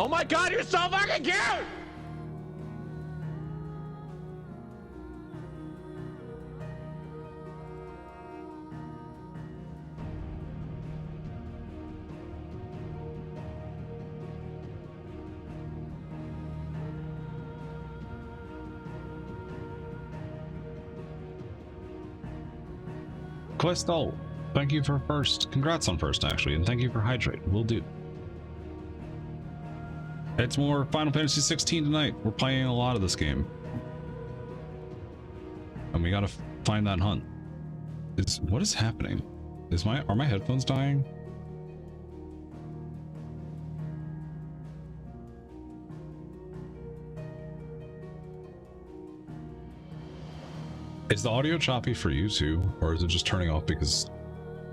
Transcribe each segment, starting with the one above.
Oh my god, you're so fucking cute! Questal, thank you for first. Congrats on first, actually, and thank you for hydrate. Will do. It's more Final Fantasy 16 tonight. We're playing a lot of this game, and we gotta find that hunt. What is happening? Are my headphones dying? Is the audio choppy for you too, or is it just turning off because,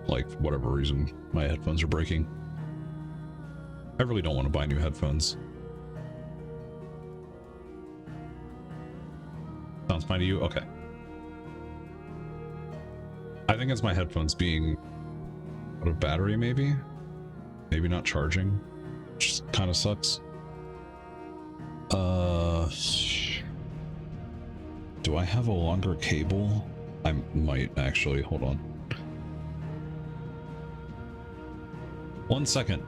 like, for whatever reason, my headphones are breaking? I really don't want to buy new headphones. Sounds fine to you? Okay. I think it's my headphones being out of battery, maybe? Maybe not charging, which kind of sucks. Do I have a longer cable? I might actually. Hold on. 1 second.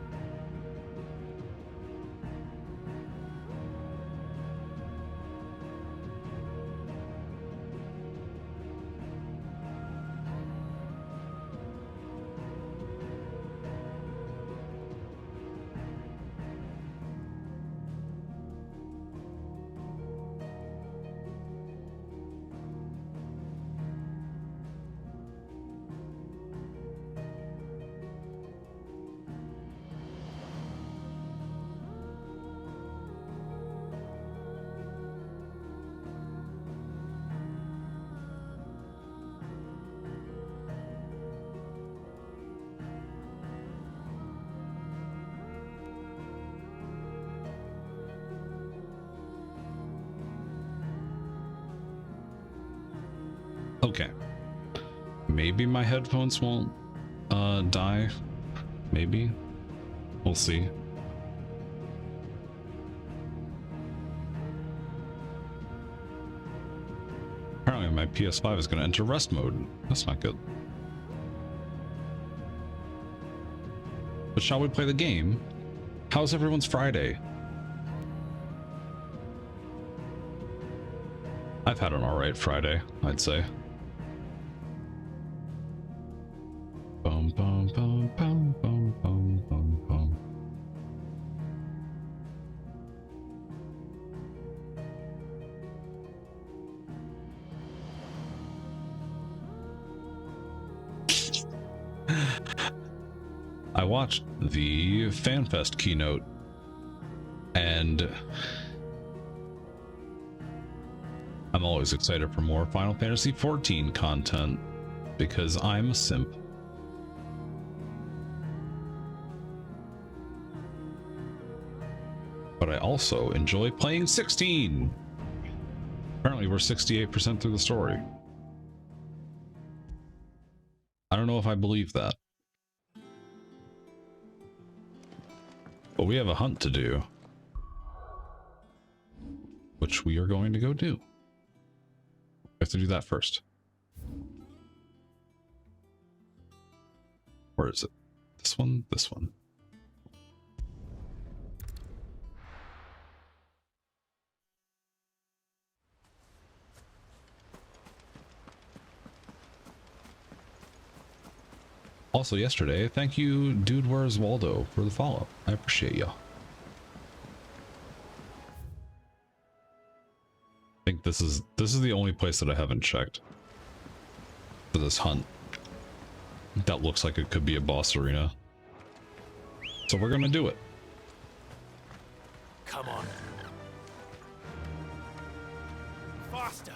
Okay. Maybe my headphones won't die. Maybe. We'll see. Apparently my PS5 is going to enter rest mode. That's not good. But shall we play the game? How's everyone's Friday? I've had an alright Friday, I'd say. Bum, bum, bum, bum, bum, bum, bum, bum. I watched the FanFest keynote, and I'm always excited for more Final Fantasy XIV content because I'm a simp. But I also enjoy playing 16. Apparently we're 68% through the story. I don't know if I believe that. But we have a hunt to do, which we are going to go do. We have to do that first. Where is it? This one? This one. Also yesterday, thank you, Dude Where's Waldo, for the follow. I appreciate you. I think this is the only place that I haven't checked for this hunt. That looks like it could be a boss arena. So we're gonna do it. Come on. Faster.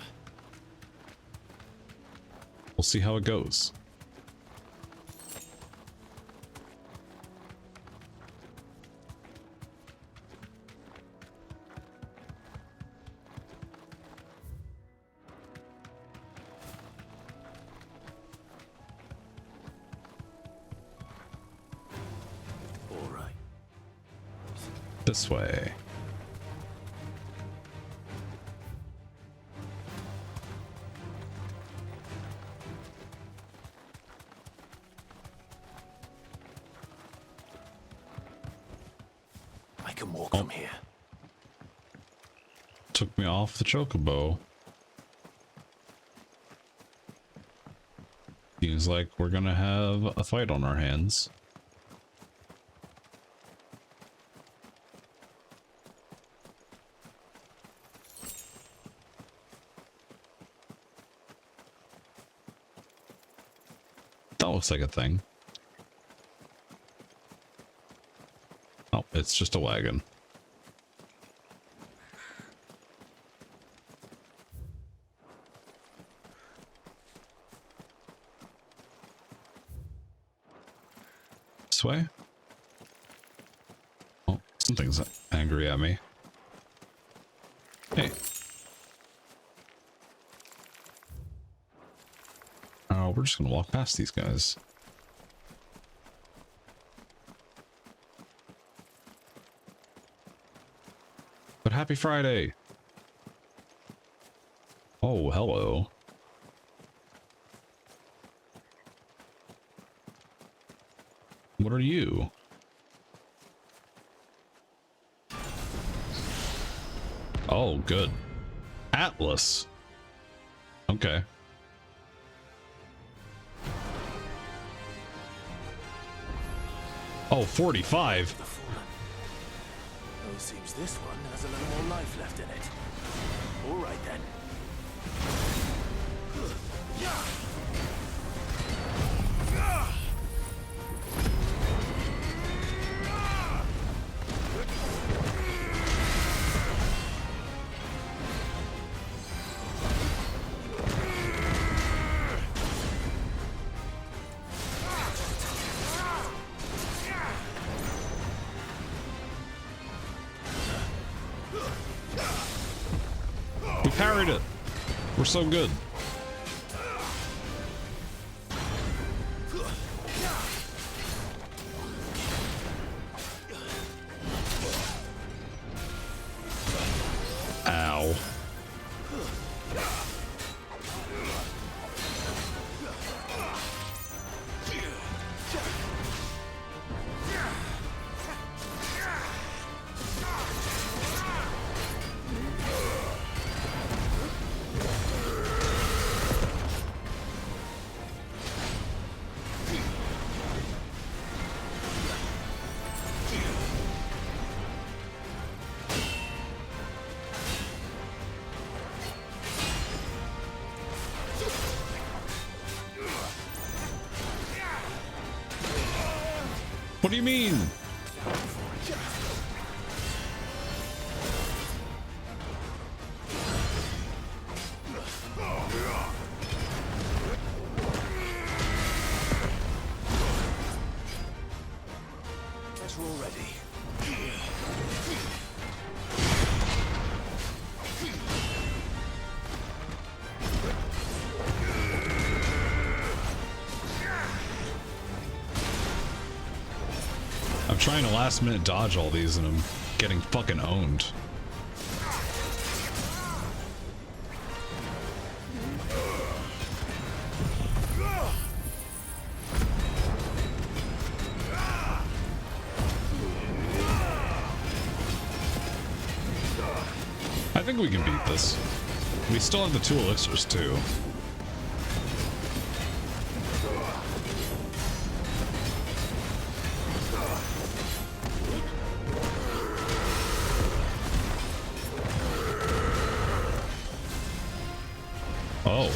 We'll see how it goes. This way. I can walk from here. Took me off the chocobo. Seems like we're gonna have a fight on our hands. That looks like a thing. Oh, it's just a wagon. This way? Oh, something's angry at me. Hey. Oh, we're just gonna walk past these guys. But happy Friday! Oh, hello. What are you? Oh, good. Atlas. Okay. Oh, 45. Oh, it seems this one has a little more life left in it. All right then. We parried it. We're so good. Ow. What do you mean? Guess we're all ready. I'm trying to last minute dodge all these and I'm getting fucking owned. I think we can beat this. We still have the 2 elixirs too. Oh.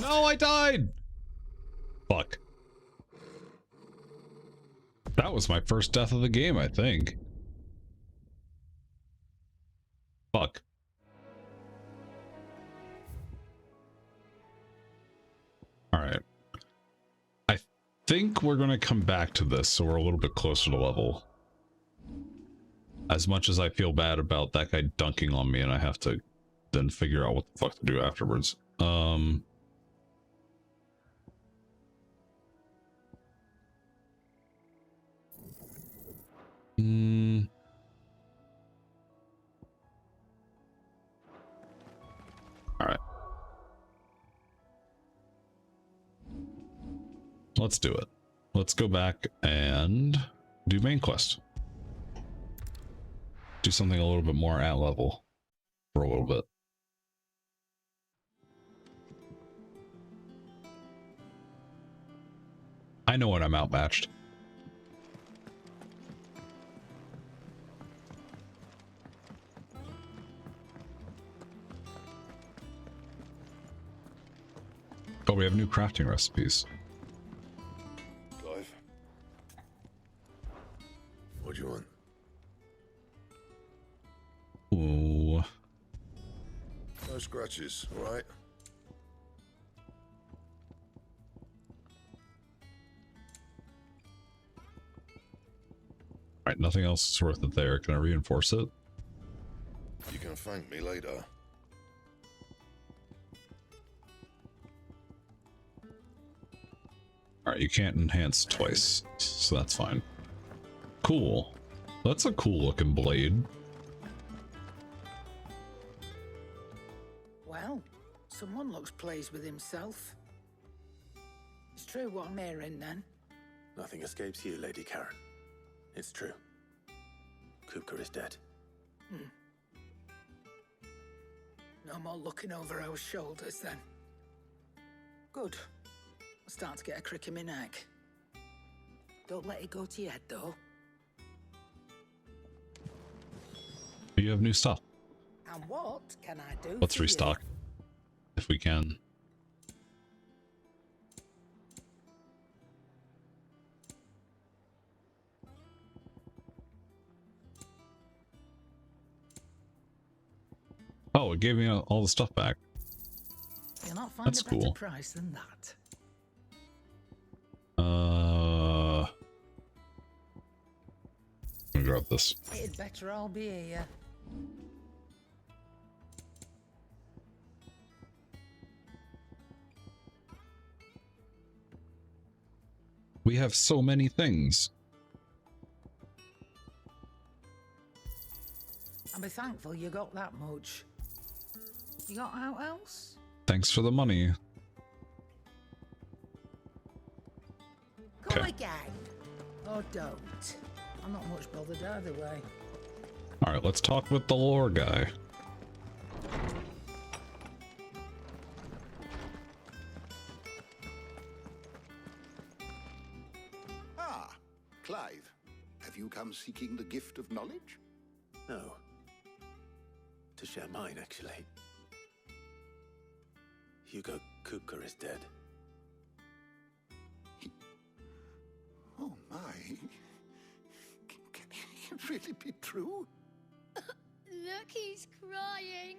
No, I died! Fuck. That was my first death of the game, I think. Fuck. Alright. I think we're gonna come back to this so we're a little bit closer to level. As much as I feel bad about that guy dunking on me and I have to then figure out what the fuck to do afterwards. Alright. Let's do it. Let's go back and do main quest. Do something a little bit more at level for a little bit. I know when I'm outmatched. Oh, we have new crafting recipes. Clive. What do you want? Ooh. No scratches, all right? Alright, nothing else is worth it there. Can I reinforce it? You can thank me later. Alright, you can't enhance twice, so that's fine. Cool. That's a cool looking blade. Well, someone looks pleased with himself. It's true what I'm hearing then. Nothing escapes you, Lady Karen. It's true. Kupka is dead. No more looking over our shoulders then. Good. I'm starting to get a crick in my neck. Don't let it go to your head though. You have new stuff. And what can I do? Let's for you? restock if we can. Oh, it gave me all the stuff back. You'll not find That's a better cool. price than that. Let me grab this. It'd better all be here. We have so many things. And be thankful you got that much. You got out else? Thanks for the money. Come Okay. again. Or don't. I'm not much bothered either way. All right, let's talk with the lore guy. Ah, Clive. Have you come seeking the gift of knowledge? No. To share mine, actually. Hugo Kupka is dead. Oh my. Can it really be true? Look, he's crying.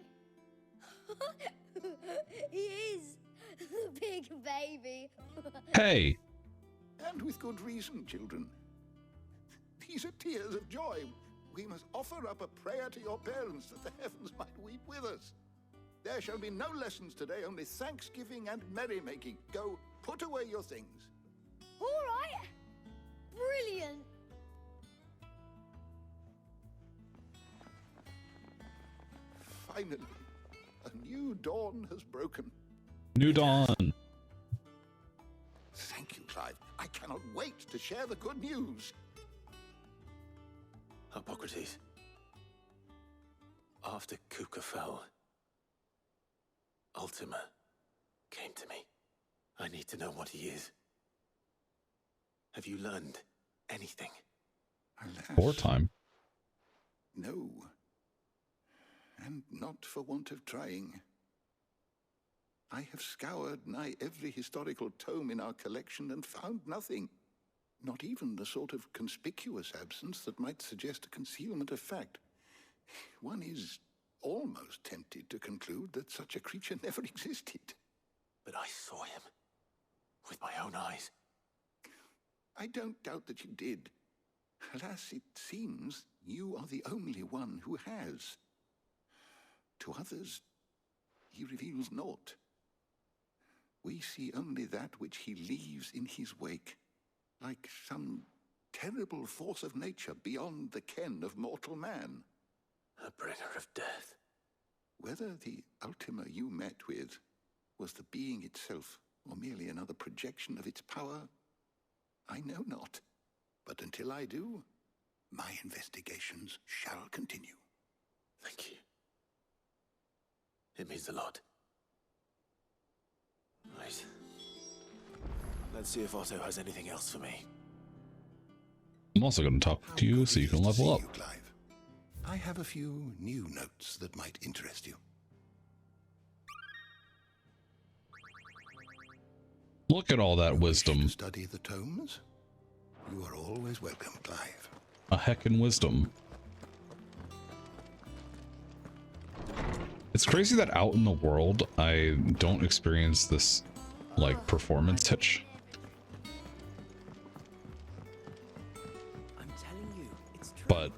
He is. The big baby. Hey, And with good reason, children. These are tears of joy. We must offer up a prayer to your parents that the heavens might weep with us. There shall be no lessons today, only thanksgiving and merrymaking. Go, put away your things. All right. Brilliant. Finally, a new dawn has broken. New Dawn. Thank you, Clive. I cannot wait to share the good news. Hippocrates. After Kupka fell, Ultima came to me. I need to know what he is. Have you learned anything? Alas, Wartime. no. And not for want of trying. I have scoured nigh every historical tome in our collection and found nothing. Not even the sort of conspicuous absence that might suggest a concealment of fact. One is almost tempted to conclude that such a creature never existed. But I saw him. With my own eyes. I don't doubt that you did. Alas, it seems you are the only one who has. To others, he reveals naught. We see only that which he leaves in his wake, like some terrible force of nature beyond the ken of mortal man. A bringer of death. Whether the Ultima you met with was the being itself, or merely another projection of its power, I know not. But until I do, my investigations shall continue. Thank you. It means a lot. Right. Let's see if Otto has anything else for me. I'm also going to talk to you so you can level up. Clive. I have a few new notes that might interest you. Look at all that wisdom. Study the tomes? You are always welcome, Clive. A heckin' wisdom. It's crazy that out in the world, I don't experience this, like, performance hitch. I'm telling you, it's true. But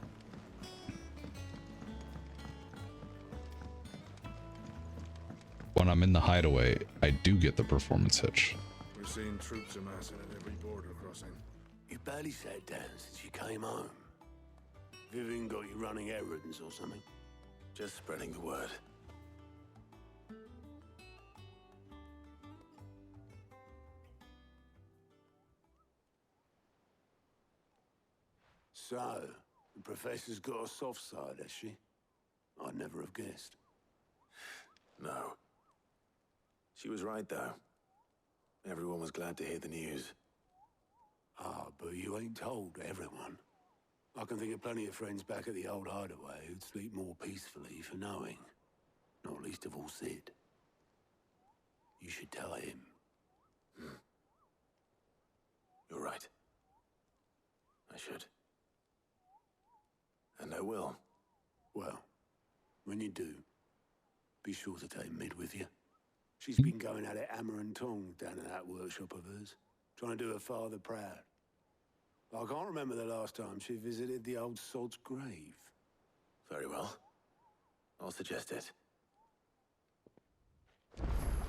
when I'm in the hideaway, I do get the performance hitch. We're seeing troops amassing at every border crossing. You barely sat down since you came home. Vivian got you running errands or something? Just spreading the word. So, the professor's got a soft side, has she? I'd never have guessed. No. She was right, though. Everyone was glad to hear the news. Ah, but you ain't told everyone. I can think of plenty of friends back at the old hideaway who'd sleep more peacefully for knowing. Not least of all Sid. You should tell him. You're right. I should. And I will. Well, when you do, be sure to take Mid with you. She's been going at it hammer and tong down in that workshop of hers, trying to do her father proud. I can't remember the last time she visited the old sod's grave. Very well. I'll suggest it.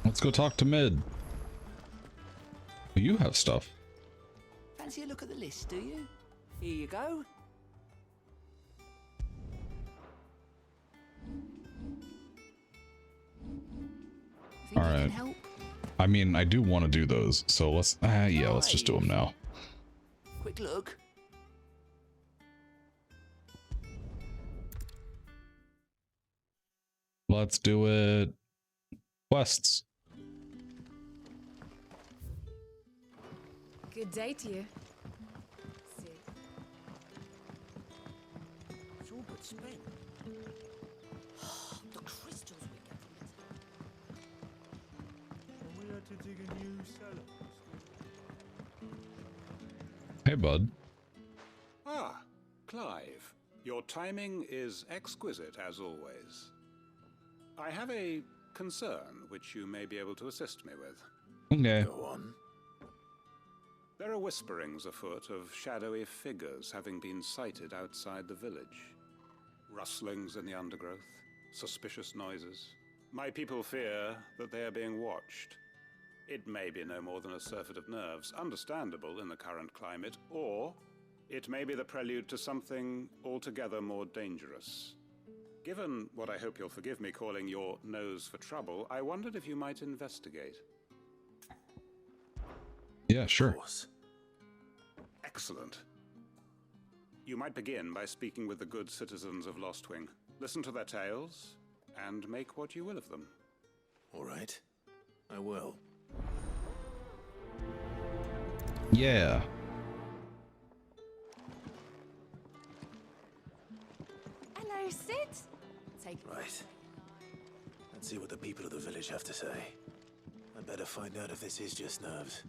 Let's go talk to Mid. You have stuff. Fancy a look at the list, do you? Here you go. Think All you can right. help? I mean, I do want to do those, so let's yeah, let's just do them now. Quick look. Let's do it. Quests. Good day to you. Sid. It's all but spent. The crystals we get from it. We had to dig a new cellar. Hey, bud. Ah, Clive. Your timing is exquisite, as always. I have a concern which you may be able to assist me with. Okay. Go on. There are whisperings afoot of shadowy figures having been sighted outside the village. Rustlings in the undergrowth, suspicious noises. My people fear that they are being watched. It may be no more than a surfeit of nerves, understandable in the current climate, or it may be the prelude to something altogether more dangerous. Given what I hope you'll forgive me calling your nose for trouble, I wondered if you might investigate. Yeah, sure. Of course. Excellent. You might begin by speaking with the good citizens of Lostwing. Listen to their tales, and make what you will of them. All right. I will. Yeah. Hello, Sid. Take it. Right. Let's see what the people of the village have to say. I better find out if this is just nerves,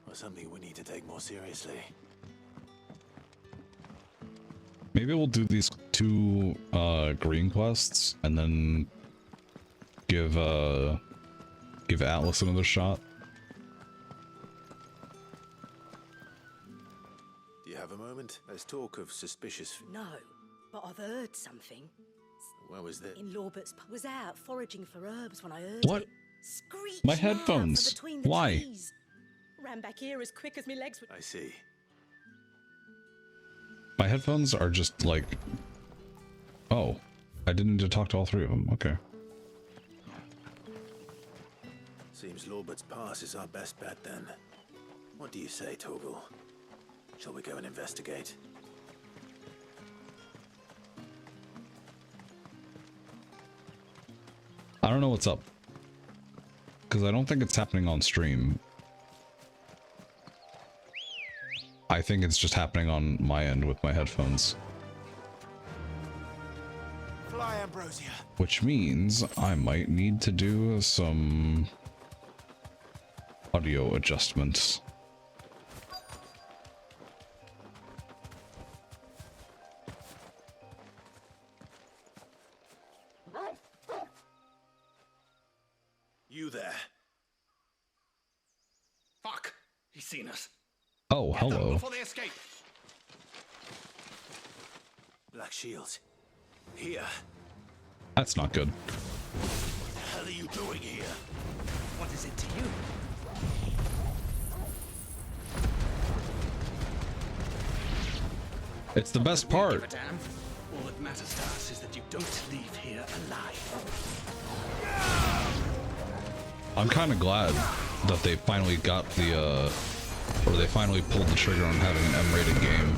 or something we need to take more seriously. Maybe we'll do these 2 green quests and then give Atlas another shot. Do you have a moment? There's talk of suspicious... No, but I've heard something. Where was that? In Lorbert's was out foraging for herbs when I heard What? it. Screech My loud headphones. from between the Why? trees. Ran back here as quick as my legs would. I see. My headphones are just like... Oh, I didn't need to talk to all 3 of them. Okay. Seems Lorbert's Pass is our best bet then. What do you say, Torgal? Shall we go and investigate? I don't know what's up. Because I don't think it's happening on stream. I think it's just happening on my end with my headphones. Fly, Ambrosia. Which means I might need to do some audio adjustments. You there. Fuck! He's seen us. Oh, hello. Before they escape. Black Shields. Here. That's not good. What the hell are you doing here? What is it to you? It's the best part. Give a damn. All that matters to us is that you don't leave here alive. I'm kind of glad that they finally got the, or they finally pulled the trigger on having an M-rated game.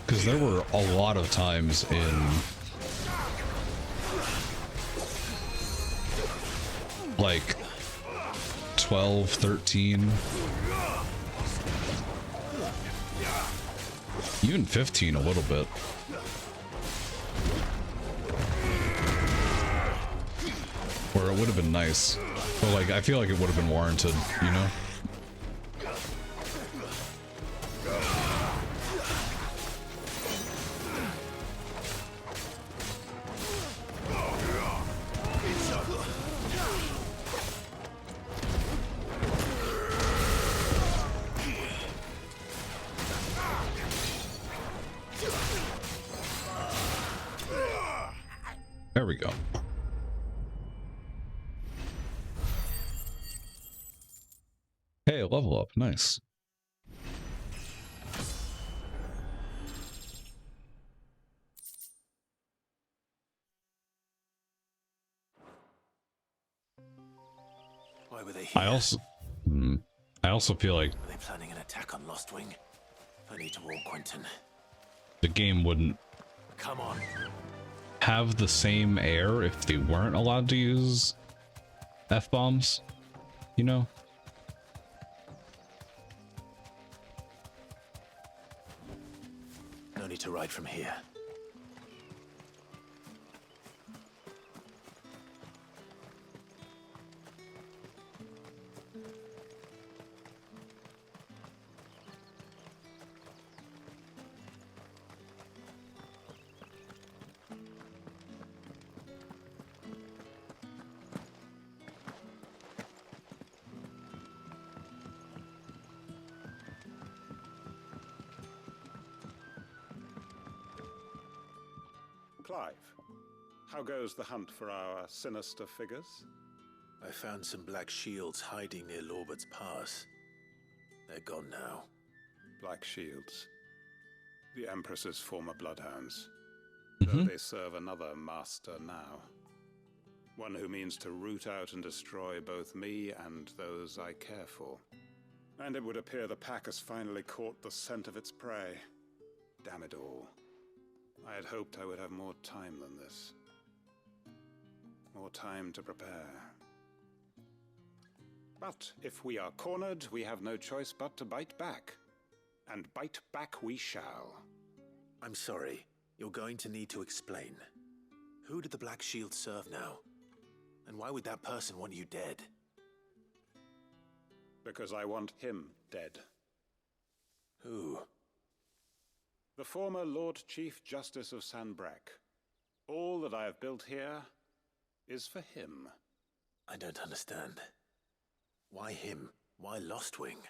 Because there were a lot of times in, like, 12, 13, even 15 a little bit. Where it would have been nice. But, like, I feel like it would have been warranted, you know? There we go. Hey, level up. Nice. Why were they here? I also feel like Are they planning an attack on Lost Wing? I need to warn Quentin. the game wouldn't Come on. have the same air if they weren't allowed to use F-bombs, you know? No need to ride from here. Clive, how goes the hunt for our sinister figures? I found some black shields hiding near Lorbert's Pass. They're gone now. Black Shields. The Empress's former bloodhounds. Though they serve another master now. One who means to root out and destroy both me and those I care for. And it would appear the pack has finally caught the scent of its prey. Damn it all. I had hoped I would have more time than this. More time to prepare. But if we are cornered, we have no choice but to bite back. And bite back we shall. I'm sorry. You're going to need to explain. Who did the Black Shield serve now? And why would that person want you dead? Because I want him dead. Who? The former Lord Chief Justice of Sanbreque. All that I have built here is for him. I don't understand. Why him? Why Lostwing?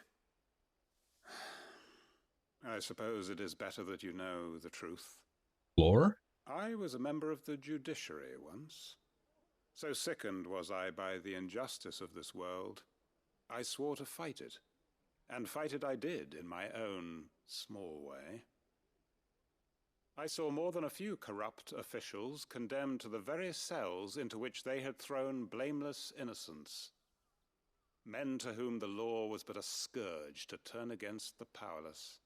I suppose it is better that you know the truth. Lore? I was a member of the judiciary once. So sickened was I by the injustice of this world, I swore to fight it. And fight it I did in my own small way. I saw more than a few corrupt officials condemned to the very cells into which they had thrown blameless innocents. Men to whom the law was but a scourge to turn against the powerless.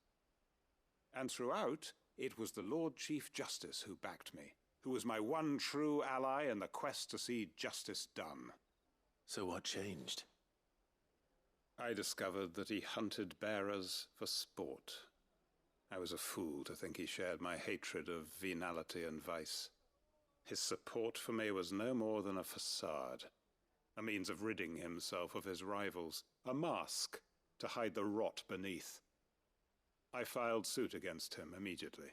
And throughout, it was the Lord Chief Justice who backed me, who was my one true ally in the quest to see justice done. So what changed? I discovered that he hunted bearers for sport. I was a fool to think he shared my hatred of venality and vice. His support for me was no more than a facade, a means of ridding himself of his rivals, a mask to hide the rot beneath. I filed suit against him immediately.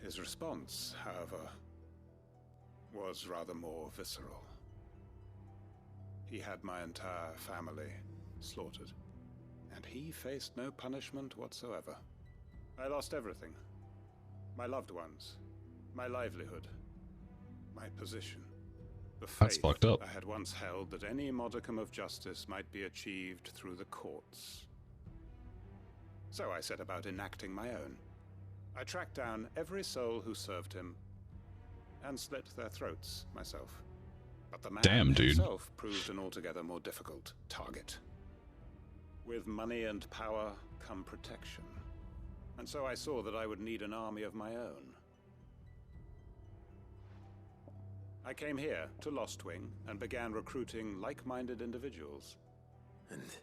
His response, however, was rather more visceral. He had my entire family slaughtered, and he faced no punishment whatsoever. I lost everything. My loved ones, my livelihood, my position. The That's faith fucked up. I had once held that any modicum of justice might be achieved through the courts. So I set about enacting my own. I tracked down every soul who served him, and slit their throats myself. But the man Damn, dude. himself proved an altogether more difficult target. With money and power come protection. And so I saw that I would need an army of my own. I came here to Lostwing and began recruiting like-minded individuals. And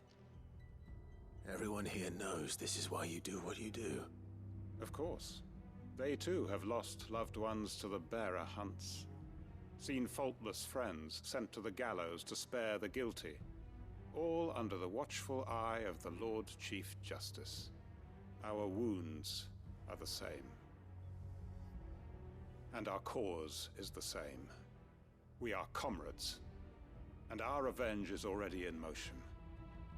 everyone here knows this is why you do what you do. Of course. They too have lost loved ones to the bearer hunts. Seen faultless friends sent to the gallows to spare the guilty. All under the watchful eye of the Lord Chief Justice. Our wounds are the same. And our cause is the same. We are comrades. And our revenge is already in motion.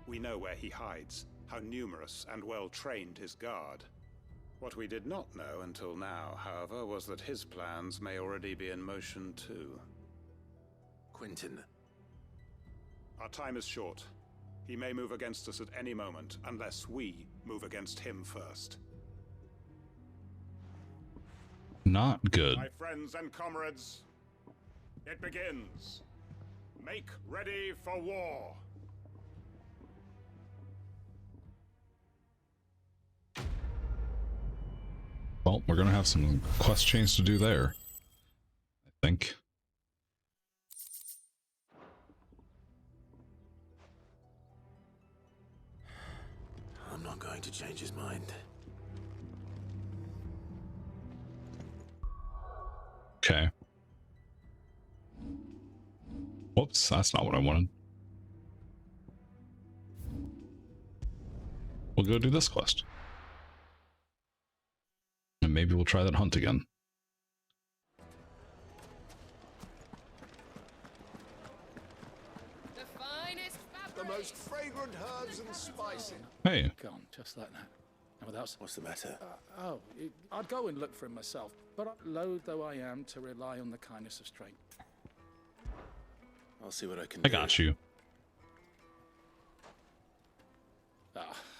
We know where he hides, how numerous and well-trained his guard. What we did not know until now, however, was that his plans may already be in motion too. Quentin. Our time is short. He may move against us at any moment, unless we move against him first. Not good. My friends and comrades, it begins. Make ready for war. Well, we're gonna have some quest chains to do there, I think. I'm not going to change his mind. Okay. Whoops, that's not what I wanted. We'll go do this quest. And maybe we'll try that hunt again. The finest fabric. The most fragrant herbs and spices. Hey. Gone, just like that. And without... What's the matter? I'd go and look for him myself, but loath though I am to rely on the kindness of strangers. I'll see what I can I do. got you.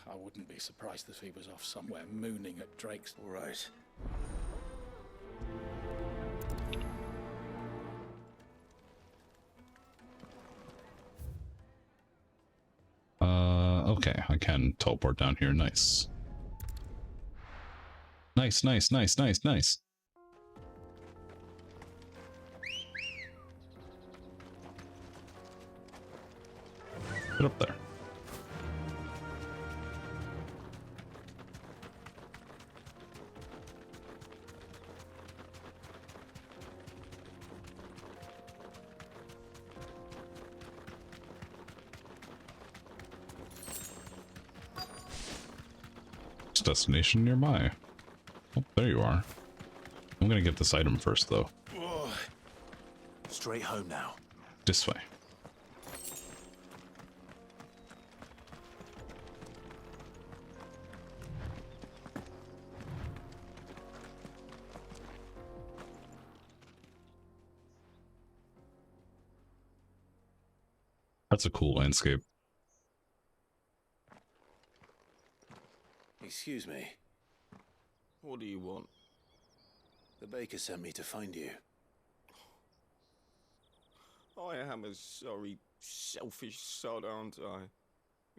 I wouldn't be surprised if he was off somewhere mooning at Drake's. All right. Okay, I can teleport down here. Nice. Nice, nice, nice, nice, nice. Get up there. Destination nearby. Oh, there you are. I'm gonna get this item first, though. Whoa. Straight home now. This way. That's a cool landscape. Excuse me. What do you want? The baker sent me to find you. I am a sorry, selfish sod, aren't I?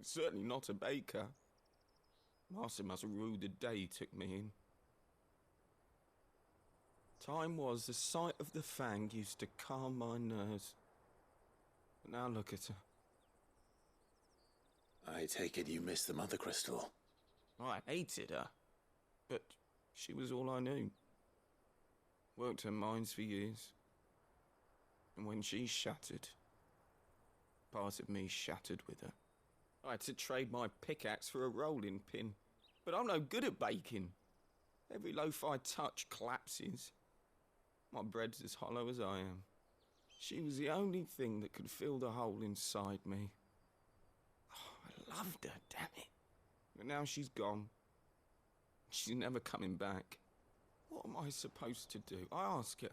Certainly not a baker. Master must have ruled the day he took me in. Time was the sight of the fang used to calm my nerves. But now look at her. I take it you missed the Mother Crystal. I hated her, but she was all I knew. Worked her mines for years. And when she shattered, part of me shattered with her. I had to trade my pickaxe for a rolling pin, but I'm no good at baking. Every loaf I touch collapses. My bread's as hollow as I am. She was the only thing that could fill the hole inside me. Oh, I loved her, damn it. But now she's gone. She's never coming back. What am I supposed to do? I ask her.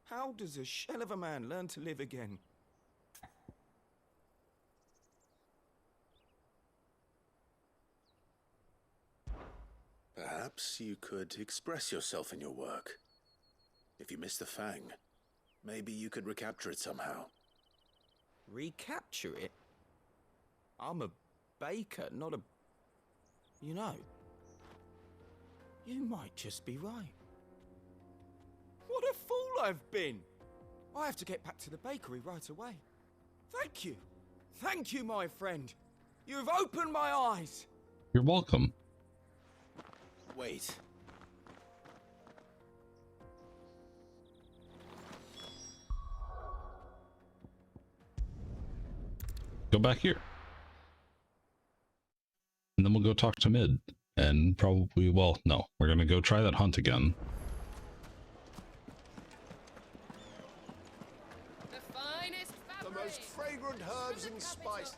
How does a shell of a man learn to live again? Perhaps you could express yourself in your work. If you missed the fang, maybe you could recapture it somehow. Recapture it? I'm a baker, not a... You know, you might just be right. What a fool I've been! I have to get back to the bakery right away. Thank you. Thank you, my friend. You've opened my eyes. You're welcome. Wait. Go back here. And then we'll go talk to Mid. And probably, well, no. We're gonna go try that hunt again. The most fragrant herbs and spice.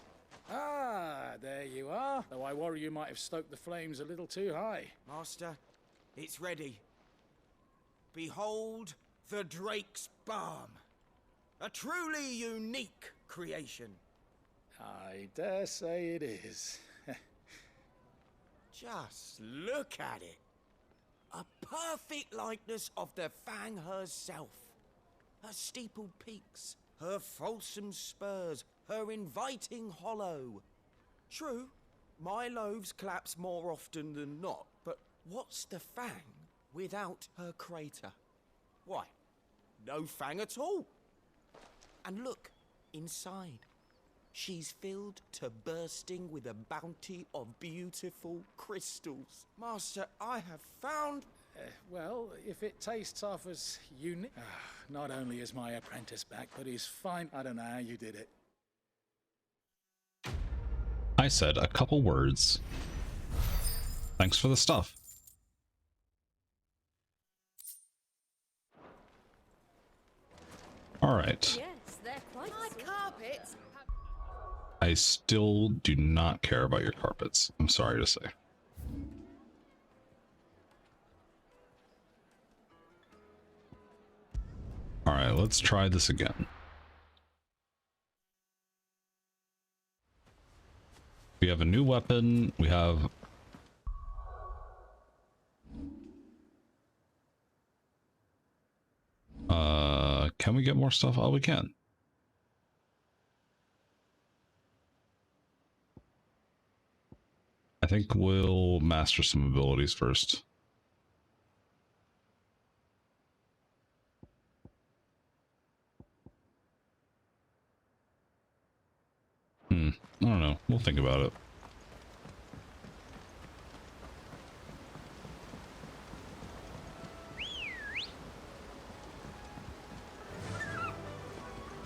Ah, there you are. Though I worry you might have stoked the flames a little too high. Master, it's ready. Behold the Drake's Balm. A truly unique creation. I dare say it is. Just look at it. A perfect likeness of the Fang herself. Her steepled peaks, her fulsome spurs, her inviting hollow. True, my loaves collapse more often than not, but what's the Fang without her crater? Why, no Fang at all. And look, inside. She's filled to bursting with a bounty of beautiful crystals. Master, I have found... Well, if it tastes half as unique... not only is my apprentice back, but he's fine. I don't know how you did it. I said a couple words. Thanks for the stuff. All right. Yes, they're quite My carpets. I still do not care about your carpets. I'm sorry to say. All right, let's try this again. We have a new weapon. We have... can we get more stuff? Oh, we can. I think we'll master some abilities first. I don't know. We'll think about it.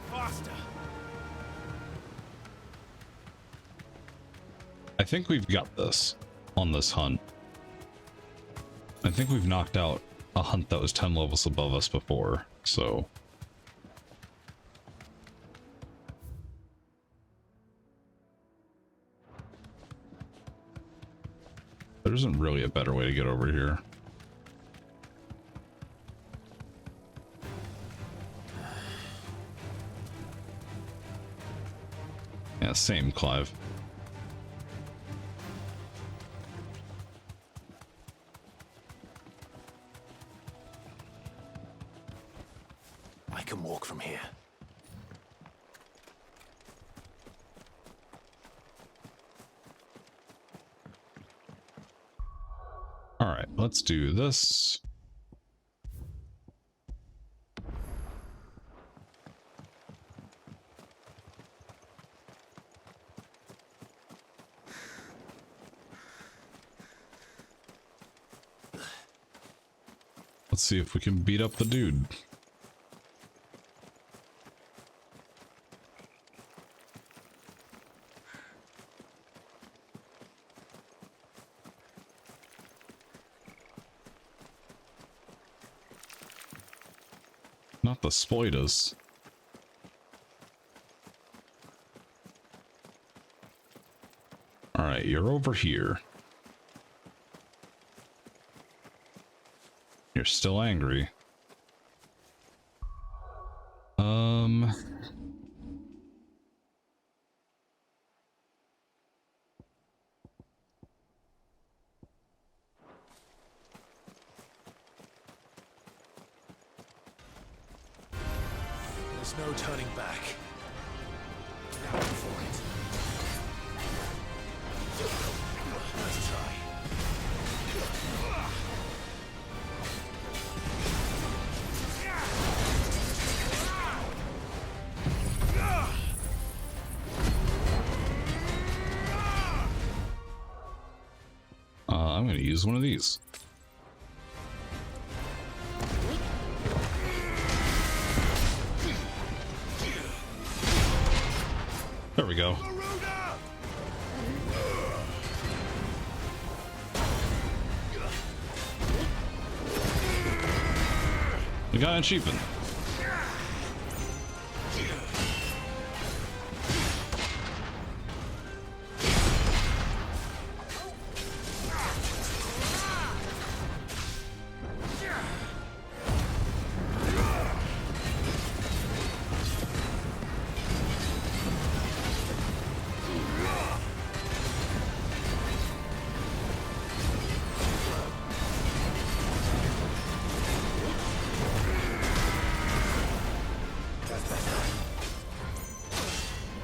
Faster. I think we've got this on this hunt. I think we've knocked out a hunt that was 10 levels above us before, so... There isn't really a better way to get over here. Yeah, same, Clive. I can walk from here. All right, let's do this. Let's see if we can beat up the dude. Not the spiders. All right, you're over here. You're still angry. There's no turning back. Now for it. Let's try. I'm going to use one of these. There we go. We got an achievement.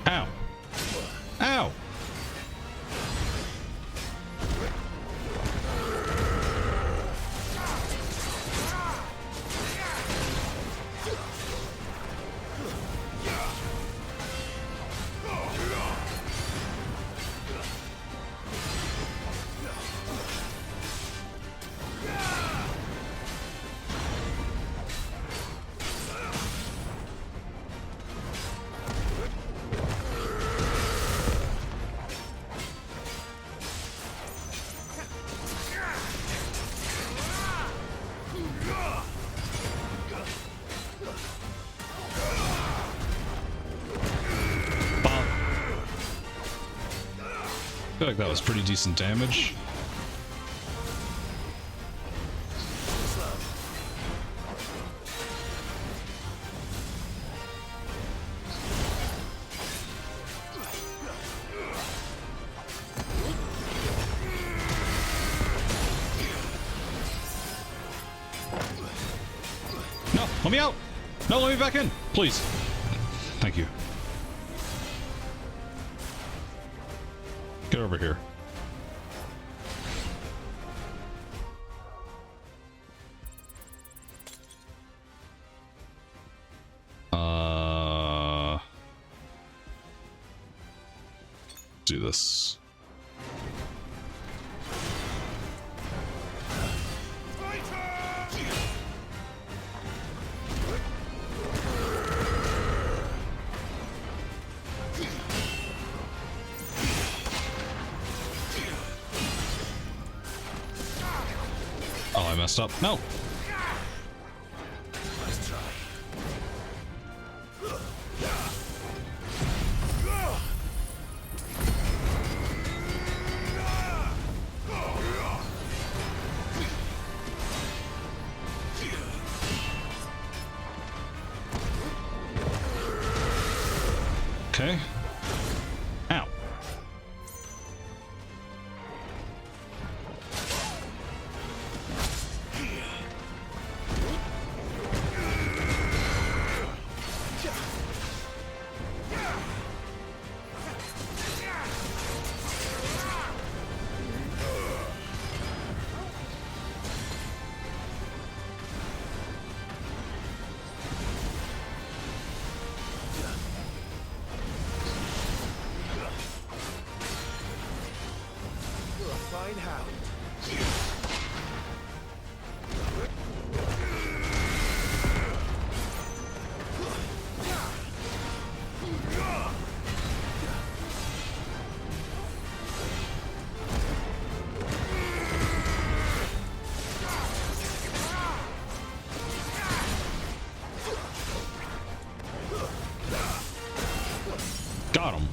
Ow. Ow. I feel like that was pretty decent damage. No, let me out! No, let me back in, please. Thank you. Get over here. Do this. Oh, I messed up. No. Let's try. Okay. Ow. Fine hound. Got him.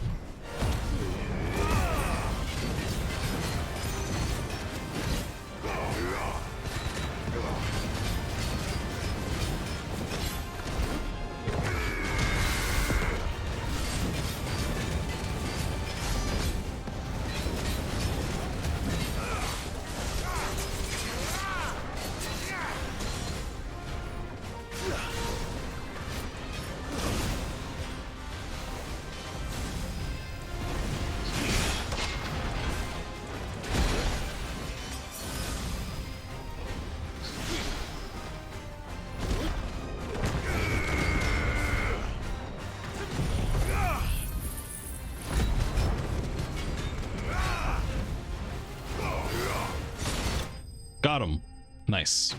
Got him. Nice.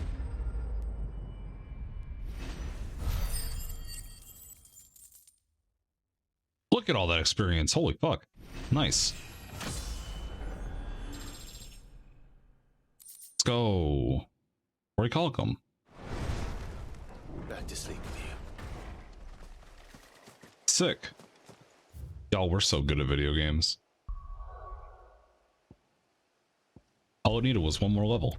Look at all that experience. Holy fuck. Nice. Let's go. Where do you call them? Back to sleep with you. Sick. Y'all, we're so good at video games. All it needed was one more level.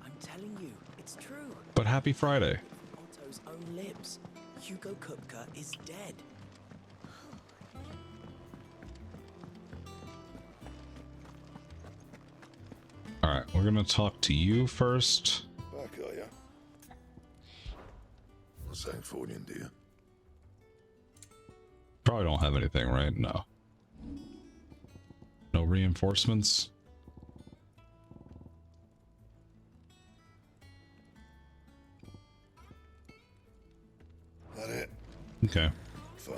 I'm telling you, it's true. But happy Friday. Otto's own lips. Hugo Kupka is dead. Alright, we're gonna talk to you first. Back, are ya? What's that for you, dear? Probably don't have anything, right? No. No reinforcements? That it? Okay. Fine.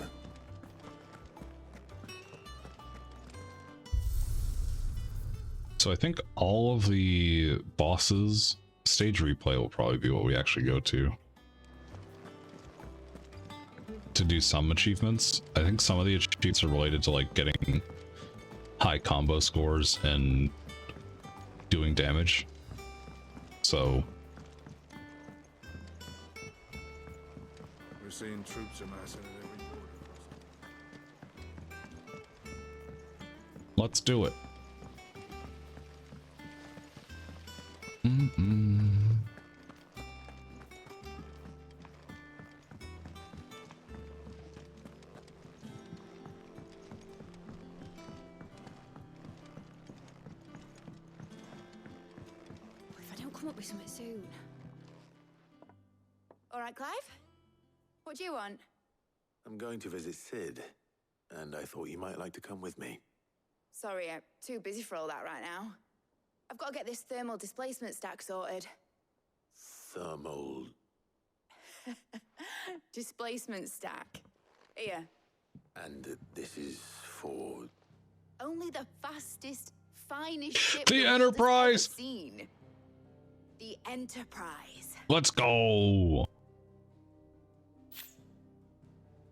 So I think all of the bosses stage replay will probably be what we actually go to do some achievements. I think some of the achievements are related to like getting high combo scores and doing damage. So We're seeing troops amassing at every border. let's do it. Mm-mm. If I don't come up with something soon. All right, Clive? What do you want? I'm going to visit Sid, and I thought you might like to come with me. Sorry, I'm too busy for all that right now. I've got to get this thermal displacement stack sorted. Thermal... Displacement stack. Here. And this is for... Only the fastest, finest ship The world has Enterprise! ever seen. The Enterprise. Let's go.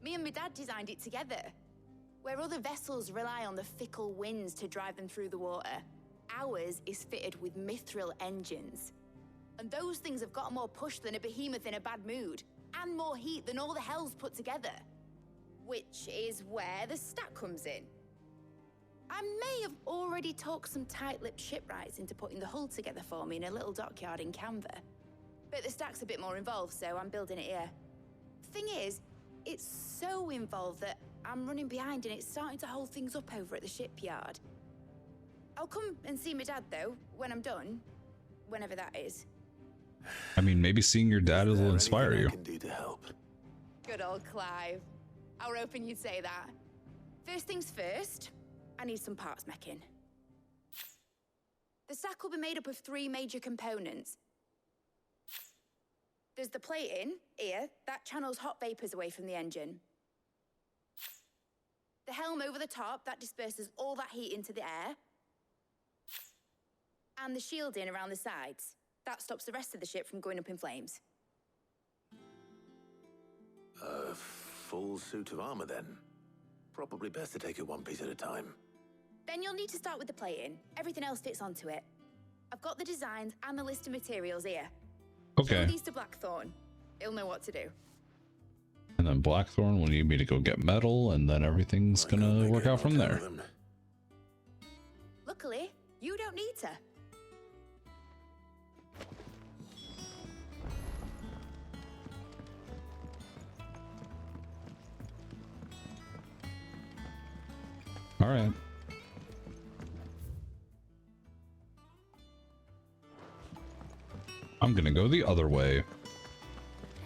Me and and my dad designed it together. Where other vessels rely on the fickle winds to drive them through the water, ours is fitted with mithril engines. And those things have got more push than a behemoth in a bad mood, and more heat than all the hells put together. Which is where the stack comes in. I may have already talked some tight-lipped shipwrights into putting the hull together for me in a little dockyard in Canva. But the stack's a bit more involved, so I'm building it here. Thing is, it's so involved that I'm running behind and it's starting to hold things up over at the shipyard. I'll come and see my dad, though, when I'm done. Whenever that is. I mean, maybe seeing your dad will inspire you. I can do to help? Good old Clive. I were hoping you'd say that. First things first, I need some parts meching. The stack will be made up of 3 major components. There's the plating, here, that channels hot vapors away from the engine. The helm over the top, that disperses all that heat into the air. And the shielding around the sides. That stops the rest of the ship from going up in flames. A full suit of armor, then. Probably best to take it one piece at a time. Then you'll need to start with the plating. Everything else fits onto it. I've got the designs and the list of materials here. Okay. Show these to Blackthorn. He'll know what to do. And then Blackthorn will need me to go get metal, and then everything's gonna work out from there. Luckily, you don't need to. All right. I'm gonna go the other way.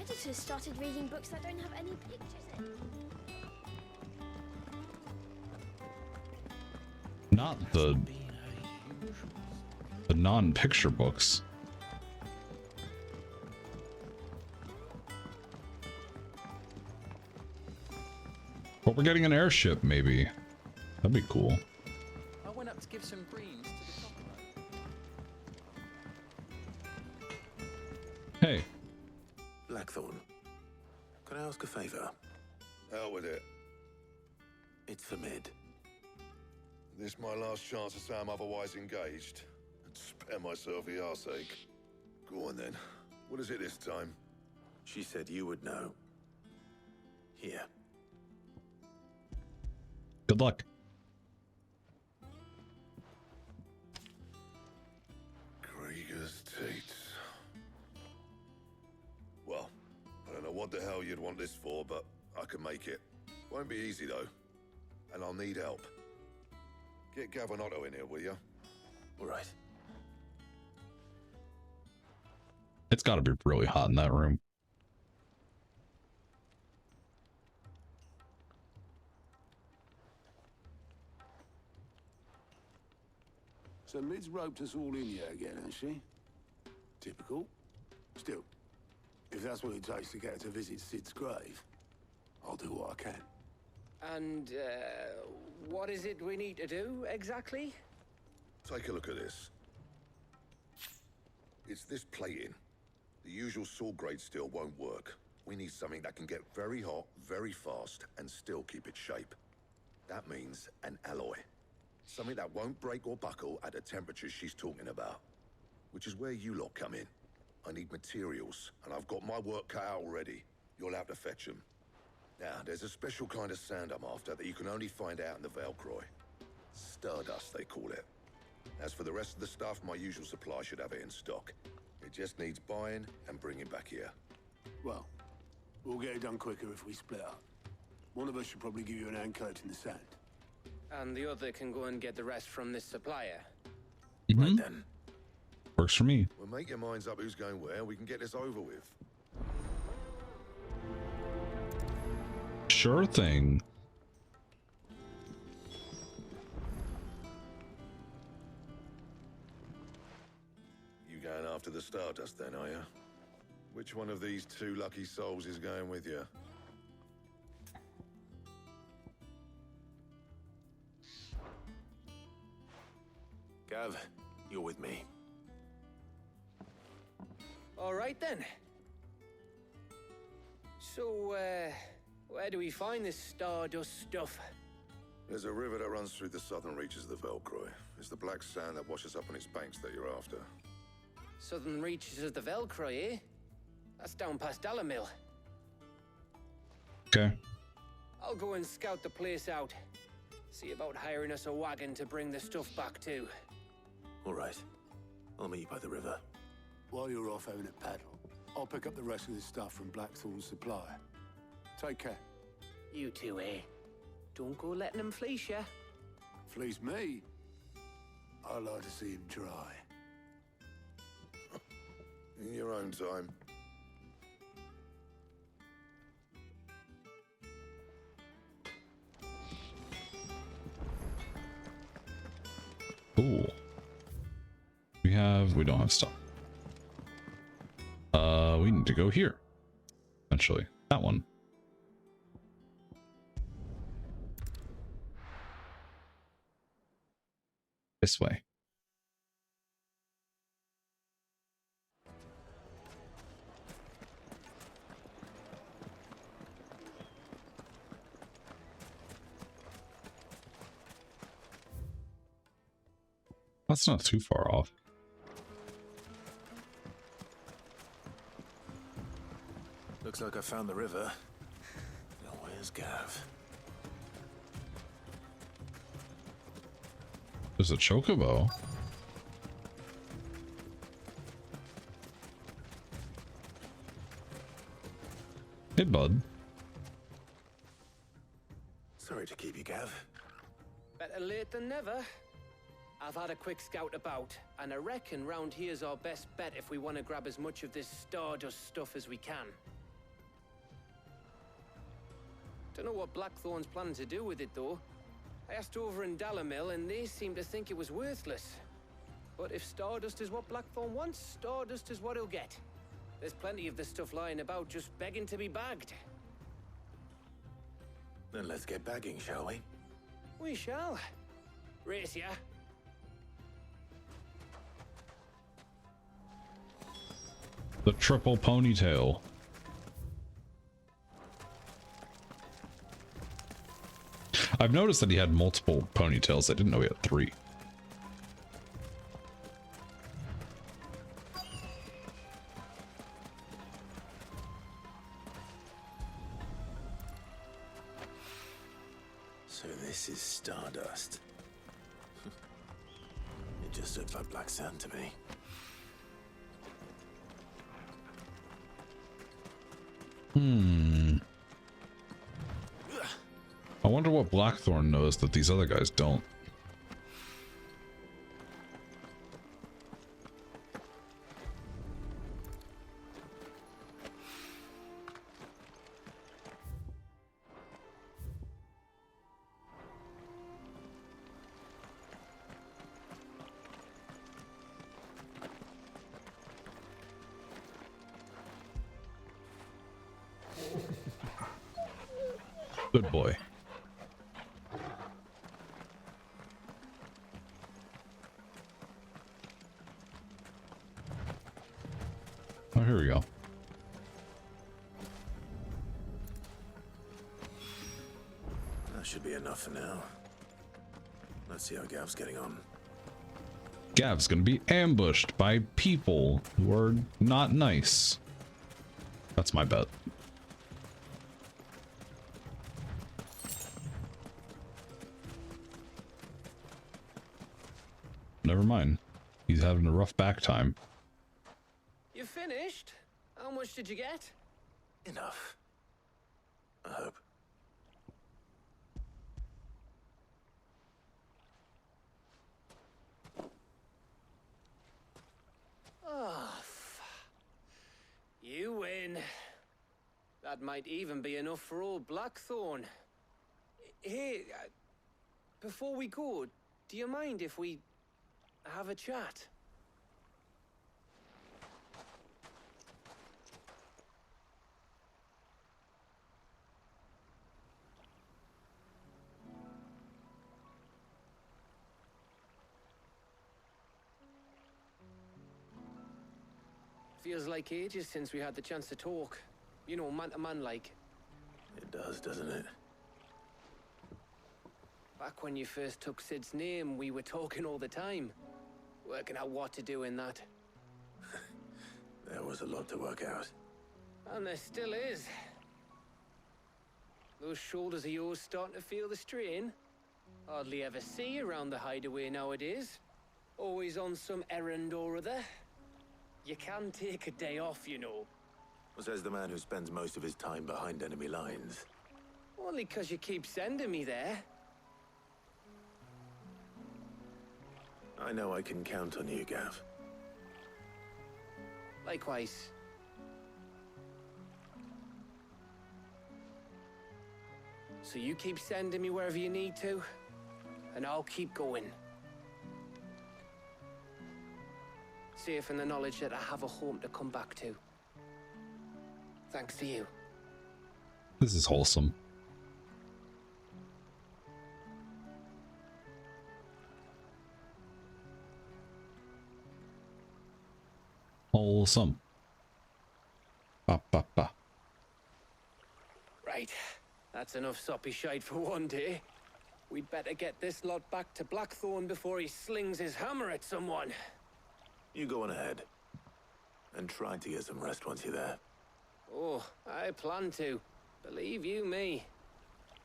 Editors started reading books that don't have any pictures in. Not the non-picture books. But we're getting an airship, maybe. That'd be cool. I went up to give some greens to the cockroach. Hey. Blackthorn, can I ask a favor? Out with it. It's for Mid. This my last chance to say I'm otherwise engaged. And spare myself the arseache. Go on then. What is it this time? She said you would know. Here. Good luck. Krieger's Tates. Well, I don't know what the hell you'd want this for, but I can make it. Won't be easy though. And I'll need help. Get Gavin Otto in here, will you? All right. It's got to be really hot in that room. So Mid's roped us all in here again, hasn't she? Typical. Still, if that's what it takes to get her to visit Sid's grave, I'll do what I can. And, what is it we need to do, exactly? Take a look at this. It's this plating. The usual sword grade steel won't work. We need something that can get very hot, very fast, and still keep its shape. That means an alloy. Something that won't break or buckle at the temperatures she's talking about. Which is where you lot come in. I need materials, and I've got my work cut out already. You'll have to fetch them. Now, there's a special kind of sand I'm after that you can only find out in the Valcroy. Stardust, they call it. As for the rest of the stuff, my usual supply should have it in stock. It just needs buying and bringing back here. Well, we'll get it done quicker if we split up. One of us should probably give you an hand coat in the sand. And the other can go and get the rest from this supplier. Right then. Works for me. Well, make your minds up who's going where, we can get this over with. Sure thing. You going after the Stardust then, are you? Which one of these two lucky souls is going with you? Gav, you're with me. All right, then. So, Where do we find this stardust stuff? There's a river that runs through the southern reaches of the Velcroy. It's the black sand that washes up on its banks that you're after. Southern reaches of the Velcroy, eh? That's down past Dalamil. Okay. I'll go and scout the place out. See about hiring us a wagon to bring the stuff back to. All right. I'll meet you by the river. While you're off having a paddle, I'll pick up the rest of the stuff from Blackthorn's supply. Take care. You two, eh? Don't go letting him fleece ya. Fleece me? I'd like to see him try. In your own time. Cool. We don't have stuff. We need to go here. Essentially, that one. This way. That's not too far off. Looks like I found the river. Now where's Gav? There's a chocobo. Hey, bud. Sorry to keep you, Gav. Better late than never. I've had a quick scout about, and I reckon round here's our best bet if we want to grab as much of this stardust stuff as we can. Don't know what Blackthorn's planning to do with it, though. I asked over in Dalamil, and they seem to think it was worthless. But if stardust is what Blackthorn wants, stardust is what he'll get. There's plenty of this stuff lying about, just begging to be bagged. Then let's get bagging, shall we? We shall. Race ya. The triple ponytail. I've noticed that he had multiple ponytails. I didn't know he had 3. So this is stardust. It just looks like black sand to me. I wonder what Blackthorn knows that these other guys don't. Good boy. Oh, here we go. That should be enough for now. Let's see how Gav's getting on. Gav's gonna be ambushed by people who are not nice. That's my bet. Never mind. He's having a rough back time. You finished? How much did you get? Enough. I hope. Oh, you win. That might even be enough for old Blackthorn. Hey, before we go, do you mind if we have a chat? Feels like ages since we had the chance to talk. You know, man to man like. It does, doesn't it? Back when you first took Sid's name, we were talking all the time. Working out what to do in that. There was a lot to work out. And there still is. Those shoulders of yours starting to feel the strain? Hardly ever see you around the hideaway nowadays. Always on some errand or other. You can take a day off, you know. Says the man who spends most of his time behind enemy lines. Only 'cause you keep sending me there. I know I can count on you, Gav. Likewise. So you keep sending me wherever you need to, and I'll keep going. Safe in the knowledge that I have a home to come back to. Thanks to you. This is wholesome. Wholesome. Ba, ba, ba. Right. That's enough soppy shite for one day. We'd better get this lot back to Blackthorn before he slings his hammer at someone. You go on ahead. And try to get some rest once you're there. Oh, I plan to. Believe you me.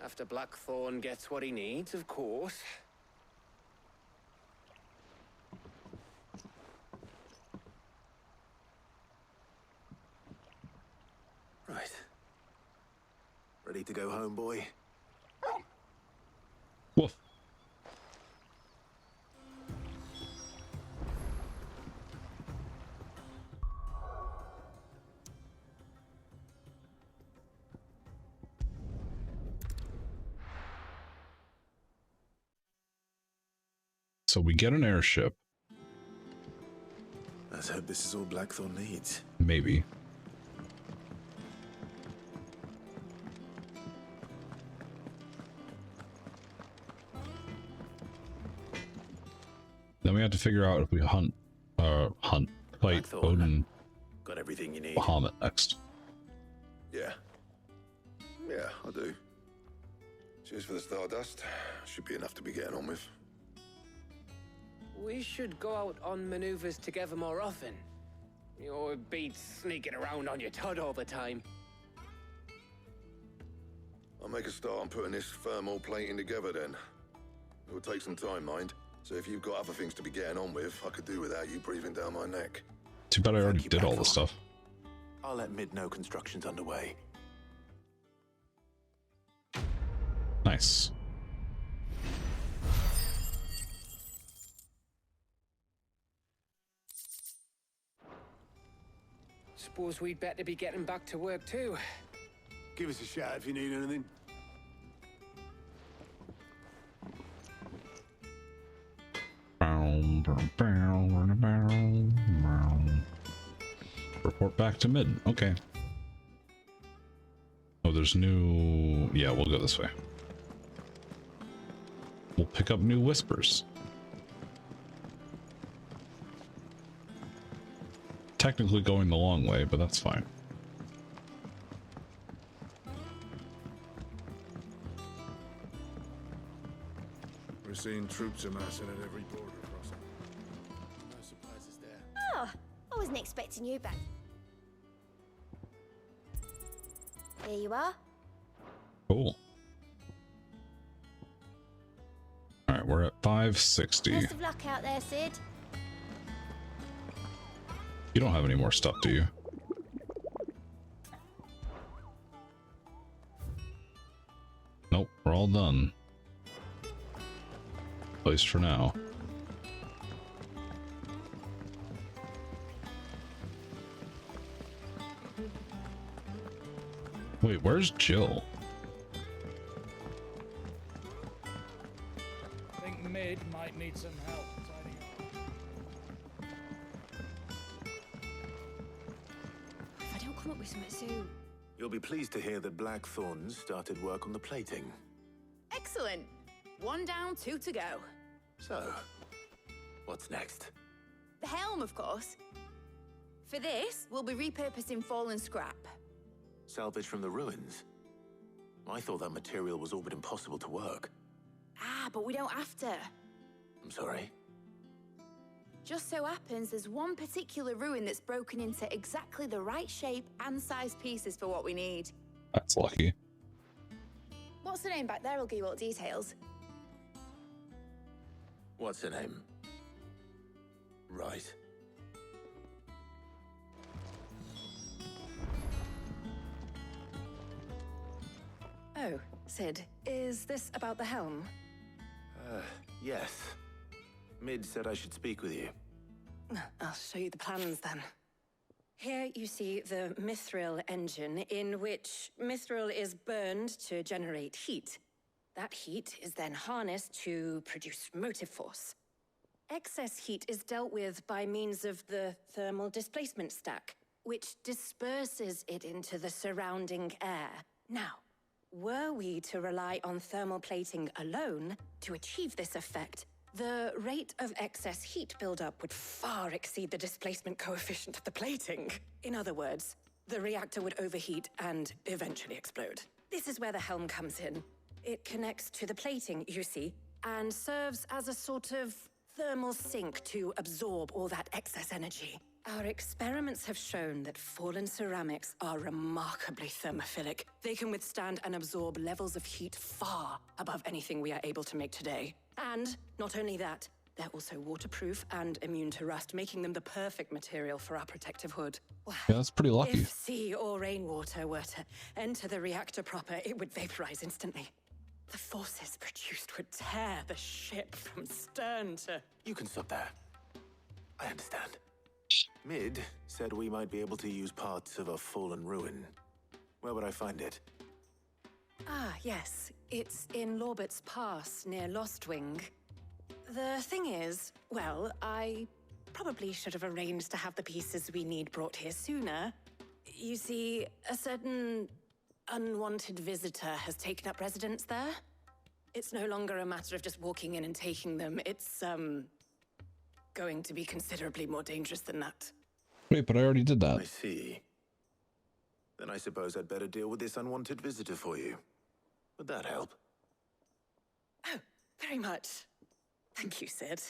After Blackthorn gets what he needs, of course. Right. Ready to go home, boy? Woof. So we get an airship. Let's hope this is all Blackthorn needs. Maybe. Then we have to figure out if we fight Blackthorn. Odin Got everything you need. Bahamut next. Yeah. Yeah, I do. Cheers for the Stardust. Should be enough to be getting on with. We should go out on maneuvers together more often. You're beat sneaking around on your Todd all the time. I'll make a start on putting this thermal plating together then. It will take some time, mind. So if you've got other things to be getting on with, I could do without you breathing down my neck. Too bad I already did all the stuff. I'll let Mid know construction's underway. Nice. Suppose we'd better be getting back to work too. Give us a shout if you need anything. Report back to Mid. Okay. Oh, there's new... Yeah, we'll go this way. We'll pick up new whispers. Technically going the long way, but that's fine. We're seeing troops amassing at every border crossing. No surprises there. Oh, I wasn't expecting you back. Here you are. Cool. Alright, we're at 560. Best of luck out there, Sid. You don't have any more stuff, do you? Nope, we're all done. At least for now. Wait, where's Jill? I think Mid might need some help tidying up. If I don't come up with something soon. You'll be pleased to hear that Blackthorn started work on the plating. Excellent. 1 down, 2 to go. So, what's next? The helm, of course. For this, we'll be repurposing fallen scrap. Salvage from the ruins? I thought that material was all but impossible to work. Ah, but we don't have to. I'm sorry. Just so happens there's one particular ruin that's broken into exactly the right shape and size pieces for what we need. That's lucky. What's the name back there? I'll give you all the details. What's her name? Right. Oh, Sid, is this about the helm? Yes. Mid said I should speak with you. I'll show you the plans then. Here you see the mithril engine, in which mithril is burned to generate heat. That heat is then harnessed to produce motive force. Excess heat is dealt with by means of the thermal displacement stack, which disperses it into the surrounding air. Now, were we to rely on thermal plating alone to achieve this effect, the rate of excess heat buildup would far exceed the displacement coefficient of the plating. In other words, the reactor would overheat and eventually explode. This is where the helm comes in. It connects to the plating, you see, and serves as a sort of thermal sink to absorb all that excess energy. Our experiments have shown that fallen ceramics are remarkably thermophilic. They can withstand and absorb levels of heat far above anything we are able to make today. And not only that, they're also waterproof and immune to rust, making them the perfect material for our protective hood. Wow. Yeah, that's pretty lucky. If sea or rainwater were to enter the reactor proper, it would vaporize instantly. The forces produced would tear the ship from stern to... You can stop there. I understand. Mid said we might be able to use parts of a fallen ruin. Where would I find it? Ah, yes. It's in Lorbert's Pass, near Lostwing. The thing is, well, I probably should have arranged to have the pieces we need brought here sooner. You see, a certain unwanted visitor has taken up residence there. It's no longer a matter of just walking in and taking them. It's, going to be considerably more dangerous than that. Wait, but I already did that. I see. Then I suppose I'd better deal with this unwanted visitor for you. Would that help? Oh, very much. Thank you, Sid.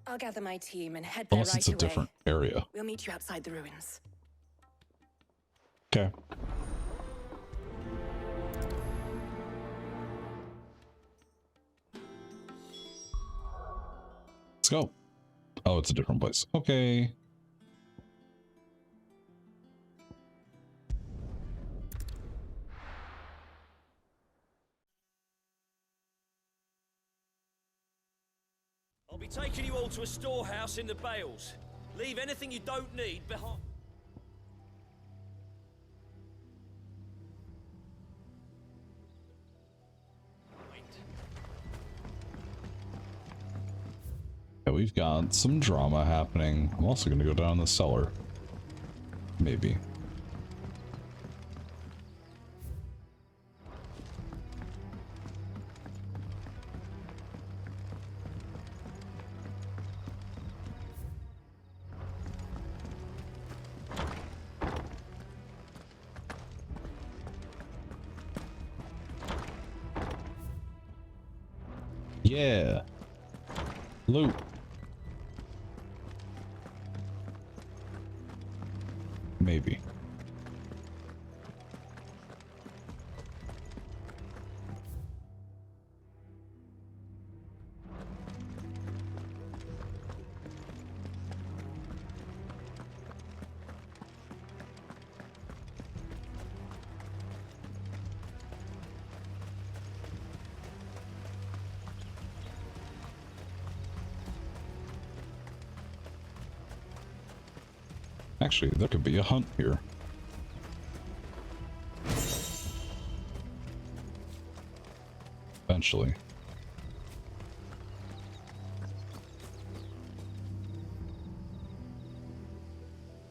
I'll gather my team and head there Unless right it's a away. different area. We'll meet you outside the ruins. Okay. Let's go. Oh, it's a different place. Okay. I'll be taking you all to a storehouse in the Bales. Leave anything you don't need behind. Yeah, we've got some drama happening. I'm also going to go down the cellar. Maybe. Yeah. Loot. Maybe. Actually, there could be a hunt here. Eventually.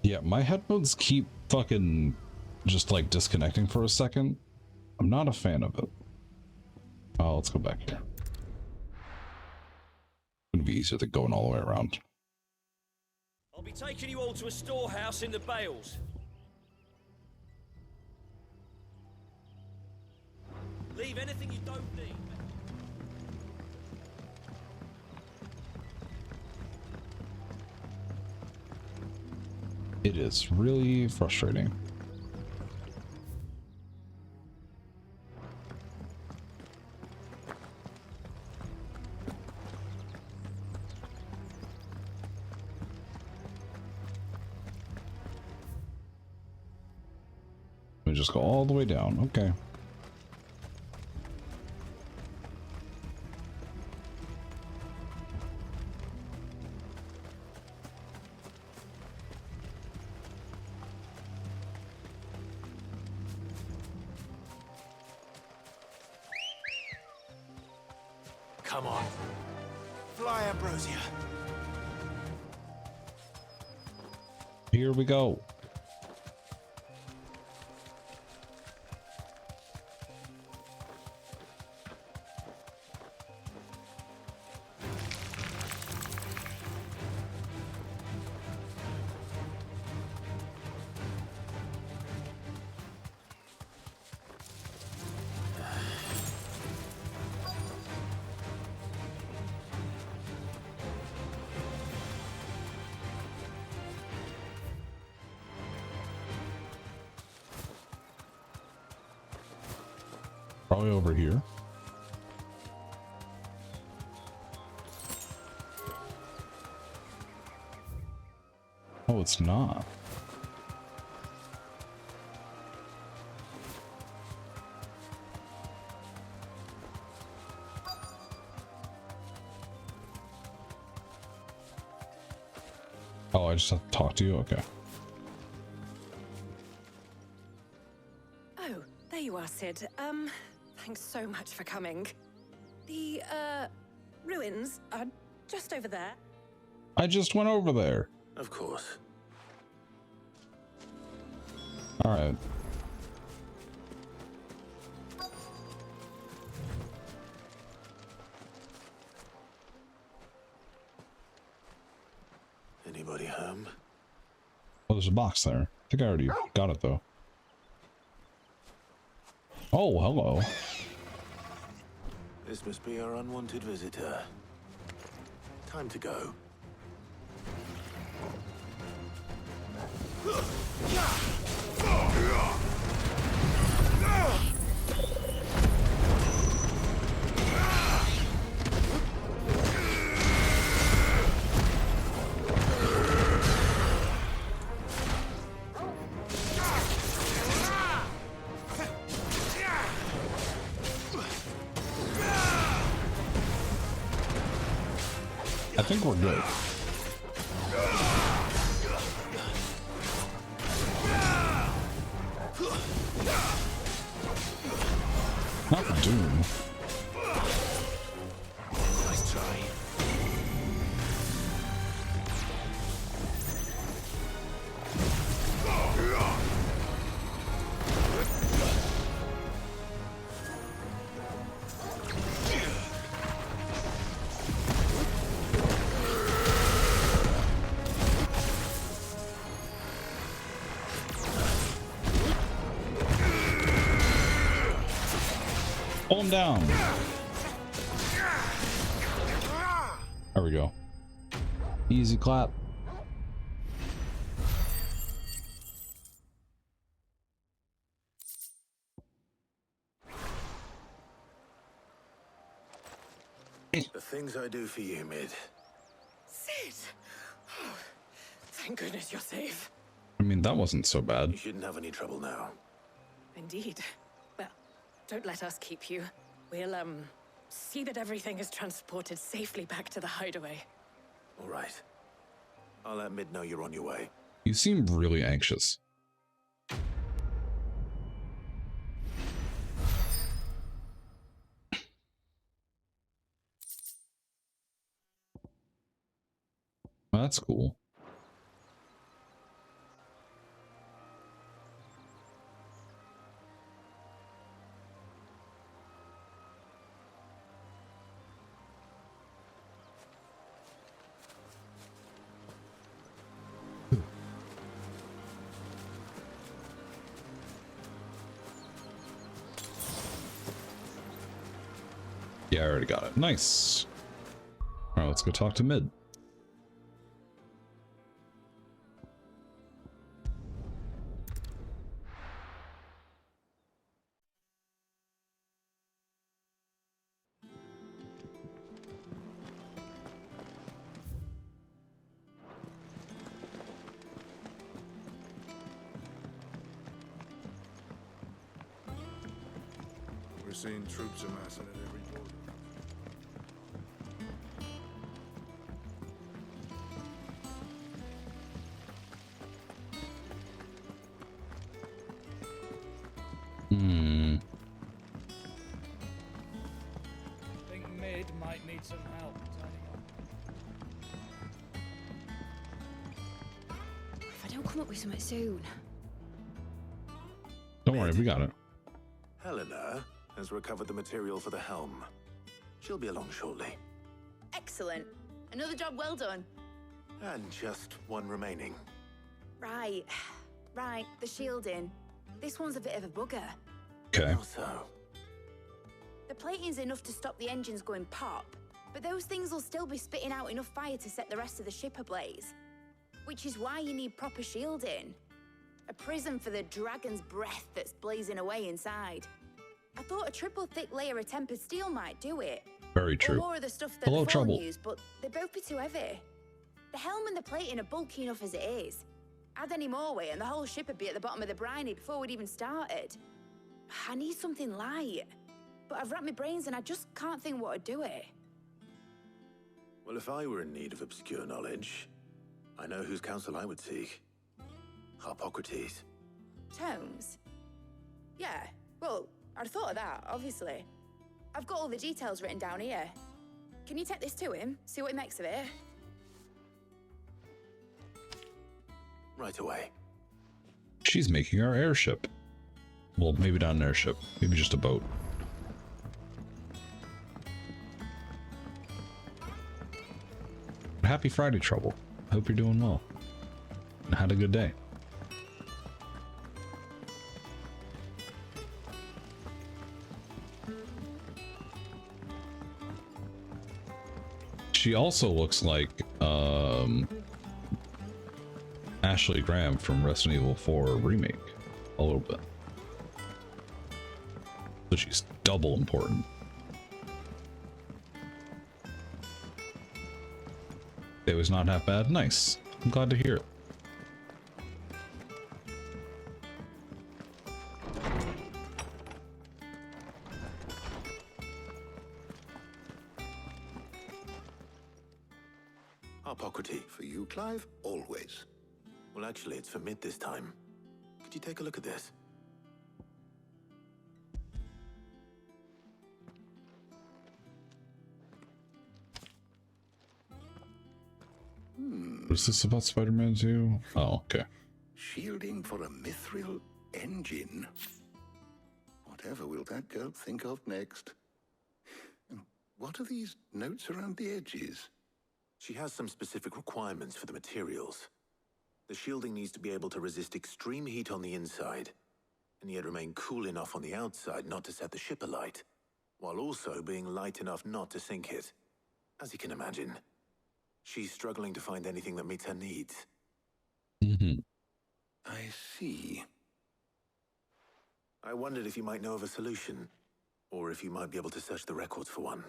Yeah, my headphones keep fucking just like disconnecting for a second. I'm not a fan of it. Oh, let's go back here. It'd be easier than going all the way around. I'll be taking you all to a storehouse in the Bales. Leave anything you don't need. It is really frustrating. We just go all the way down. Okay. Come on. Fly, Ambrosia. Here we go. Probably over here. Oh, it's not. Oh, I just have to talk to you? Okay. Oh, there you are, Sid. Thanks so much for coming. The, ruins are just over there. I just went over there. Of course. All right. Anybody home? Oh, there's a box there. I think I already got it, though. Oh, hello. This must be our unwanted visitor. Time to go. I think we're good. Not for Doom. Nice try. Pull him down. There we go. Easy clap. The things I do for you, Mid. Sid! Oh, thank goodness you're safe. I mean, that wasn't so bad. You shouldn't have any trouble now. Indeed. Well, don't let us keep you. We'll, see that everything is transported safely back to the hideaway. All right. I'll let Mid know you're on your way. You seem really anxious. Well, that's cool. Yeah, I already got it. Nice. All right, let's go talk to Mid. We're seeing troops amassing at every border. I think Mid might need some help turning up. If I don't come up with something soon. Don't worry, we got it. Helena has recovered the material for the helm. She'll be along shortly. Excellent. Another job well done. And just one remaining. Right. Right, the shielding. This one's a bit of a bugger. Okay. How so? The plating's enough to stop the engines going pop, but those things will still be spitting out enough fire to set the rest of the ship ablaze. Which is why you need proper shielding. A prison for the dragon's breath that's blazing away inside. I thought a triple thick layer of tempered steel might do it. Very true. Or more of the stuff that the Fallen use, but they'd both be too heavy. The helm and the plating are bulky enough as it is. Add any more weight and the whole ship would be at the bottom of the briny before we'd even started. I need something light. But I've racked my brains and I just can't think what would do it. Well, if I were in need of obscure knowledge, I know whose counsel I would seek. Harpocrates. Tomes? Yeah, well, I'd thought of that, obviously. I've got all the details written down here. Can you take this to him, see what he makes of it? Right away. She's making our airship. Well, maybe not an airship. Maybe just a boat. Happy Friday, Trouble. Hope you're doing well. And had a good day. She also looks like Ashley Graham from Resident Evil 4 Remake. A little bit. So she's double important. It was not half bad. Nice. I'm glad to hear it. Harpocrates. For you, Clive, always. Well, actually, it's for Mid this time. Could you take a look at this? What is this about Spider-Man 2? Oh, okay. Shielding for a mithril engine. Whatever will that girl think of next? And what are these notes around the edges? She has some specific requirements for the materials. The shielding needs to be able to resist extreme heat on the inside, and yet remain cool enough on the outside not to set the ship alight, while also being light enough not to sink it. As you can imagine, she's struggling to find anything that meets her needs. I see. I wondered if you might know of a solution, or if you might be able to search the records for one.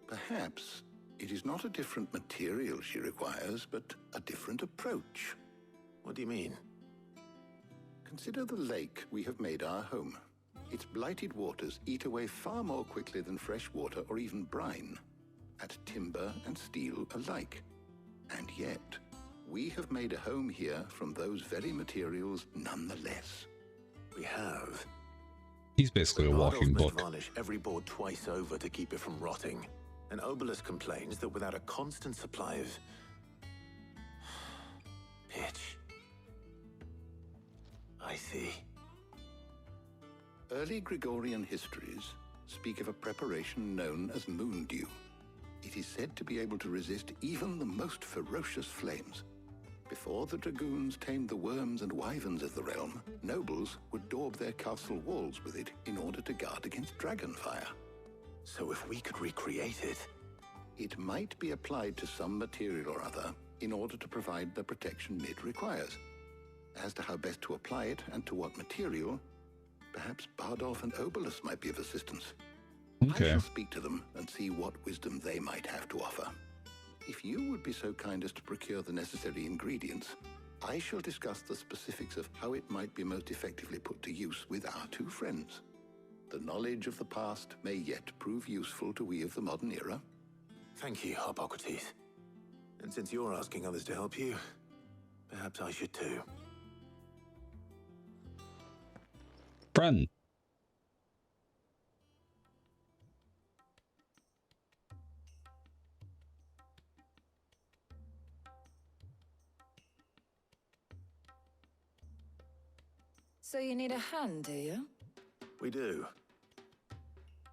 Perhaps it is not a different material she requires, but a different approach. What do you mean? Consider the lake we have made our home. Its blighted waters eat away far more quickly than fresh water or even brine, at timber and steel alike. And yet, we have made a home here from those very materials nonetheless. We have. He's basically a walking book. Varnish every board twice over to keep it from rotting. And Obelisk complains that without a constant supply of pitch. I see. Early Gregorian histories speak of a preparation known as moon dew. It is said to be able to resist even the most ferocious flames, Before the dragoons tamed the worms and wyverns of the realm, nobles would daub their castle walls with it in order to guard against dragonfire. So if we could recreate it... It might be applied to some material or other in order to provide the protection it requires. As to how best to apply it and to what material, perhaps Bardolph and Obolus might be of assistance. Okay. I shall speak to them and see what wisdom they might have to offer. If you would be so kind as to procure the necessary ingredients, I shall discuss the specifics of how it might be most effectively put to use with our two friends. The knowledge of the past may yet prove useful to we of the modern era. Thank you, Hippocrates. And since you're asking others to help you, perhaps I should too. Friend. So you need a hand, do you? We do.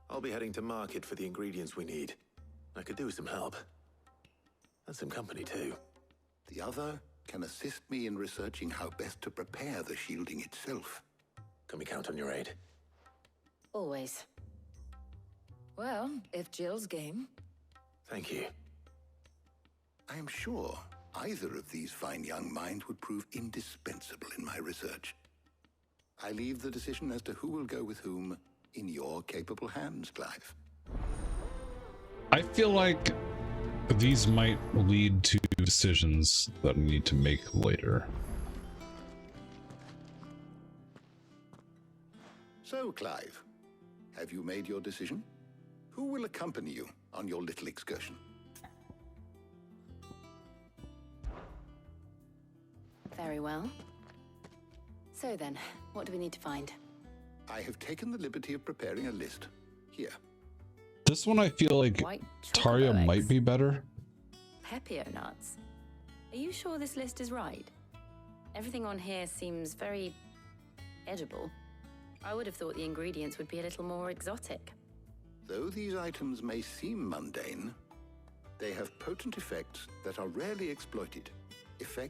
I'll be heading to market for the ingredients we need. I could do with some help. And some company too. The other can assist me in researching how best to prepare the shielding itself. Can we count on your aid? Always. Well, if Jill's game. Thank you. I am sure either of these fine young minds would prove indispensable in my research. I leave the decision as to who will go with whom in your capable hands, Clive. I feel like these might lead to decisions that I need to make later. So, Clive, have you made your decision? Who will accompany you on your little excursion? Very well. So then, what do we need to find? I have taken the liberty of preparing a list. Here. This one I feel like Tarja might be better. Pepio nuts. Are you sure this list is right? Everything on here seems very edible. I would have thought the ingredients would be a little more exotic. Though these items may seem mundane, they have potent effects that are rarely exploited.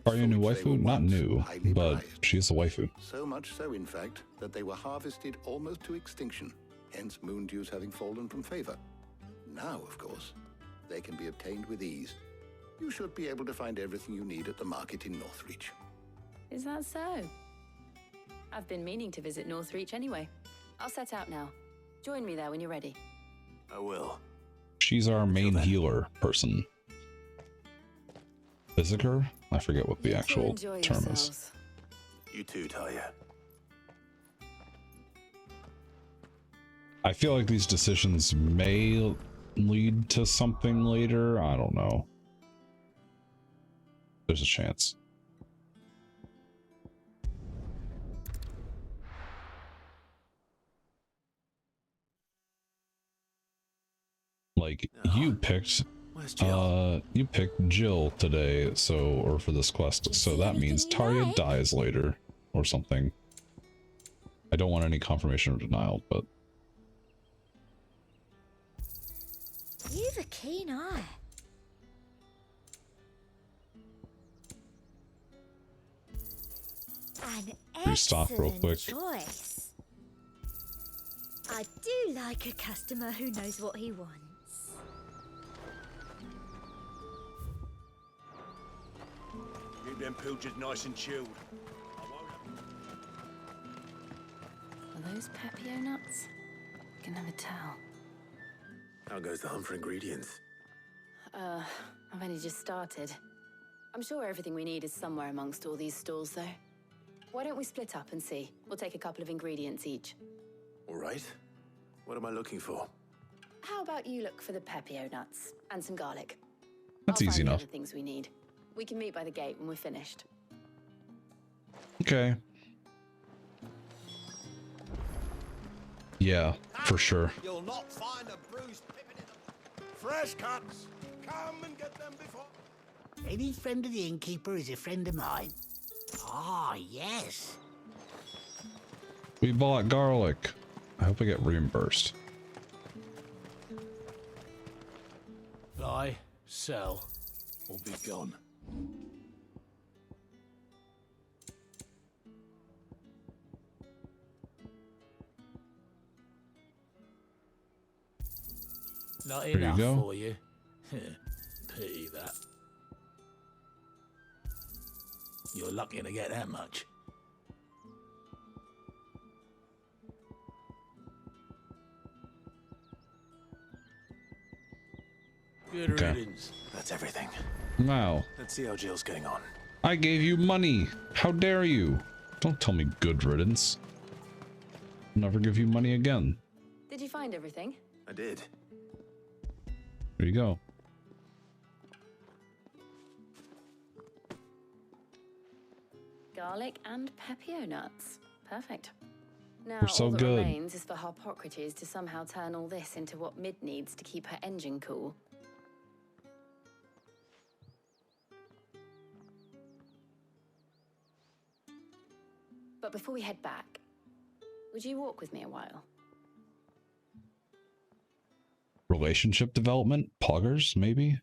Tarja new waifu? Not new, but she's a waifu. So much so, in fact, that they were harvested almost to extinction, hence moon dews having fallen from favor. Now, of course, they can be obtained with ease. You should be able to find everything you need at the market in Northreach. Is that so? I've been meaning to visit Northreach anyway. I'll set out now. Join me there when you're ready. I will. She's our main healer person. Physiker? I forget what the actual term is. You too, Tarja. I feel like these decisions may lead to something later. I don't know. There's a chance. Like you picked Jill today, so, or for this quest, so that means Tarja dies later or something. I don't want any confirmation or denial, but You've a keen eye. An restock real quick. choice. I do like a customer who knows what he wants. Keep them pilchards nice and chilled. Are those Pepio nuts? I can never tell. How goes the hunt for ingredients? I've only just started. I'm sure everything we need is somewhere amongst all these stalls, though. Why don't we split up and see? We'll take a couple of ingredients each. All right. What am I looking for? How about you look for the Pepio nuts and some garlic? That's easy enough. The things we need. We can meet by the gate when we're finished. Okay. Yeah, for sure. You'll not find a bruised pippin in the... Fresh cuts! Come and get them before... Any friend of the innkeeper is a friend of mine. Ah, yes. We bought garlic. I hope I get reimbursed. Buy, sell, or be gone. Not There you enough go. for you. Pity that. You're lucky to get that much. Good Okay. riddance. That's everything. Wow. Let's see how Jill's getting on. I gave you money. How dare you? Don't tell me good riddance. I'll never give you money again. Did you find everything? I did. There you go. Garlic and pepio nuts. Perfect. Now We're so all that good. remains is for Harpocrates to somehow turn all this into what Mid needs to keep her engine cool. But before we head back, would you walk with me a while? Relationship development? Poggers, maybe?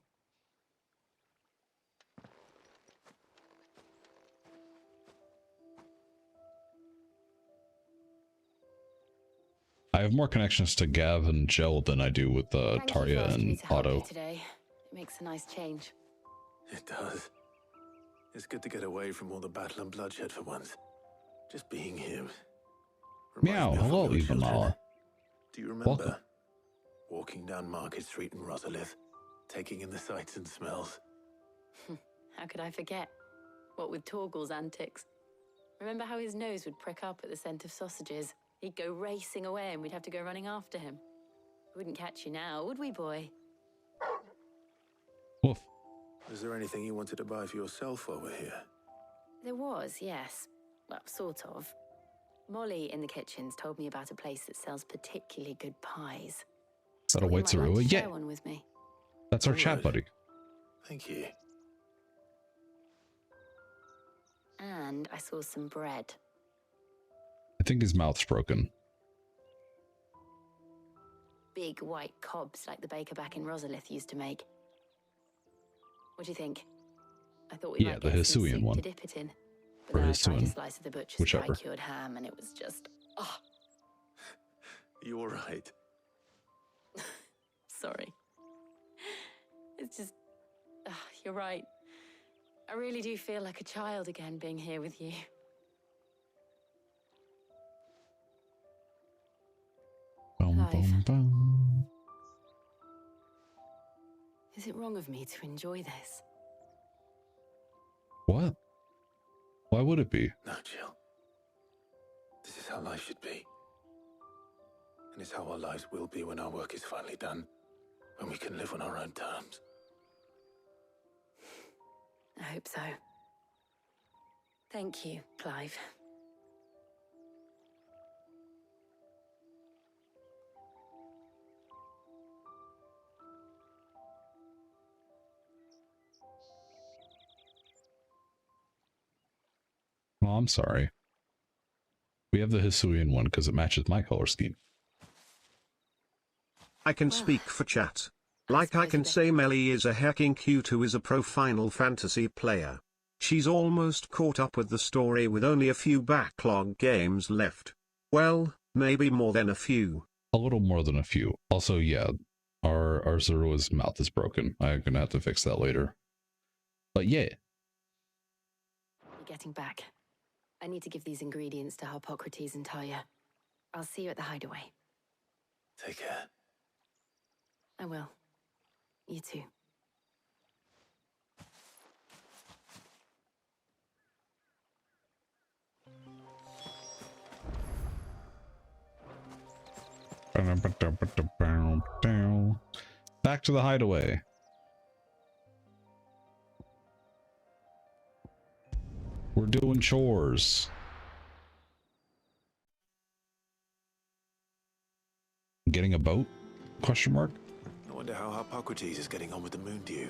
I have more connections to Gav and Jill than I do with Thank you for Tarya asking me and to help you Otto. today. It makes a nice change. It does. It's good to get away from all the battle and bloodshed for once. Just being here. Meow, hello, Evanala. Do you remember Welcome. walking down Market Street in Rosalith, taking in the sights and smells? How could I forget? What with Torgal's antics. Remember how his nose would prick up at the scent of sausages? He'd go racing away and we'd have to go running after him. We wouldn't catch you now, would we, boy? Woof. Was there anything you wanted to buy for yourself while we're here? There was, yes. Well, sort of. Molly in the kitchens told me about a place that sells particularly good pies. Is that a Thought you white might like Sarua? to Yeah. share one with me. That's our All chat right. buddy. Thank you. And I saw some bread. I think his mouth's broken. Big white cobs like the baker back in Rosalith used to make. What do you think? I thought we Yeah, might the get some Hisuian soup one. to dip it in. But Or then I tried a Hisuian. slice of the butcher's Whichever. dry cured ham and it was just... Oh, You all right? sorry. It's just... you're right. I really do feel like a child again being here with you. Bum, bum, bum. Is it wrong of me to enjoy this? What? Why would it be? No, Jill. This is how life should be. And it's how our lives will be when our work is finally done. When we can live on our own terms. I hope so. Thank you, Clive. Oh, I'm sorry. We have the Hisuian one because it matches my color scheme. I can speak for chat. Like I can say Melly is a hacking cute who is a pro Final Fantasy player. She's almost caught up with the story with only a few backlog games left. Well, maybe more than a few. A little more than a few. Also, yeah, our Zerua's mouth is broken. I'm gonna have to fix that later. But yeah. You're getting back. I need to give these ingredients to Harpocrates and Tarya. I'll see you at the hideaway. Take care. I will. You too. Back to the hideaway. We're doing chores. Getting a boat? Question mark? I wonder how Harpocrates is getting on with the moon dew.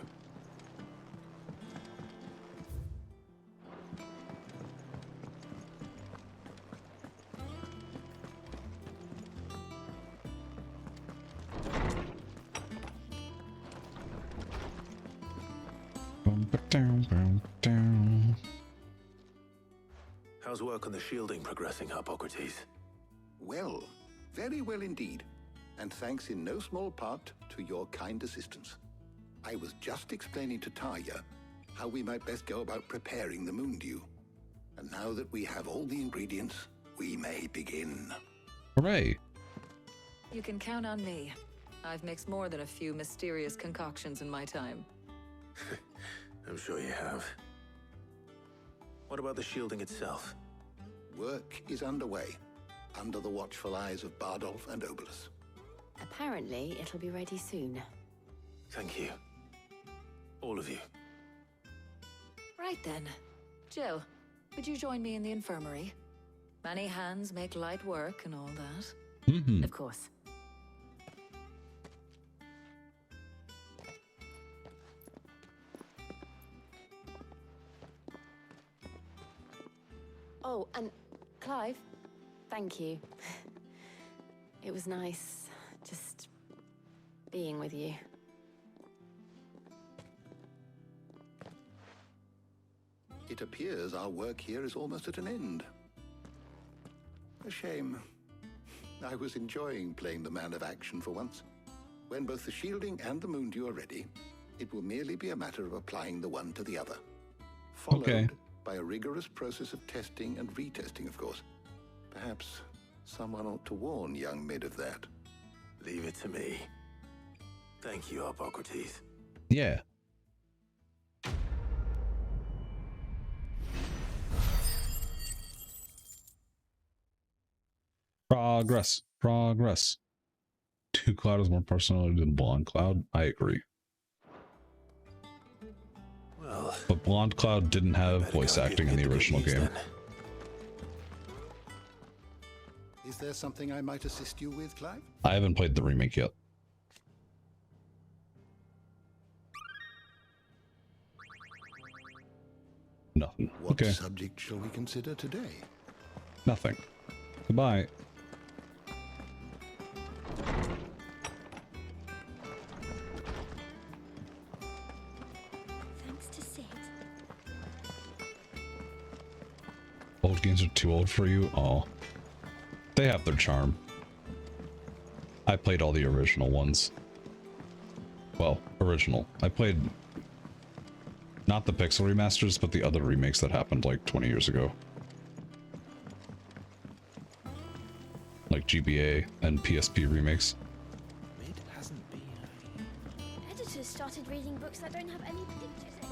How's work on the shielding progressing, Harpocrates? Well, very well indeed. and thanks in no small part to your kind assistance. I was just explaining to Tarja how we might best go about preparing the moon dew. And now that we have all the ingredients, we may begin. Hooray! You can count on me. I've mixed more than a few mysterious concoctions in my time. I'm sure you have. What about the shielding itself? Work is underway, under the watchful eyes of Bardolph and Obolus. Apparently, it'll be ready soon. Thank you. All of you. Right then. Jill, would you join me in the infirmary? Many hands make light work and all that. Mm-hmm. Of course. Oh, and Clive, thank you. It was nice just being with you. It appears our work here is almost at an end. A shame. I was enjoying playing the man of action for once. When both the shielding and the moon dew are ready, it will merely be a matter of applying the one to the other. Followed by a rigorous process of testing and retesting, of course. Perhaps someone ought to warn young Mid of that. Leave it to me. Thank you, Hippocrates. Yeah. Progress. Progress. Two Cloud has more personality than Blonde Cloud. I agree. Well, but Blonde Cloud didn't have voice acting in the original game. Then. Is there something I might assist you with, Clive? I haven't played the remake yet. Nothing. What subject shall we consider today? Nothing. Goodbye. Thanks to Sid. Old games are too old for you? Oh. They have their charm. I played all the original ones. Well, original. I played not the Pixel remasters, but the other remakes that happened like 20 years ago. Like GBA and PSP remakes. It hasn't been. Editors started reading books that don't have any pictures in.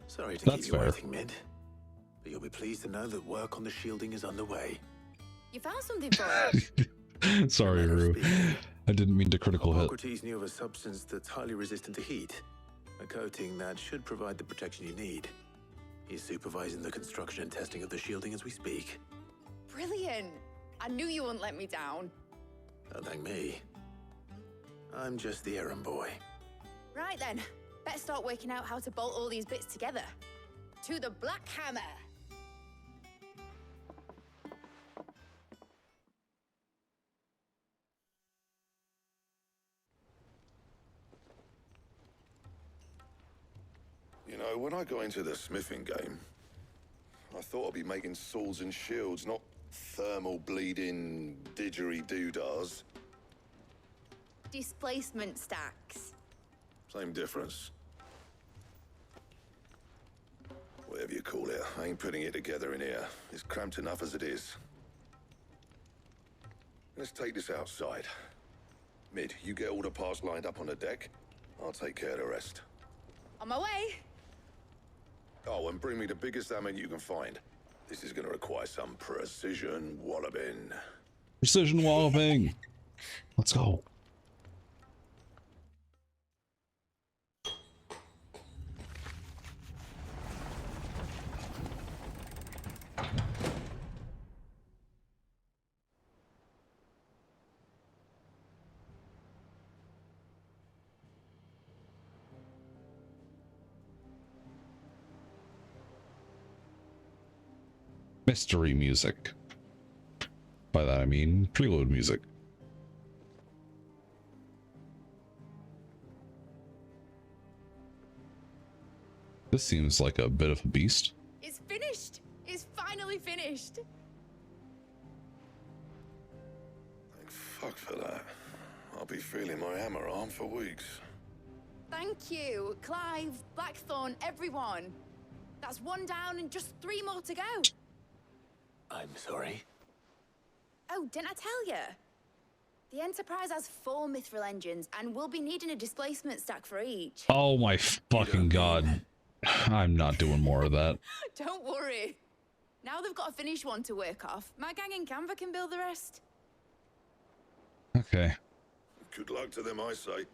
Sorry to That's keep you fair. waiting, Mid. But you'll be pleased to know that work on the shielding is underway. You found something for us? Sorry, Rue. I didn't mean to critical hit. Hippocrates knew of a substance that's highly resistant to heat. A coating that should provide the protection you need. He's supervising the construction and testing of the shielding as we speak. Brilliant! I knew you wouldn't let me down. Don't thank me. I'm just the errand boy. Right then, better start working out how to bolt all these bits together. To the Black Hammer! You know, when I got into the smithing game, I thought I'd be making swords and shields, not thermal bleeding didgeridoo-dahs. Displacement stacks. Same difference. Whatever you call it, I ain't putting it together in here. It's cramped enough as it is. Let's take this outside. Mid, you get all the parts lined up on the deck. I'll take care of the rest. On my way! Oh, and bring me the biggest hammer you can find. This is gonna require some precision walloping. Precision walloping. Let's go. Mystery music. By that I mean prelude music. This seems like a bit of a beast. It's finished. It's finally finished. Thank fuck for that. I'll be feeling my hammer arm for weeks. Thank you, Clive, Blackthorn, everyone. That's one down and just 3 more to go. I'm sorry. Oh, didn't I tell you? The Enterprise has 4 mithril engines, and we'll be needing a displacement stack for each. Oh my fucking god. I'm not doing more of that. Don't worry. Now they've got a finished one to work off. My gang in Canva can build the rest. Okay. Good luck to them, I say.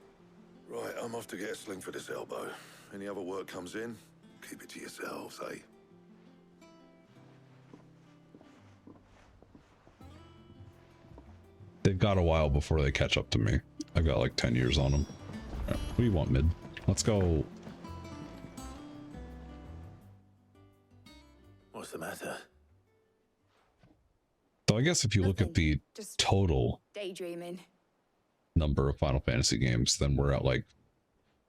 Right, I'm off to get a sling for this elbow. Any other work comes in, keep it to yourselves, eh? They've got a while before they catch up to me. I've got like 10 years on them. What do you want, mid? Let's go. What's the matter? So I guess if you look at the total Daydreaming. number of Final Fantasy games, then we're at like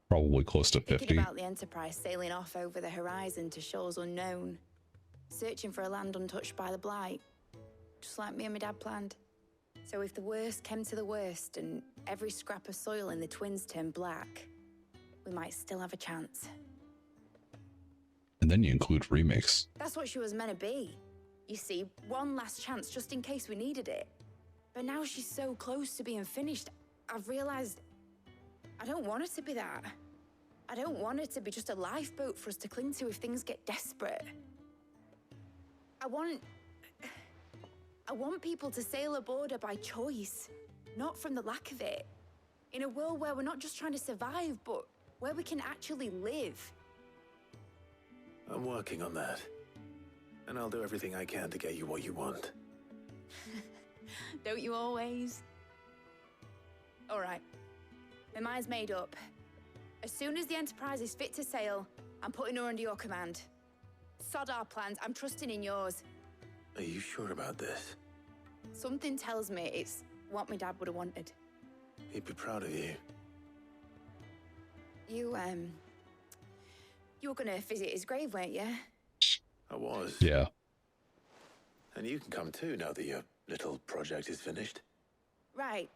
probably close to 50. Thinking about the Enterprise sailing off over the horizon to shores unknown, searching for a land untouched by the Blight, just like me and my dad planned. So if the worst came to the worst and every scrap of soil in the Twins turned black, we might still have a chance. And then you include remakes. That's what she was meant to be. You see, one last chance just in case we needed it. But now she's so close to being finished, I've realized I don't want her to be that. I don't want her to be just a lifeboat for us to cling to if things get desperate. I want people to sail aboard her by choice, not from the lack of it. In a world where we're not just trying to survive, but where we can actually live. I'm working on that. And I'll do everything I can to get you what you want. Don't you always? All right. My mind's made up. As soon as the Enterprise is fit to sail, I'm putting her under your command. Sod our plans, I'm trusting in yours. Are you sure about this? Something tells me it's what my dad would have wanted. He'd be proud of you. You were gonna visit his grave, weren't you? I was. Yeah. And you can come too now that your little project is finished. Right.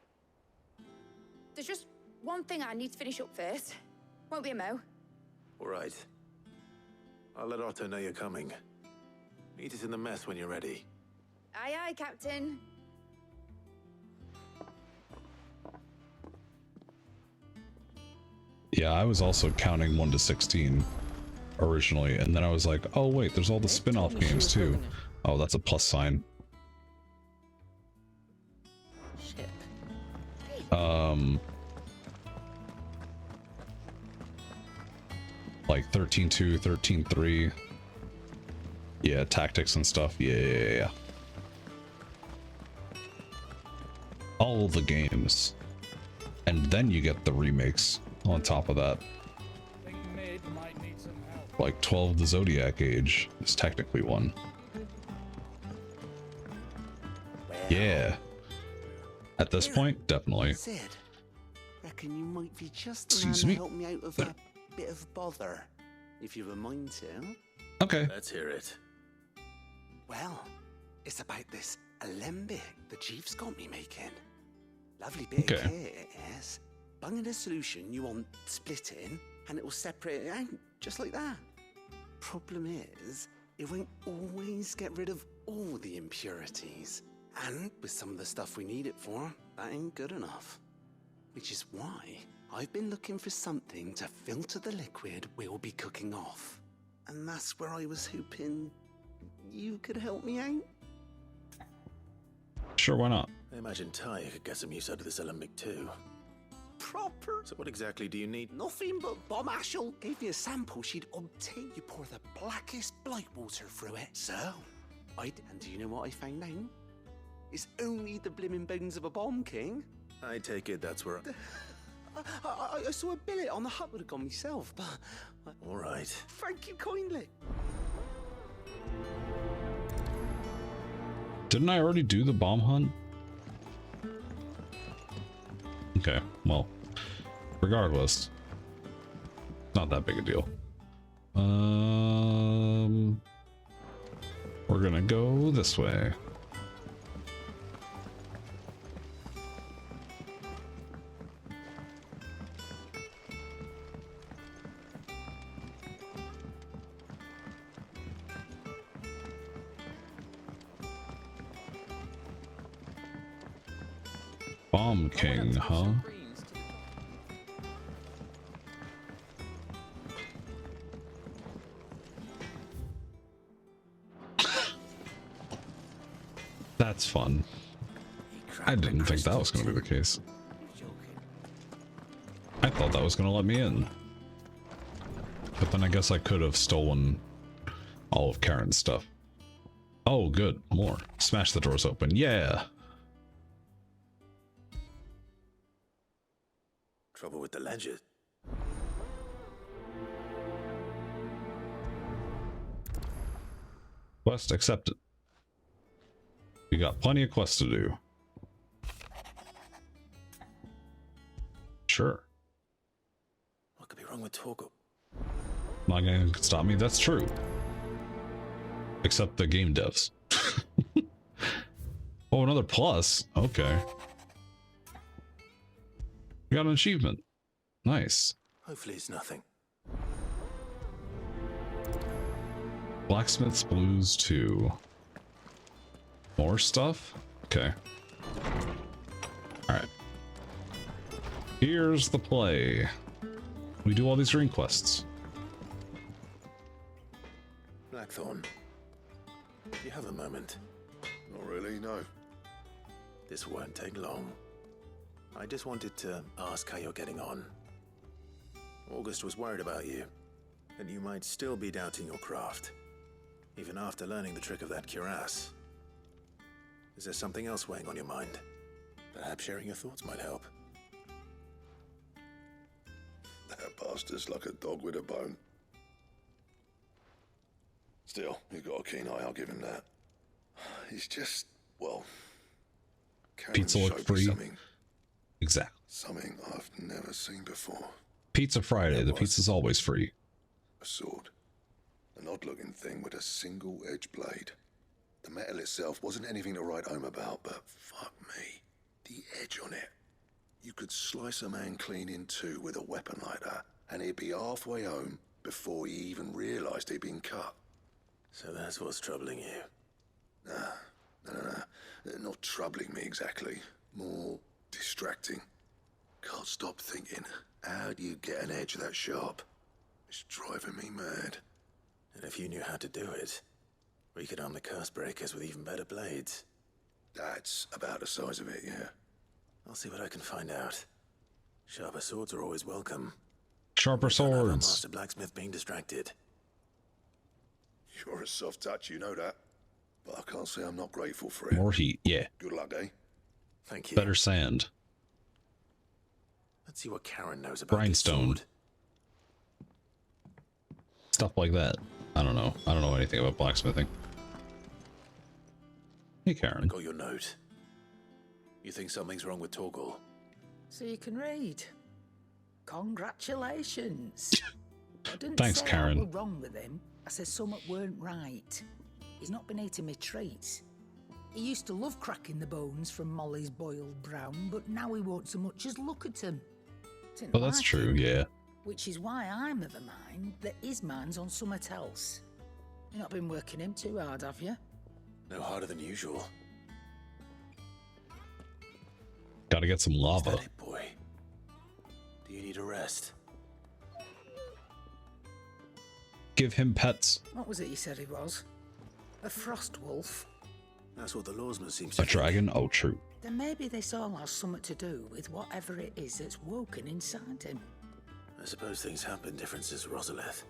There's just one thing I need to finish up first. Won't be a mo. All right. I'll let Otto know you're coming. Meet us in the mess when you're ready. Aye, aye, Captain. Yeah, I was also counting 1 to 16 originally, and then I was like, oh wait, there's all the spin-off games too. Oh, that's a plus sign. Like 13.2, 13.3. Yeah, tactics and stuff. Yeah. All the games. And then you get the remakes on top of that. Like 12 the Zodiac Age is technically one. Yeah. At this point, definitely. Sid, reckon you might be just Excuse around me? to help me out of a bit of bother, if you've a mind to. Okay. Let's hear it. Well, it's about this alembic the chief's got me making. Lovely bit of kit it is. Bung in a solution you want splitting, and it will separate it out, just like that. Problem is, it won't always get rid of all the impurities. And with some of the stuff we need it for, that ain't good enough. Which is why I've been looking for something to filter the liquid we'll be cooking off. And that's where I was hoping you could help me out. Sure, why not? I imagine Ty could get some use out of this alembic too. Proper. So what exactly do you need? Nothing but Bomb Ashel gave me a sample she'd obtain. You pour the blackest blight water through it. So, and do you know what I found out? It's only the blimmin' bones of a bomb king. I take it that's where... I saw a billet on the hut would have gone myself, but... All right. Thank you kindly. Didn't I already do the bomb hunt? Okay, well, regardless, not that big a deal. We're gonna go this way. Bomb King, huh? That's fun. I didn't think that was going to be the case. I thought that was going to let me in. But then I guess I could have stolen all of Karen's stuff. Oh, good. More. Smash the doors open. Yeah. Trouble with the ledger. Quest accepted. We got plenty of quests to do. Sure. What could be wrong with Torgal? Not gonna stop me. That's true. Except the game devs. Oh, another plus. Okay. We got an achievement. Nice. Hopefully it's nothing. Blacksmith's Blues 2. More stuff? Okay. Alright. Here's the play. We do all these green quests. Blackthorn, do you have a moment? Not really, no. This won't take long. I just wanted to ask how you're getting on. August was worried about you, and you might still be doubting your craft, even after learning the trick of that cuirass. Is there something else weighing on your mind? Perhaps sharing your thoughts might help. That bastard's like a dog with a bone. Still, you've got a keen eye, I'll give him that. He's just, well... Pizza look free. Exactly. Something I've never seen before. Pizza Friday. The pizza's always free. A sword. An odd-looking thing with a single-edged blade. The metal itself wasn't anything to write home about, but fuck me. The edge on it. You could slice a man clean in two with a weapon like that, and he'd be halfway home before he even realized he'd been cut. So that's what's troubling you? No. Not troubling me exactly. More distracting. Can't stop thinking, how do you get an edge that sharp? It's driving me mad. And if you knew how to do it, we could arm the curse breakers with even better blades. That's about the size of it, yeah. I'll see what I can find out. Sharper swords are always welcome. Sharper swords. Master blacksmith being distracted. You're a soft touch, you know that. But I can't say I'm not grateful for it. More heat, yeah. Good luck, eh? Thank you. Better sand. Let's see what Karen knows about Grindstone. Stuff like that. I don't know. I don't know anything about blacksmithing. Hey, Karen. I got your note. You think something's wrong with Torgal? So you can read. Congratulations. I didn't Thanks, say Karen. I was wrong with him. I said something weren't right. He's not been eating me treats. He used to love cracking the bones from Molly's boiled brown, but now he won't so much as look at them. Well, that's true, yeah. Which is why I'm of the mind that his mind's on something else. You've not been working him too hard, have you? No harder than usual. Gotta get some lava. Is that it, boy? Do you need a rest? Give him pets. What was it you said he was? A frost wolf? That's what the lawsman seems to A dragon? Oh, true. Then maybe this all has something to do with whatever it is that's woken inside him. I suppose things have been different since Rosalith.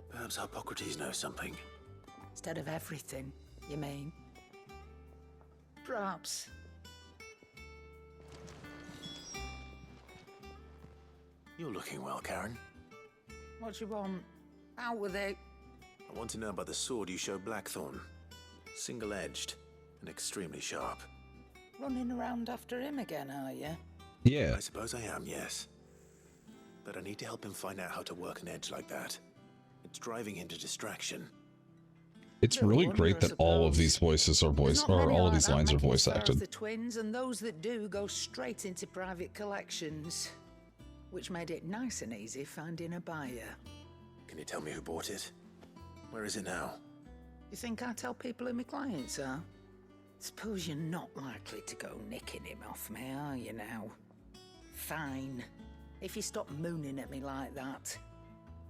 Perhaps Hippocrates knows something. Instead of everything, you mean? Perhaps. You're looking well, Karen. What do you want? Out with it. I want to know about the sword you showed Blackthorn. Single-edged and extremely sharp. Running around after him again, are you? Yeah. I suppose I am, yes. But I need to help him find out how to work an edge like that. It It's driving into distraction. It's really great that all of these voices are all of these lines are voice acted. The twins, and those that do go straight into private collections, which made it nice and easy finding a buyer. Can you tell me who bought it? Where is it now? You think I tell people who my clients are? Suppose you're not likely to go nicking him off me, are you now? Fine. If you stop mooning at me like that.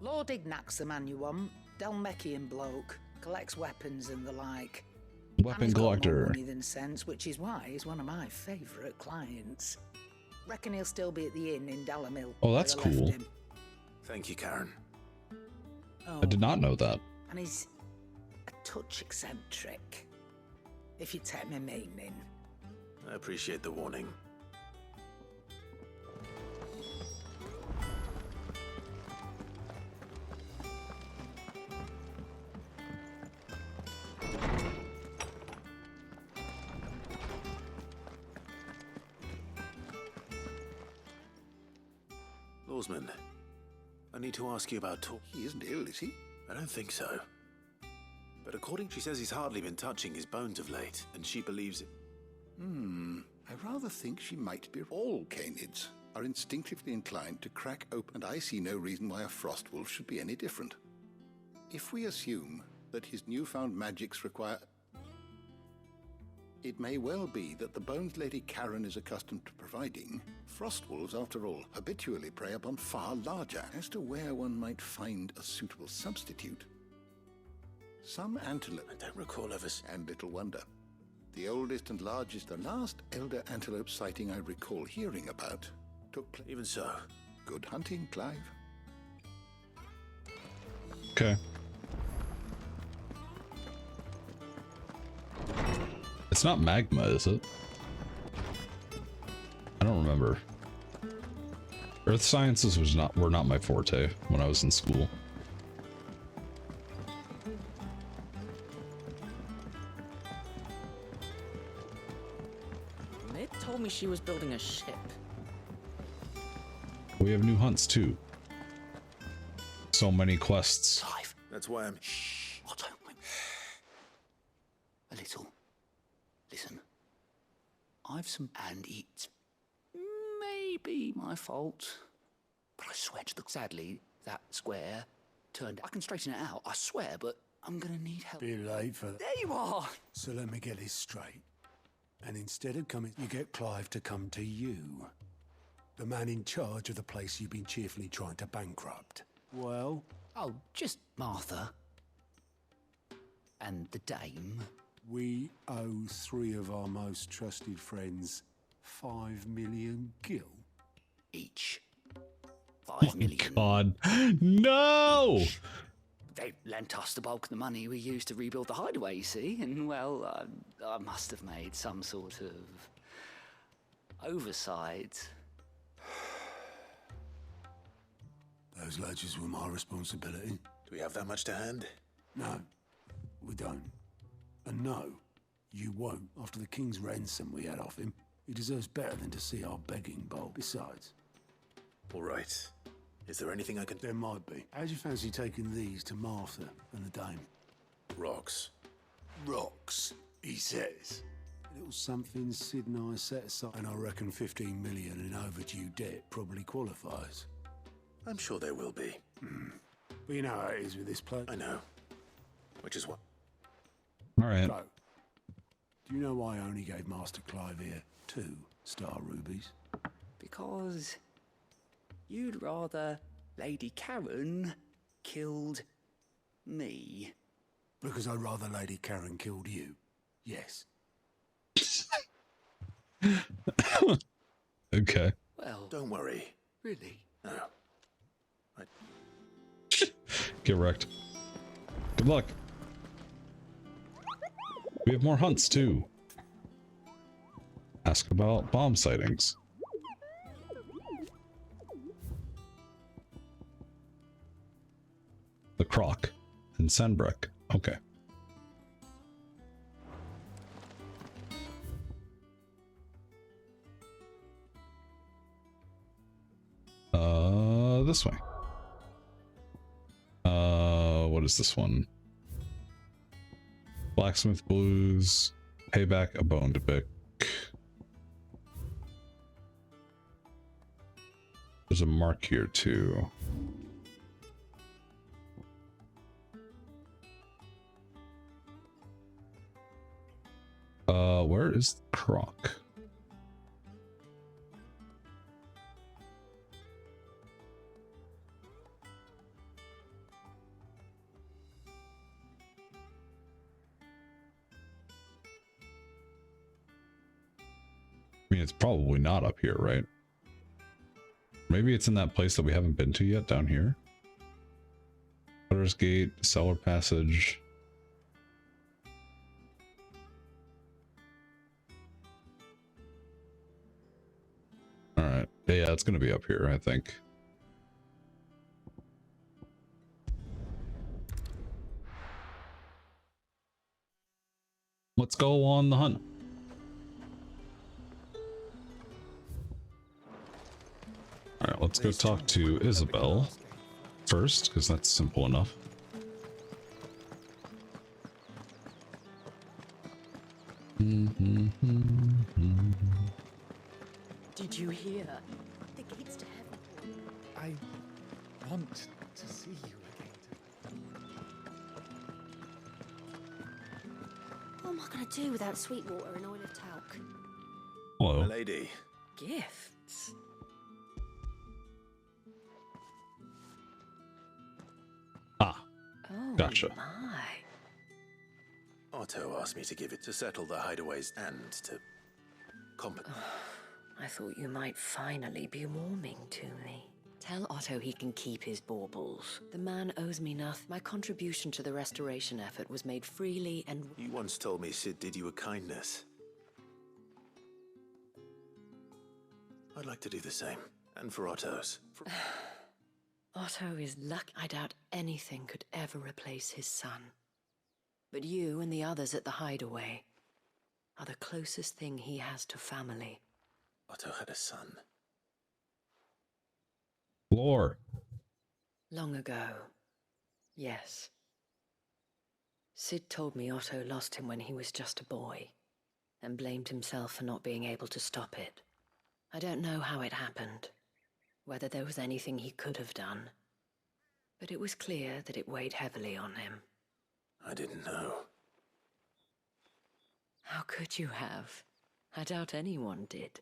Lord Ignac's the man you want. Dalmekian bloke. Collects weapons and the like. Weapon collector. More money than sense, which is why he's one of my favourite clients. Reckon he'll still be at the inn in Dalamil. Oh, that's cool. Thank you, Karen. Oh, I did not know that. And he's a touch eccentric, if you take my meaning. I appreciate the warning. Lawsman, I need to ask you about talk. He isn't ill, is he? I don't think so. But according, she says he's hardly been touching his bones of late, and she believes it. I rather think she might be. All canids are instinctively inclined to crack open, and I see no reason why a frost wolf should be any different. If we assume that his newfound magics require... It may well be that the bones Lady Karen is accustomed to providing, frost wolves, after all, habitually prey upon far larger. As to where one might find a suitable substitute, some antelope... I don't recall ever... And little wonder. The oldest and largest, the last elder antelope sighting I recall hearing about, took place. Even so. Good hunting, Clive. Okay. It's not magma, is it? I don't remember. Earth sciences were not my forte when I was in school. Nick told me she was building a ship. We have new hunts too. So many quests. Clive. That's why I'm... Shh. I don't... A little. Listen. I've some... And it's... maybe my fault. But I swear to the... Sadly, that square turned... I can straighten it out, I swear, but I'm gonna need help. Be late for that. There you are! So let me get this straight. And instead of coming, you get Clive to come to you. The man in charge of the place you've been cheerfully trying to bankrupt. Well? Oh, just Martha. And the dame. We owe 3 of our most trusted friends 5 million gil. Each. 5 million. God. No! They lent us the bulk of the money we used to rebuild the hideaway, you see, and, well, I must have made some sort of oversight. Those ledgers were my responsibility. Do we have that much to hand? No, we don't. And no, you won't. After the king's ransom we had off him, he deserves better than to see our begging bowl. Besides... All right. Is there anything I can... There might be. How'd you fancy taking these to Martha and the dame? Rocks. Rocks, he says. A little something Sid and I set aside, and I reckon 15 million in overdue debt probably qualifies. I'm sure there will be. But you know how it is with this place. I know. Which is what... All right. So, do you know why I only gave Master Clive here 2 star rubies? Because you'd rather Lady Karen killed me. Because I'd rather Lady Karen killed you. Yes. Okay. Well... Don't worry. Really? No. Get wrecked. Good luck. We have more hunts too. Ask about bomb sightings. The Croc and Senbreck. Okay. This way. is this one? Blacksmith Blues. Payback, a bone to pick. There's a mark here too. Where is the croc? I mean, it's probably not up here, right? Maybe it's in that place that we haven't been to yet, down here. Cutter's Gate, cellar passage. Alright. Yeah, it's gonna be up here, I think. Let's go on the hunt. Alright, let's go talk to Isabel first, because that's simple enough. Did you hear? The gates to heaven. I want to see you again. What am I going to do without sweet water and oil of talc? Hello. My lady. Gifts? Ah. Oh, gotcha. My. Otto asked me to give it to settle the hideaways and to compensate. I thought you might finally be warming to me. Tell Otto he can keep his baubles. The man owes me nothing. My contribution to the restoration effort was made freely and... You once told me Sid did you a kindness. I'd like to do the same. And for Otto's. Otto is lucky. I doubt anything could ever replace his son. But you and the others at the hideaway are the closest thing he has to family. Otto had a son. Lore. Long ago. Yes. Sid told me Otto lost him when he was just a boy, and blamed himself for not being able to stop it. I don't know how it happened, whether there was anything he could have done, but it was clear that it weighed heavily on him. I didn't know. How could you have? I doubt anyone did.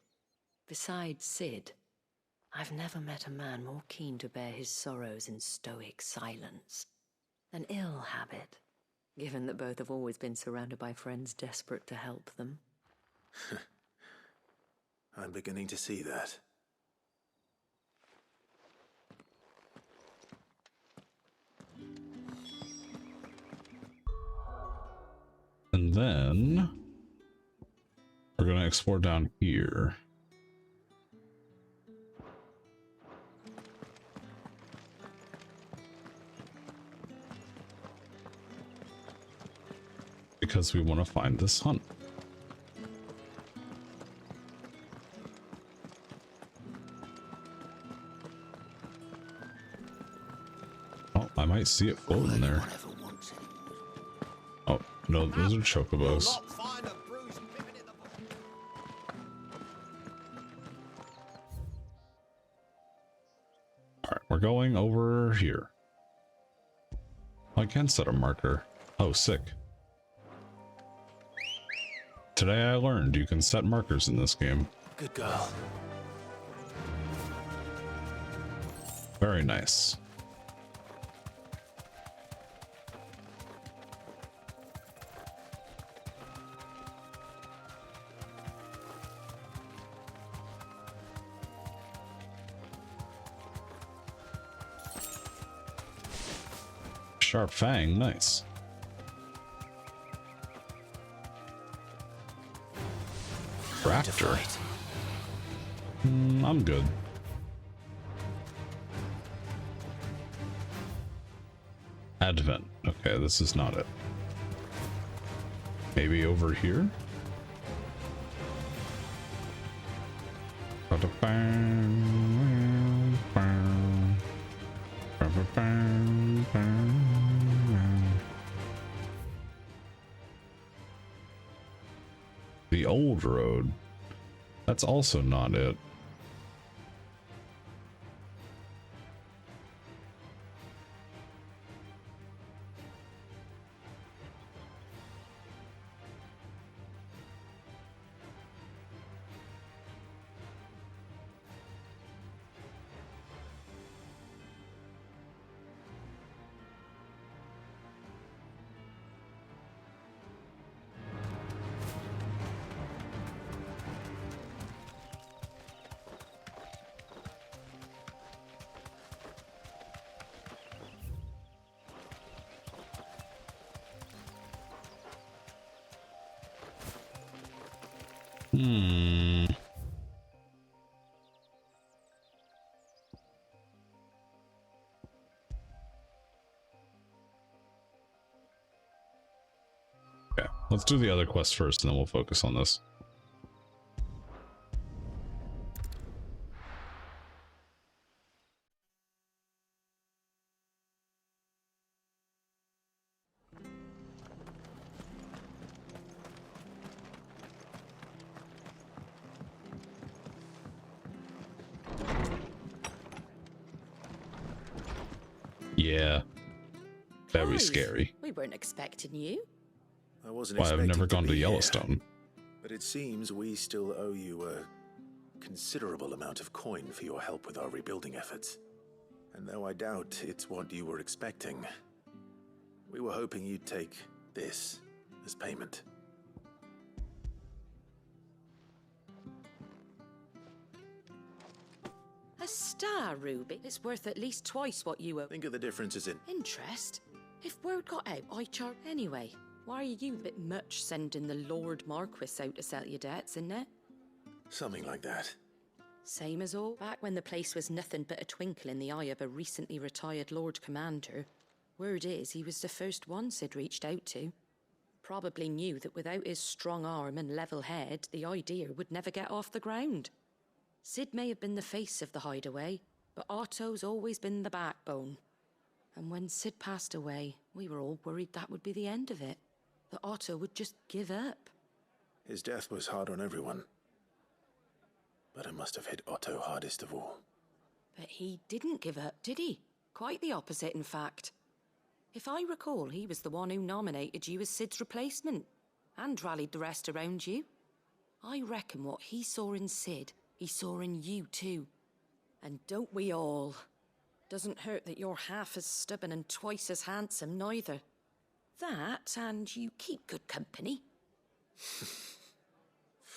Besides Sid, I've never met a man more keen to bear his sorrows in stoic silence. An ill habit, given that both have always been surrounded by friends desperate to help them. I'm beginning to see that. And then we're going to explore down here. Because we want to find this hunt. Oh, I might see it floating there. Oh, no, those are chocobos. Alright, we're going over here. I can set a marker. Oh, sick. Today I learned you can set markers in this game. Good girl. Very nice. Sharp fang, nice. Raptor. I'm good. Advent. Okay, this is not it. Maybe over here? old road. That's also not it. Okay, let's do the other quest first and then we'll focus on this. Yeah. Very Clive, scary. We weren't expecting you. I wasn't Why, I've expecting never gone to be here, Yellowstone. but it seems we still owe you a considerable amount of coin for your help with our rebuilding efforts. And though I doubt it's what you were expecting, we were hoping you'd take this as payment. A star ruby. It's worth at least twice what you owe. Think of the differences in Interest? If word got out, I charge anyway. Why are you a bit much sending the Lord Marquis out to sell your debts, isn't it? something like that. Same as all. Back when the place was nothing but a twinkle in the eye of a recently retired Lord Commander, word is he was the first one Sid reached out to. Probably knew that without his strong arm and level head, the idea would never get off the ground. Sid may have been the face of the hideaway, but Otto's always been the backbone. And when Sid passed away, we were all worried that would be the end of it. That Otto would just give up. His death was hard on everyone. But it must have hit Otto hardest of all. But he didn't give up, did he? Quite the opposite, in fact. If I recall, he was the one who nominated you as Sid's replacement, and rallied the rest around you. I reckon what he saw in Sid, he saw in you too. And don't we all? Doesn't hurt that you're half as stubborn and twice as handsome, neither. That, and you keep good company.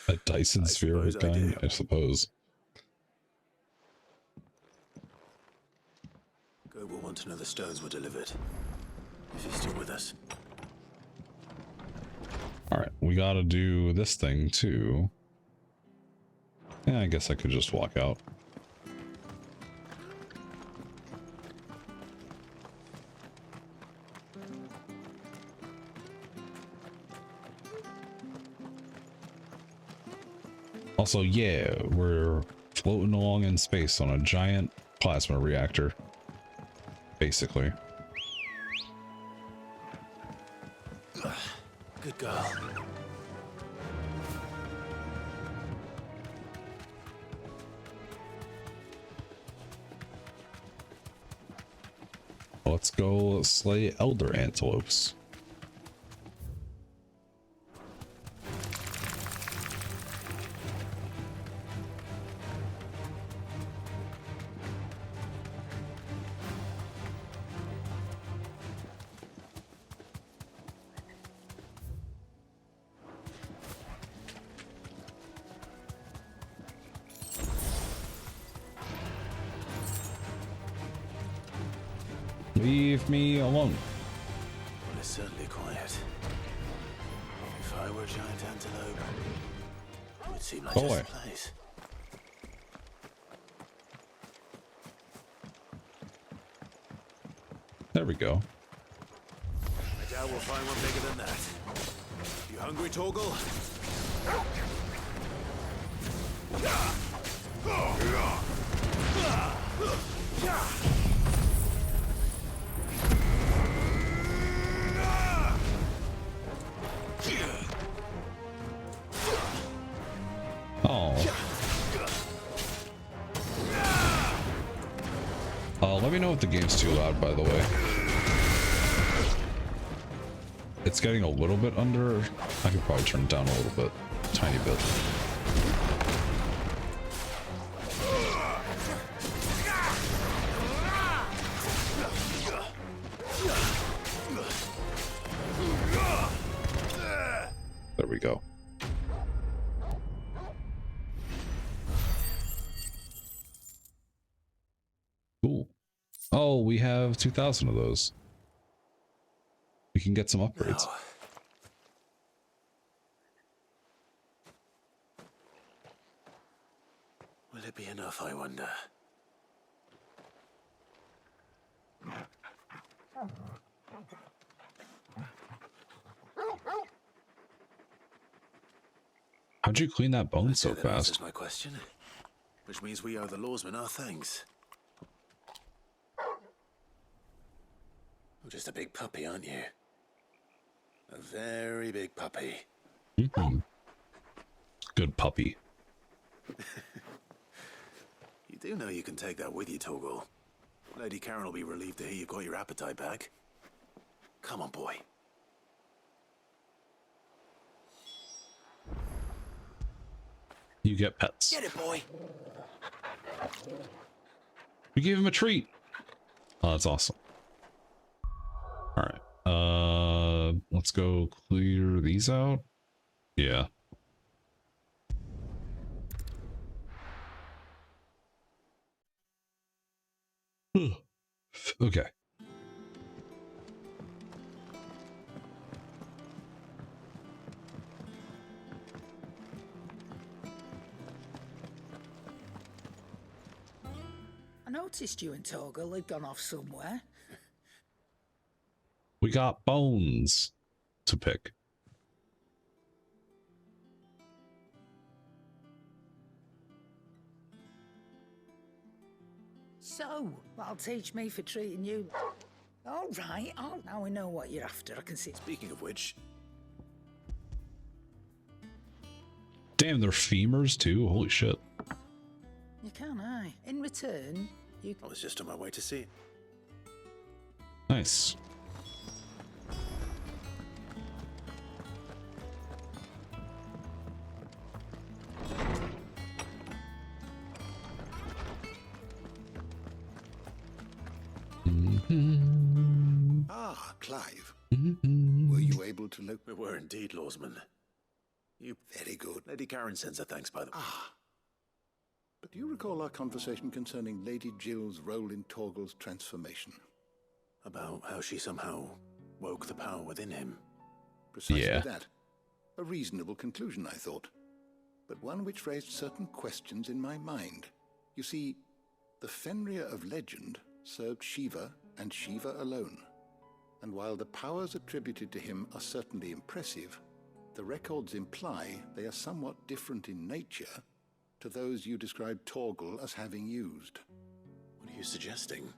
A Dyson sphere of a kind, I suppose. Go will want to know the stones were delivered. If he's still with us. Alright, we gotta do this thing too. Yeah, I guess I could just walk out. Also, yeah, we're floating along in space on a giant plasma reactor. Basically. Good girl. Let's go slay elder antelopes. Leave me alone. Well, it's certainly quiet. If I were a giant antelope, it would seem like Go just away. a place. There we go. I doubt we'll find one bigger than that. You hungry, Torgal? Let me know if the game's too loud, by the way. It's getting a little bit under. I could probably turn it down a little bit. Tiny bit. There we go. Cool. Oh, we have 2,000 of those. We can get some upgrades. No. Will it be enough, I wonder? How'd you clean that bone so That fast? answers my question, which means we owe the lawsmen our thanks. You're just a big puppy, aren't you? A very big puppy. Mm-hmm. Good puppy. You do know you can take that with you, Torgal. Lady Karen will be relieved to hear you got your appetite back. Come on, boy. You get pets. Get it, boy. We gave him a treat. Oh, that's awesome. All right. Let's go clear these out. Yeah. Okay. I noticed you and Torgal had gone off somewhere. We got bones to pick. So, that'll teach me for treating you. All right, now we know what you're after. I can see. Speaking of which, damn, they're femurs too. Holy shit. You can, aye. In return, you. I was just on my way to see it. Nice. Ah, Clive. Mm-hmm. Were you able to look? We were indeed, lawsman. You very good. Lady Karen sends her thanks, by the way. Ah. But do you recall our conversation concerning Lady Jill's role in Torgal's transformation? About how she somehow woke the power within him. Precisely that. A reasonable conclusion, I thought. But one which raised certain questions in my mind. You see, the Fenrir of legend served Shiva and Shiva alone. And while the powers attributed to him are certainly impressive, the records imply they are somewhat different in nature to those you described Torgal as having used. What are you suggesting?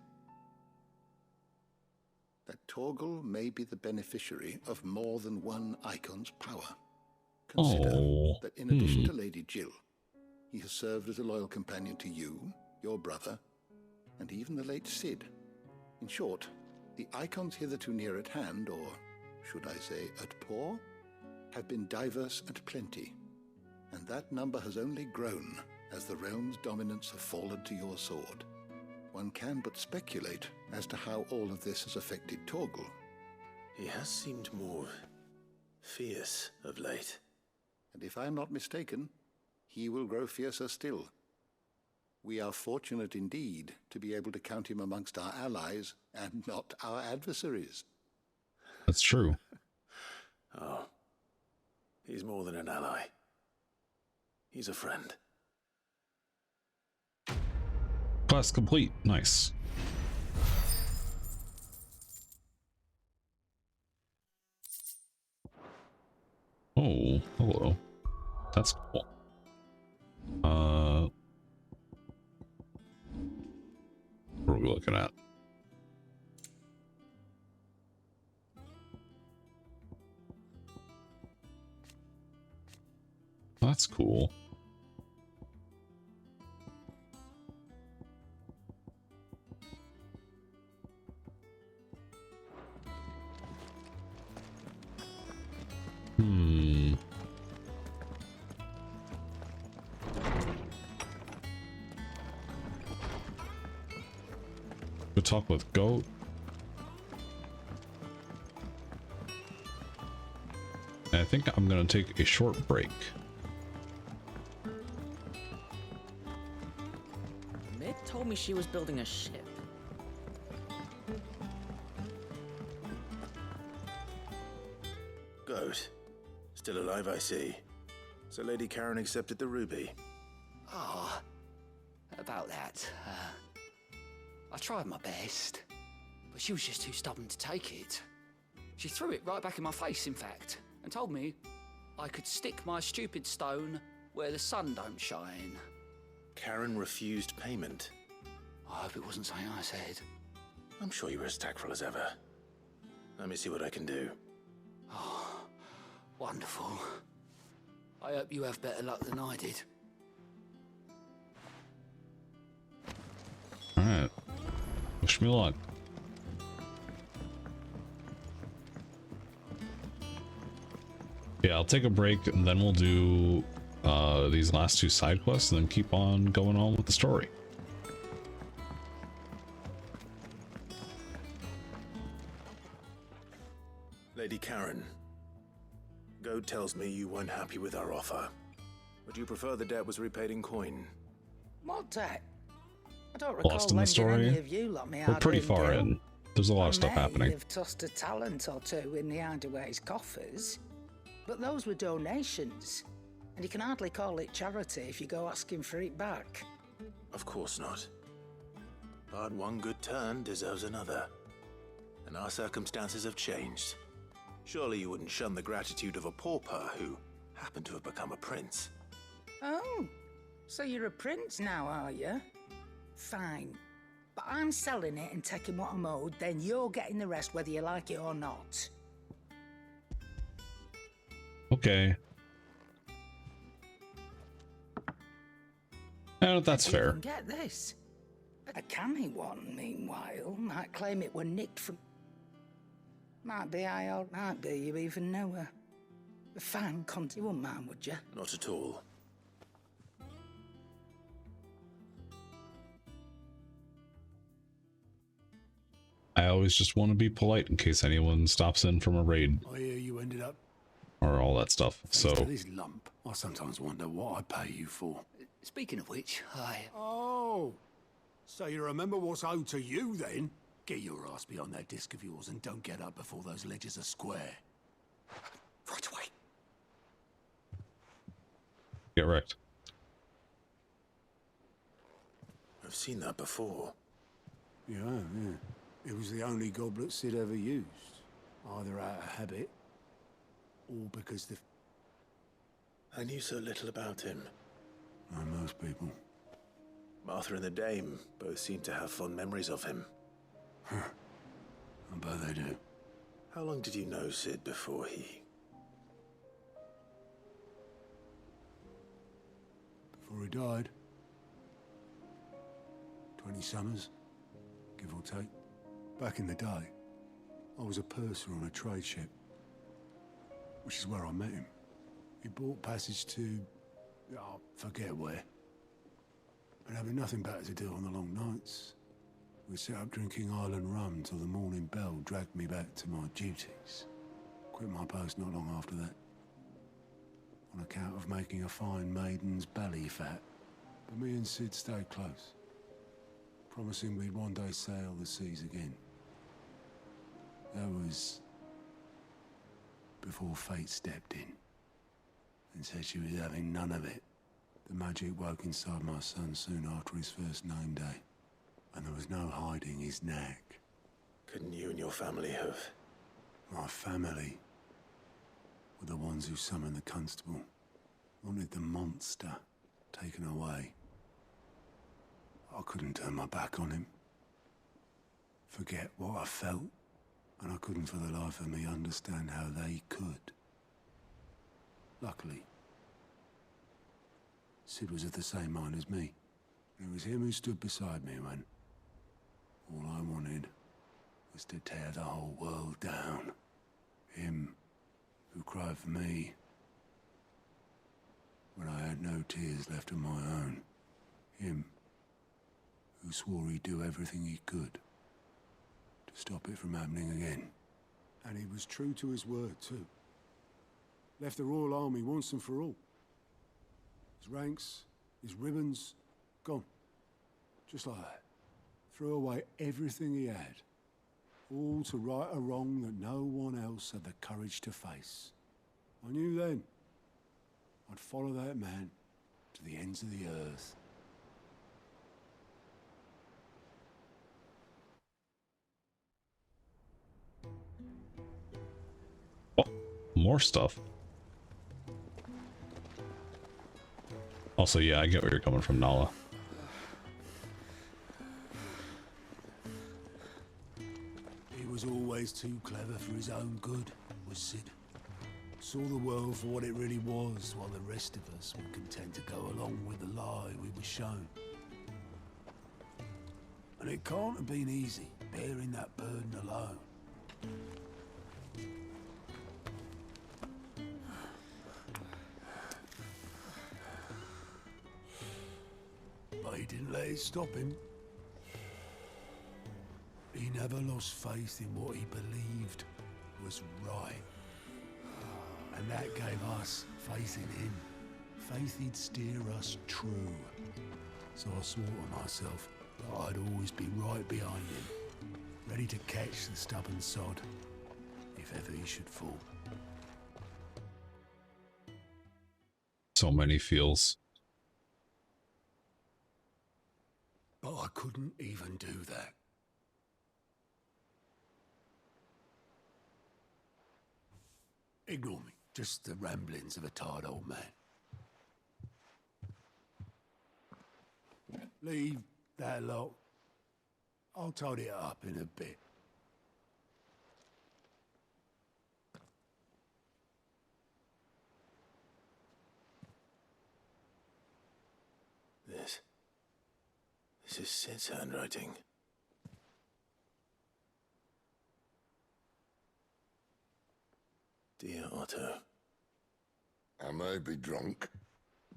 That Torgal may be the beneficiary of more than one icon's power. Consider that in addition to Lady Jill, he has served as a loyal companion to you, your brother, and even the late Cid. In short, the icons hitherto near at hand, or should I say at paw, have been diverse and plenty, and that number has only grown as the realm's dominance have fallen to your sword. One can but speculate as to how all of this has affected Torgal. He has seemed more fierce of late. And if I am not mistaken, he will grow fiercer still. We are fortunate indeed to be able to count him amongst our allies and not our adversaries. That's true. Oh, he's more than an ally. He's a friend. Quest complete. Nice. Oh, hello. That's cool. What are we looking at? That's cool. Go talk with Goat. And I think I'm gonna take a short break. Mick told me she was building a ship. Goat. Still alive, I see. So Lady Karen accepted the ruby. Ah, about that. I tried my best, but she was just too stubborn to take it. She threw it right back in my face, in fact, and told me I could stick my stupid stone where the sun don't shine. Karen refused payment. I hope it wasn't something I said. I'm sure you were as tactful as ever. Let me see what I can do. Oh, wonderful. I hope you have better luck than I did. Alright. Wish me luck. Yeah, I'll take a break and then we'll do these last two side quests and then keep on going on with the story. Lady Karen, Goat tells me you weren't happy with our offer. Would you prefer the debt was repaid in coin? What debt? I don't recall Lost in the lending story. any of you lot me We're pretty hard-earned far gil. in. There's a lot of stuff happening. You've tossed a talent or two in the Hideaway's coffers, but those were donations, and you can hardly call it charity if you go asking for it back. Of course not. But one good turn deserves another. And our circumstances have changed. Surely you wouldn't shun the gratitude of a pauper who happened to have become a prince. Oh, so you're a prince now, are you? Fine. But I'm selling it and taking what I'm owed, then you're getting the rest whether you like it or not. Okay. That's fair. Get this. A canny one, meanwhile, might claim it were nicked from... Might be might be you even know her. A fine cunt, you wouldn't mind, would you? Not at all. I always just want to be polite in case anyone stops in from a raid I hear you ended up or all that stuff. thanks to So this lump. I sometimes wonder what I pay you for. Speaking of which, Oh, so you remember what's owed to you then? Get your ass behind that disc of yours and don't get up before those ledgers are square. Right away. get wrecked. I've seen that before. Yeah. It was the only goblet Sid ever used. Either out of habit, or because the... I knew so little about him. Like most people. Martha and the Dame both seem to have fond memories of him. I bet they do. How long did you know Sid before he... Before he died. 20 summers, give or take. Back in the day, I was a purser on a trade ship, which is where I met him. He bought passage to... I forget where. And having nothing better to do on the long nights, we set up drinking island rum till the morning bell dragged me back to my duties. Quit my post not long after that, on account of making a fine maiden's belly fat. But me and Sid stayed close, promising we'd one day sail the seas again. That was before fate stepped in and said she was having none of it. The magic woke inside my son soon after his first name day, and there was no hiding his knack. Couldn't you and your family have... My family were the ones who summoned the constable, wanted the monster taken away. I couldn't turn my back on him, forget what I felt, and I couldn't for the life of me understand how they could. Luckily, Sid was of the same mind as me. It was him who stood beside me when all I wanted was to tear the whole world down. Him who cried for me when I had no tears left of my own. Him who swore he'd do everything he could to stop it from happening again. And he was true to his word, too. Left the Royal Army once and for all. His ranks, his ribbons, gone. Just like that. Threw away everything he had. All to right a wrong that no one else had the courage to face. I knew then I'd follow that man to the ends of the earth. More stuff. Also, yeah, I get where you're coming from, Nala. He was always too clever for his own good, was Sid. Saw the world for what it really was, while the rest of us were content to go along with the lie we were shown. And it can't have been easy, bearing that burden alone. But he didn't let it stop him. He never lost faith in what he believed was right. And that gave us faith in him. Faith he'd steer us true. So I swore to myself that I'd always be right behind him, ready to catch the stubborn sod, if ever he should fall. So many feels. But I couldn't even do that. Ignore me. Just the ramblings of a tired old man. Leave that lot. I'll tidy it up in a bit. This is Sid's handwriting. Dear Otto. I may be drunk,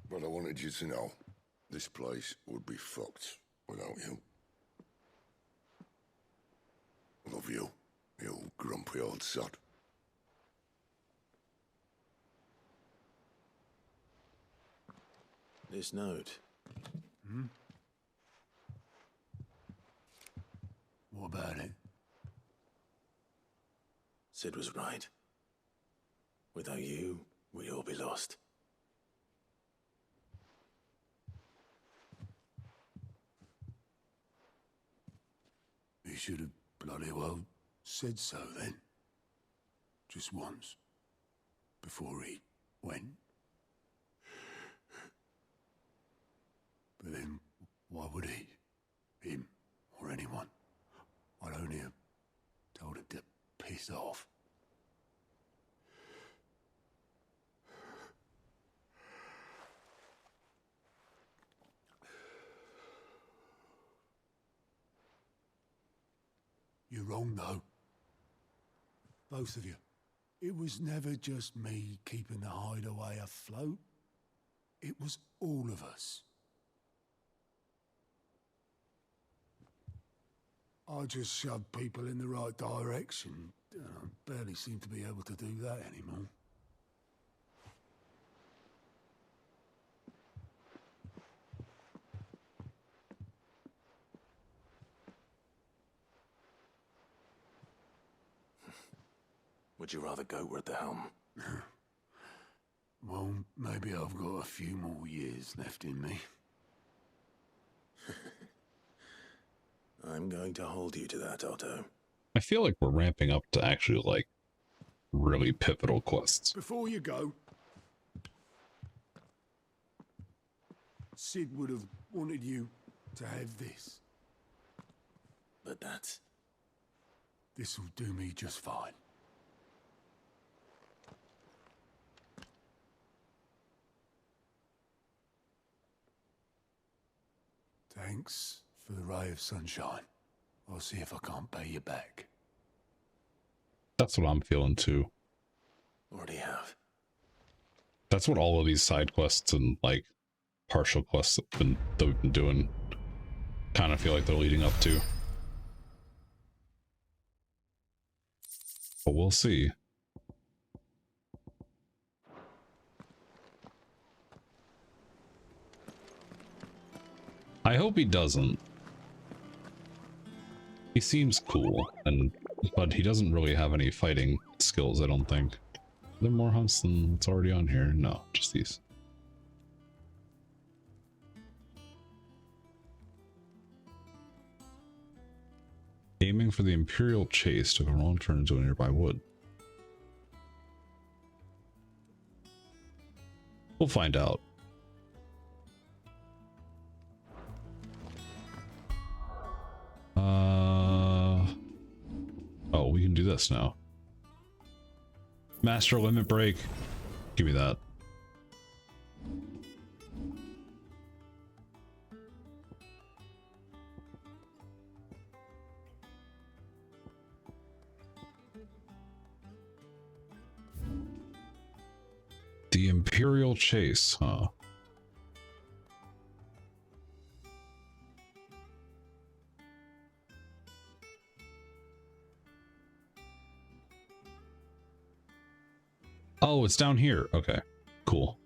but I wanted you to know this place would be fucked without you. Love you, you grumpy old sod. This note. Hmm? What about it? Sid was right. Without you, we'd all be lost. He should have bloody well said so then. Just once. Before he went. But then, why would he? Him, or anyone? I'd only have told him to piss off. You're wrong, though. Both of you. It was never just me keeping the hideaway afloat. It was all of us. I just shoved people in the right direction. I barely seem to be able to do that anymore. Would you rather go at the helm? Well, maybe I've got a few more years left in me. I'm going to hold you to that, Otto. I feel like we're ramping up to actually, like, really pivotal quests. Before you go, Sid would have wanted you to have this. But that's... This'll do me just fine. Thanks for the ray of sunshine. I'll see if I can't pay you back. That's what I'm feeling too. Already have. That's what all of these side quests and like partial quests that we've been doing kind of feel like they're leading up to. But we'll see. I hope he doesn't. He seems cool, but he doesn't really have any fighting skills, I don't think. Are there more hunts than what's already on here? No, just these. Aiming for the Imperial Chase took a wrong turn into a nearby wood. We'll find out. Oh, we can do this now. Master limit break. Give me that. The Imperial Chase, huh? Oh, it's down here. Okay, cool.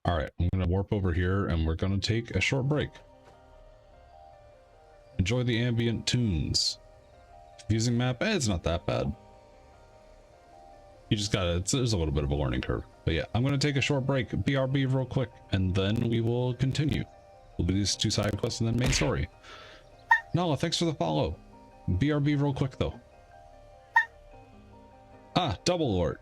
All right, I'm gonna warp over here and we're gonna take a short break. Enjoy the ambient tunes. Confusing map, it's not that bad. You just gotta, there's a little bit of a learning curve. But yeah, I'm gonna take a short break, BRB real quick, and then we will continue. We'll do these 2 side quests and then main story. Nala, thanks for the follow. BRB real quick though. Ah, double lord.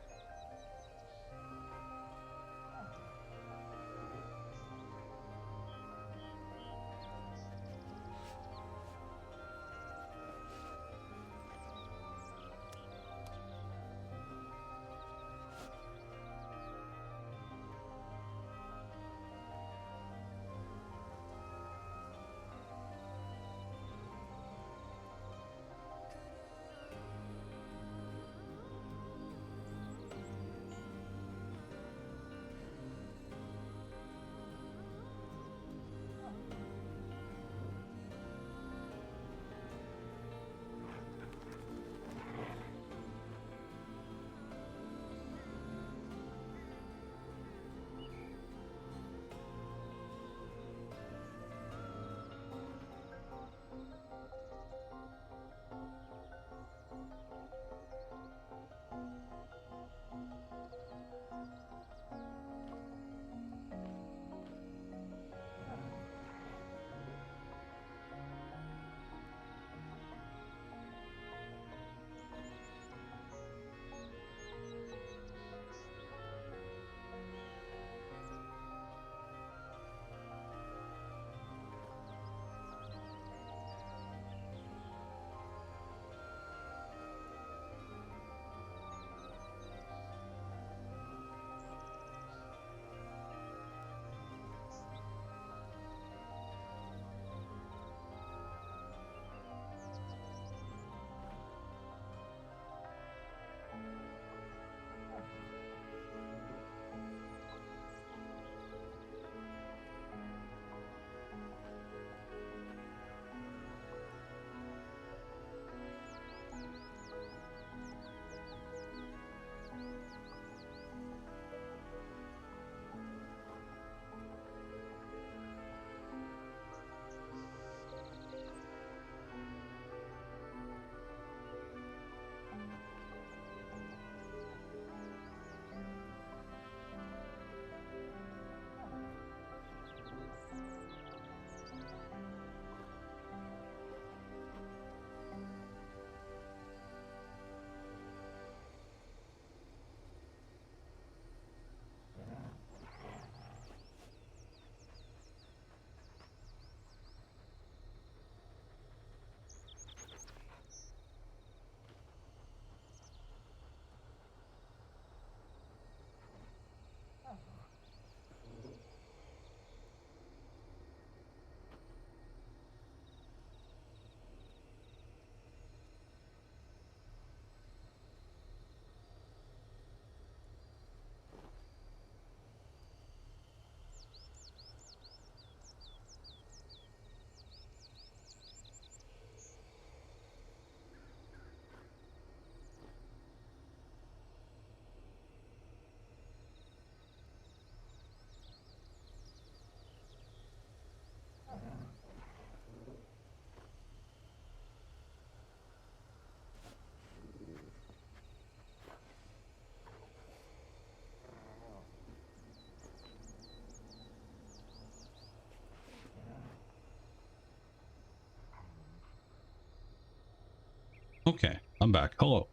Okay, I'm back. Hello.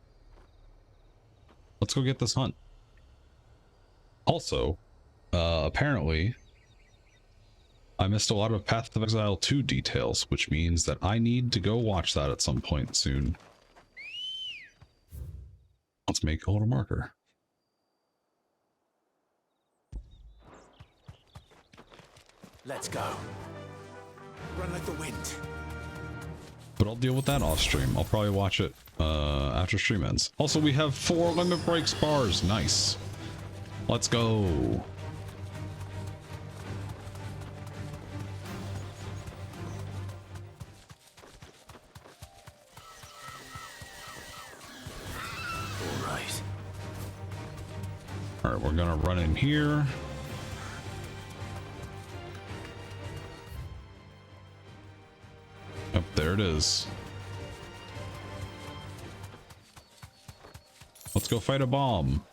Let's go get this hunt. Also, apparently, I missed a lot of Path of Exile 2 details, which means that I need to go watch that at some point soon. Let's make a little marker. Let's go. Run like the wind. But I'll deal with that off stream. I'll probably watch it after stream ends. Also, we have 4 limit breaks bars. Nice. Let's go. All right, we're gonna run in here. Yep, there it is. Let's go fight a bomb.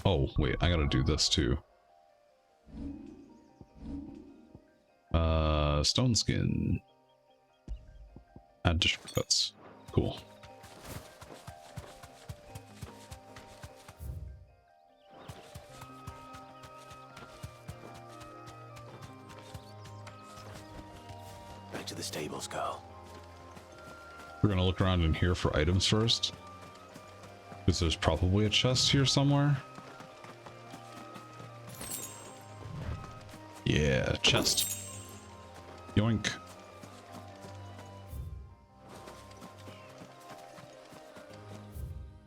Oh, wait, I gotta do this too. Stone skin. Add to shortcuts. Cool. Back to the stables, girl. We're gonna look around in here for items first, because there's probably a chest here somewhere. Yeah, chest. Yoink.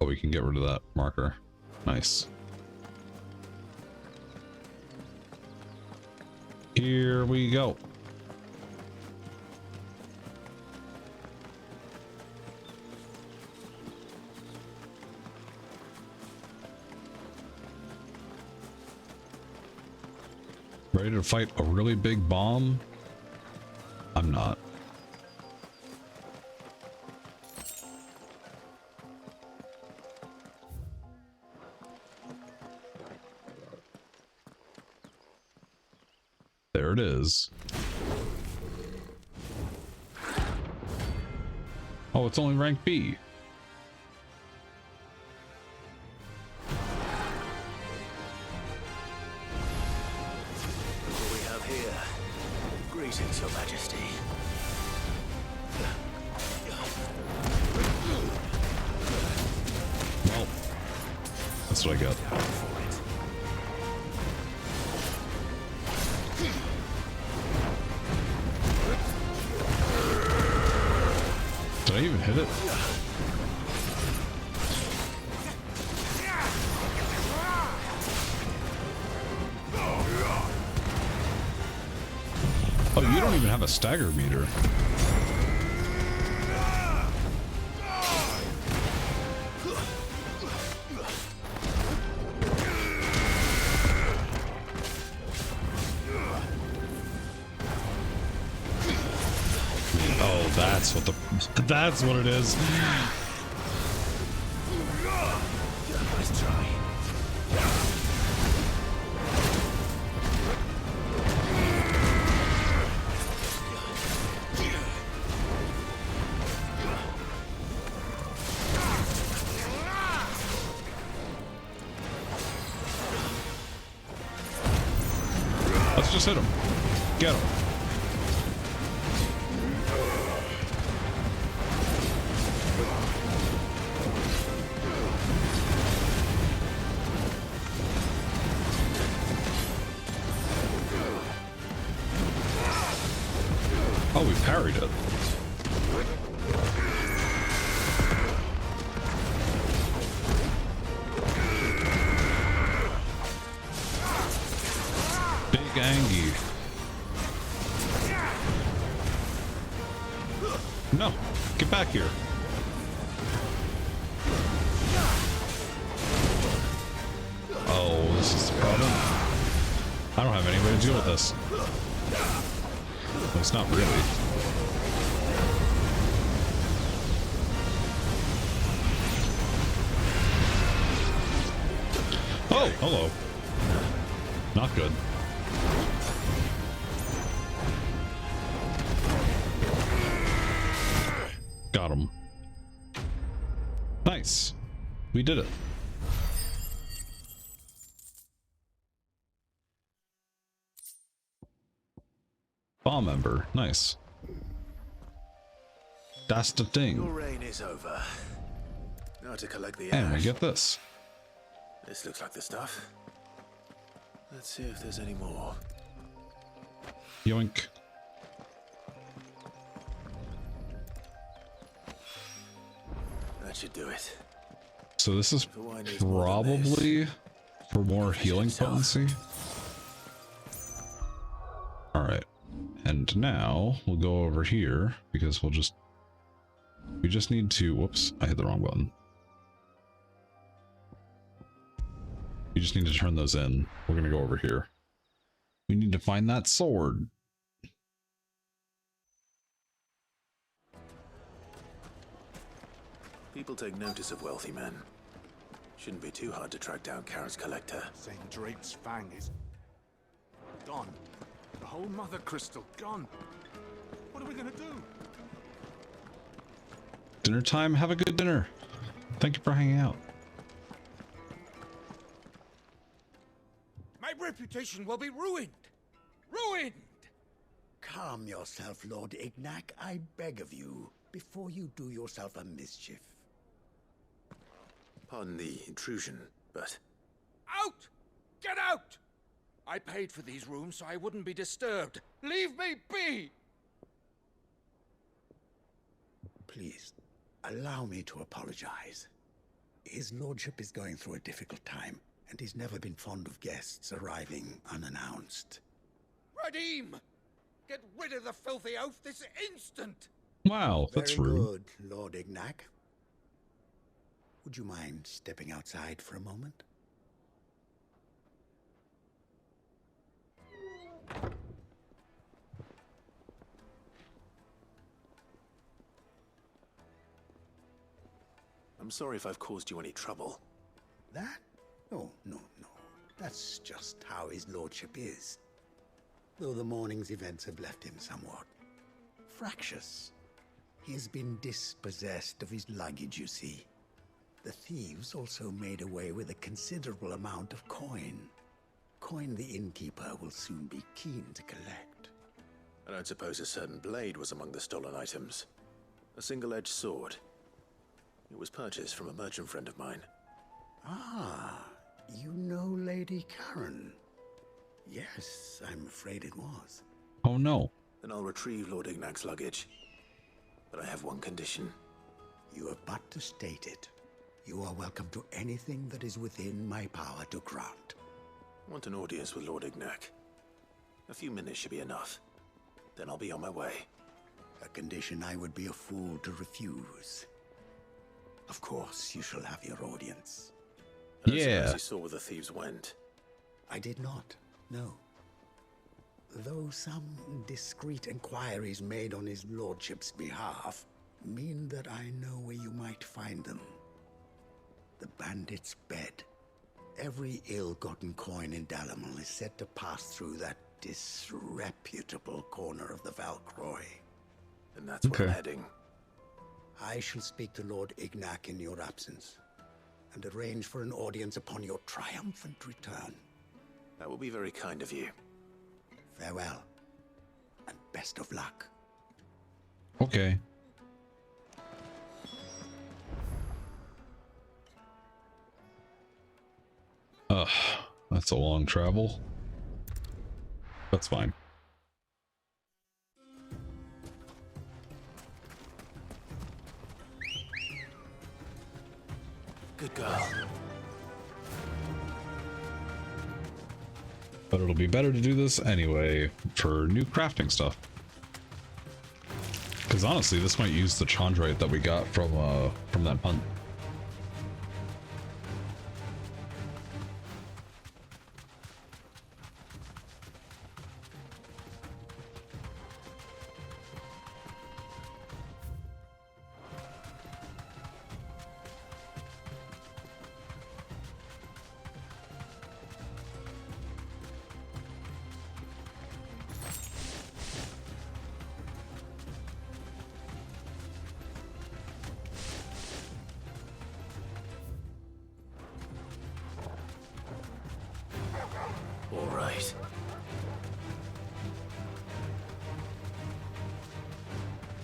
Oh, we can get rid of that marker. Nice. Here we go. Ready to fight a really big bomb? I'm not. There it is. Oh, it's only rank B. Greetings, Your Majesty. Well, that's what I got. Did I even hit it? Oh, you don't even have a stagger meter. Oh, that's what it is. Nice try. Let's just hit him. Get him. Oh, we parried it. Big Angie. No, get back here. Oh, this is the problem. I don't have any way to deal with this. Well, it's not really. Oh, hello. Not good. Got him. Nice. We did it. Bar member. Nice. That's the thing. Your reign is over. Now to collect the And we ash. get this. This looks like the stuff. Let's see if there's any more. Yoink. That should do it. So this is probably for more healing potency. Alright. And now we'll go over here because we just need to, whoops, I hit the wrong button. We just need to turn those in. We're going to go over here. We need to find that sword. People take notice of wealthy men. Shouldn't be too hard to track down Karen's collector. St. Drake's Fang is gone. The whole mother crystal gone. What are we gonna do? Dinner time. Have a good dinner. Thank you for hanging out. My reputation will be ruined. Ruined! Calm yourself, Lord Ignac, I beg of you, before you do yourself a mischief. Pardon the intrusion, but... Out! Get out! I paid for these rooms so I wouldn't be disturbed. Leave me be! Please, allow me to apologize. His lordship is going through a difficult time, and he's never been fond of guests arriving unannounced. Radim! Get rid of the filthy oaf this instant! Wow, that's Very rude. good, Lord Ignac. Would you mind stepping outside for a moment? I'm sorry if I've caused you any trouble. That? Oh, no. That's just how his lordship is. Though the morning's events have left him somewhat fractious. He has been dispossessed of his luggage, you see. The thieves also made away with a considerable amount of coin. Coin the innkeeper will soon be keen to collect. I don't suppose a certain blade was among the stolen items. A single-edged sword. It was purchased from a merchant friend of mine. Ah, you know Lady Karen. Yes, I'm afraid it was. Oh no. Then I'll retrieve Lord Ignac's luggage. But I have one condition. You have but to state it. You are welcome to anything that is within my power to grant. I want an audience with Lord Ignac. A few minutes should be enough. Then I'll be on my way. A condition I would be a fool to refuse. Of course, you shall have your audience. I don't suppose you saw where the thieves went. I did not, no. Though some discreet inquiries made on his lordship's behalf mean that I know where you might find them. The bandit's bed. Every ill-gotten coin in Dalamil is said to pass through that disreputable corner of the Valcroy. And that's where I'm heading. I shall speak to Lord Ignac in your absence, and arrange for an audience upon your triumphant return. That will be very kind of you. Farewell, and best of luck. Okay. That's a long travel. That's fine. Good girl. But it'll be better to do this anyway for new crafting stuff. Because honestly, this might use the chondrite that we got from that hunt.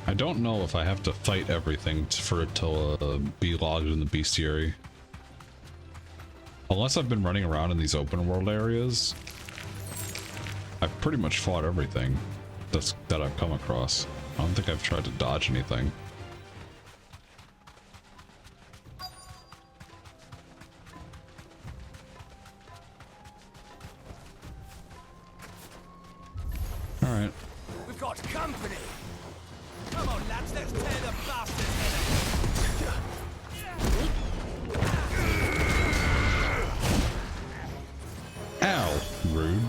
I don't know if I have to fight everything for it to be logged in the bestiary. Unless I've been running around in these open world areas, I've pretty much fought everything that I've come across. I don't think I've tried to dodge anything. All right. We've got company. Come on, lads, let's tear the bastard's head off. Ow, rude.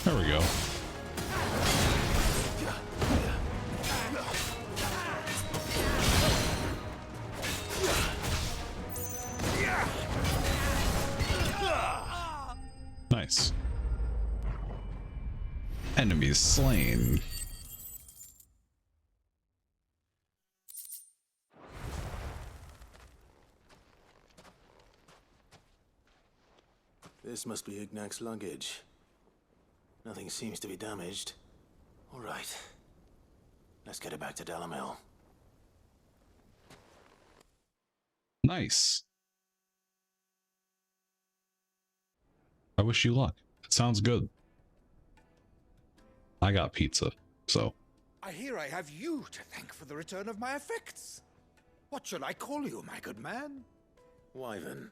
There we go. Nice. Enemies slain. This must be Ignac's luggage. Nothing seems to be damaged. All right. Let's get it back to Dalamil. Nice. I wish you luck. It sounds good. I got pizza, so. I hear I have you to thank for the return of my effects. What shall I call you, my good man? Wyvern.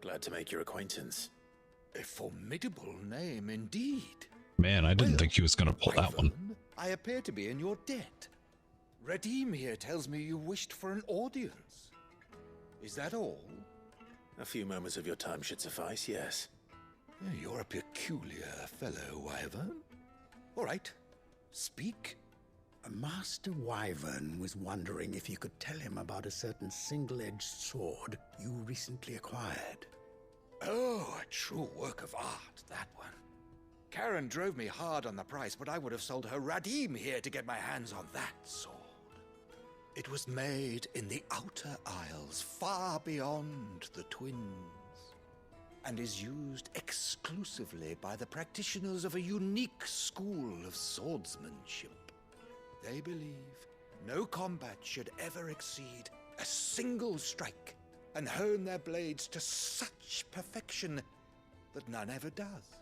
Glad to make your acquaintance. A formidable name indeed. Man, I didn't think he was going to pull that one. I appear to be in your debt. Redeem here tells me you wished for an audience. Is that all? A few moments of your time should suffice, yes. You're a peculiar fellow, Wyvern. All right, speak. Master Wyvern was wondering if you could tell him about a certain single-edged sword you recently acquired. Oh, a true work of art, that one. Karen drove me hard on the price, but I would have sold her Radim here to get my hands on that sword. It was made in the Outer Isles, far beyond the Twins, and is used exclusively by the practitioners of a unique school of swordsmanship. They believe no combat should ever exceed a single strike, and hone their blades to such perfection that none ever does.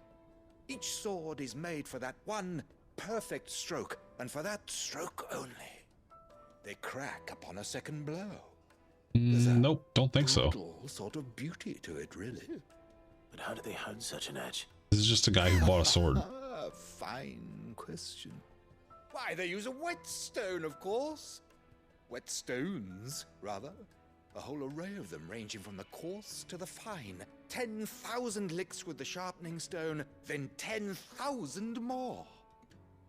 Each sword is made for that one perfect stroke, and for that stroke only. They crack upon a second blow. Nope, don't think so. Brutal sort of beauty to it, really. But how do they hone such an edge? This is just a guy who bought a sword. Fine question. Why, they use a whetstone, of course. Whetstones, rather. A whole array of them, ranging from the coarse to the fine. 10,000 licks with the sharpening stone, then 10,000 more.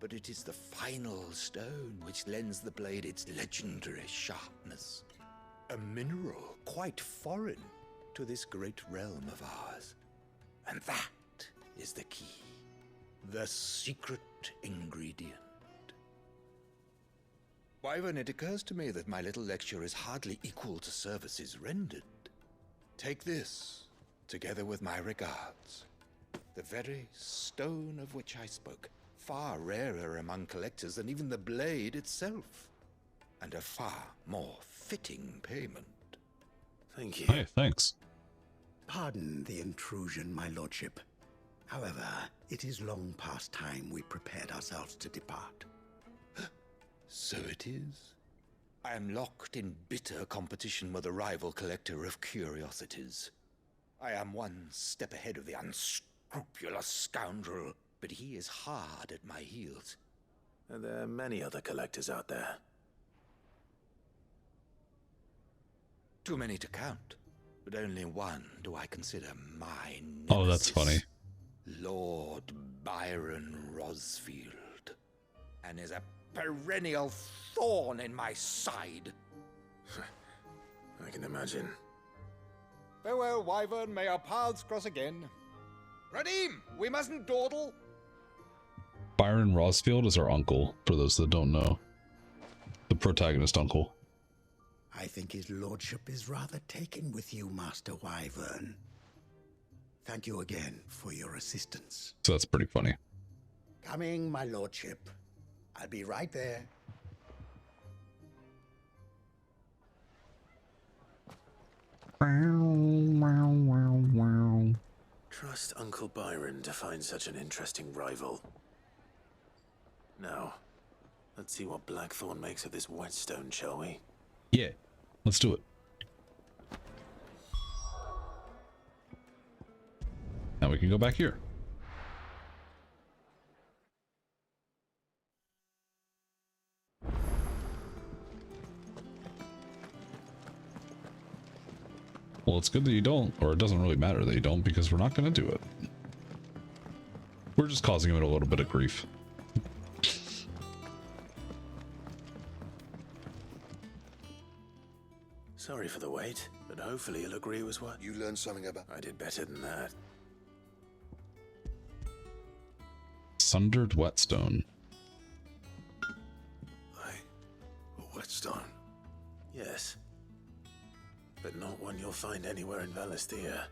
But it is the final stone which lends the blade its legendary sharpness. A mineral quite foreign to this great realm of ours. And that is the key. The secret ingredient. Wyvern, it occurs to me that my little lecture is hardly equal to services rendered. Take this, together with my regards. The very stone of which I spoke, far rarer among collectors than even the blade itself, and a far more fitting payment. Thank you. Hey, thanks. Pardon the intrusion, my lordship. However, it is long past time we prepared ourselves to depart. So it is. I am locked in bitter competition with a rival collector of curiosities. I am one step ahead of the unscrupulous scoundrel, but he is hard at my heels. Are there many other collectors out there? Too many to count, but only one do I consider my nemesis. Oh, that's funny. Lord Byron Rosfield, and is a perennial thorn in my side. I can imagine. Farewell, Wyvern. May our paths cross again. Radim, we mustn't dawdle. Byron Rosfield is our uncle, for those that don't know. The protagonist uncle. I think his lordship is rather taken with you, Master Wyvern. Thank you again for your assistance. So that's pretty funny. Coming, my lordship. I'll be right there. Trust Uncle Byron to find such an interesting rival. Now, let's see what Blackthorn makes of this whetstone, shall we? Yeah, let's do it. Now we can go back here. Well, it's good that you don't, or it doesn't really matter that you don't, because we're not going to do it. We're just causing him a little bit of grief. Sorry for the wait, but hopefully you'll agree with what... You learned something about... I did better than that. Sundered whetstone. A whetstone? Yes. But not one you'll find anywhere in Valisthea.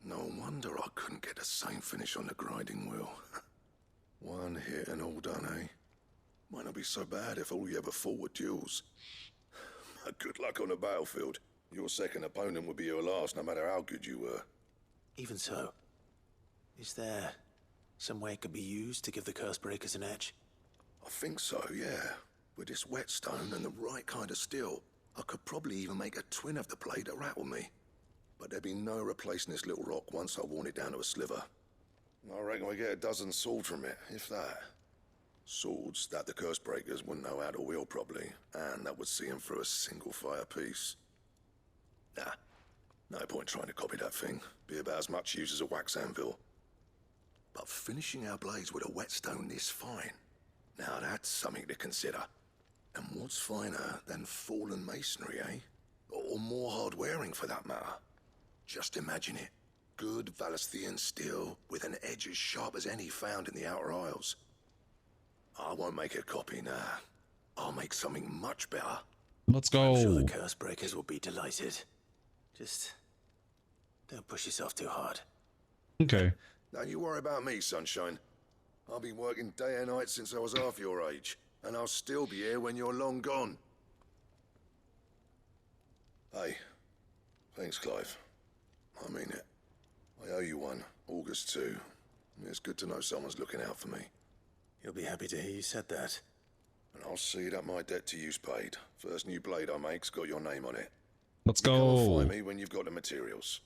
No wonder I couldn't get the same finish on the grinding wheel. One hit and all done, eh? Might not be so bad if all you ever fought were duels. But good luck on the battlefield. Your second opponent would be your last, no matter how good you were. Even so, is there some way it could be used to give the curse breakers an edge? I think so, yeah. With this whetstone and the right kind of steel, I could probably even make a twin of the blade that rattled me. But there'd be no replacing this little rock once I worn it down to a sliver. I reckon we get a dozen swords from it, if that. Swords that the curse breakers wouldn't know how to wield properly, and that would see them through a single fire piece. Nah, no point trying to copy that thing. Be about as much use as a wax anvil. But finishing our blades with a whetstone this fine, now that's something to consider. And what's finer than fallen masonry, eh? Or more hard-wearing, for that matter. Just imagine it. Good Valisthean steel with an edge as sharp as any found in the Outer Isles. I won't make a copy, nah. I'll make something much better. Let's go. I'm sure the curse breakers will be delighted. Just don't push yourself too hard. Okay. Don't you worry about me, sunshine. I've been working day and night since I was half your age, and I'll still be here when you're long gone. Hey, thanks, Clive. I mean it. I owe you one, August too. It's good to know someone's looking out for me. You'll be happy to hear you said that. And I'll see that my debt to you's paid. First new blade I make's got your name on it. Let's You go. come and find me when you've got the materials.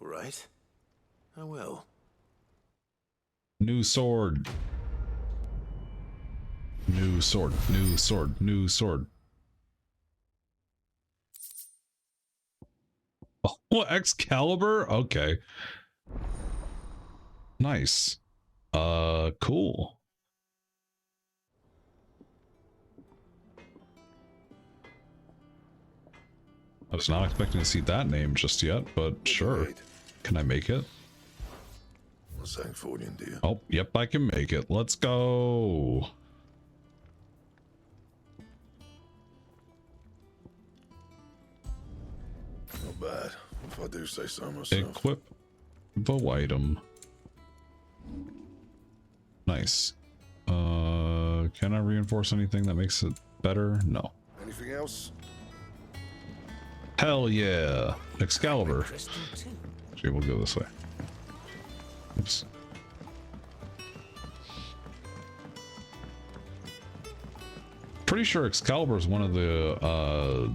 Right? I will. New sword. New sword. New sword. New sword. Oh, Excalibur? Okay. Nice. Cool. I was not expecting to see that name just yet, but sure. Can I make it? What's that for you, dear? Oh, yep, I can make it. Let's go. Not bad, if I do say so myself. Equip the item. Nice. Can I reinforce anything that makes it better? No. Anything else? Hell yeah. Excalibur. Actually, we'll go this way. Oops. Pretty sure Excalibur is one of the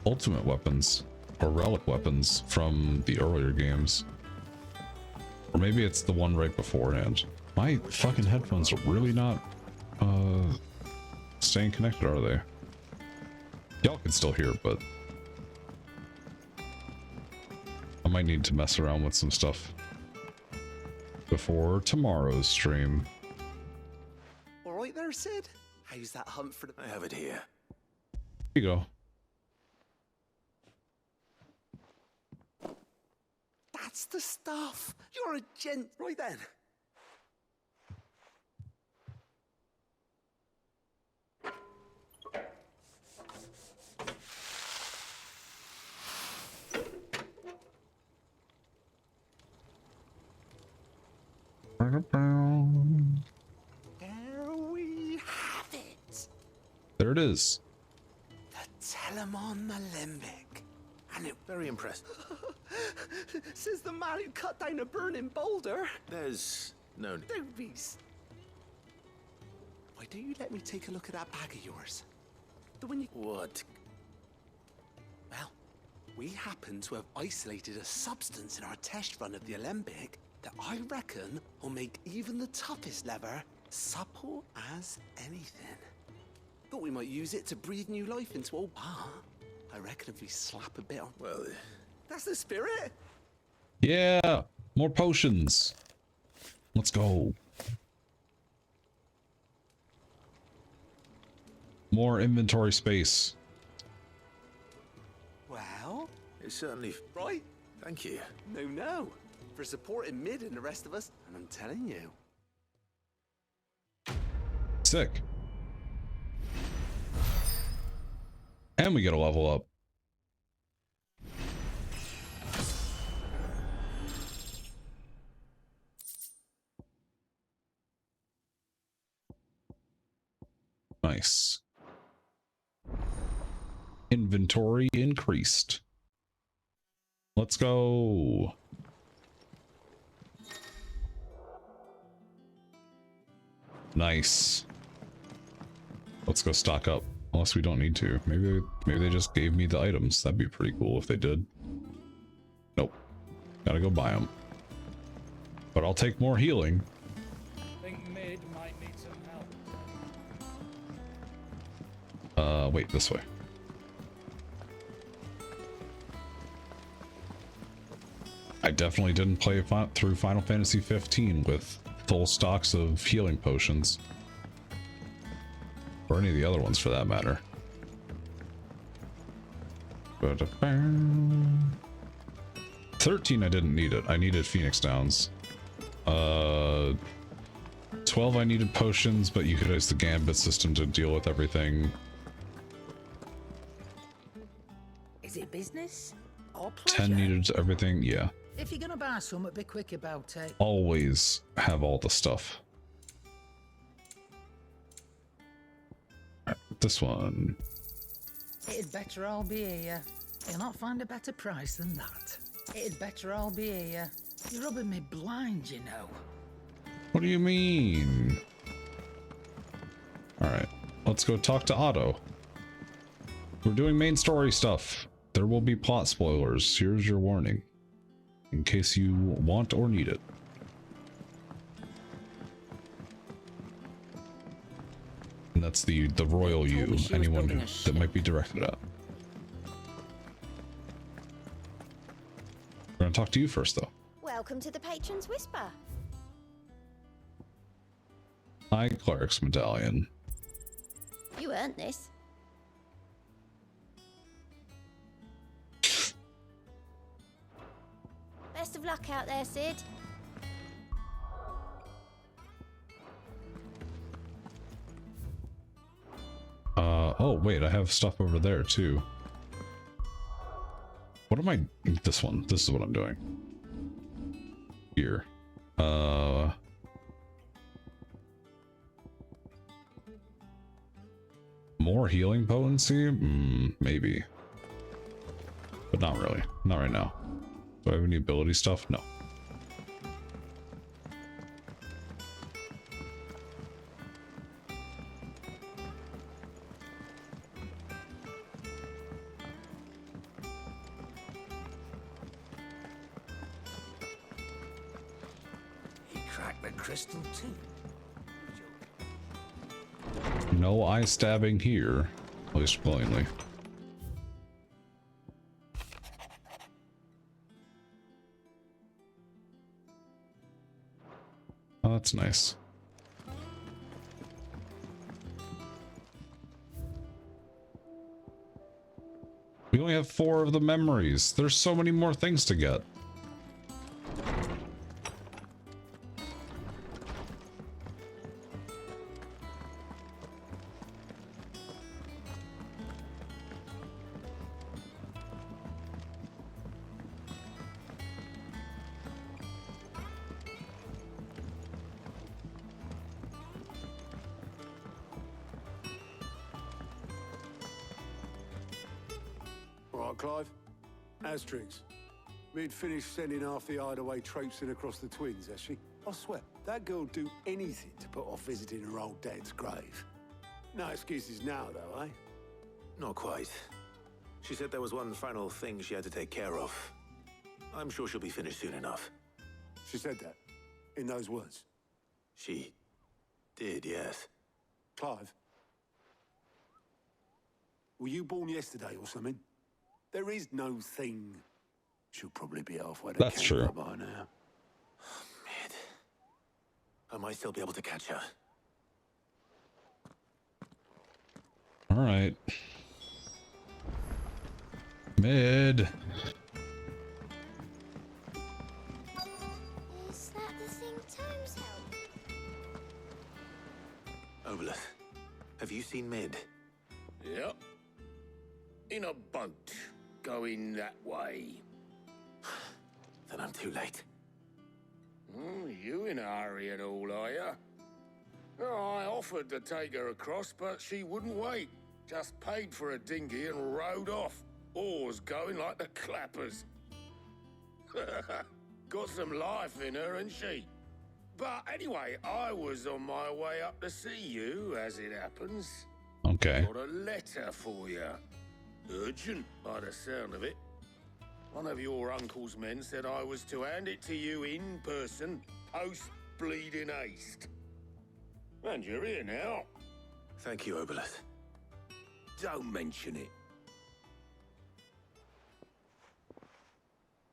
ultimate weapons. or relic weapons from the earlier games. Or maybe it's the one right beforehand. My fucking headphones are really not staying connected, are they? Y'all can still hear, but I might need to mess around with some stuff before tomorrow's stream. All right there, Sid. How's that hunt for the... I have it here. Here you go. That's the stuff. You're a gent. Right then. There we have it. There it is. The Telemon Alembic. And it... Very impressed. Says the man who cut down a burning boulder. There's no need. Don't be... Why don't you let me take a look at that bag of yours? The one you... What? Well, we happen to have isolated a substance in our test run of the Alembic that I reckon will make even the toughest lever supple as anything. Thought we might use it to breathe new life into old Pa. I reckon if we slap a bit on... Well... That's the spirit! Yeah! More potions! Let's go. More inventory space. Well... It's certainly... Right? Thank you. No. For supporting Mid and the rest of us, and I'm telling you. Sick. And we get a level up. Nice. Inventory increased. Let's go. Nice. Let's go stock up. Unless we don't need to. Maybe they just gave me the items. That'd be pretty cool if they did. Nope. Gotta go buy them. But I'll take more healing. I think Mid might need some help. Wait, this way. I definitely didn't play through Final Fantasy 15 with full stocks of healing potions. Or any of the other ones for that matter. 13 I didn't need it. I needed Phoenix Downs. 12 I needed potions, but you could use the Gambit system to deal with everything. Is it business or pleasure? 10 needed everything, yeah. If you're gonna buy some, be quick about it. Always have all the stuff. Right, this one. It'd better all be here. You'll not find a better price than that. It'd better all be here. You're rubbing me blind, you know. What do you mean? Alright, let's go talk to Otto. We're doing main story stuff. There will be plot spoilers. Here's your warning. In case you want or need it. And that's the royal you, anyone that might be directed at. We're gonna talk to you first though. Welcome to the Patron's Whisper. Hi, Cleric's Medallion. You earned this. Best of luck out there, Sid. Oh wait, I have stuff over there too. What am I? This one. This is what I'm doing. Here. More healing potency? Maybe. But not really. Not right now. Do I have any ability stuff? No. with Crystal too. No eye stabbing here, at least willingly. Oh, that's nice. We only have 4 of the memories. There's so many more things to get. Clive? Asterix. We'd finished sending half the hideaway traipsing across the twins, has she? I swear, that girl'd do anything to put off visiting her old dad's grave. No excuses now, though, eh? Not quite. She said there was one final thing she had to take care of. I'm sure she'll be finished soon enough. She said that? In those words? She did, yes. Clive? Were you born yesterday or something? There is no thing. She'll probably be halfway to That's true. by now. Mid. I might still be able to catch her. All right. Mid. Is that the thing Tomes held? Obolus, have you seen Mid? Yep. In a boat. Going that way. Then I'm too late. You in a hurry and all, are you? Oh, I offered to take her across, but she wouldn't wait. Just paid for a dinghy and rowed off. Oars going like the clappers. Got some life in her, ain't she? But anyway, I was on my way up to see you, as it happens. Okay. Got a letter for you. Urgent, by the sound of it. One of your uncle's men said I was to hand it to you in person, post-bleeding haste. And you're here now. Thank you, Obolus. Don't mention it.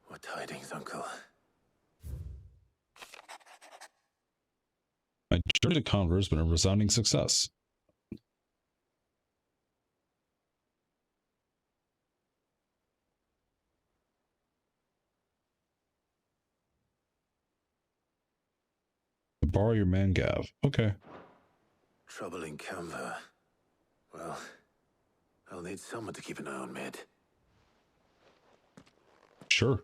What tidings, Uncle? My journey to Conver has been a resounding success. Borrow your man Gav. Okay. Trouble in Canva. Well, I'll need someone to keep an eye on Mid. Sure.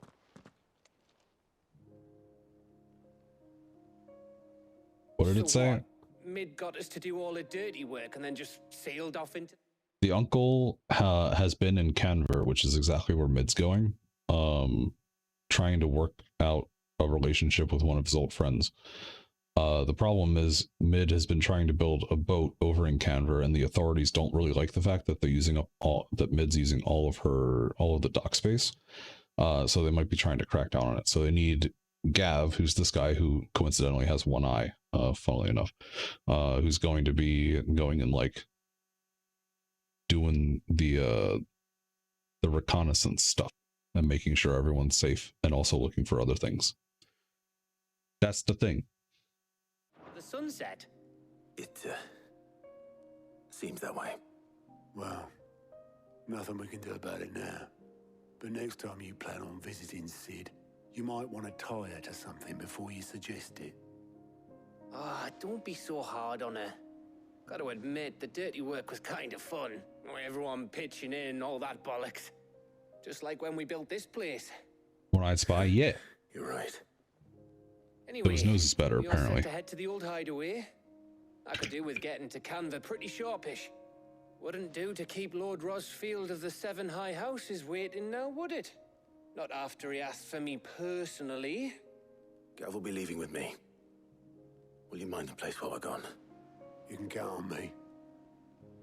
What did it say? What? Mid got us to do all the dirty work and then just sailed off into... The uncle has been in Canver, which is exactly where Mid's going. Trying to work out a relationship with one of his old friends. The problem is Mid has been trying to build a boat over in Canver, and the authorities don't really like the fact that they're using up that Mid's using all of the dock space. So they might be trying to crack down on it. So they need Gav, who's this guy who coincidentally has one eye, funnily enough, who's going to be going and like doing the reconnaissance stuff and making sure everyone's safe, and also looking for other things. That's the thing. The sunset? It, seems that way. Well, nothing we can do about it now. But next time you plan on visiting Sid, you might want to tie her to something before you suggest it. Ah, don't be so hard on her. Got to admit, the dirty work was kind of fun. Everyone pitching in, all that bollocks. Just like when we built this place. One-eyed spy, yeah. You're right. Anyway, but his nose is better, you're apparently. set to head to the old hideaway. I could do with getting to Canva pretty sharpish. Wouldn't do to keep Lord Rosfield of the Seven High Houses waiting now, would it? Not after he asked for me personally. Gav will be leaving with me. Will you mind the place while we're gone? You can count on me.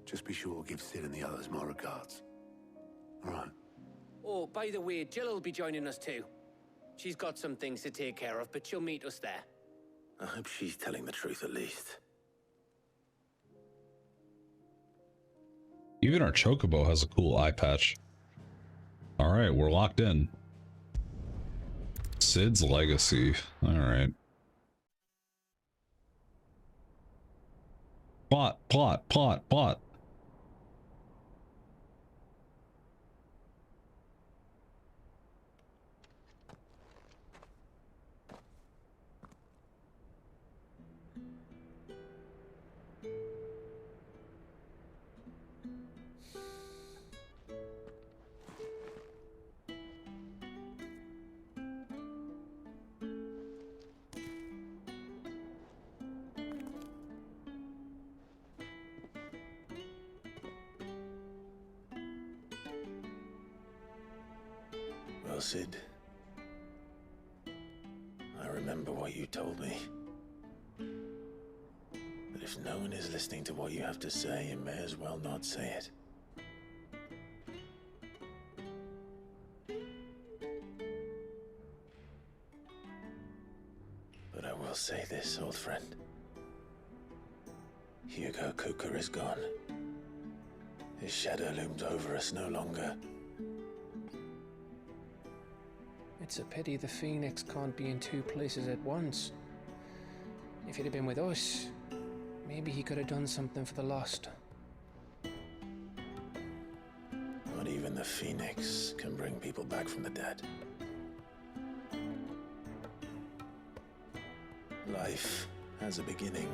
Just be sure to give Sid and the others my regards. All right. Oh, by the way, Jill will be joining us too. She's got some things to take care of, but she'll meet us there. I hope she's telling the truth at least. Even our chocobo has a cool eye patch. Alright, we're locked in. Sid's legacy. Alright. Plot. Well, Sid, I remember what you told me. That if no one is listening to what you have to say, you may as well not say it. But I will say this, old friend. Hugo Cooker is gone. His shadow looms over us no longer. It's a pity the Phoenix can't be in two places at once. If he'd have been with us, maybe he could have done something for the lost. Not even the Phoenix can bring people back from the dead. Life has a beginning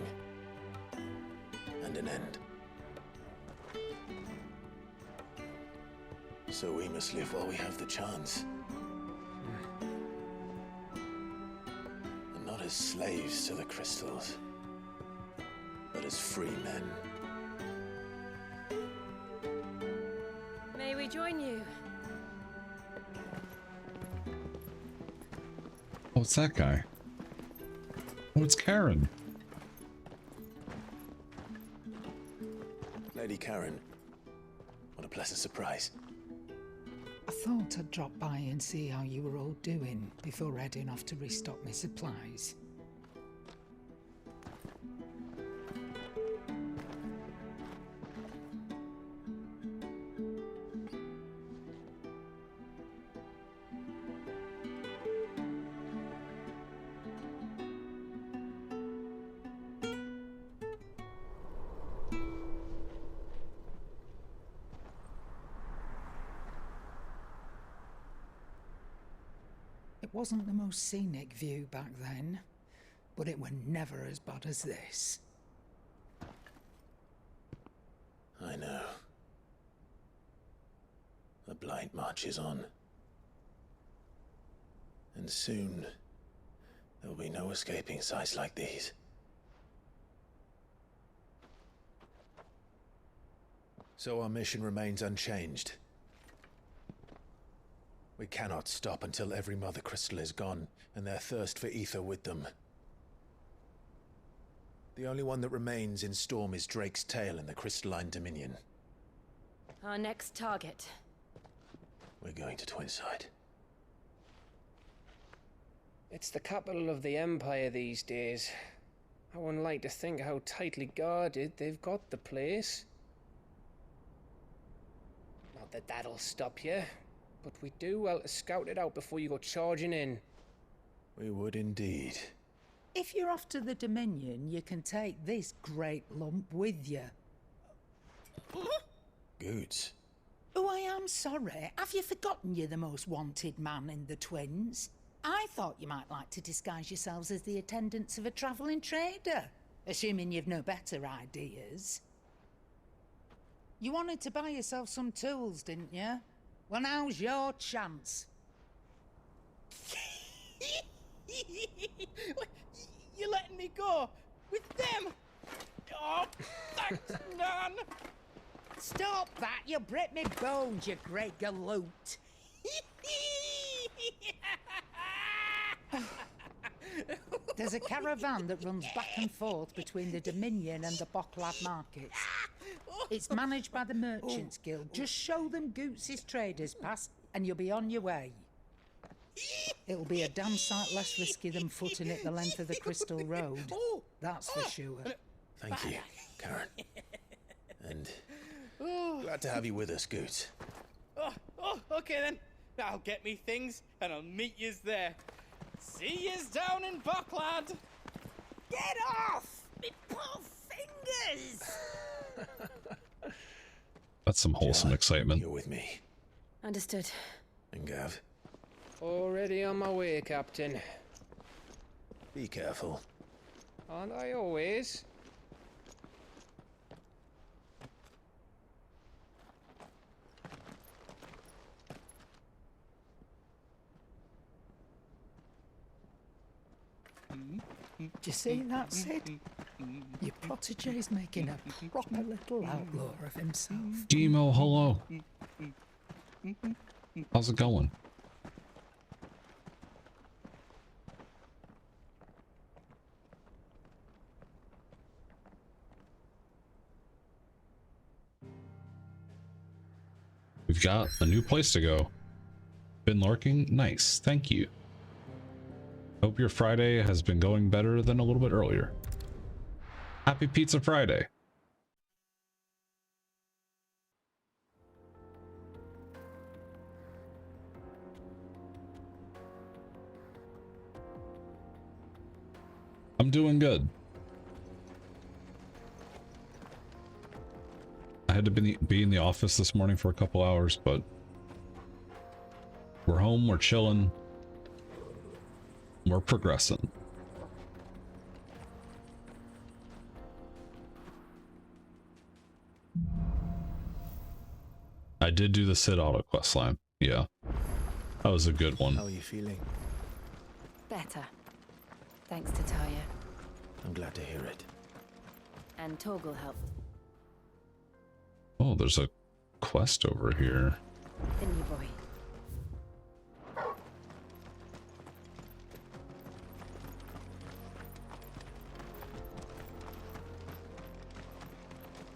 and an end. So we must live while we have the chance. And not as slaves to the crystals, but as free men. May we join you? Oh, it's that guy. Oh, it's Karen. Lady Karen, what a pleasant surprise. I thought I'd drop by and see how you were all doing before heading off to restock my supplies. It wasn't the most scenic view back then, but it were never as bad as this. I know. The blight marches on. And soon, there will be no escaping sights like these. So our mission remains unchanged. We cannot stop until every Mother Crystal is gone, and their thirst for ether with them. The only one that remains in Storm is Drake's Tail in the Crystalline Dominion. Our next target. We're going to Twinside. It's the capital of the Empire these days. I wouldn't like to think how tightly guarded they've got the place. Not that that'll stop you, but we do well to scout it out before you go charging in. We would indeed. If you're off to the Dominion, you can take this great lump with you. Goods. Oh, I am sorry. Have you forgotten you're the most wanted man in the Twins? I thought you might like to disguise yourselves as the attendants of a travelling trader, assuming you've no better ideas. You wanted to buy yourself some tools, didn't you? Well, now's your chance. You're letting me go with them? Oh, thanks, Nan. Stop that! You'll break me bones, you great galoot. There's a caravan that runs back and forth between the Dominion and the Bocklad markets. It's managed by the Merchants Guild. Just show them Goots' traders pass and you'll be on your way. It'll be a damn sight less risky than footing it the length of the Crystal Road. That's for sure. Thank you, Karen. And glad to have you with us, Goot. Okay then. I'll get me things and I'll meet yous there. See yous down in Buckland. Get off! Me poor fingers! That's some wholesome excitement. You're with me. Understood. And Gav, Already on my way, Captain. be careful. Aren't I always? Do you see that, Sid? Your protégé's making a proper little outlaw of himself. Demo, hello. How's it going? We've got a new place to go. Been lurking? Nice, thank you. Hope your Friday has been going better than a little bit earlier. Happy Pizza Friday. I'm doing good. I had to be in the office this morning for a couple hours, but we're home, we're chilling, we're progressing. I did do the Sid auto quest line. Yeah, that was a good one. How are you feeling? Better. Thanks to Taya. I'm glad to hear it. And Torgal helped. Oh, there's a quest over here. Didn't you, boy?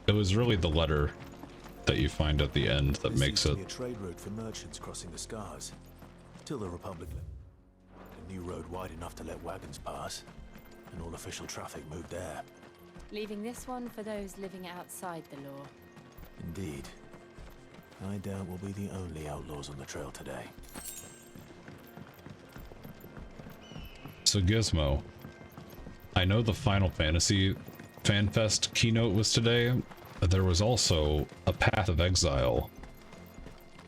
It was really the letter that you find at the end that makes it. A trade route for merchants crossing the Scars till the Republic. A new road wide enough to let wagons pass, and all official traffic moved there. Leaving this one for those living outside the law. Indeed. I doubt we'll be the only outlaws on the trail today. So Gizmo, I know the Final Fantasy FanFest keynote was today. There was also a Path of Exile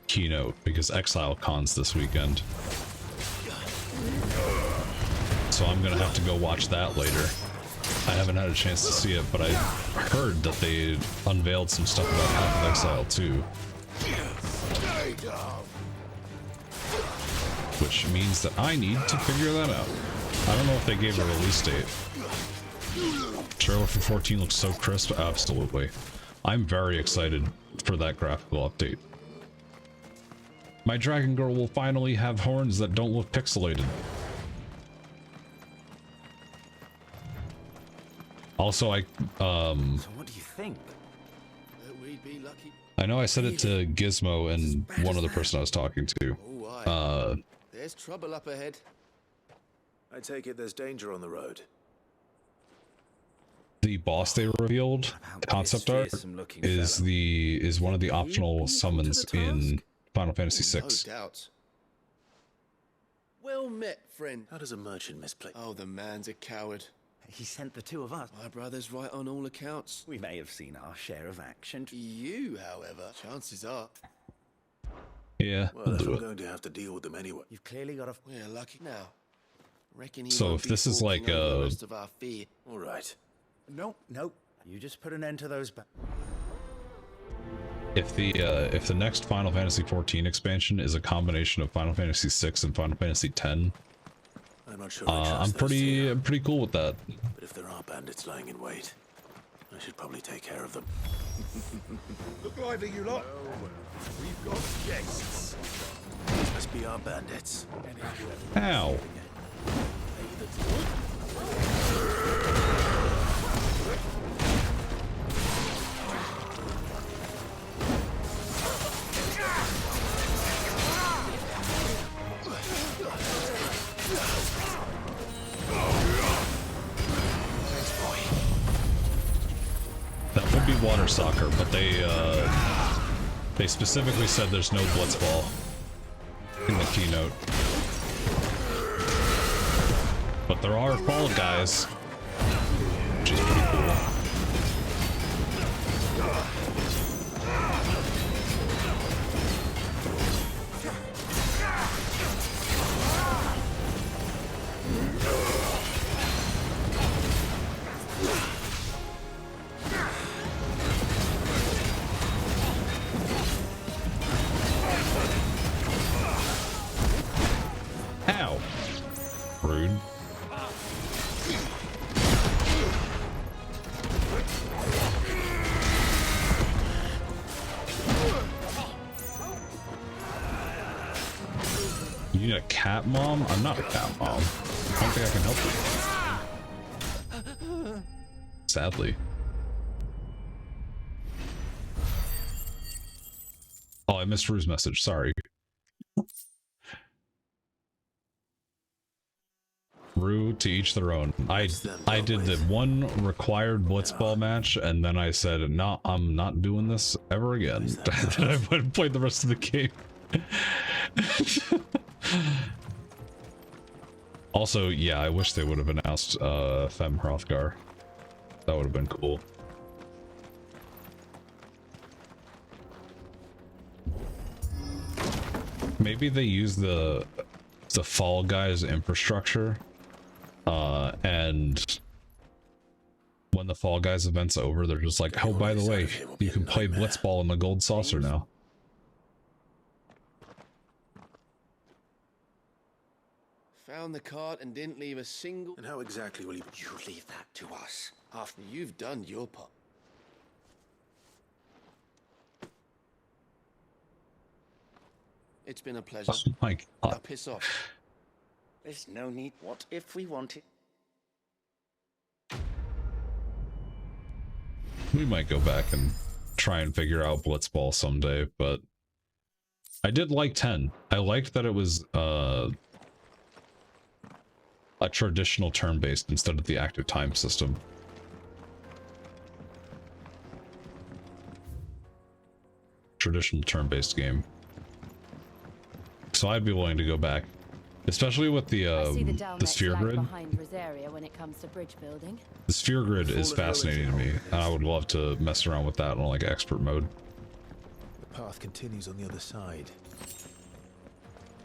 keynote because ExileCon's this weekend. So I'm gonna have to go watch that later. I haven't had a chance to see it, but I heard that they unveiled some stuff about Path of Exile too. Which means that I need to figure that out. I don't know if they gave a release date. Trailer for 14 looks so crisp. Absolutely. I'm very excited for that graphical update. My dragon girl will finally have horns that don't look pixelated. Also, So what do you think? We'd be lucky. I know I said it to Gizmo and one other person I was talking to. There's trouble up ahead. I take it there's danger on the road. The boss they revealed, concept art, is one of the optional summons in Final Fantasy VI. No doubt. Well met, friend. How does a merchant misplay? Oh, the man's a coward. He sent the two of us. My brother's right on all accounts. We may have seen our share of action. You, however, chances are. Yeah, Well, if do I'm it. going to have to deal with them anyway. You've clearly got a... We're lucky now. Reckon he So won't if be this is forking like over the a... rest of our fear. All right. No. You just put an end to those... If the next Final Fantasy 14 expansion is a combination of Final Fantasy 6 and Final Fantasy 10, I'm not sure. I I'm trust those two. pretty cool with that. But if there are bandits lying in wait, I should probably take care of them. Look lively, you lot. We've got guests. These must be our bandits. Ow. water soccer, but they specifically said there's no blitzball in the keynote. But there are Fall Guys, which is pretty cool. Ow. Rude. You need a cat mom? I'm not a cat mom. I don't think I can help you. Sadly. Oh, I missed Rue's message. Sorry. Rue, to each their own. I did the one required blitzball match, and then I said, no, I'm not doing this ever again. Then I went and played the rest of the game. Also, yeah, I wish they would have announced Fem Hrothgar. That would have been cool. Maybe they use the Fall Guys infrastructure, and when the Fall Guys event's over, they're just like, oh, by the way, you can play Blitzball in the gold saucer now. Found the cart and didn't leave a single... And how exactly will you... You leave that to us, after you've done your part. It's been a pleasure. Oh my God. Now piss off. There's no need. What if we want it? We might go back and try and figure out Blitzball someday, but I did like 10. I liked that it was a traditional turn-based instead of the active time system. Traditional turn-based game. So I'd be willing to go back, especially with the sphere grid. When it comes to bridge building. The sphere grid is fascinating to me, and I would love to mess around with that on like expert mode. The path continues on the other side.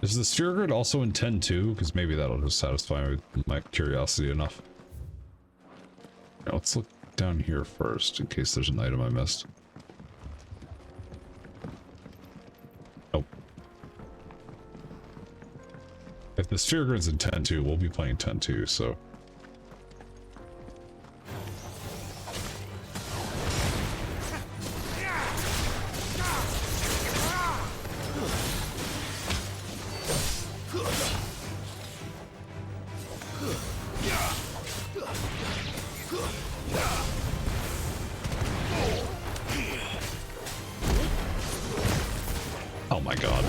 Is the sphere grid also in 10 too? Because maybe that'll just satisfy my curiosity enough. Now, let's look down here first in case there's an item I missed. Nope. If the sphere grid's in 10 too, we'll be playing 10 too, so. Oh my God.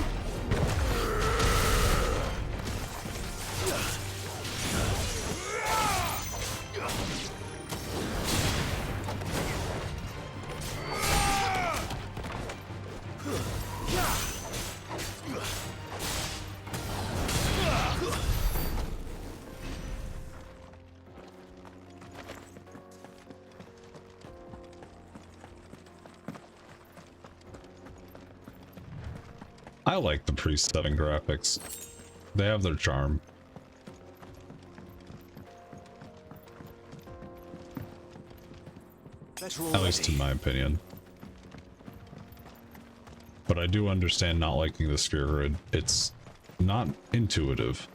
I like the pre-7 graphics. They have their charm. At least in my opinion. But I do understand not liking the sphere grid. It's not intuitive.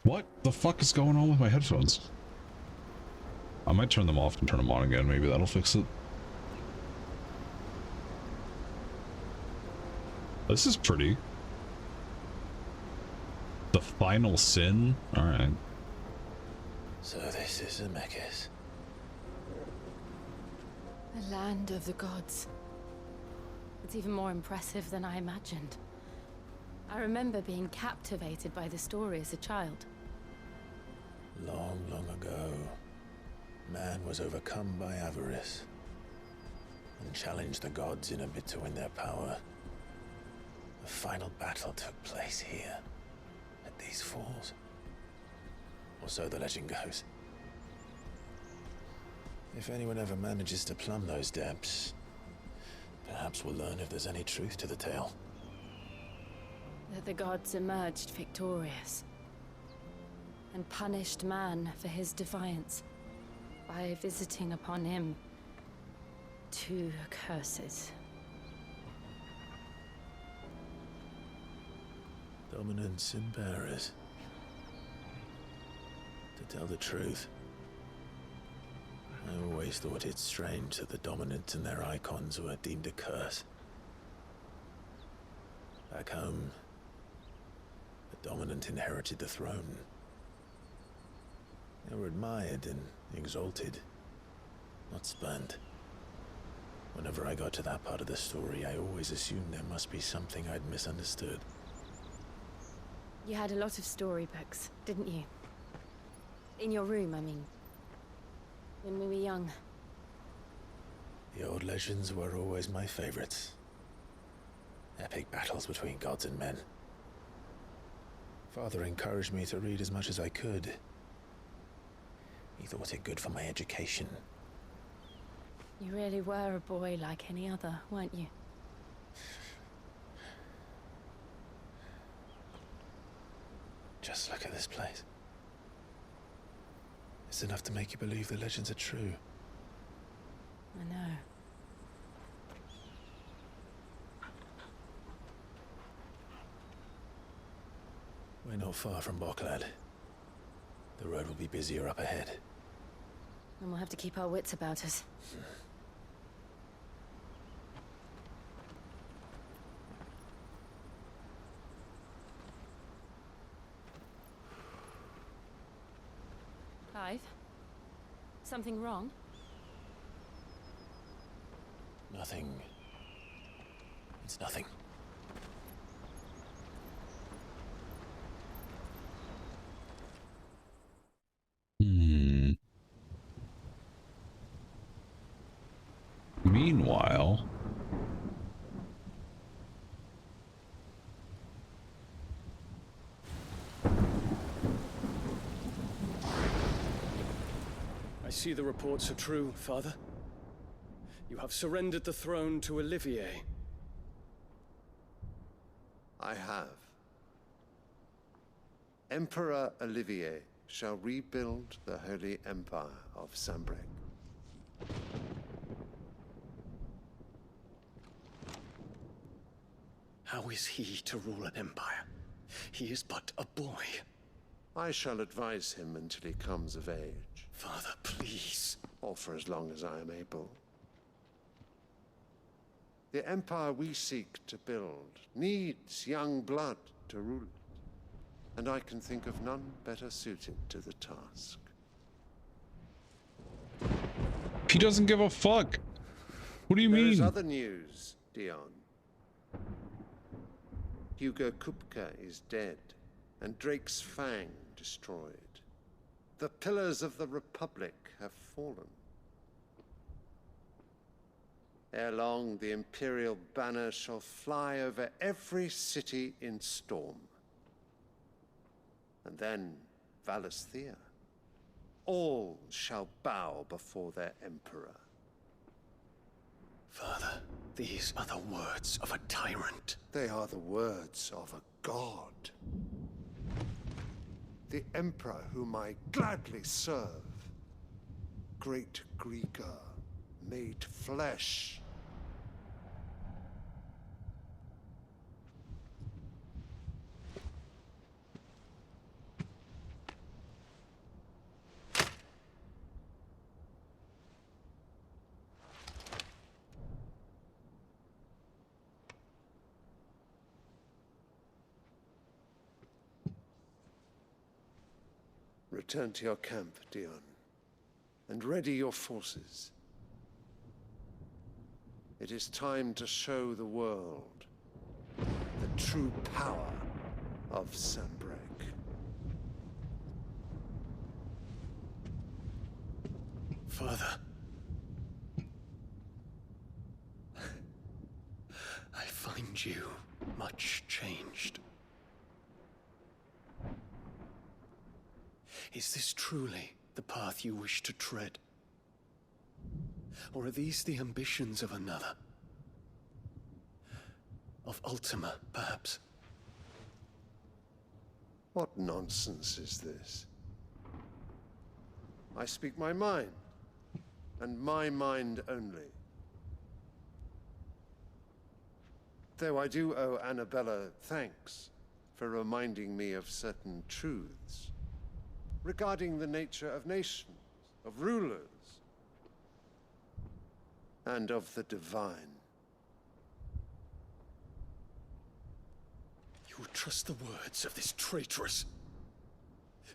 What the fuck is going on with my headphones? I might turn them off and turn them on again. Maybe that'll fix it. This is pretty. The final sin? Alright. So this is Zemeckis. The land of the gods. It's even more impressive than I imagined. I remember being captivated by the story as a child. Long, long ago. Man was overcome by avarice and challenged the gods in a bid to win their power. The final battle took place here, at these falls. Or so the legend goes. If anyone ever manages to plumb those depths, perhaps we'll learn if there's any truth to the tale. That the gods emerged victorious and punished man for his defiance by visiting upon him 2 curses. Dominance and bearers. To tell the truth, I always thought it strange that the dominant and their icons were deemed a curse. Back home, the dominant inherited the throne. They were admired and exalted, not spurned. Whenever I got to that part of the story, I always assumed there must be something I'd misunderstood. You had a lot of storybooks, didn't you? In your room, I mean. When we were young. The old legends were always my favorites. Epic battles between gods and men. Father encouraged me to read as much as I could. He thought it good for my education. You really were a boy like any other, weren't you? Just look at this place. It's enough to make you believe the legends are true. I know. We're not far from Boklad. The road will be busier up ahead. And we'll have to keep our wits about us. Clive? Something wrong? Nothing. It's nothing. Meanwhile... I see the reports are true, Father. You have surrendered the throne to Olivier. I have. Emperor Olivier shall rebuild the Holy Empire of Sanbreque. How is he to rule an empire? He is but a boy. I shall advise him until he comes of age. Father, please. Or for as long as I am able. The empire we seek to build needs young blood to rule it, and I can think of none better suited to the task. He doesn't give a fuck. What do you mean? There is other news, Dion. Hugo Kupka is dead, and Drake's Fang destroyed. The pillars of the Republic have fallen. Ere long, the Imperial banner shall fly over every city in Storm. And then, Valisthea. All shall bow before their Emperor. Father, these are the words of a tyrant. They are the words of a god. The Emperor whom I gladly serve. Great Greeker, made flesh. Return to your camp, Dion, and ready your forces. It is time to show the world the true power of Sanbreque. Father. I find you much changed. Is this truly the path you wish to tread? Or are these the ambitions of another? Of Ultima, perhaps? What nonsense is this? I speak my mind, and my mind only. Though I do owe Annabella thanks for reminding me of certain truths regarding the nature of nations, of rulers, and of the divine. You would trust the words of this traitress?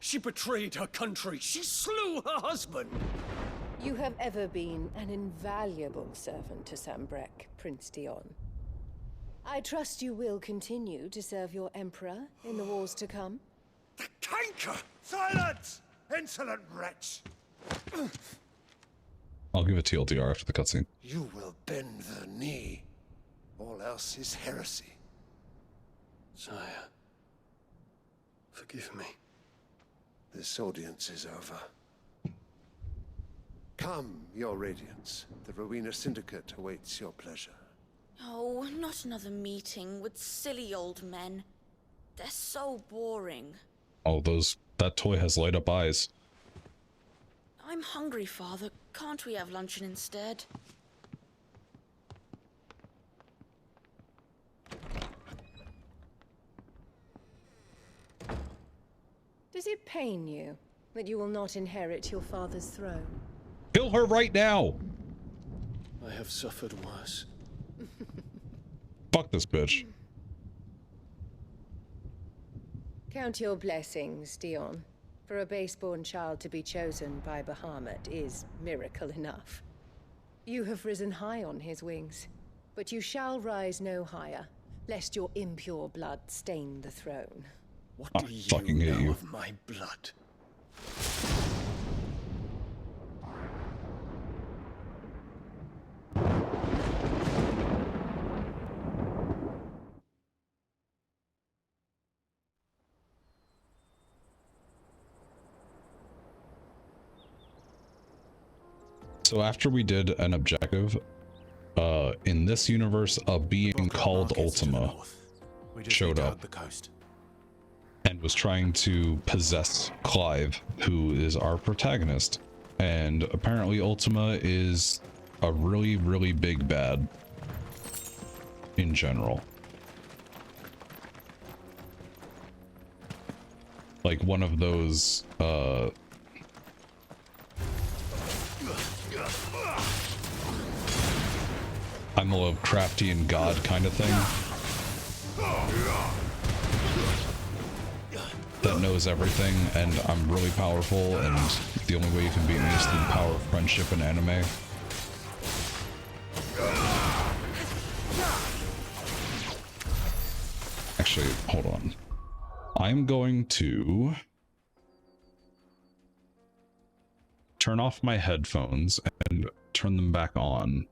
She betrayed her country. She slew her husband. You have ever been an invaluable servant to Sambrek, Prince Dion. I trust you will continue to serve your Emperor in the wars to come. The canker! Silence! Insolent wretch! I'll give it TLDR after the cutscene. You will bend the knee. All else is heresy. Sire, forgive me. This audience is over. Come, your radiance. The Rowena Syndicate awaits your pleasure. Oh, not another meeting with silly old men. They're so boring. Oh, that toy has light up eyes. I'm hungry, Father. Can't we have luncheon instead? Does it pain you that you will not inherit your father's throne? Kill her right now! I have suffered worse. Fuck this bitch. Count your blessings, Dion. For a base-born child to be chosen by Bahamut is miracle enough. You have risen high on his wings, but you shall rise no higher, lest your impure blood stain the throne. What I do you fucking hate know you. of my blood? So after we did an objective, in this universe, a being called Ultima showed up and was trying to possess Clive, who is our protagonist. And apparently Ultima is a really, really big bad in general. Like one of those, I'm a Lovecraftian god kind of thing that knows everything, and I'm really powerful, and the only way you can beat me is through the power of friendship and anime. Actually, hold on. I'm going to turn off my headphones and turn them back on,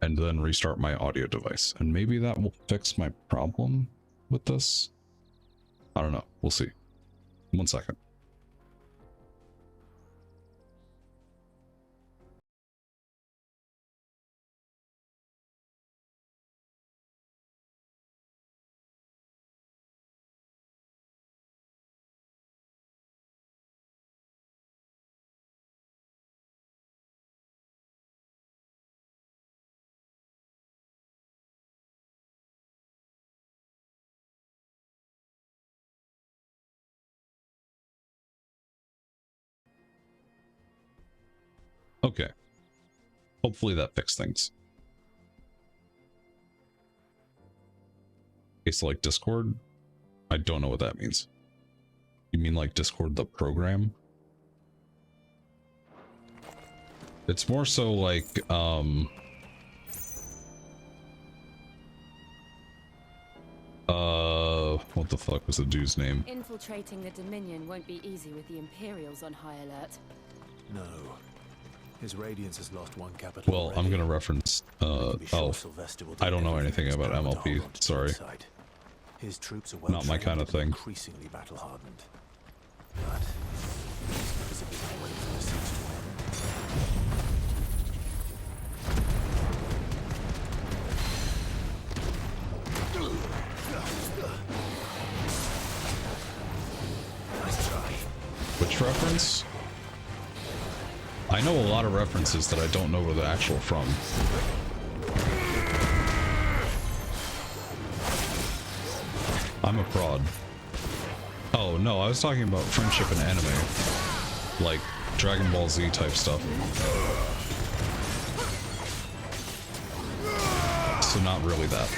and then restart my audio device. And maybe that will fix my problem with this. I don't know. We'll see. 1 second. Okay. Hopefully that fixed things. Okay, so like Discord? I don't know what that means. You mean like Discord the program? It's more so like, what the fuck was the dude's name? Infiltrating the Dominion won't be easy with the Imperials on high alert. No. His radiance has lost one capital. Well, I'm gonna reference I don't know anything about MLP, sorry. His troops are well not my kind of thing. Increasingly battle hardened. But there's a big way for the siege to end. Nice try. Which reference? I know a lot of references that I don't know where the actual from. I'm a fraud. Oh no, I was talking about friendship and anime. Like Dragon Ball Z type stuff. So not really that.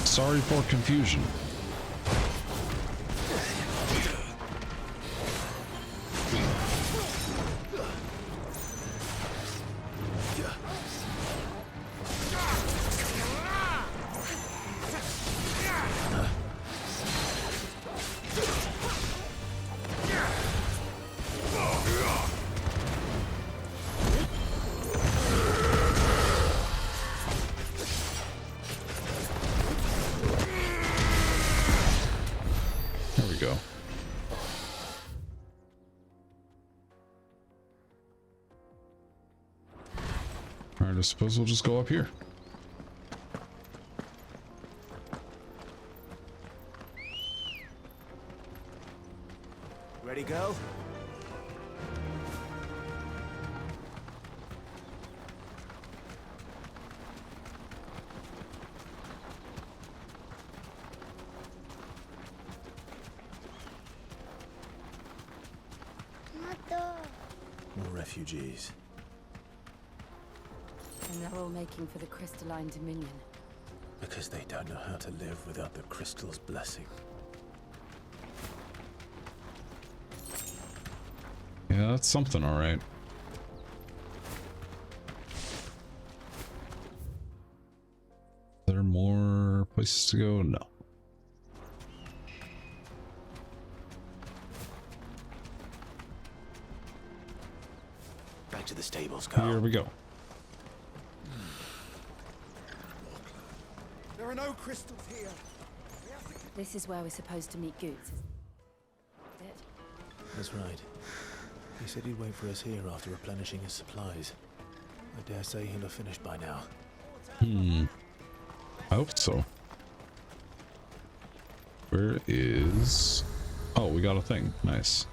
Sorry for confusion. I suppose we'll just go up here. Ready, go? More refugees. And they're all making for the crystalline dominion. Because they don't know how to live without the crystal's blessing. Yeah, that's something, alright. There are more places to go? No. Back to the stables, Carl. Here we go. There are no crystals here. This is where we're supposed to meet Goots. That's right. He said he'd wait for us here after replenishing his supplies. I dare say he'll have finished by now. I hope so. Where is... Oh, we got a thing. Nice.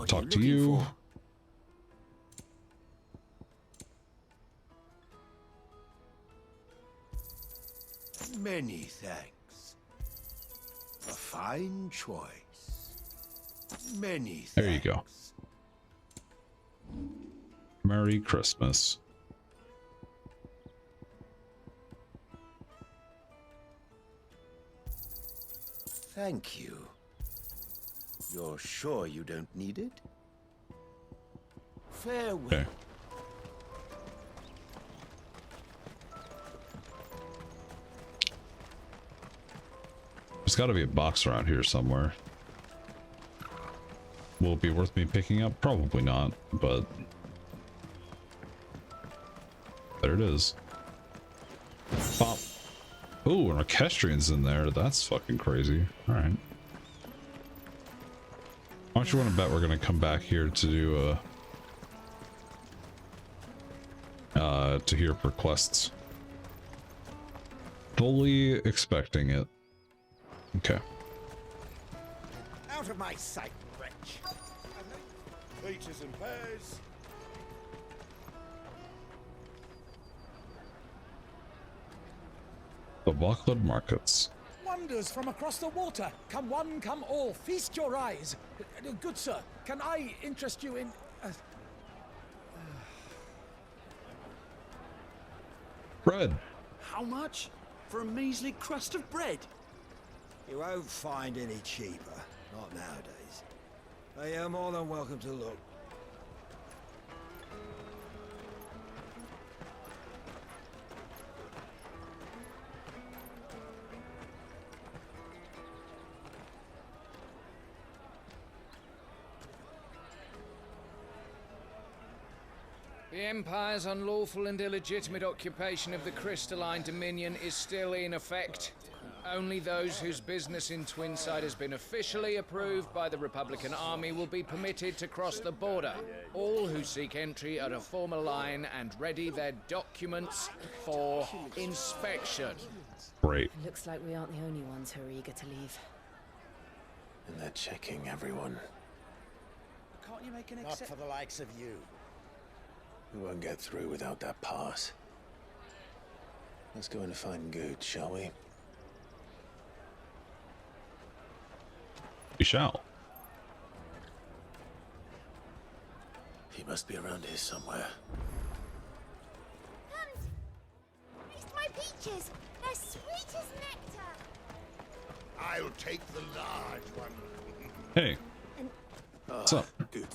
Talk to you. Many thanks. A fine choice. Many thanks. There you go. Merry Christmas. Thank you. You're sure you don't need it? Farewell. Okay. There's got to be a box around here somewhere. Will it be worth me picking up? Probably not, but there it is. Pop. Ooh, an orchestrian's in there. That's fucking crazy. All right. Why don't you want to bet we're gonna come back here to do to here for quests? Fully expecting it. Okay. Out of my sight, wretch. Peaches and pears. The Buckland Markets. Wonders from across the water. Come one, come all. Feast your eyes. Good sir, can I interest you in... Bread. How much? For a measly crust of bread? You won't find any cheaper. Not nowadays. But you're more than welcome to look. The Empire's unlawful and illegitimate occupation of the crystalline dominion is still in effect. Only those whose business in Twinside has been officially approved by the Republican Army will be permitted to cross the border. All who seek entry are to form a line and ready their documents for inspection. Great. Looks like we aren't the only ones who are eager to leave. And they're checking everyone. Can't you make an Not for the likes of you. We won't get through without that pass. Let's go and find Good, shall we? We shall. He must be around here somewhere. Taste my peaches! They're sweet as nectar! I'll take the large one. Hey. What's up? Good.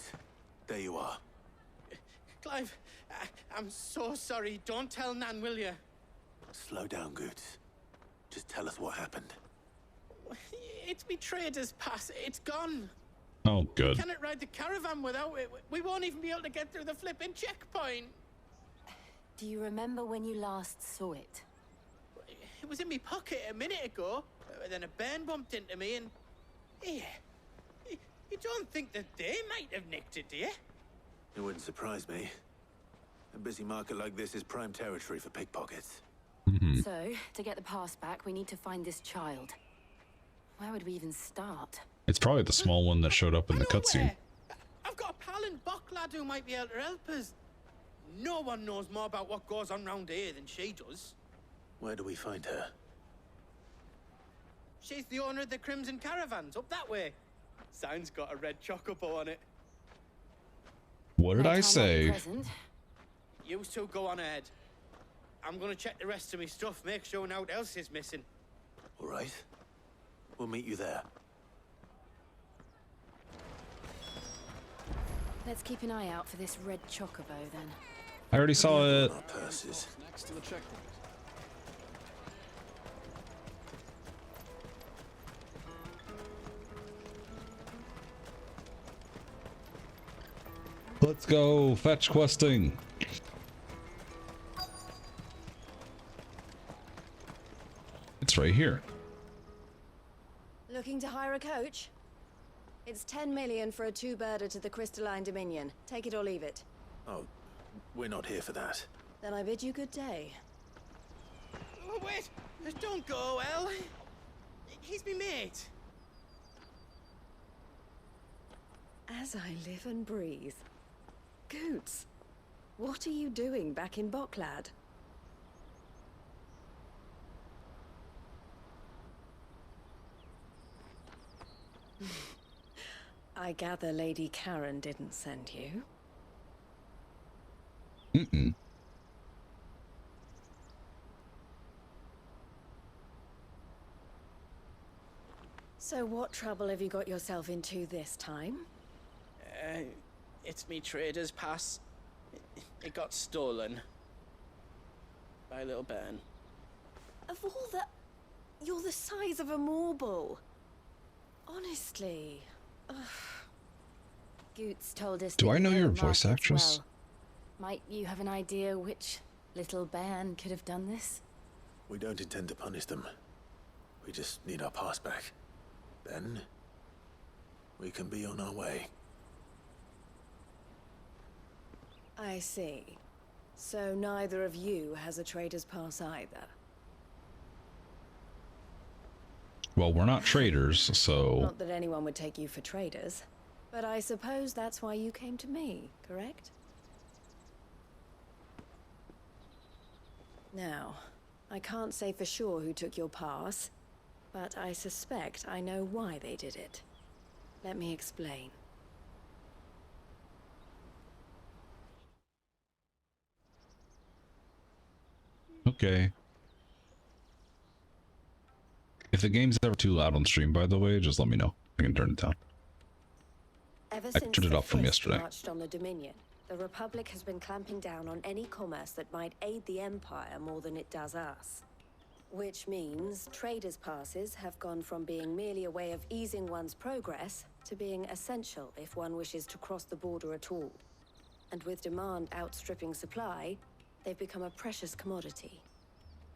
There you are. Clive, I'm so sorry. Don't tell Nan, will you? Slow down, Goods. Just tell us what happened. It's me trader's pass. It's gone. Oh, good. We cannot ride the caravan without it. We won't even be able to get through the flipping checkpoint. Do you remember when you last saw it? It was in my pocket a minute ago. Then a bairn bumped into me and... Yeah. You don't think that they might have nicked it, do you? It wouldn't surprise me. A busy market like this is prime territory for pickpockets. So, to get the pass back, we need to find this child. Where would we even start? It's probably the small one that showed up in the cutscene. I've got a pal in Bocklad who might be able to help us. No one knows more about what goes on round here than she does. Where do we find her? She's the owner of the Crimson Caravans, up that way. Sign's got a red chocobo on it. What did I say? You two go on ahead. I'm gonna check the rest of my stuff, make sure no one else is missing. All right. We'll meet you there. Let's keep an eye out for this red chocobo, then. I already saw it. Our purses. Next to the checkpoint. Let's go fetch questing. It's right here. Looking to hire a coach? It's 10 million for a two-birder to the Crystalline Dominion. Take it or leave it. Oh, we're not here for that. Then I bid you good day. Oh, wait! Don't go, El. He's me mate. As I live and breathe. Goots, what are you doing back in Bocklad? I gather Lady Karen didn't send you. Mm-mm. So what trouble have you got yourself into this time? It's me trader's pass. It got stolen. By a little bairn. Of all the... You're the size of a marble. Honestly. Ugh. Goots told us... Do I know your the voice markets actress? well. Might you have an idea which little bairn could have done this? We don't intend to punish them. We just need our pass back. Then, we can be on our way. I see. So neither of you has a trader's pass either. Well, we're not traders, so... Not that anyone would take you for traders, but I suppose that's why you came to me, correct? Now, I can't say for sure who took your pass, but I suspect I know why they did it. Let me explain. Okay. If the game's ever too loud on stream, by the way, just let me know. I can turn it down. Ever I since turned it the off from Frist yesterday. marched on the Dominion, the Republic has been clamping down on any commerce that might aid the Empire more than it does us. Which means traders' passes have gone from being merely a way of easing one's progress to being essential if one wishes to cross the border at all. And with demand outstripping supply, they've become a precious commodity,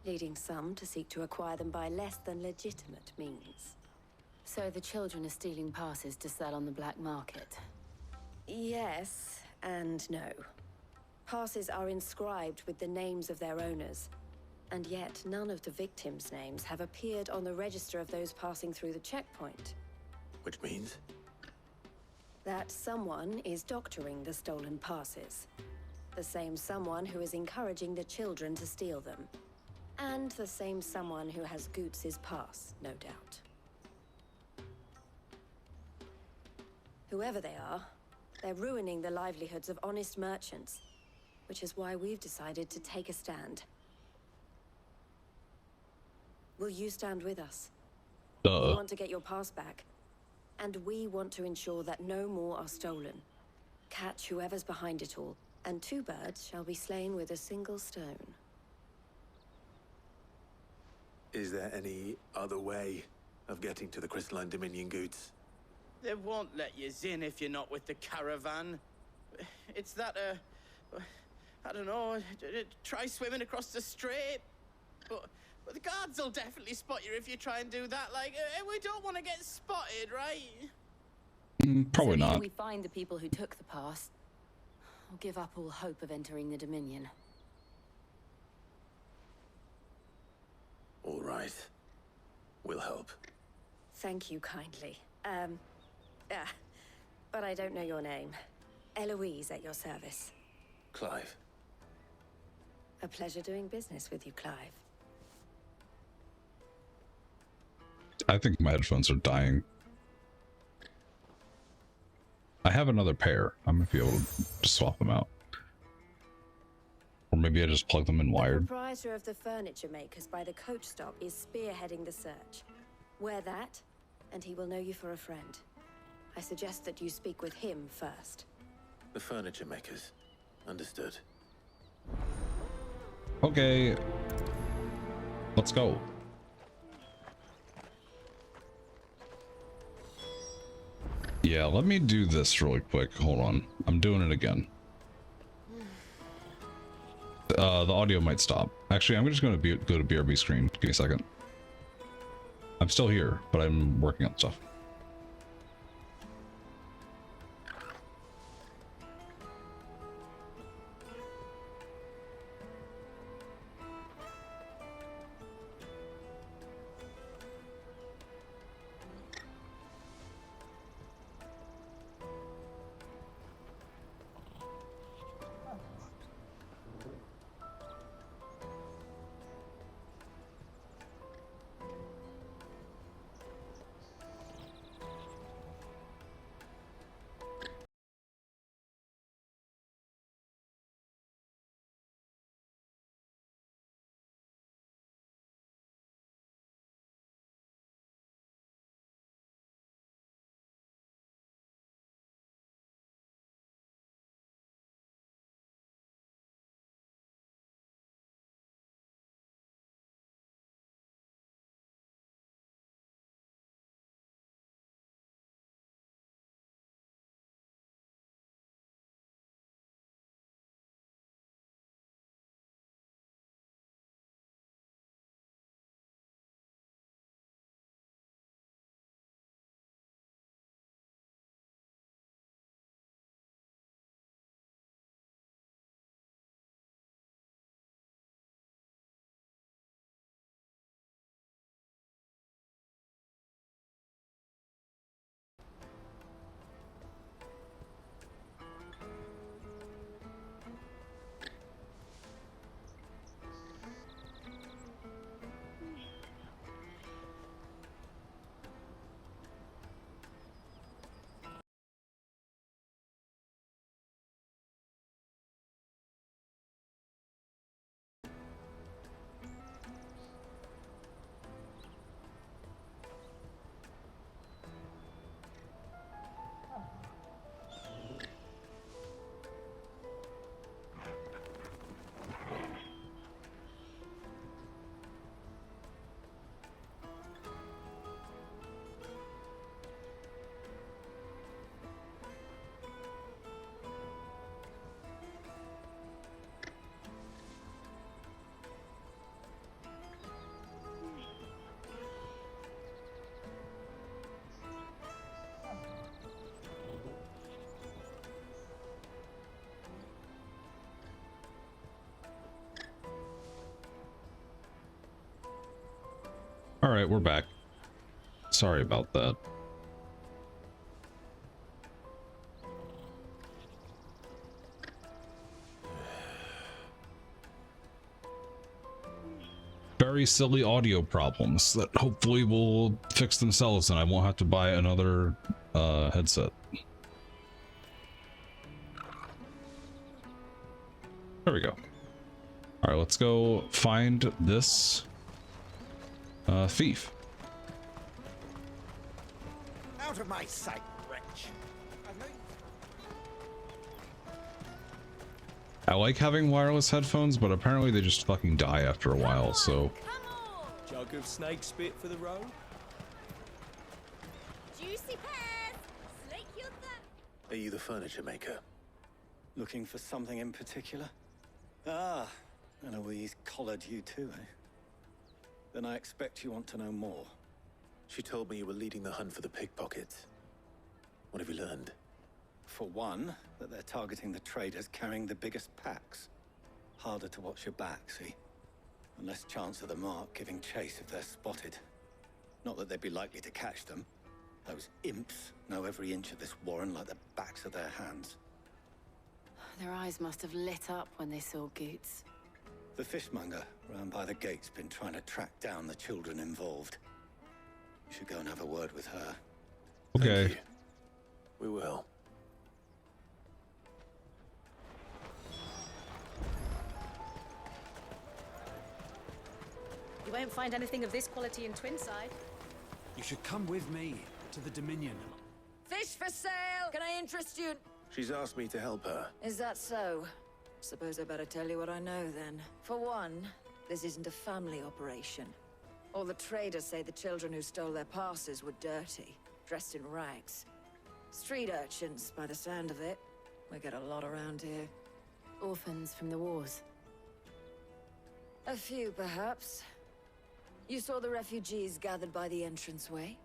leading some to seek to acquire them by less than legitimate means. So the children are stealing passes to sell on the black market? Yes and no. Passes are inscribed with the names of their owners, and yet none of the victims' names have appeared on the register of those passing through the checkpoint. Which means? That someone is doctoring the stolen passes. The same someone who is encouraging the children to steal them. And the same someone who has Goots's pass, no doubt. Whoever they are, they're ruining the livelihoods of honest merchants, which is why we've decided to take a stand. Will you stand with us? Duh. We want to get your pass back, and we want to ensure that no more are stolen. Catch whoever's behind it all, and 2 birds shall be slain with a single stone. Is there any other way of getting to the Crystalline Dominion Goots? They won't let you in if you're not with the caravan. It's that, I don't know, try swimming across the strait. But the guards will definitely spot you if you try and do that. Like, we don't want to get spotted, right? Probably so not. Either we find the people who took the pass, or give up all hope of entering the Dominion. All right. We'll help. Thank you kindly. But I don't know your name. Eloise at your service. Clive. A pleasure doing business with you, Clive. I think my headphones are dying. I have another pair. I might be able to swap them out. Or maybe I just plug them in wired. The proprietor of the furniture makers by the coach stop is spearheading the search. Wear that, and he will know you for a friend. I suggest that you speak with him first. The furniture makers. Understood. Okay. Let's go. Yeah, let me do this really quick. Hold on. I'm doing it again. The audio might stop. Actually, I'm just going to go to BRB screen. Give me a second. I'm still here, but I'm working on stuff. Alright, we're back. Sorry about that. Very silly audio problems that hopefully will fix themselves and I won't have to buy another headset. There we go. All right, let's go find this thief. Out of my sight, wretch. I like having wireless headphones, but apparently they just fucking die after a while, so... Jug of snake spit for the road? Juicy pears! Slake your thumb! Are you the furniture maker? Looking for something in particular? Ah, Eloise collared you too, eh? Then I expect you want to know more. She told me you were leading the hunt for the pickpockets. What have you learned? For one, that they're targeting the traders carrying the biggest packs. Harder to watch your back, see? And less chance of the mark giving chase if they're spotted. Not that they'd be likely to catch them. Those imps know every inch of this warren like the backs of their hands. Their eyes must have lit up when they saw Goots. The fishmonger round by the gate's been trying to track down the children involved. You should go and have a word with her. Okay. We will. You won't find anything of this quality in Twinside. You should come with me to the Dominion. Fish for sale! Can I interest you? She's asked me to help her. Is that so? Suppose I better tell you what I know then. For one, this isn't a family operation. All the traders say the children who stole their passes were dirty, dressed in rags. Street urchins, by the sound of it. We get a lot around here. Orphans from the wars. A few, perhaps. You saw the refugees gathered by the entranceway?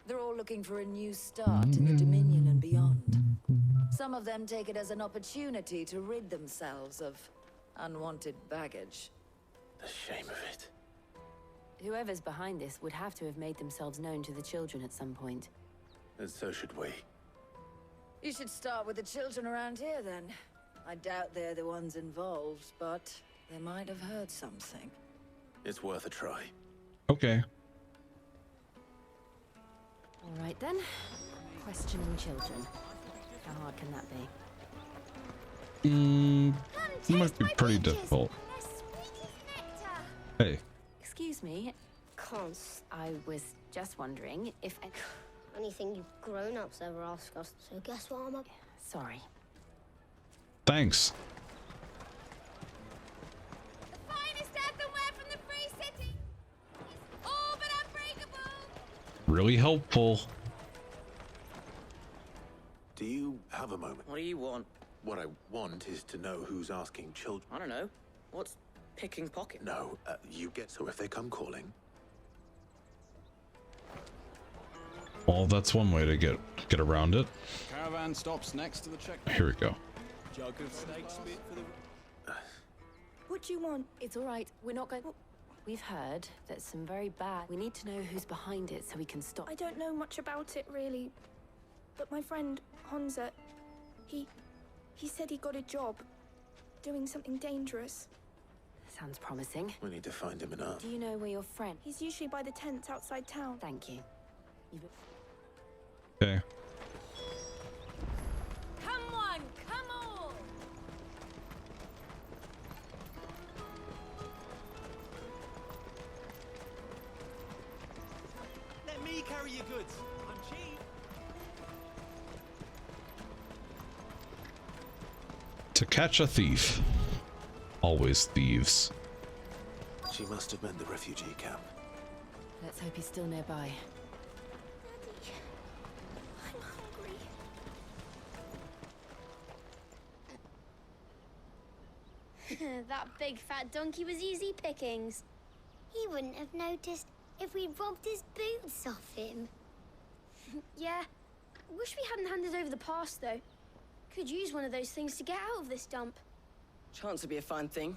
They're all looking for a new start in the Dominion and beyond. Some of them take it as an opportunity to rid themselves of unwanted baggage. The shame of it. Whoever's behind this would have to have made themselves known to the children at some point. And so should we. You should start with the children around here, then. I doubt they're the ones involved, but they might have heard something. It's worth a try. Okay. All right then. Questioning children. How hard can that be? It might be pretty difficult. Hey. Excuse me. Cons. I was just wondering if... Anything you grown-ups ever ask us, so guess what I'm up? Sorry. Thanks. The finest earthenware from the Free City! It's all but unbreakable! Really helpful. Do you have a moment? What do you want? What I want is to know who's asking children. I don't know. What's picking pocket? No, you get so if they come calling. Well, that's one way to get around it. Caravan stops next to the checkpoint. Here we go. Jug of snake spit for the... What do you want? It's all right. We're not going... We've heard that some very bad... We need to know who's behind it so we can stop. I don't know much about it, really. But my friend, Honza, he said he got a job doing something dangerous. Sounds promising. We need to find him and ask. Do you know where your friend... He's usually by the tents outside town. Thank you. Okay. Come on, come on! Let me carry your goods. I'm cheap. To catch a thief. Always thieves. She must have meant the refugee camp. Let's hope he's still nearby. I'm hungry. That big fat donkey was easy pickings. He wouldn't have noticed if we'd robbed his boots off him. Yeah. Wish we hadn't handed over the pass, though. Could use one of those things to get out of this dump. Chance would be a fine thing.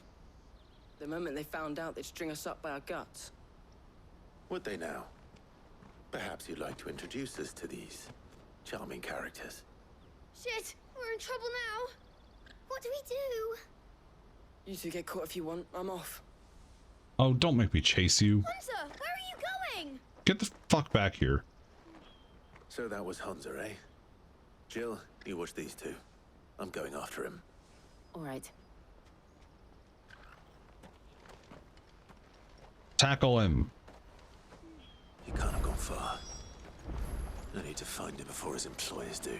The moment they found out, they'd string us up by our guts. Would they now? Perhaps you'd like to introduce us to these charming characters. Shit, we're in trouble now. What do we do? You two get caught if you want. I'm off. Oh, don't make me chase you. Hunter, where are you going? Get the fuck back here. So that was Hunter, eh? Jill, you watch these two. I'm going after him. All right. Tackle him. He can't have gone far. I need to find him before his employers do.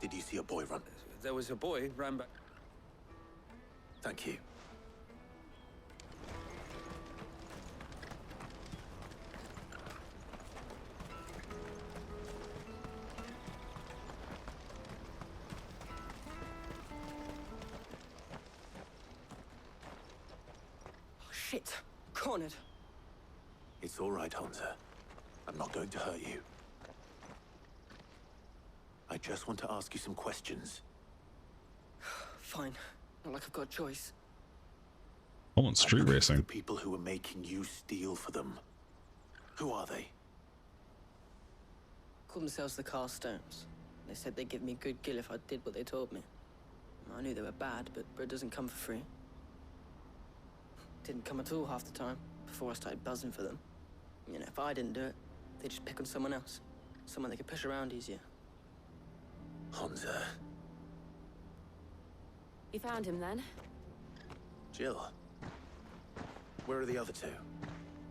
Did you see a boy run? There was a boy ran back. Thank you. Shit. Cornered. It's all right, Hunter. I'm not going to hurt you. I just want to ask you some questions. Fine. Not like I've got a choice. I want street racing. The people who were making you steal for them. Who are they? Call themselves the Carstones. They said they'd give me good gill if I did what they told me. I knew they were bad, but bread doesn't come for free. Didn't come at all half the time, before I started buzzing for them. You know, if I didn't do it, they'd just pick on someone else. Someone they could push around easier. Hunter. You found him then? Jill. Where are the other two?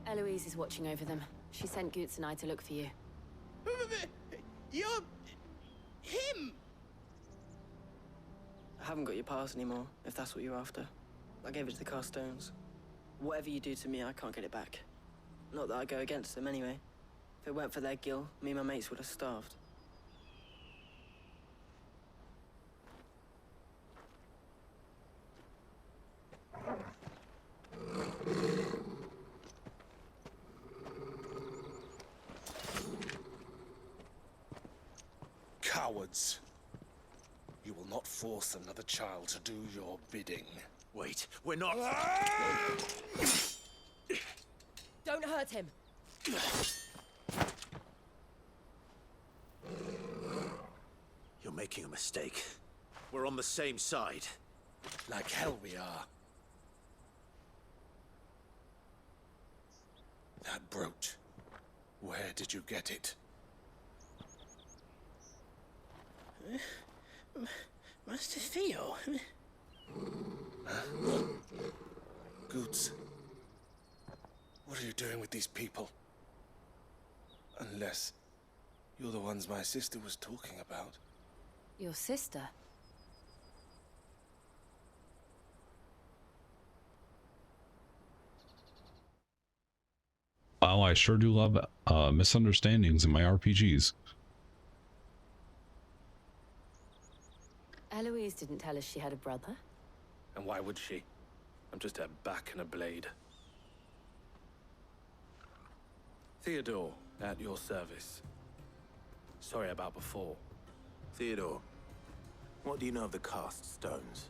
Eloise is watching over them. She sent Goots and I to look for you. You're... him! I haven't got your pass anymore, if that's what you're after. I gave it to the Carstones. Whatever you do to me, I can't get it back. Not that I go against them anyway. If it weren't for their gill, me and my mates would have starved. Cowards. You will not force another child to do your bidding. Wait, we're not... Don't hurt him. You're making a mistake. We're on the same side. Like hell we are. That brooch. Where did you get it? Master Theo? Goots. What are you doing with these people? Unless you're the ones my sister was talking about. Your sister? Wow, I sure do love misunderstandings in my RPGs. Eloise didn't tell us she had a brother. And why would she? I'm just her back and a blade. Theodore, at your service. Sorry about before. Theodore, what do you know of the cast stones?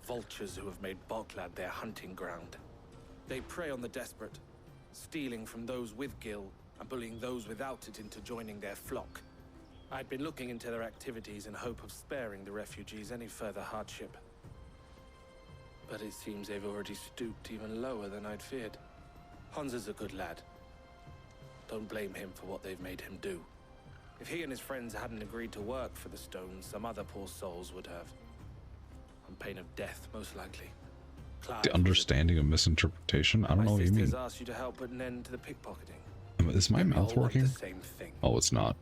Vultures who have made Boklad their hunting ground. They prey on the desperate, stealing from those with gil and bullying those without it into joining their flock. I'd been looking into their activities in hope of sparing the refugees any further hardship. But it seems they've already stooped even lower than I'd feared. Hans is a good lad. Don't blame him for what they've made him do. If he and his friends hadn't agreed to work for the stones, some other poor souls would have. On pain of death, most likely. The understanding of misinterpretation? I don't know what you mean. My sisters asked you to help put an end to the pickpocketing. Is my We mouth all want working? the same thing. Oh, it's not.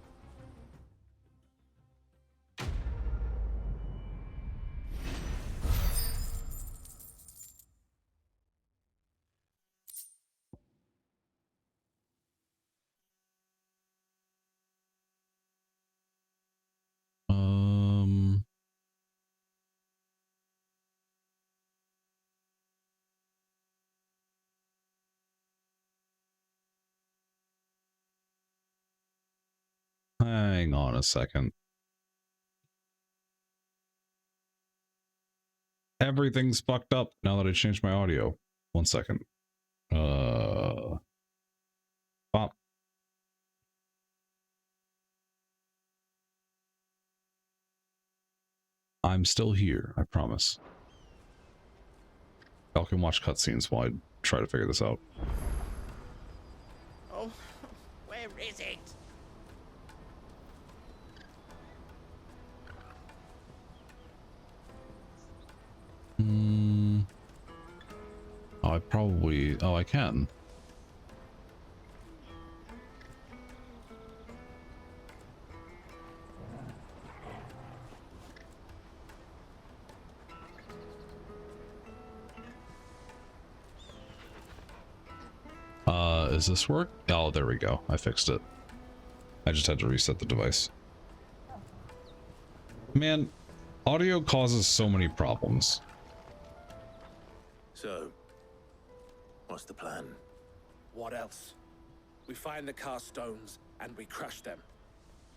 Hang on a second. Everything's fucked up now that I changed my audio. 1 second. Pop. I'm still here, I promise. Y'all can watch cutscenes while I try to figure this out. Oh, where is it? Oh, I probably... Oh, I can. Does this work? Oh, there we go. I fixed it. I just had to reset the device. Man, audio causes so many problems. So, what's the plan? What else? We find the cast stones and we crush them.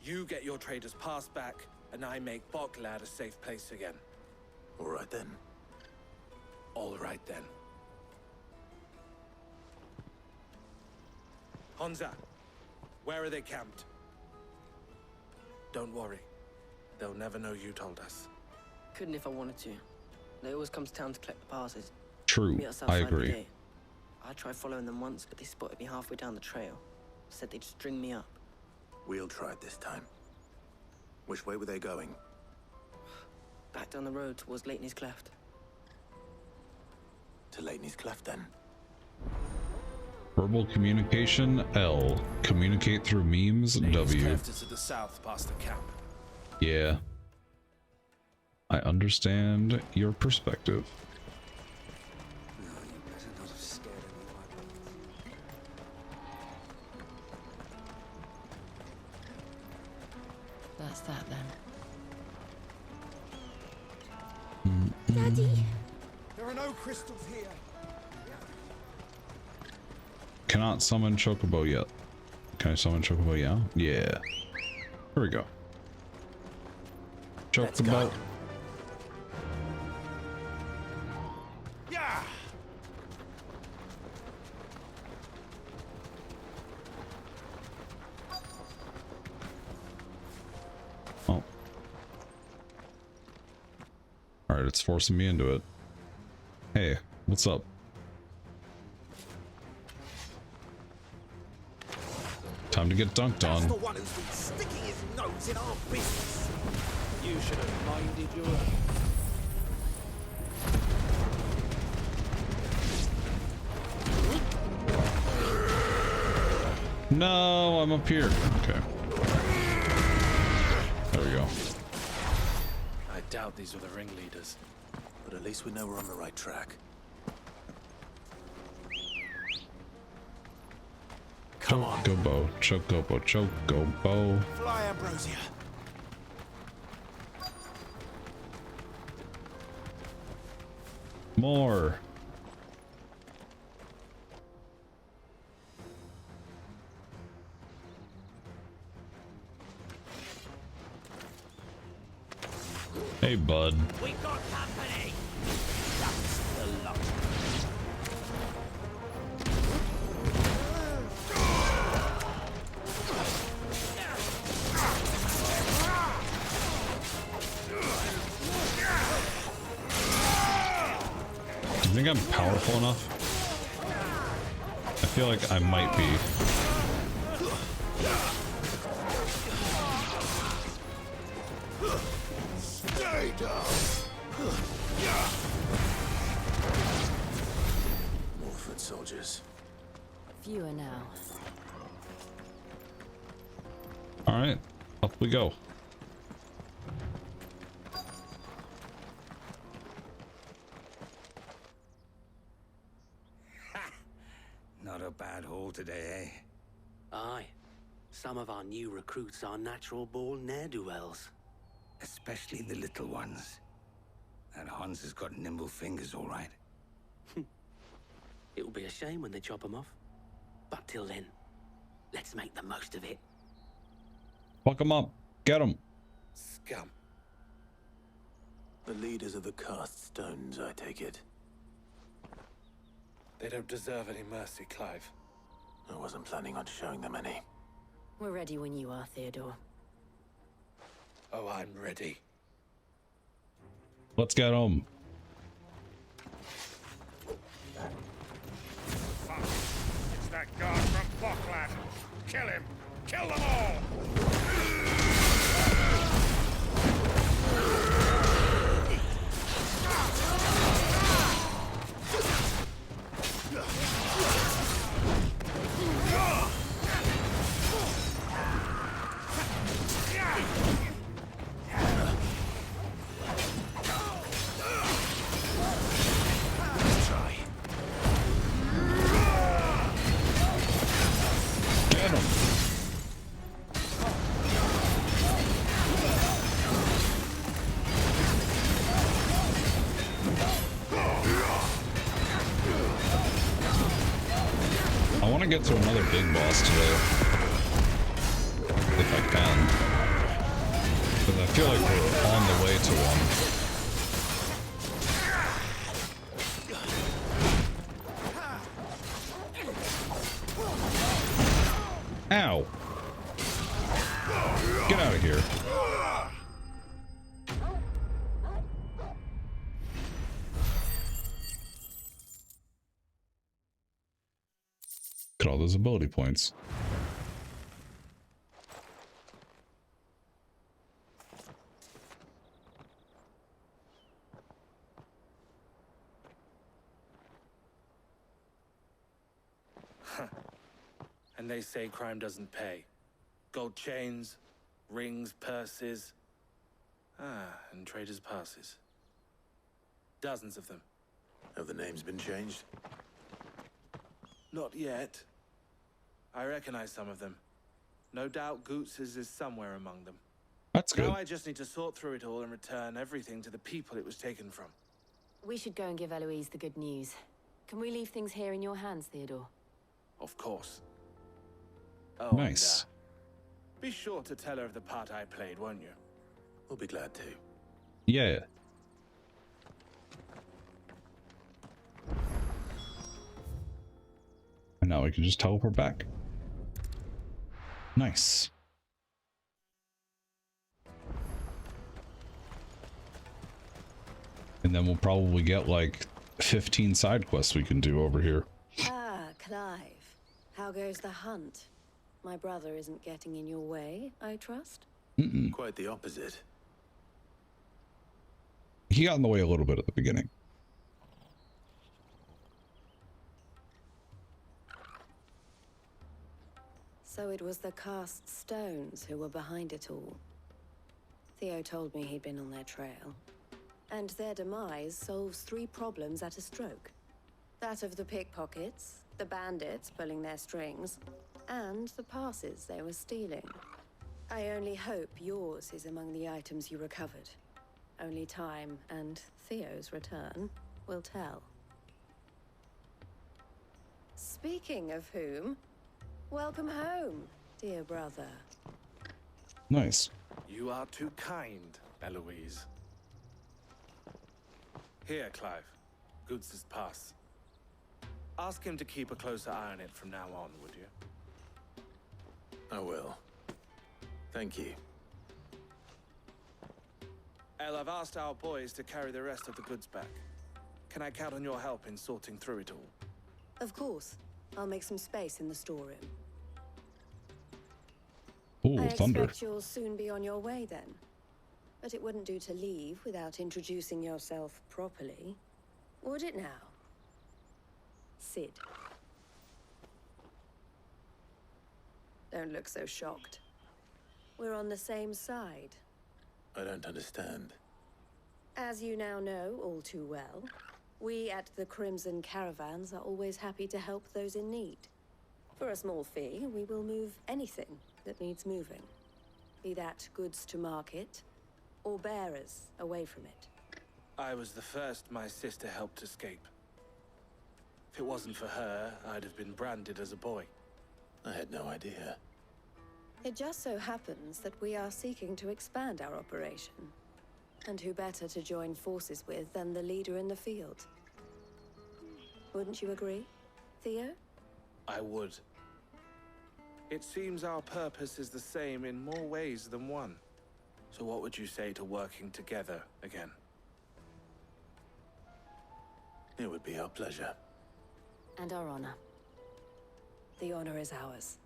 You get your trader's pass back, and I make Boklad a safe place again. All right then. All right then. Honza, where are they camped? Don't worry. They'll never know you told us. Couldn't if I wanted to. They always come to town to collect the passes. True, Meet us I outside the agree. gate. I tried following them once, but they spotted me halfway down the trail. Said they'd string me up. We'll try it this time. Which way were they going? Back down the road towards Leitney's Cleft. To Leitney's Cleft, then. Verbal communication, L. Communicate through memes, W. Cleft is to the south past the camp. Yeah. I understand your perspective. No, you better not have scared anyone. That's that then. Daddy! There are no crystals here. Cannot summon Chocobo yet. Can I summon Chocobo? Yeah. Yeah. Here we go. Chocobo. Yeah. Oh. Alright, it's forcing me into it. Hey, what's up? Time to get dunked on. That's the one who's been sticking his nose in our business. You should have minded your own. No, I'm up here. Okay. There we go. I doubt these were the ringleaders. But at least we know we're on the right track. Chocobo, Chocobo, Chocobo. Fly, Ambrosia. More. Hey, bud. We got company. That's the lot. Do you think I'm powerful enough? I feel like I might be. Stay down. More foot soldiers. Fewer now. Alright, up we go. Not a bad haul today, eh? Aye. Some of our new recruits are natural-born ne'er-do-wells. Especially the little ones. And Hans has got nimble fingers, all right. It'll be a shame when they chop them off. But till then, let's make the most of it. Fuck them up. Get them. Scum. The leaders of the cast stones, I take it. They don't deserve any mercy, Clive. I wasn't planning on showing them any. We're ready when you are, Theodore. Oh, I'm ready. Let's get home. Fuck. It's that guard from Falkland. Kill him. Kill them all. I want to get to another big boss today, if I can, because I feel like we're on the way to one. Ow! Get out of here. Look at all those ability points. And they say crime doesn't pay. Gold chains, rings, purses. And traders' passes. Dozens of them. Have the names been changed? Not yet. I recognize some of them. No doubt Goots's is somewhere among them. That's good. Now I just need to sort through it all and return everything to the people it was taken from. We should go and give Eloise the good news. Can we leave things here in your hands, Theodore? Of course. Oh, nice. And, be sure to tell her of the part I played, won't you? We'll be glad to. Yeah. And now we can just teleport back. Nice. And then we'll probably get like 15 side quests we can do over here. Ah, Clive. How goes the hunt? My brother isn't getting in your way, I trust? Mm-mm. Quite the opposite. He got in the way a little bit at the beginning. So it was the cast stones who were behind it all. Theo told me he'd been on their trail. And their demise solves 3 problems at a stroke. That of the pickpockets, the bandits pulling their strings, and the passes they were stealing. I only hope yours is among the items you recovered. Only time and Theo's return will tell. Speaking of whom, welcome home, dear brother. Nice. You are too kind, Eloise. Here, Clive. Goots's pass. Ask him to keep a closer eye on it from now on, would you? I will. Thank you. El, I've asked our boys to carry the rest of the goods back. Can I count on your help in sorting through it all? Of course. I'll make some space in the storeroom. Ooh, I thunder. expect you'll soon be on your way then. But it wouldn't do to leave without introducing yourself properly. Would it now? Sid. Don't look so shocked. We're on the same side. I don't understand. As you now know all too well, we at the Crimson Caravans are always happy to help those in need. For a small fee, we will move anything that needs moving. Be that goods to market, or bearers away from it. I was the first my sister helped escape. If it wasn't for her, I'd have been branded as a boy. I had no idea. It just so happens that we are seeking to expand our operation. And who better to join forces with than the leader in the field? Wouldn't you agree, Theo? I would. It seems our purpose is the same in more ways than one. So what would you say to working together again? It would be our pleasure. And our honor. The honor is ours.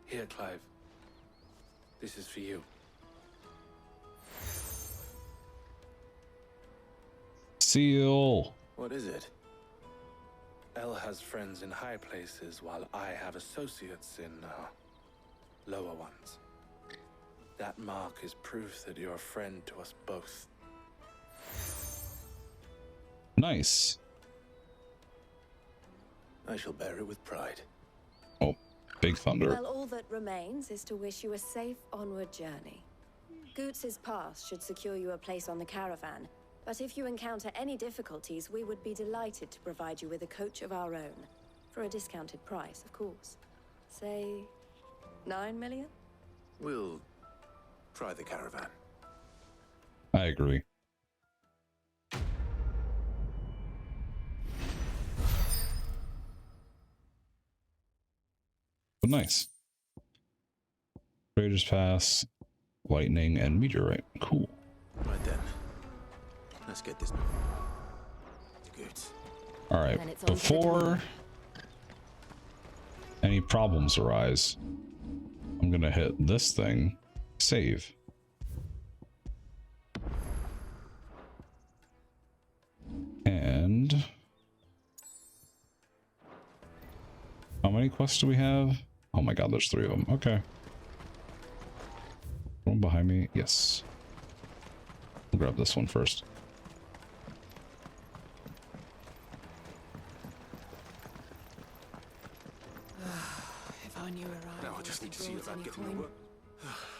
Here, Clive. This is for you. Seal. What is it? Elle has friends in high places, while I have associates in, lower ones. That mark is proof that you're a friend to us both. Nice. I shall bear it with pride. Oh, big thunder. Well, all that remains is to wish you a safe onward journey. Goots's pass should secure you a place on the caravan, but if you encounter any difficulties, we would be delighted to provide you with a coach of our own. For a discounted price, of course. Say, 9 million? We'll try the caravan. I agree. But nice. Trader's Pass, Lightning, and Meteorite. Cool. Right then. Let's get this. Good. All right. Before any problems arise, I'm gonna hit this thing. Save. And how many quests do we have? Oh my god, there's 3 of them. Okay. One behind me. Yes. We'll grab this one first. If I knew where Now I just need to see about getting the work.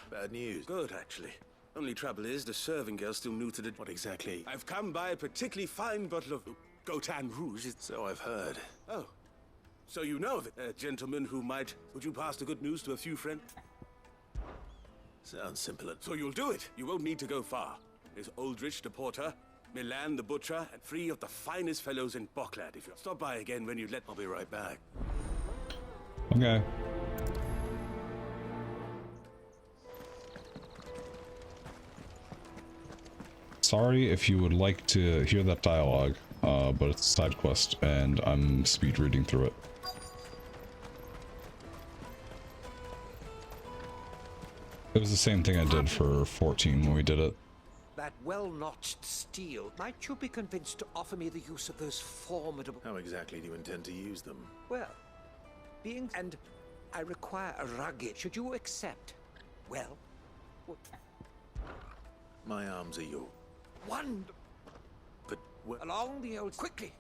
Bad news. Good, actually. Only trouble is, the serving girl's still new to the... What exactly? I've come by a particularly fine bottle of Gotan Rouge. So I've heard. Oh. So you know of it? A gentleman who might... Would you pass the good news to a few friends? Sounds simple. So you'll do it. You won't need to go far. There's Aldrich the porter, Milan the butcher, and 3 of the finest fellows in Bocklad. If you stop by again when you let... I'll be right back. Okay. Sorry if you would like to hear that dialogue, but it's a side quest and I'm speed reading through it. It was the same thing I did for 14 when we did it. That well-notched steel, might you be convinced to offer me the use of those formidable... How exactly do you intend to use them? Well, being... and I require a rugged... Should you accept? Well... My arms are yours. One... But... Along the old... Quickly!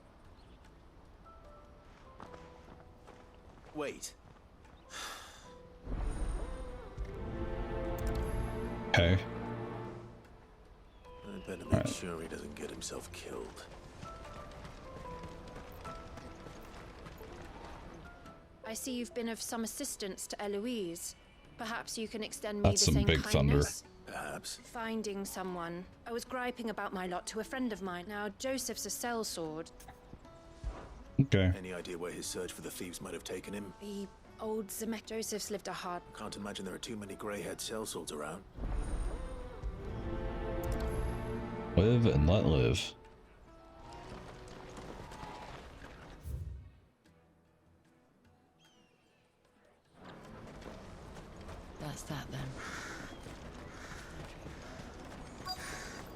Wait. Okay. I better make sure he doesn't get himself killed. I see you've been of some assistance to Eloise. Perhaps you can extend me That's the some same big kindness. Perhaps. Finding someone. I was griping about my lot to a friend of mine. Now, Joseph's a sellsword. Okay. Any idea where his search for the thieves might have taken him? The old Zemek. Joseph's lived a hard... Can't imagine there are too many grey-haired sellswords around. Live and let live. That's that then.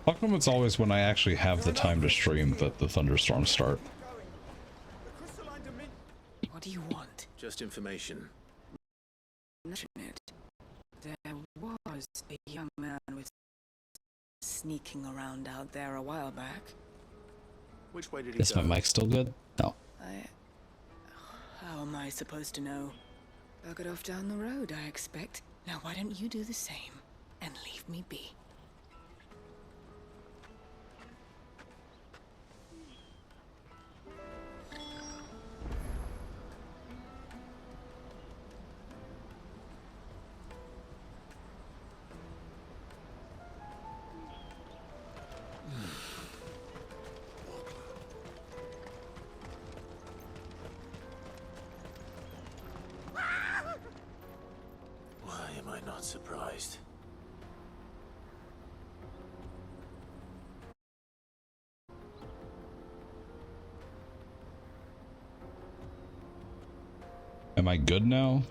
How come it's always when I actually have the time to stream that the thunderstorms start? What do you want? Just information. Mention it. There was a young man with sneaking around out there a while back. Which way did he Is go? my mic still good? No. How am I supposed to know? Buggered off down the road, I expect. Now why don't you do the same and leave me be? Am I good now?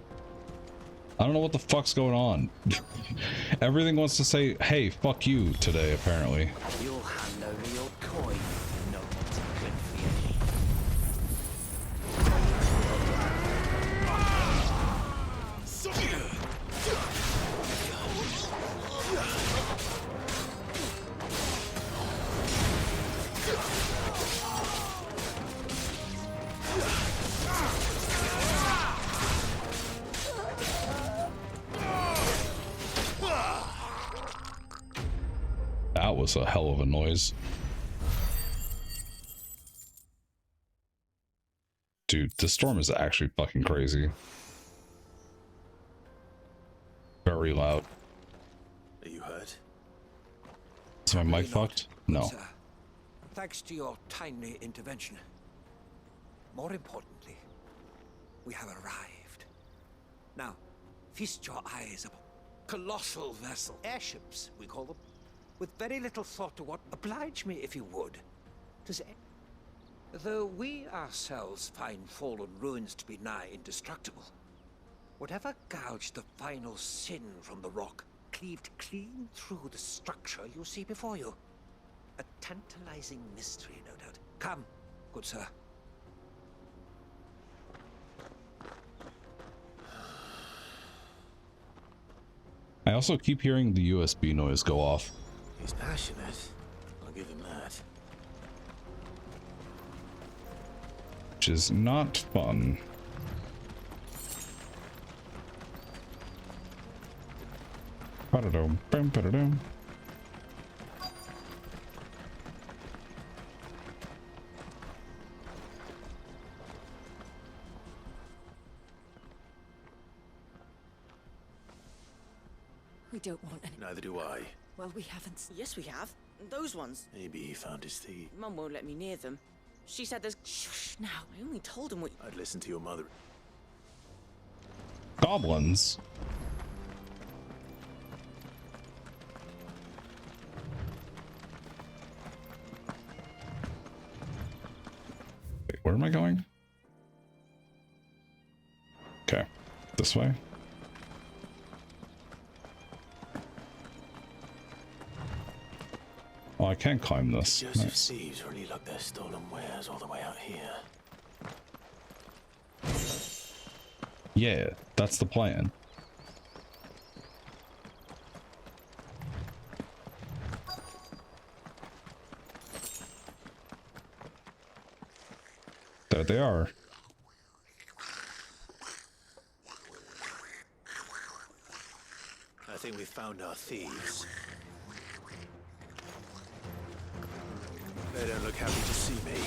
I don't know what the fuck's going on. Everything wants to say, hey, fuck you today, apparently. You'll hand over your coin. No one's good for you. That was a hell of a noise. Dude, this storm is actually fucking crazy. Very loud. Are you hurt? Is my mic fucked? No. Sir, thanks to your timely intervention. More importantly, we have arrived. Now, feast your eyes upon colossal vessel airships, we call them, with very little thought to what. Oblige me, if you would. Though we ourselves find fallen ruins to be nigh indestructible, whatever gouged the final sin from the rock cleaved clean through the structure you see before you. A tantalizing mystery, no doubt. Come, good sir. I also keep hearing the USB noise go off. He's passionate. I'll give him that. Which is not fun. Ba-da-dum, bam, ba-da-dum. We don't want any. Neither do I. Well, we haven't. Yes, we have. Those ones. Maybe he found his thief. Mum won't let me near them. She said there's... Shh, now. I only told him what... I'd listen to your mother. Goblins? Wait, where am I going? Okay, this way. Oh, I can't climb this. Joseph's Nice. thieves really lug their stolen wares all the way out here. Yeah, that's the plan. There they are. I think we found our thieves. They don't look happy to see me.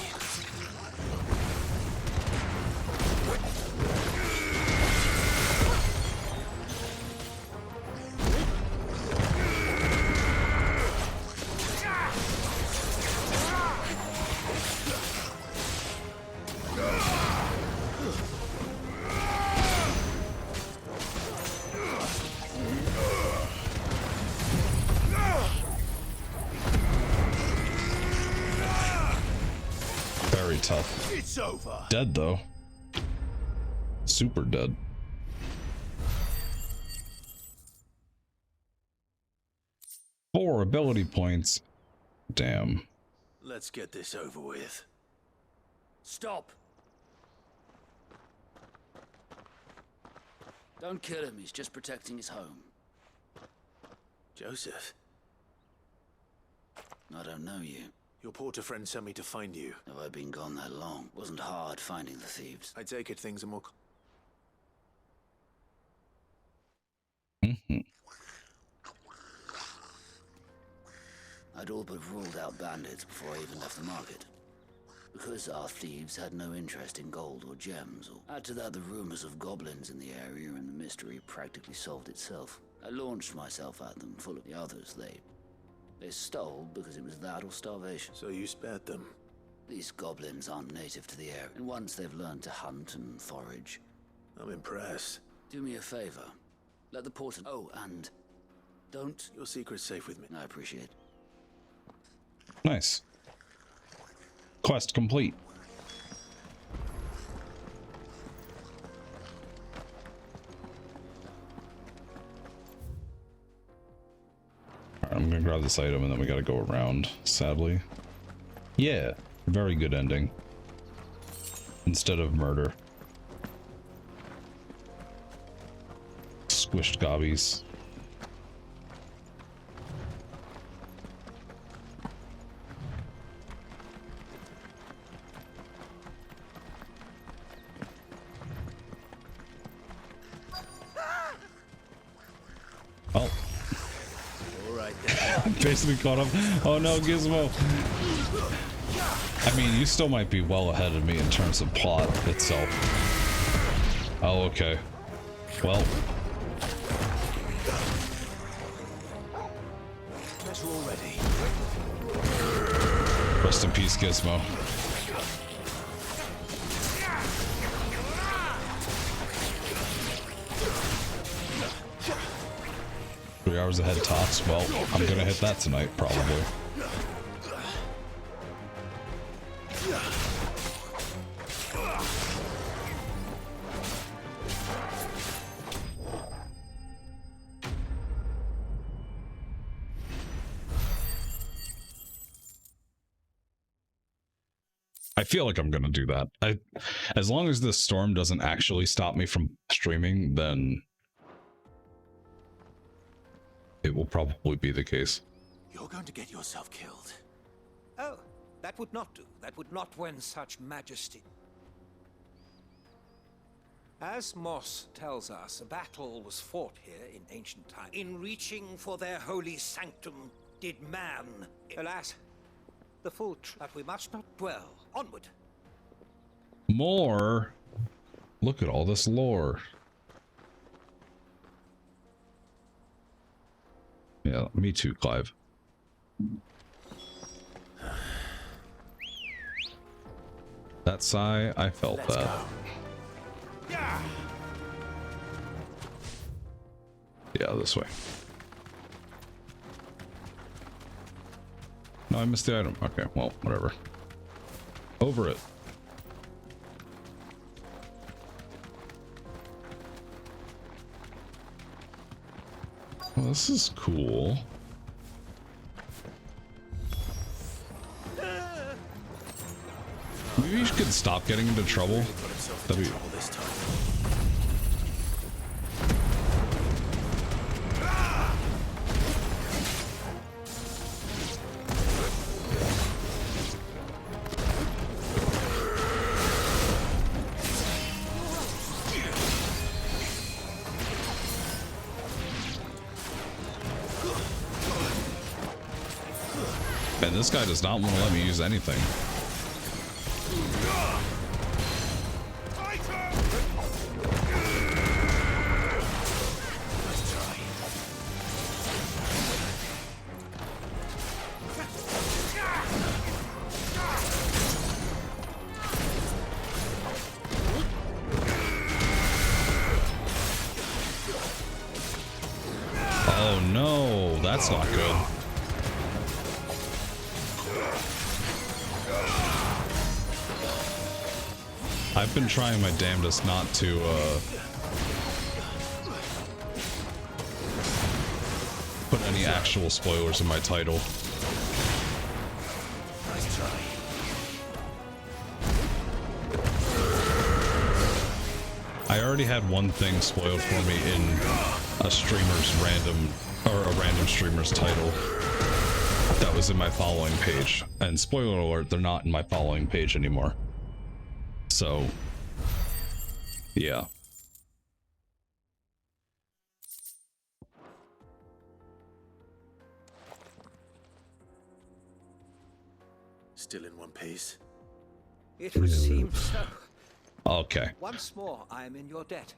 Very tough. It's over. Dead though. Super dead. Four ability points. Damn. Let's get this over with. Stop. Don't kill him, he's just protecting his home. Joseph, I don't know you. your porter friend sent me to find you. Have I been gone that long? Wasn't hard finding the thieves. I take it things are more... I'd all but ruled out bandits before I even left the market. Because our thieves had no interest in gold or gems, or add to that the rumors of goblins in the area, and the mystery practically solved itself. I launched myself at them, full of the others. They stole because it was that or starvation. So you spared them? These goblins aren't native to the area, and once they've learned to hunt and forage... I'm impressed. Do me a favor. Let the porter... Oh, and... don't... Your secret's safe with me. I appreciate it. Nice. Quest complete. gonna grab this item and then we gotta go around, sadly. Yeah, very good ending. Instead of murder. Squished gobbies. Oh. Basically caught up. Oh no, Gizmo. I mean, you still might be well ahead of me in terms of plot itself. Oh, okay. Well. Rest in peace, Gizmo. Three hours ahead tops. Well, I'm gonna hit that tonight, probably. I feel like I'm gonna do that. As long as this storm doesn't actually stop me from streaming, then it will probably be the case. You're going to get yourself killed. Oh, that would not do. That would not when such majesty. As Moss tells us, a battle was fought here in ancient times. In reaching for their holy sanctum, did man. Alas, the full truth that we must not dwell. Onward. More? Look at all this lore. Yeah, me too, Clive. That sigh, I felt that. Yeah, this way. No, I missed the item. Okay, well, whatever. Over it. Well, this is cool. Maybe you could stop getting into trouble. That'd be... And this guy does not want to let me use anything. Oh no, that's not good. I've been trying my damnedest not to, put any actual spoilers in my title. Nice try. I already had one thing spoiled for me in a streamer's random, or a random streamer's title that was in my following page. And spoiler alert, they're not in my following page anymore. So, yeah. Still in one piece. It would seem so. Okay. Once more, I am in your debt.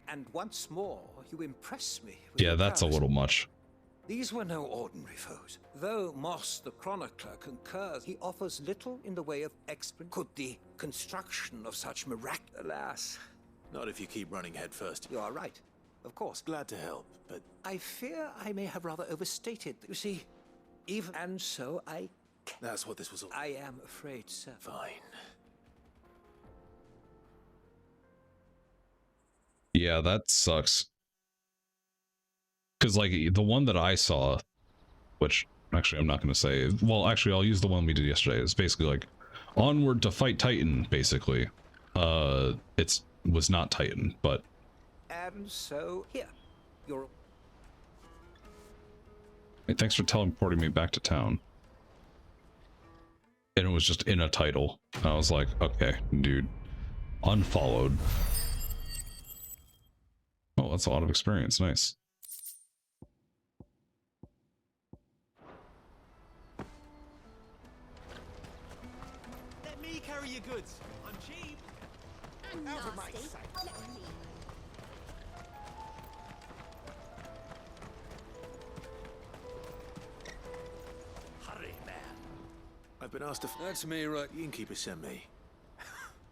And once more, you impress me. Yeah, that's a little much. These were no ordinary foes. Though Moss the chronicler concurs, he offers little in the way of explanation. Could the construction of such alas. Not if you keep running head first. You are right. Of course. Glad to help, but I fear I may have rather overstated. You see, even and so I... That's what this was all... I am afraid, sir. Fine. Yeah, that sucks. Because, like, the one that I saw which actually I'm not going to say. Well, actually, I'll use the one we did yesterday. It's basically like onward to fight Titan, basically. It was not Titan, but. And so here, you're. Hey, thanks for teleporting me back to town. And it was just in a title. I was like, okay, dude. Unfollowed. Oh, that's a lot of experience. Nice. Let me carry your goods. I'm cheap. And Out of my nasty. sight. Let me. Hurry, man. I've been asked to... That's me, right? The innkeeper sent me.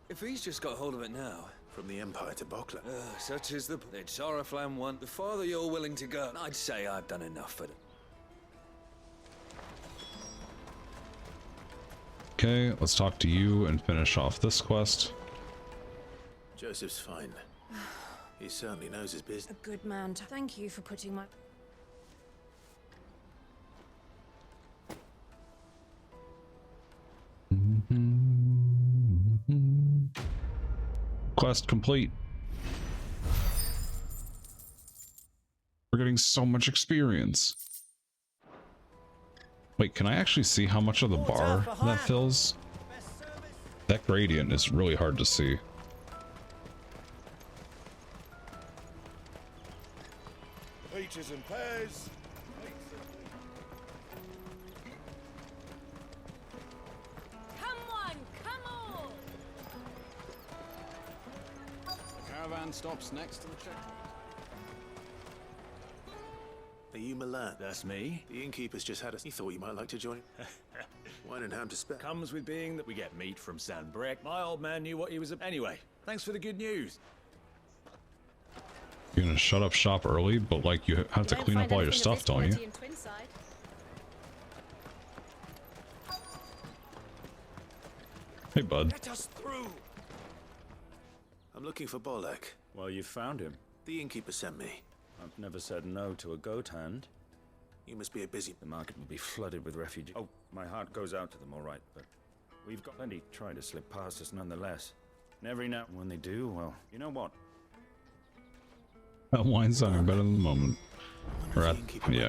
If he's just got hold of it now. From the Empire to Bokla. Such is the... They'd Soraflam want. The farther you're willing to go. I'd say I've done enough for them. Okay, let's talk to you and finish off this quest. Joseph's fine. He certainly knows his business. A good man. Thank you for putting my... Quest complete. We're getting so much experience. Wait, can I actually see how much of the bar that fills? That gradient is really hard to see. Peaches and pears. Come on, come on! The caravan stops next to the checkpoint. Are you Milan? That's me. The innkeeper's just had us. He thought you might like to join. Wine and ham to spare. Comes with being that we get meat from San Brek. My old man knew what he was. Anyway, thanks for the good news. You're gonna shut up shop early, but like you have to clean up all your stuff, don't you? Hey, bud. Let us through. I'm looking for Bolek. Well, you found him. The innkeeper sent me. I've never said no to a goat hand. You must be a busy... The market will be flooded with refugees. Oh, my heart goes out to them, all right, but we've got plenty trying to slip past us nonetheless. And every now when they do, well, you know what? That wine's sounding better than the moment. We're at, yeah.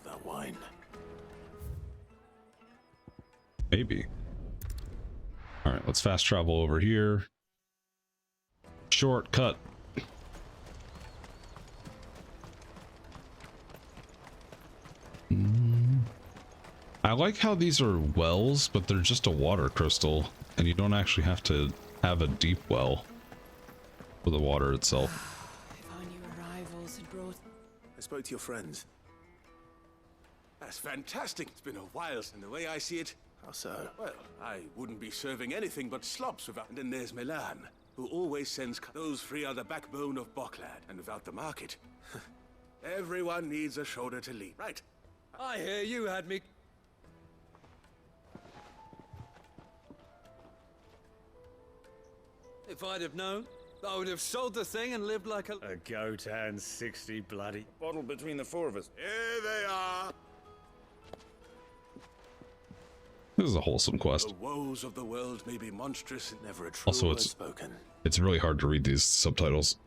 That wine. Maybe. All right, let's fast travel over here. Shortcut. I like how these are wells, but they're just a water crystal, and you don't actually have to have a deep well for the water itself. If our new arrivals had brought... I spoke to your friends. That's fantastic. It's been a while, and the way I see it... How so? Well, I wouldn't be serving anything but slops without... And then there's Milan, who always sends... Those three are the backbone of Boklad, and without the market... Everyone needs a shoulder to lean, right? I hear you had me... If I'd have known, I would have sold the thing and lived like a goat and 60 bloody bottle between the four of us. Here they are. This is a wholesome quest. The woes of the world may be monstrous and never a true Also, word spoken. it's really hard to read these subtitles.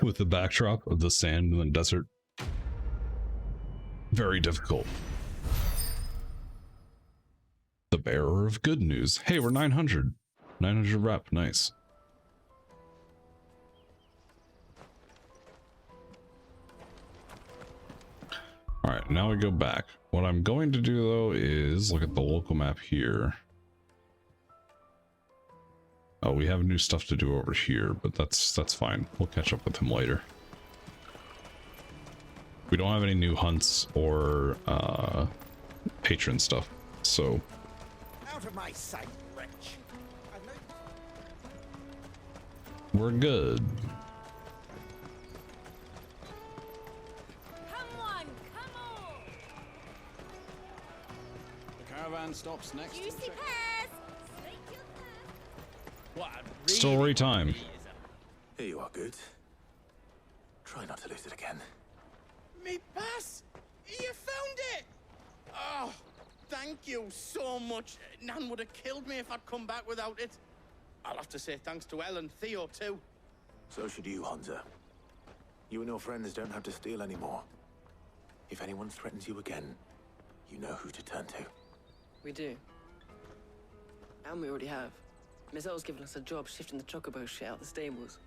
With the backdrop of the sand and the desert. Very difficult. The bearer of good news. Hey, we're 900. 900 rep. Nice. Alright, now we go back. What I'm going to do, though, is look at the local map here. Oh, we have new stuff to do over here, but that's fine. We'll catch up with him later. We don't have any new hunts or patron stuff, so Out of my sight, wretch. we're good. Come on, come on! The caravan stops next to the Juicy checkpoint. pears! Snake your Story time. Here you are, Goots. Try not to lose it again. Me pass! You found it! Oh, thank you so much. Nan would have killed me if I'd come back without it. I'll have to say thanks to Elle and Theo, too. So should you, Hansa. You and your friends don't have to steal anymore. If anyone threatens you again, you know who to turn to. We do. And we already have. Miss L's given us a job shifting the chocobo shit out the stables.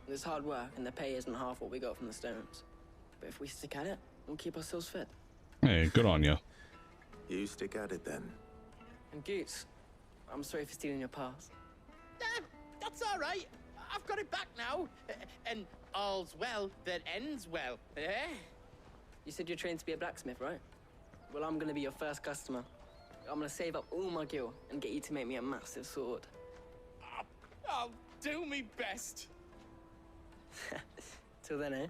It's hard work, and the pay isn't half what we got from the stones. But if we stick at it, we'll keep ourselves fit. Hey, good on you. You stick at it then. And Goots, I'm sorry for stealing your pass. That's all right. I've got it back now. And all's well that ends well, eh? You said you're trained to be a blacksmith, right? Well, I'm gonna be your first customer. I'm gonna save up all my gil and get you to make me a massive sword. I'll do me best. Till then, eh?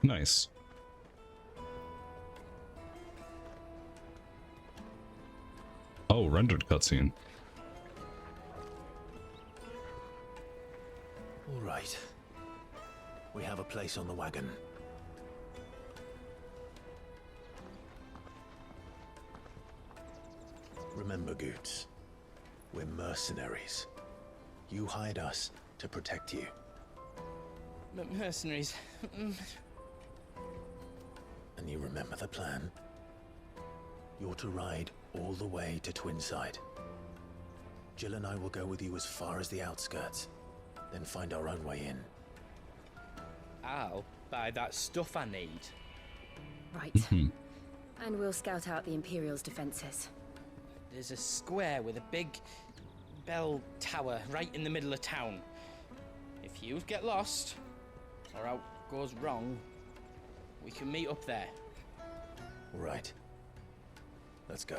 Nice. Oh, rendered cutscene. All right. We have a place on the wagon. Remember, Goots, we're mercenaries. You hired us to protect you. Mercenaries. And you remember the plan? You're to ride all the way to Twinside. Jill and I will go with you as far as the outskirts, then find our own way in. I'll buy that stuff I need. Right. And we'll scout out the Imperial's defenses. There's a square with a big bell tower right in the middle of town. If you get lost, or out goes wrong, we can meet up there. All right. Let's go.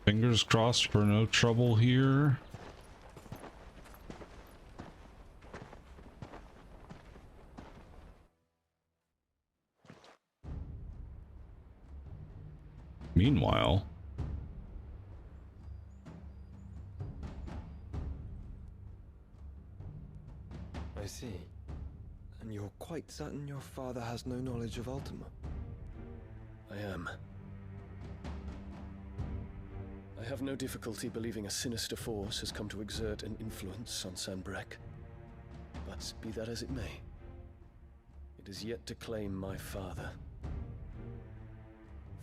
Fingers crossed for no trouble here. Meanwhile, I see. And you're quite certain your father has no knowledge of Ultima? I am. I have no difficulty believing a sinister force has come to exert an influence on Sanbreque. But be that as it may, it is yet to claim my father.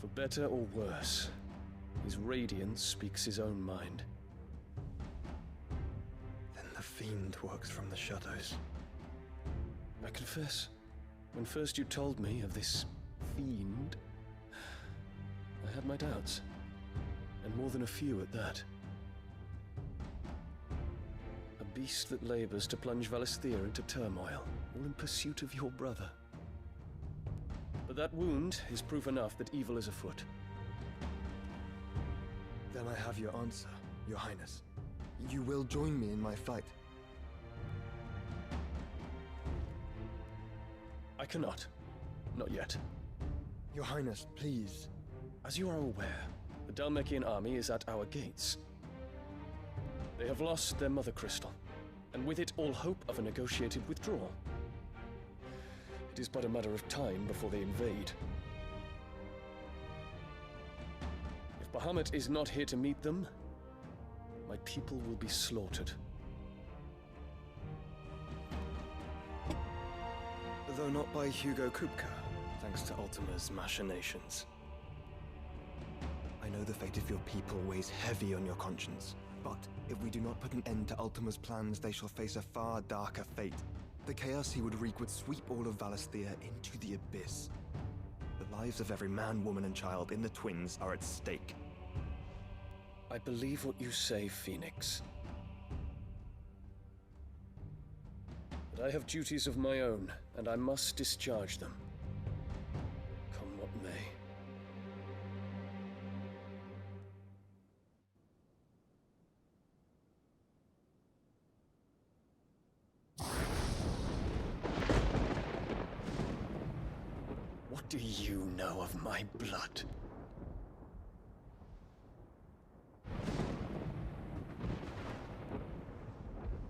For better or worse, his radiance speaks his own mind. Then the fiend works from the shadows. I confess, when first you told me of this fiend, I had my doubts. And more than a few at that. A beast that labors to plunge Valisthea into turmoil, all in pursuit of your brother. But that wound is proof enough that evil is afoot. Then I have your answer, Your Highness. You will join me in my fight. I cannot. Not yet. Your Highness, please. As you are aware, the Dhalmekian army is at our gates. They have lost their mother crystal, and with it all hope of a negotiated withdrawal. It is but a matter of time before they invade. If Bahamut is not here to meet them, my people will be slaughtered. Though not by Hugo Kupka, thanks to Ultima's machinations. I know the fate of your people weighs heavy on your conscience, but if we do not put an end to Ultima's plans, they shall face a far darker fate. The chaos he would wreak would sweep all of Valisthea into the abyss. The lives of every man, woman, and child in the Twins are at stake. I believe what you say, Phoenix. But I have duties of my own, and I must discharge them. Come what may. do you know of my blood?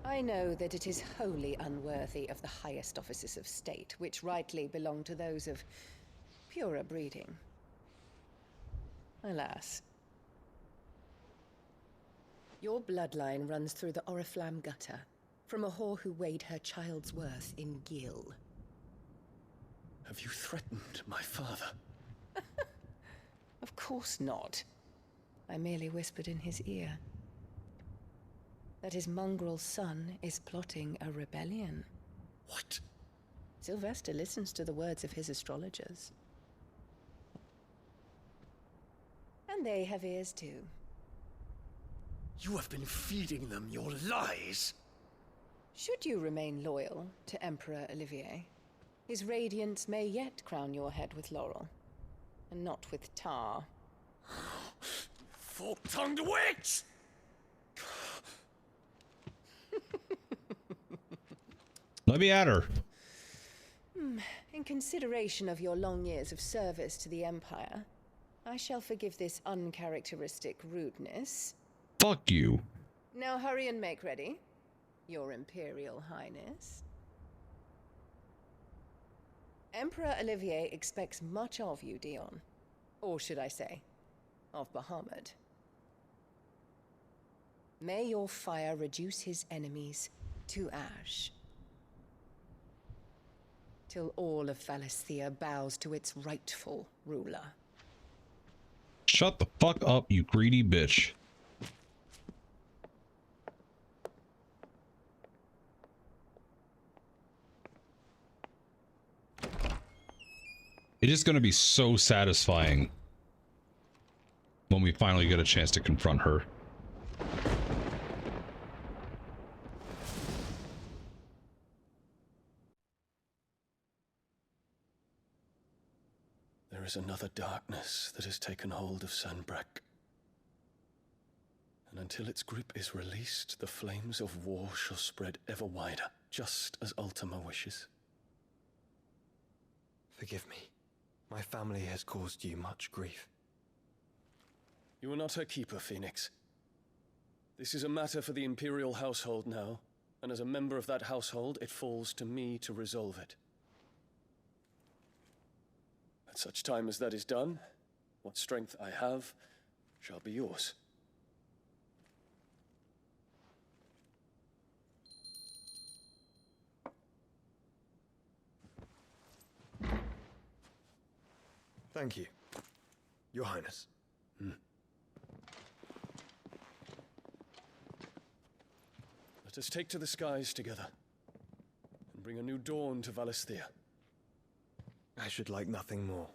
I know that it is wholly unworthy of the highest offices of state, which rightly belong to those of purer breeding. Alas. Your bloodline runs through the Oriflamme gutter, from a whore who weighed her child's worth in gil. Have you threatened my father? Of course not. I merely whispered in his ear that his mongrel son is plotting a rebellion. What? Sylvester listens to the words of his astrologers. And they have ears too. You have been feeding them your lies! Should you remain loyal to Emperor Olivier, his radiance may yet crown your head with laurel, and not with tar. Fork-tongued witch! Let me at her. In consideration of your long years of service to the Empire, I shall forgive this uncharacteristic rudeness. Fuck you. Now hurry and make ready, Your Imperial Highness. Emperor Olivier expects much of you, Dion. Or should I say, of Bahamut. May your fire reduce his enemies to ash, till all of Valisthea bows to its rightful ruler. Shut the fuck up, you greedy bitch. It is going to be so satisfying when we finally get a chance to confront her. There is another darkness that has taken hold of Sanbreque. And until its grip is released, the flames of war shall spread ever wider, just as Ultima wishes. Forgive me. My family has caused you much grief. You are not her keeper, Phoenix. This is a matter for the Imperial household now, and as a member of that household, it falls to me to resolve it. At such time as that is done, what strength I have shall be yours. Thank you, Your Highness. Let us take to the skies together, and bring a new dawn to Valisthea. I should like nothing more.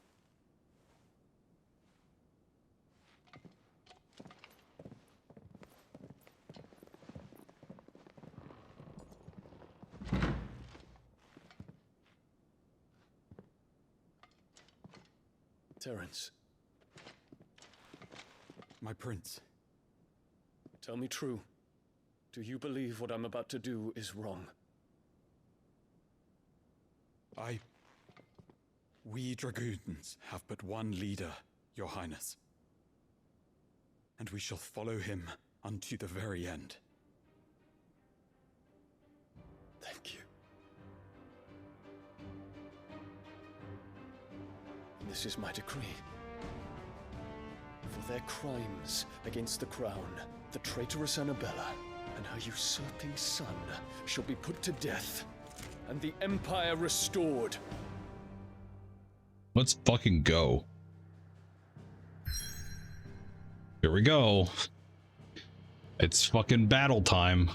Terence. My prince. Tell me true. Do you believe what I'm about to do is wrong? We dragoons have but one leader, Your Highness. And we shall follow him unto the very end. Thank you. This is my decree. For their crimes against the crown, the traitorous Annabella and her usurping son shall be put to death, and the Empire restored. Let's fucking go. Here we go. It's fucking battle time.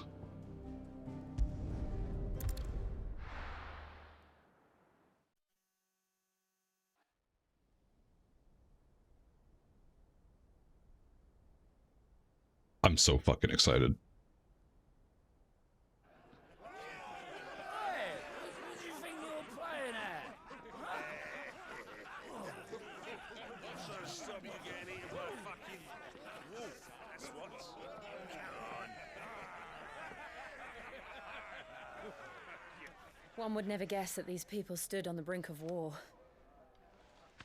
I'm so fucking excited. One would never guess that these people stood on the brink of war.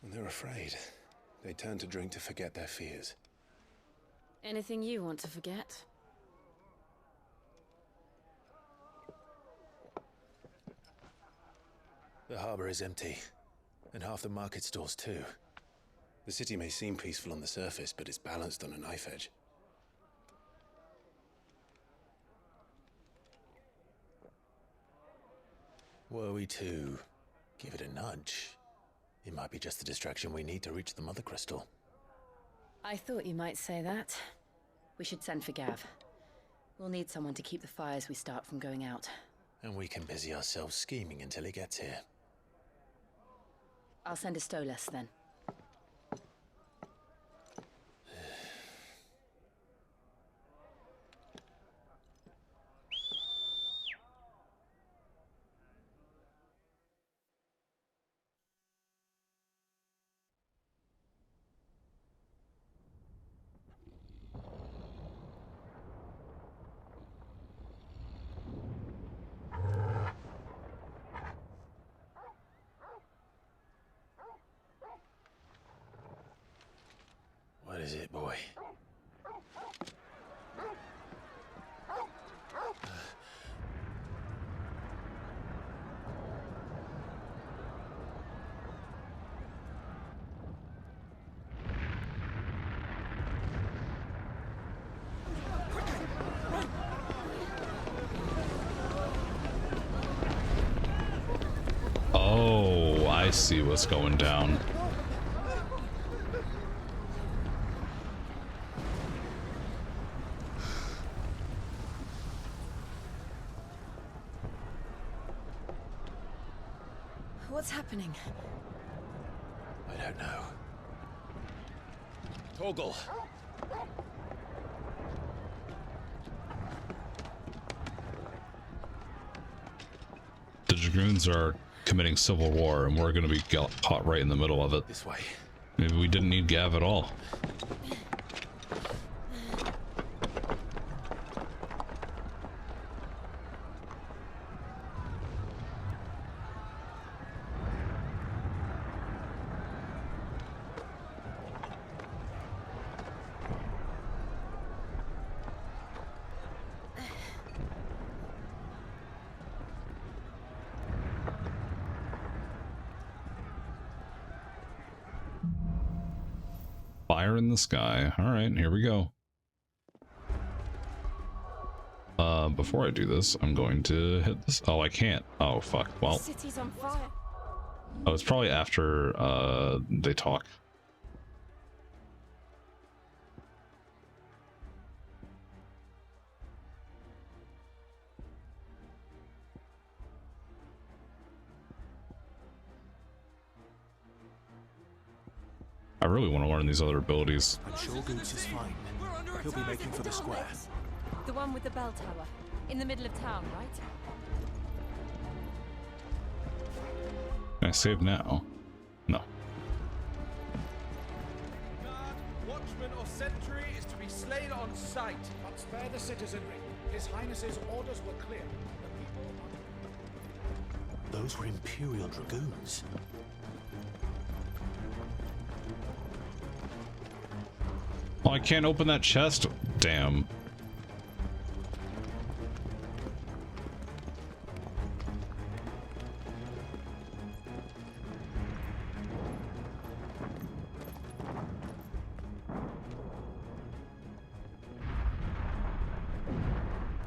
When they're afraid, they turn to drink to forget their fears. Anything you want to forget? The harbor is empty, and half the market stalls too. The city may seem peaceful on the surface, but it's balanced on a knife edge. Were we to give it a nudge, it might be just the distraction we need to reach the Mother Crystal. I thought you might say that. We should send for Gav. We'll need someone to keep the fires we start from going out. And we can busy ourselves scheming until he gets here. I'll send a Stolas then. What is it, boy? Oh, I see what's going down. What's happening? I don't know. Torgal. The Dragoons are committing civil war, and we're going to be caught right in the middle of it. This way. Maybe we didn't need Gav at all. Fire in the sky. All right, here we go. Before I do this, I'm going to hit this. Oh, I can't. Oh, fuck. Well, The city's on fire. oh, it's probably after they talk. I really want to learn these other abilities. I'm sure Goots is fine, but he'll be making for the square. The one with the bell tower. In the middle of town, right? Can I save now? No. Watchman or sentry is to be slain on sight. But spare the citizenry. His Highness's orders were clear. The people Those were Imperial Dragoons. Oh, I can't open that chest. Damn.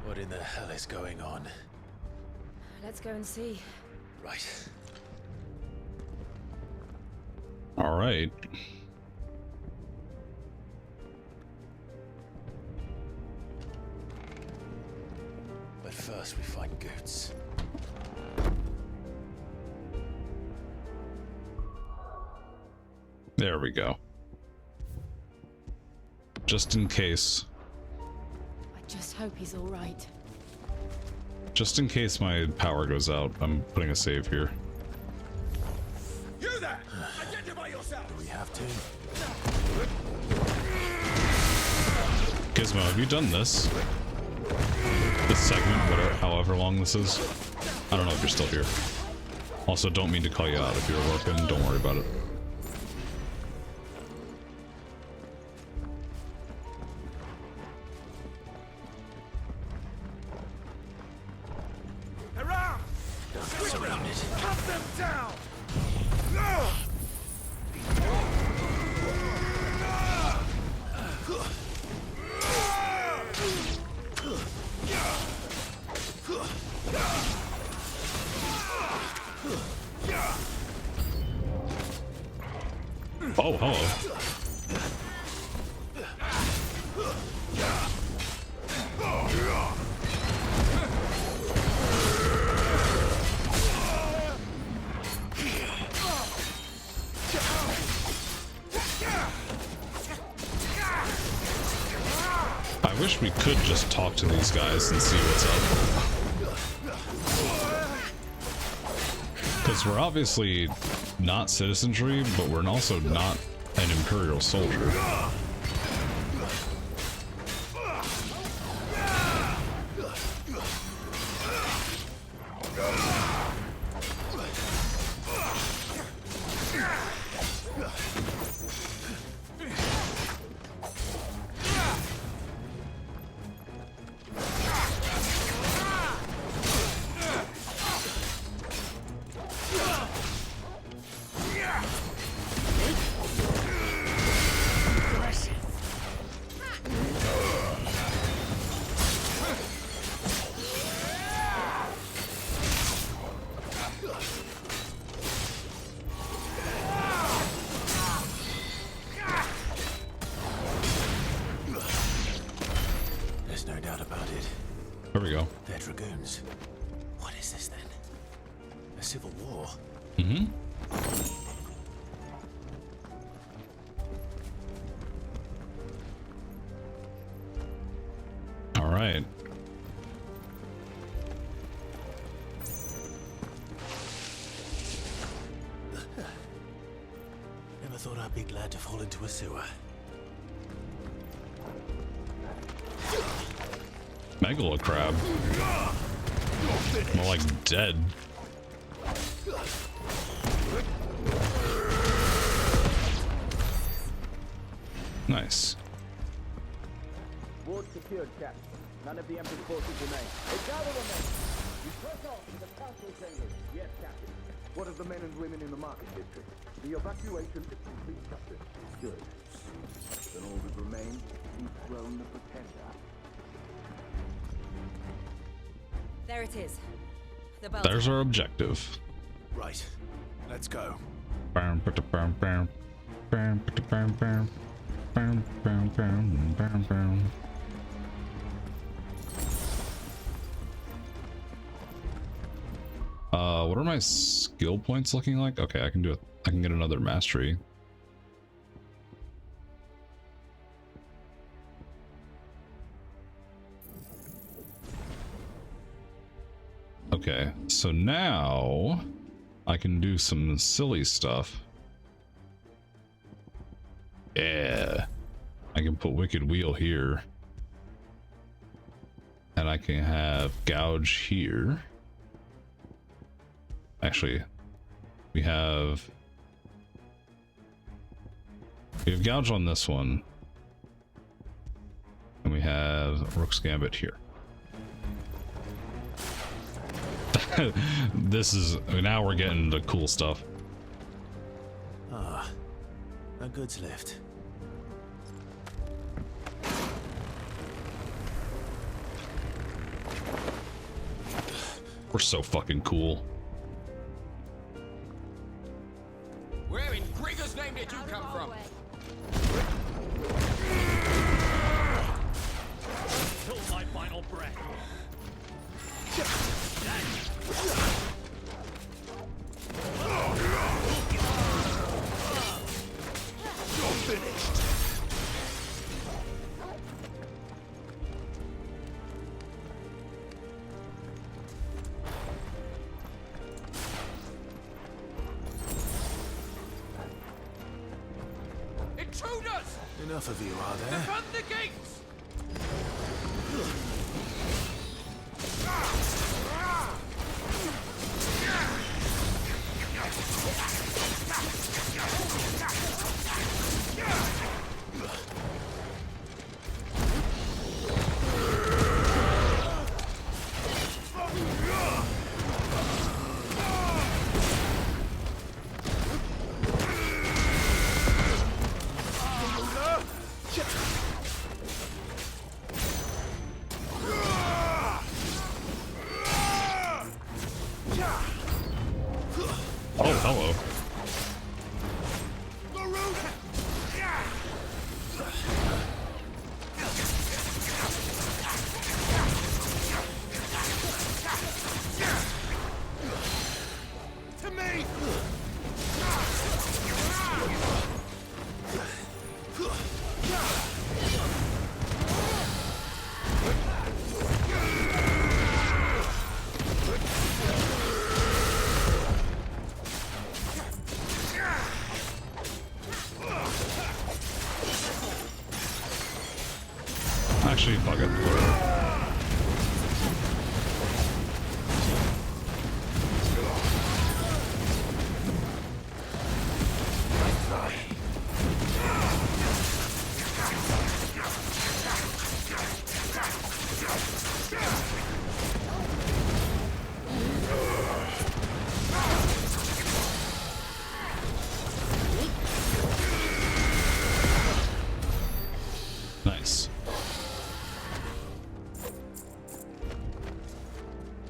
What in the hell is going on? Let's go and see. Right. All right. But first we find Goots. There we go. Just in case. I just hope he's all right. Just in case my power goes out, I'm putting a save here. You there! Identify yourself! Do we have to? Gizmo, have you done this? This segment, whatever, however long this is? I don't know if you're still here. Also, don't mean to call you out if you're working, don't worry about it. Surrounded. Cut them down! Oh, hello. I wish we could just talk to these guys and see what's up. Because we're obviously not citizenry, but we're also not an Imperial soldier. There's no doubt about it. There we go. They're dragoons. What is this then? A civil war? Mm-hmm. All right. Never thought I'd be glad to fall into a sewer. Megalo crab. More like dead. Nice. Ward secured, Captain. None of the Emperor's forces remain. They gather the men. You press on to the council chambers. Yes, Captain. What of the men and women in the market district? The evacuation is complete, Captain. Good. Then all that remains is dethrone the Pretender. There it is. The bell. There's our objective. Right. Let's go. What are my skill points looking like? Okay, I can do it. I can get another mastery. Okay, so now I can do some silly stuff. Yeah, I can put Wicked Wheel here. And I can have Gouge here. Actually, we have Gouge on this one. And we have Rook's Gambit here. This is, now we're getting the cool stuff. Ah, a goods lift. We're so fucking cool. Where in Grigger's name did you come from? Till my final breath. You're finished. Intruders! Enough of you, are there? Defend the gates! Oh, hello. To me! Actually, fuck it. Nice.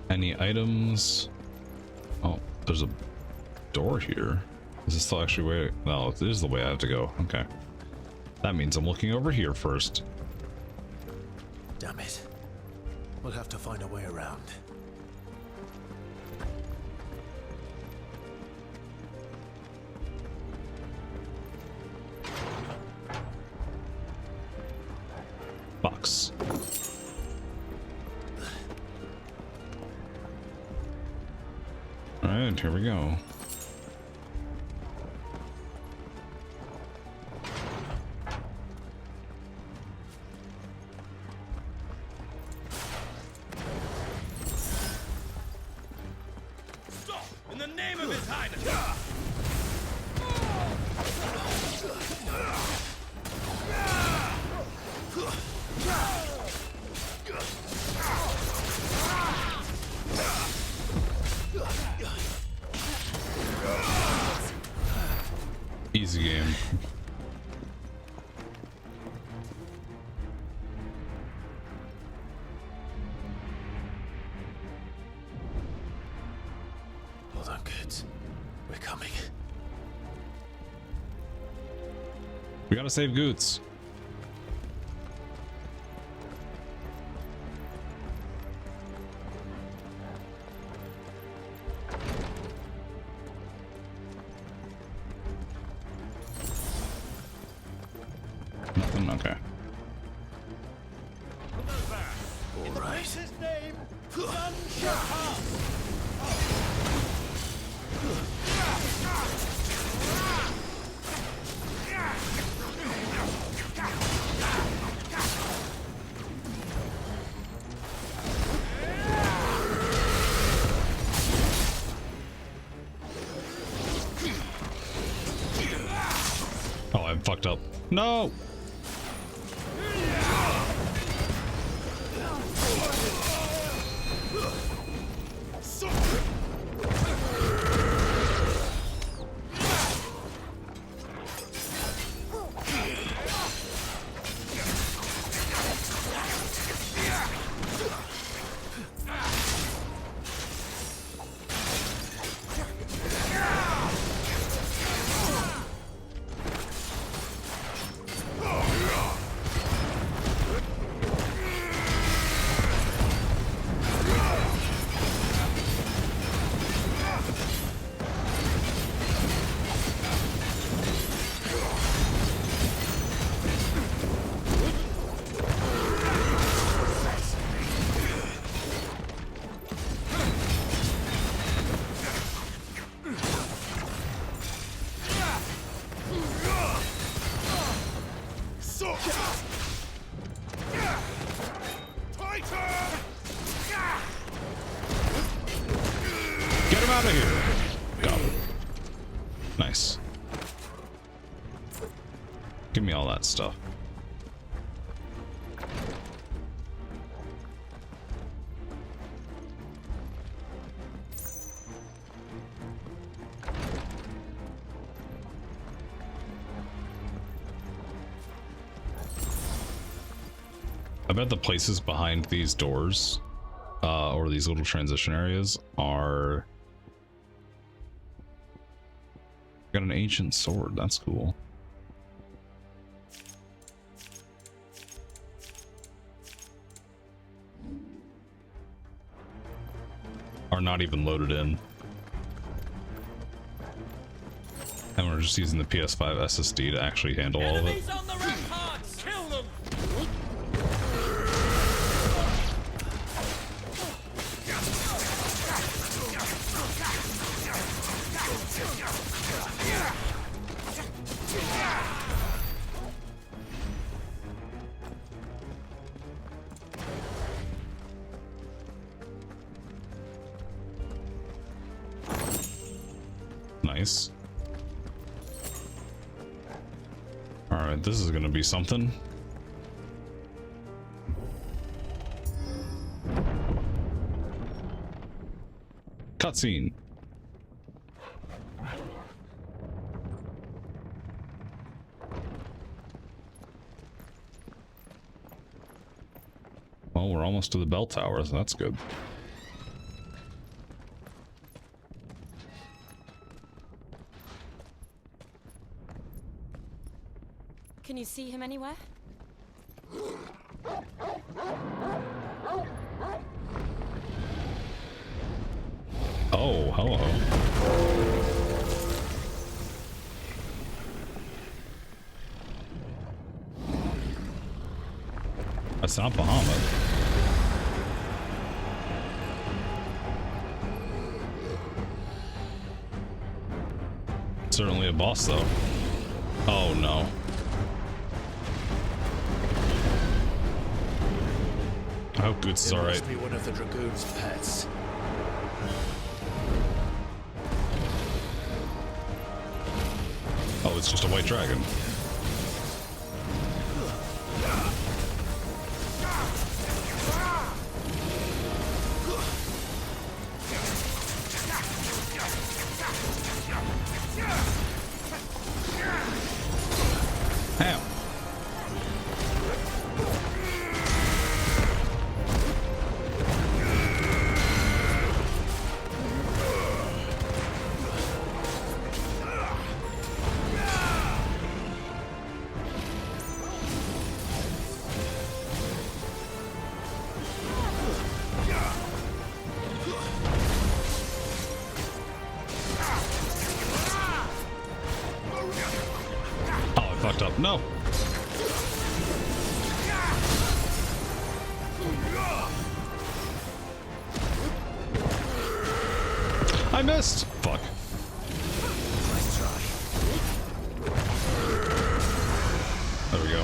Any items? Oh, there's a door here. Is this still actually way? No, this is the way I have to go. Okay. That means I'm looking over here first. Damn it. We'll have to find a way around. Box. Alright, here we go. Stop! In the name of His Highness! Easy game. Hold on, kids. We're coming. We gotta save Goots. Nothing? Okay. In the prince's name, none shall pass! Oh, I'm fucked up. No! Get him out of here! Got him. Nice. Give me all that stuff. I bet the places behind these doors, or these little transition areas, are Got an ancient sword. That's cool. Are not even loaded in. And we're just using the PS5 SSD to actually handle all of it. On the ramparts! Kill them! Nice. Alright, this is gonna be something. Cutscene. Well, we're almost to the bell tower, so that's good. Can you see him anywhere? Oh, hello. That's not Bahamut. Certainly a boss, though. Oh, no. I hope Goots is alright. Must be one of the Dragoon's pets. Oh, it's just a white dragon. Damn. Fucked up. No. I missed. Fuck. Nice try. There we go.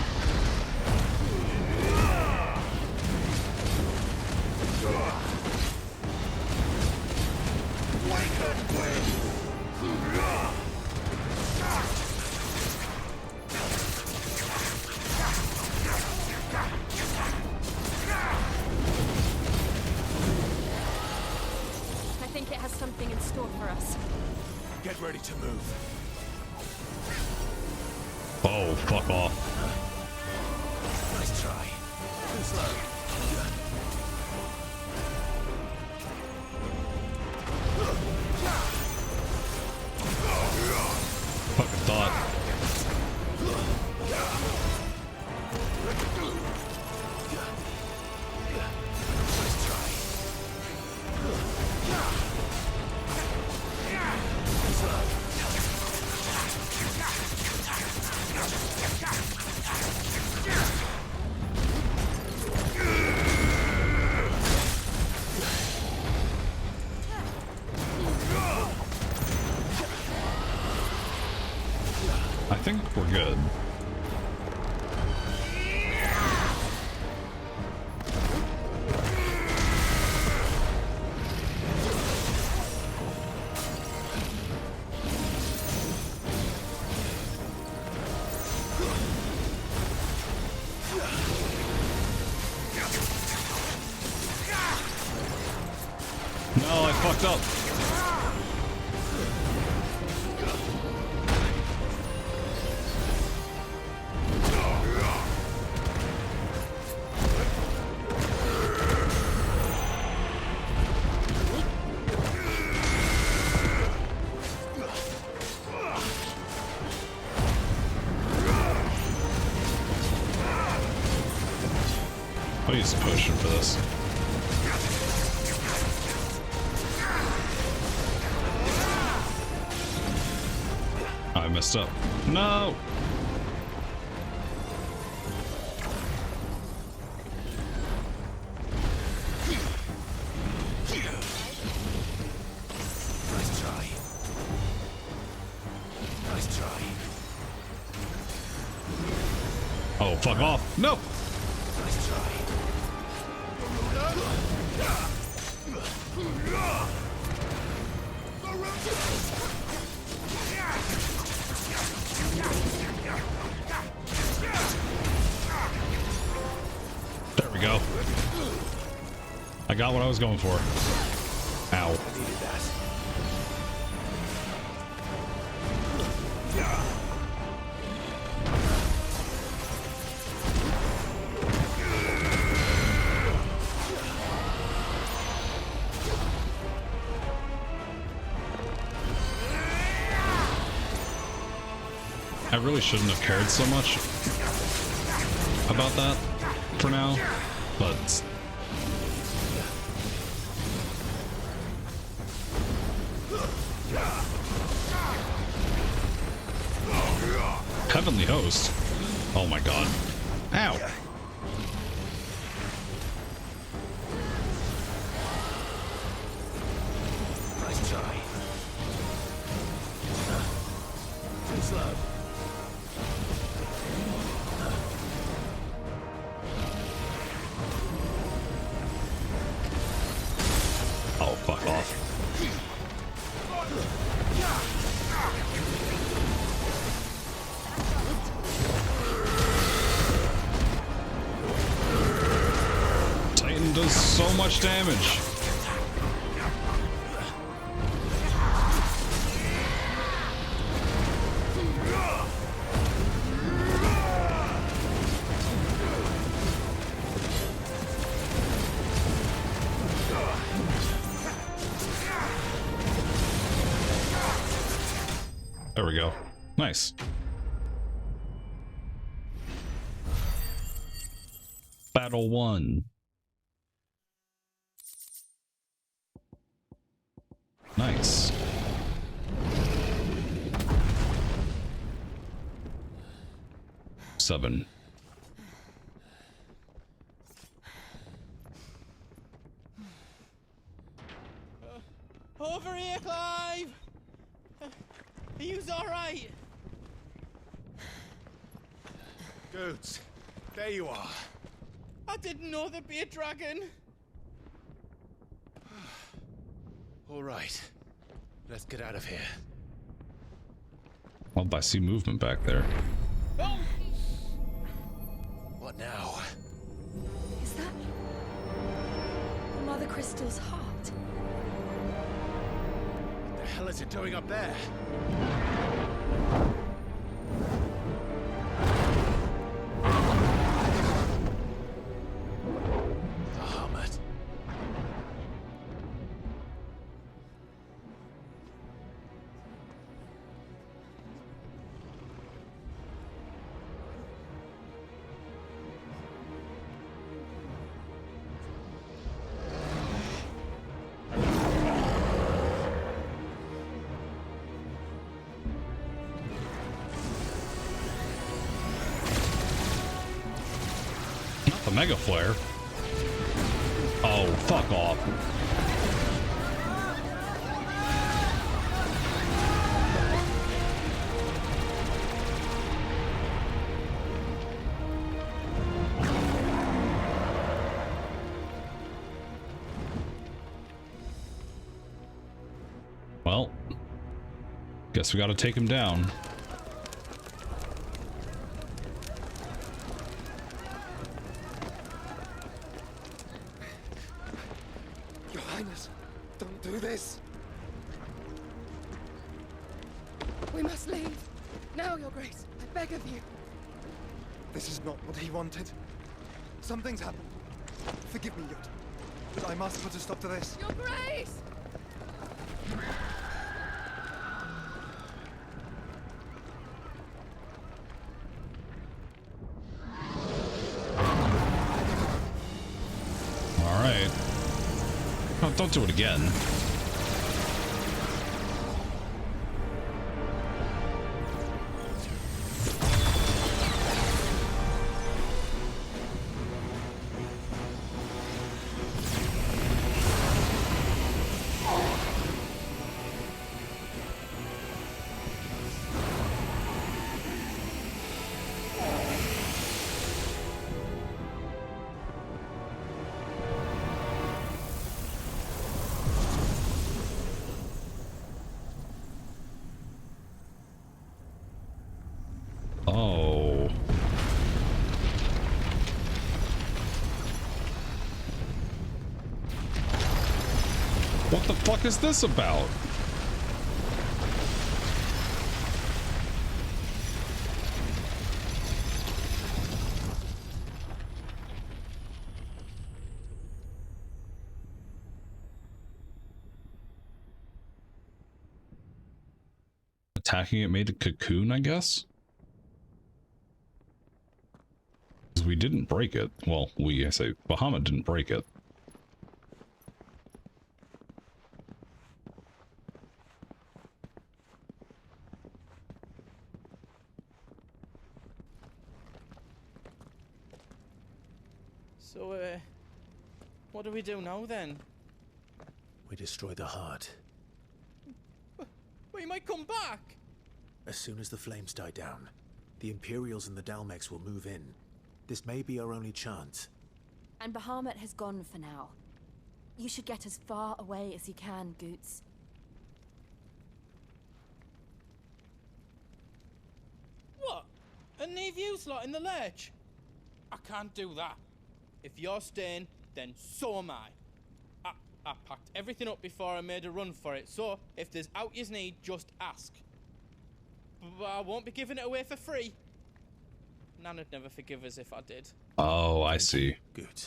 I think it has something in store for us. Get ready to move. Oh, fuck off. Nice try. Too slow. Fucking thought. I think we're good. No, I fucked up. this. I messed up. No! Nice try. Nice try. Oh, fuck off. No! Nice try. There we go. I got what I was going for. Ow. I needed that. I really shouldn't have cared so much about that for now, but Heavenly Host. Oh my god. Ow. Nice try. Too slow. Oh, fuck off. Titan does so much damage. There we go. Nice. Battle 1. Nice. Seven. Over here, Clive! Are you alright? Goats, there you are. I didn't know there'd be a dragon. All right, let's get out of here. Well, I see movement back there. Oh! What now? Is that Mother Crystal's heart? What the hell is it doing up there? The hermit. Not the Mega Flare. Oh, fuck off. Well, guess we gotta take him down. Your Highness, don't do this. We must leave. Now, Your Grace. I beg of you. This is not what he wanted. Something's happened. Forgive me, Yod, but I must put a stop to this. Your Grace! Don't do it again. Oh. What the fuck is this about? Attacking it made a cocoon, I guess? Because we didn't break it. Well, I say Bahamut didn't break it. So, what do we do now then? We destroy the heart. Well, you might come back! As soon as the flames die down, the Imperials and the Dalmex will move in. This may be our only chance. And Bahamut has gone for now. You should get as far away as you can, Goots. What? And leave you lot in the lurch? I can't do that. If you're staying, then so am I. I packed everything up before I made a run for it, so if there's out you need, just ask. But I won't be giving it away for free. Nana'd never forgive us if I did. Oh, I see. Good.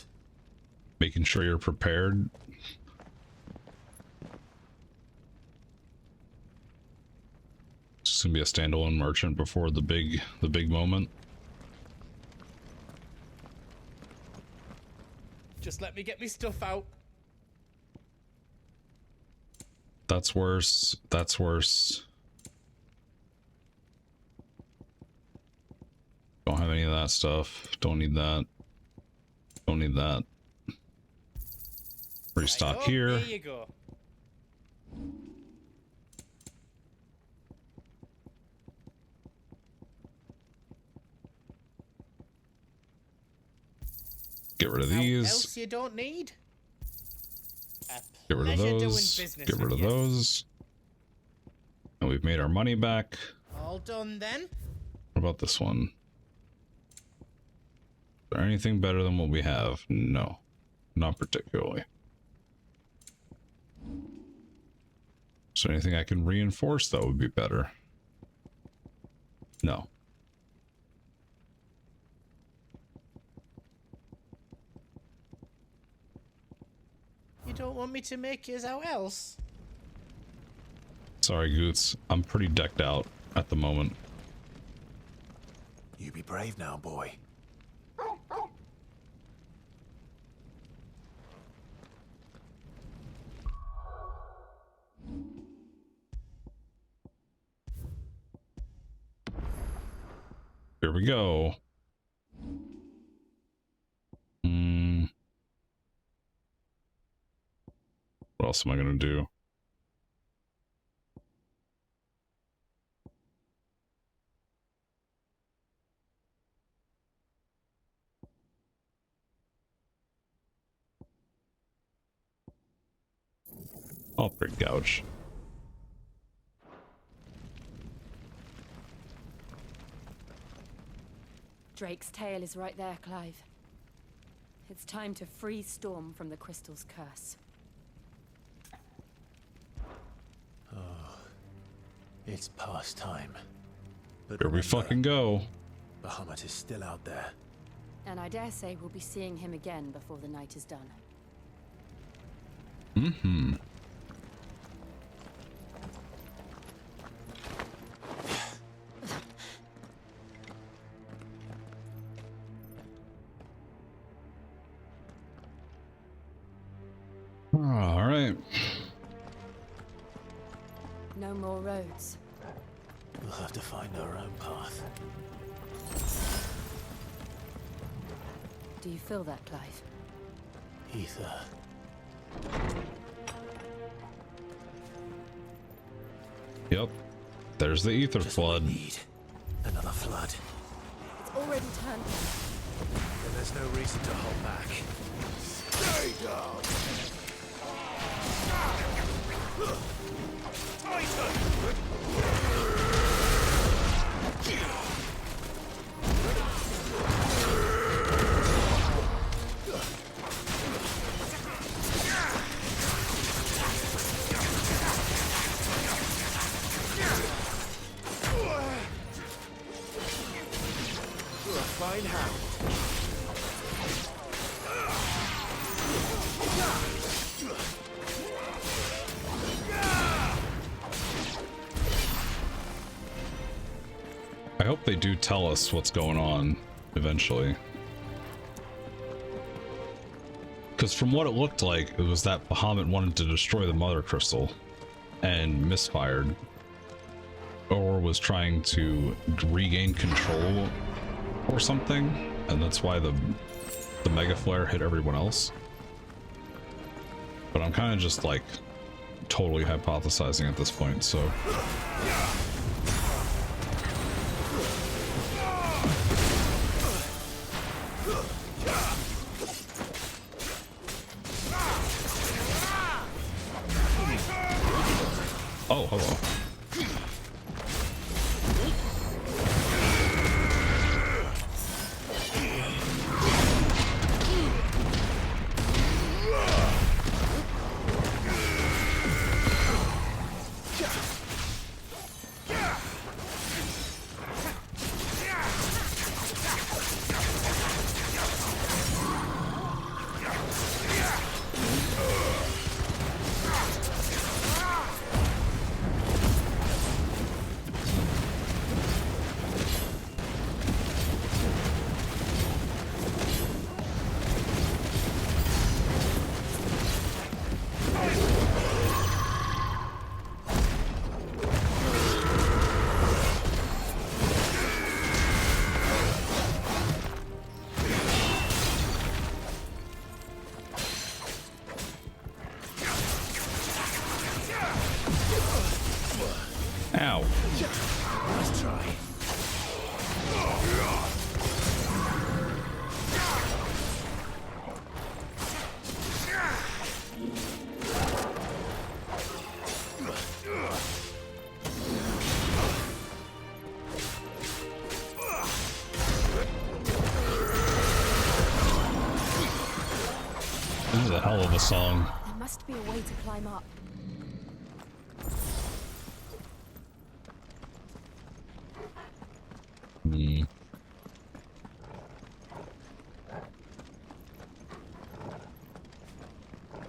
Making sure you're prepared. It's just gonna be a standalone merchant before the big moment. Just let me get me stuff out. That's worse. That's worse. Don't have any of that stuff. Don't need that. Don't need that. Restock Right, here. There you go. Get rid of Now, these. else you don't need. Get rid of Pleasure doing those. business Get rid with of you. those. And we've made our money back. All done then? What about this one? Is there anything better than what we have? No. Not particularly. Is there anything I can reinforce that would be better? No. You don't want me to make yours out else? Sorry, Goots. I'm pretty decked out at the moment. You be brave now, boy. Here we go. What else am I gonna do? Upgrade gouge. Drake's tail is right there, Clive. It's time to free Storm from the crystal's curse. Oh, it's past time. But Here we remember, fucking go. Bahamut is still out there. And I dare say we'll be seeing him again before the night is done. Mm-hmm. All right. No more roads. We'll have to find our own path. Do you feel that, Clive? Ether. Yep. There's the ether flood. Another flood. It's already turned. Then there's no reason to hold back. Stay down! Titan! Fine hound. I hope they do tell us what's going on eventually. Because from what it looked like, it was that Bahamut wanted to destroy the Mother Crystal and misfired. Or was trying to regain control or something, and that's why the Mega Flare hit everyone else. But I'm kind of just like totally hypothesizing at this point, so... Oh, hello. Ow. Let's try. This is a hell of a song. There must be a way to climb up.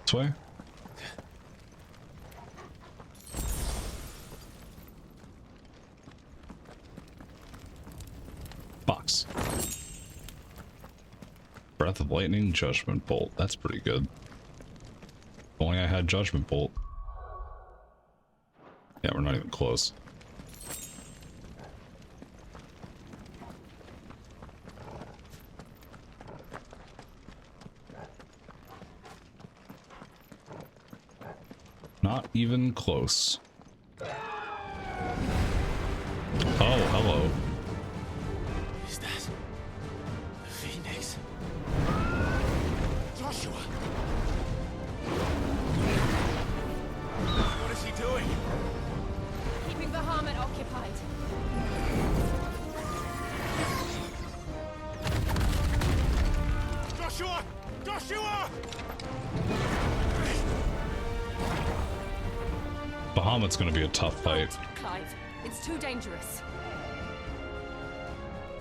This way? Box. Breath of Lightning, Judgment Bolt. That's pretty good. If only I had Judgment Bolt. Yeah, we're not even close. Not even close. Oh, hello. Is that the Phoenix? Joshua! What is he doing? Keeping the Bahamut occupied. Joshua! Joshua! Bahamut's gonna be a tough fight. Clive, it's too dangerous.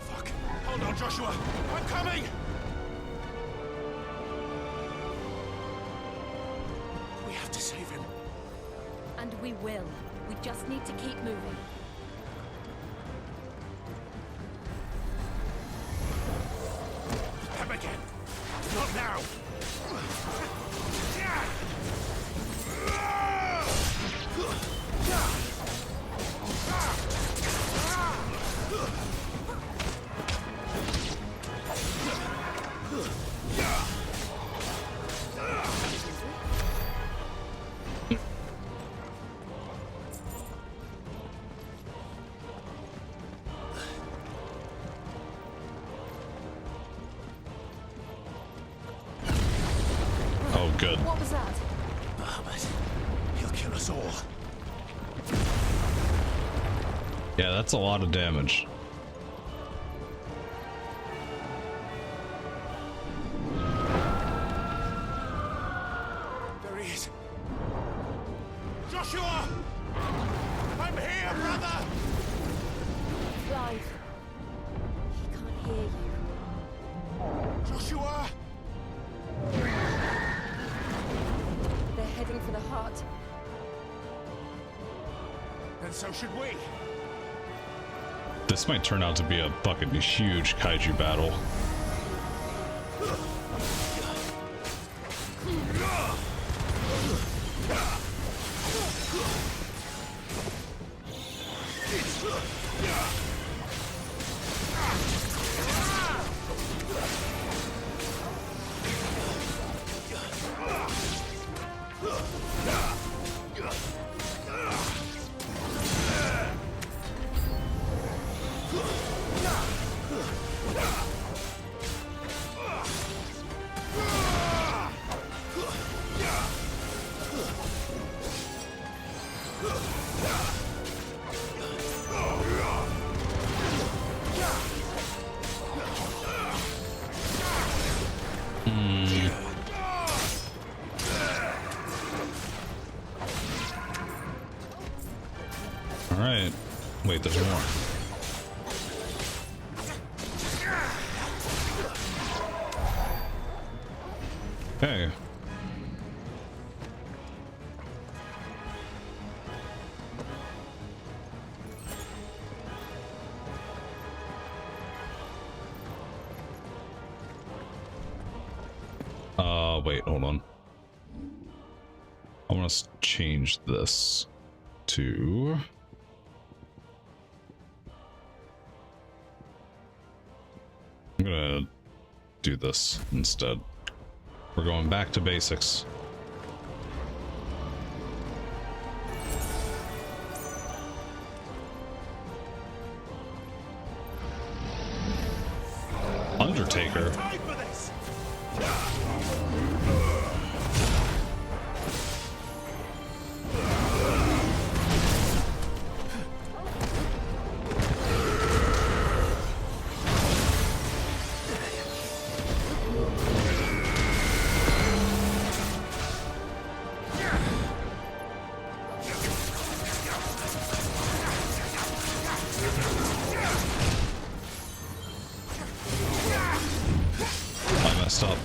Fuck. Hold on, Joshua. I'm coming! We have to save him. And we will. We just need to keep moving. Him again. Not now. good. What was that? Bahamut. He'll kill us all. Yeah, that's a lot of damage. There he is. Joshua! I'm here, brother! Clive. He can't hear you. Joshua! They're heading for the heart. And so should we. This might turn out to be a fucking huge kaiju battle. Alright. Wait, there's more. Okay. Wait, hold on. I want to change this to... I'm gonna do this instead. We're going back to basics. Undertaker.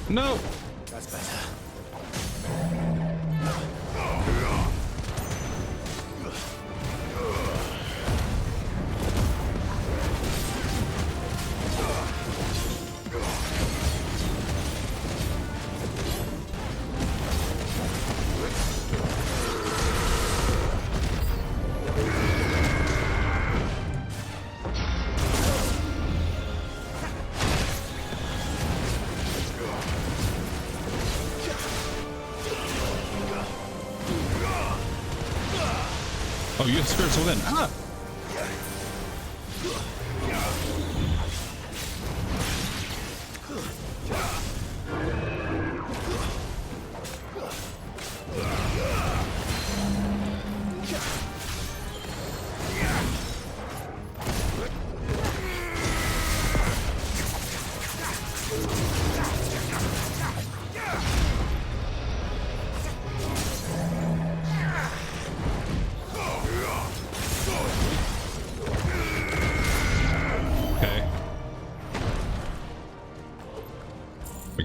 No! That's better. Oh, you have spirits within. Ah!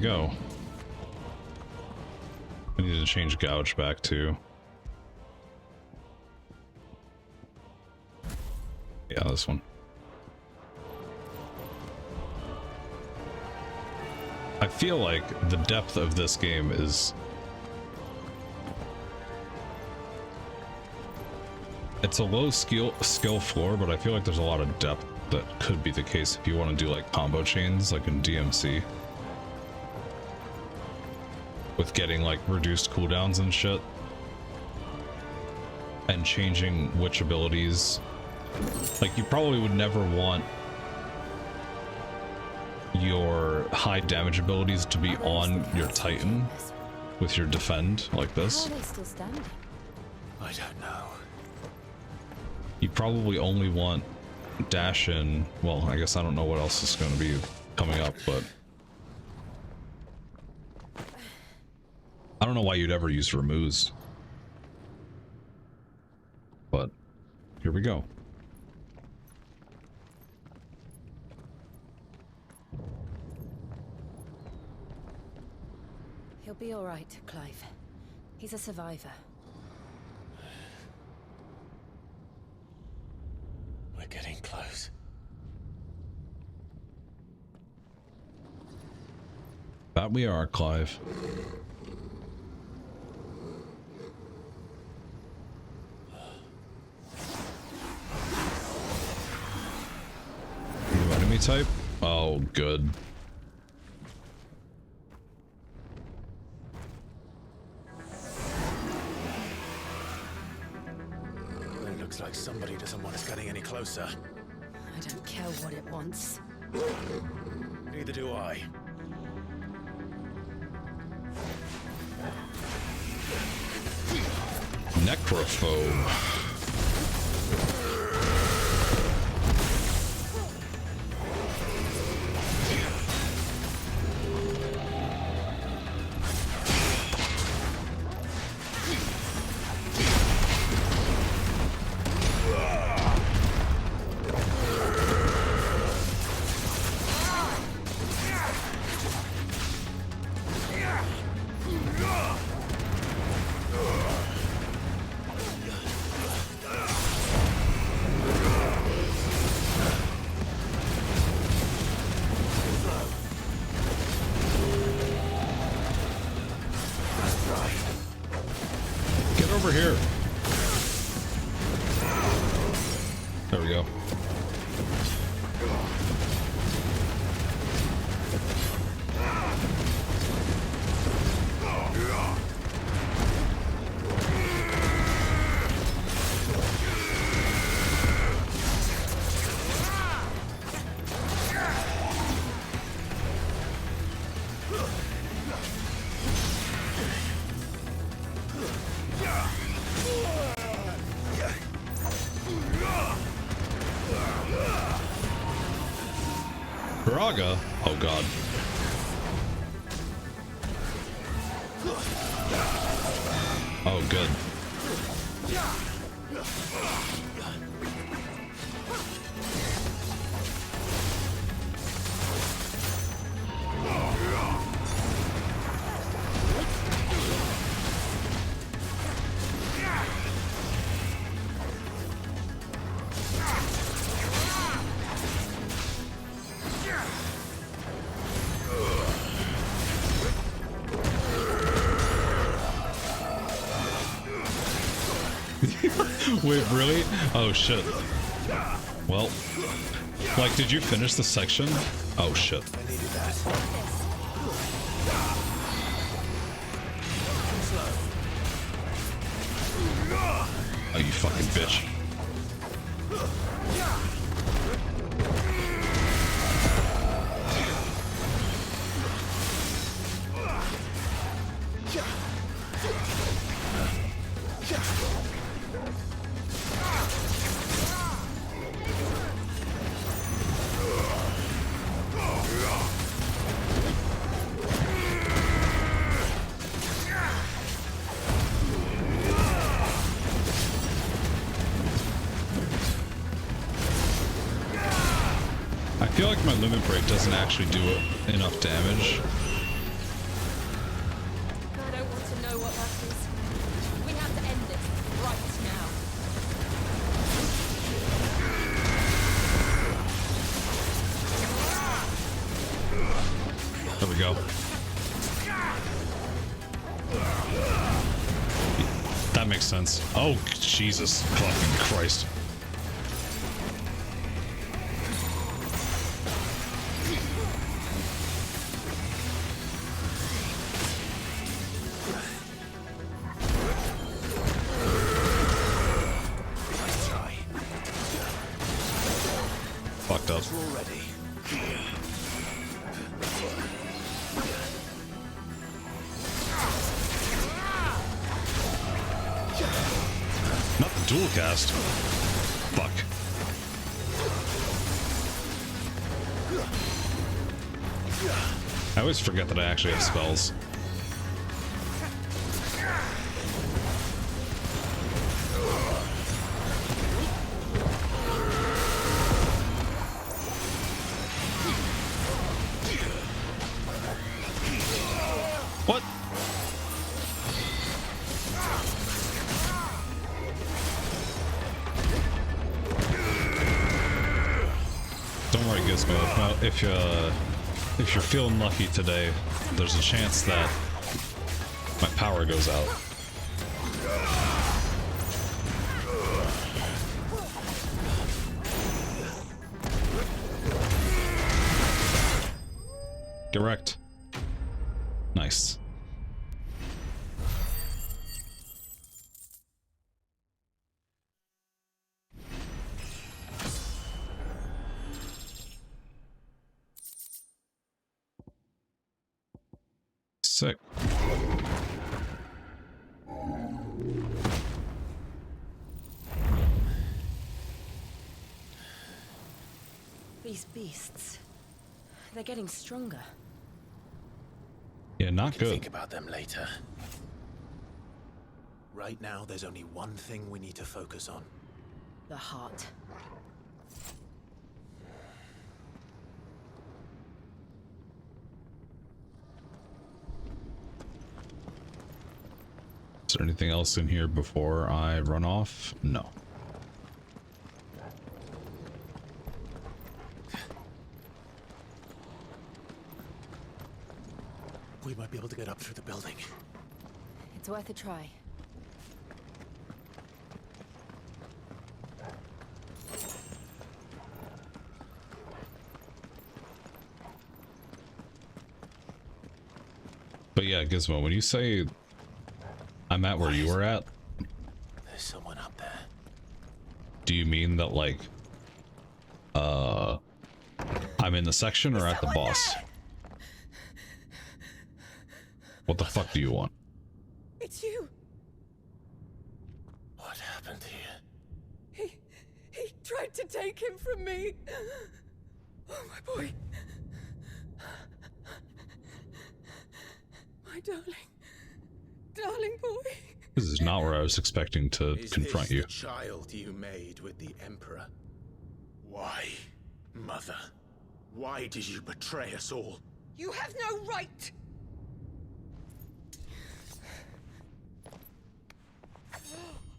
Go. I need to change gouge back to. Yeah, this one. I feel like the depth of this game is... It's a low skill floor, but I feel like there's a lot of depth that could be the case if you want to do like combo chains like in DMC. With getting like reduced cooldowns and shit. And changing which abilities. Like you probably would never want your high damage abilities to be on your Titan. with your defend like this. How are they still standing? I don't know. You probably only want dash in. Well, I guess I don't know what else is going to be coming up, but I don't know why you'd ever use remuse. But here we go. He'll be all right, Clive. He's a survivor. We're getting close. That we are, Clive. New enemy type? Oh, good. It looks like somebody doesn't want us getting any closer. I don't care what it wants. Neither do I. Necrophobe. Over here. There we go. Braga? Oh god. Oh good. Wait, really? Oh shit. Well, like, did you finish the section? Oh shit. I needed that. Oh, you fucking bitch. I feel like my limit break doesn't actually do enough damage. I don't want to know what that is. We have to end this right now. There we go. That makes sense. Oh, Jesus fucking Christ. Fucked up. spellcast. Fuck. I always forget that I actually have spells. What? Don't worry, Gizmo. Now, if you're feeling lucky today, there's a chance that my power goes out. Get wrecked. Nice. Sick. These beasts, they're getting stronger. Yeah, not We can good. think about them later. Right now, there's only one thing we need to focus on. The heart. Is there anything else in here before I run off? No. We might be able to get up through the building. It's worth a try. But yeah, Gizmo, when you say I'm at where you were at, There's someone up there. do you mean that, like, I'm in the section or at the boss? What the fuck do you want? It's you. What happened here? He tried to take him from me. Oh, my boy. My darling boy. This is not where I was expecting to confront you. The child you made with the Emperor. Why, Mother? Why did you betray us all? You have no right.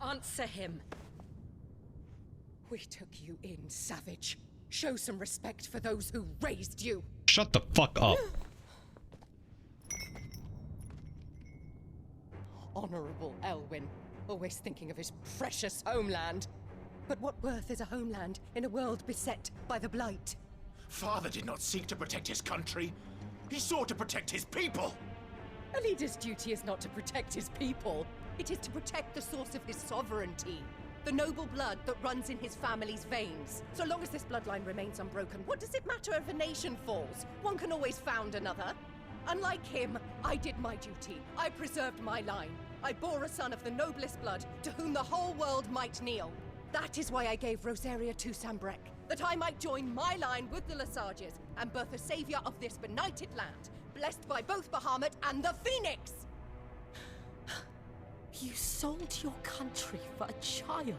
Answer him. We took you in, savage. Show some respect for those who raised you. Shut the fuck up. Honorable Elwyn, always thinking of his precious homeland. But what worth is a homeland in a world beset by the Blight? Father did not seek to protect his country. He sought to protect his people. A leader's duty is not to protect his people. It is to protect the source of his sovereignty. The noble blood that runs in his family's veins. So long as this bloodline remains unbroken, what does it matter if a nation falls? One can always found another. Unlike him, I did my duty. I preserved my line. I bore a son of the noblest blood, to whom the whole world might kneel. That is why I gave Rosaria to Sambrek, that I might join my line with the Lesages and birth a savior of this benighted land, blessed by both Bahamut and the Phoenix! You sold your country for a child.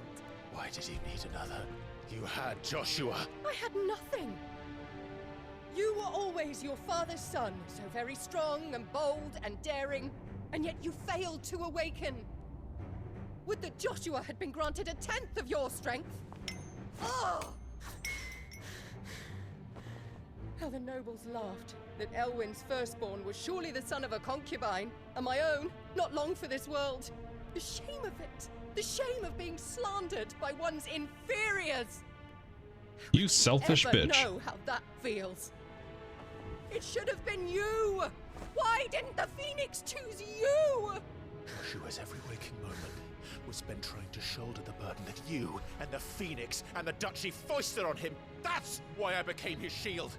Why did he need another? You had Joshua. I had nothing. You were always your father's son, so very strong and bold and daring, and yet you failed to awaken. Would that Joshua had been granted 1/10 of your strength? Oh! How the nobles laughed that Elwyn's firstborn was surely the son of a concubine, and my own, not long for this world. The shame of it! The shame of being slandered by one's inferiors! You selfish Ever bitch. know how that feels? It should have been you! Why didn't the Phoenix choose you? Joshua's every waking moment was spent trying to shoulder the burden that you and the Phoenix and the Duchy foisted on him. That's why I became his shield.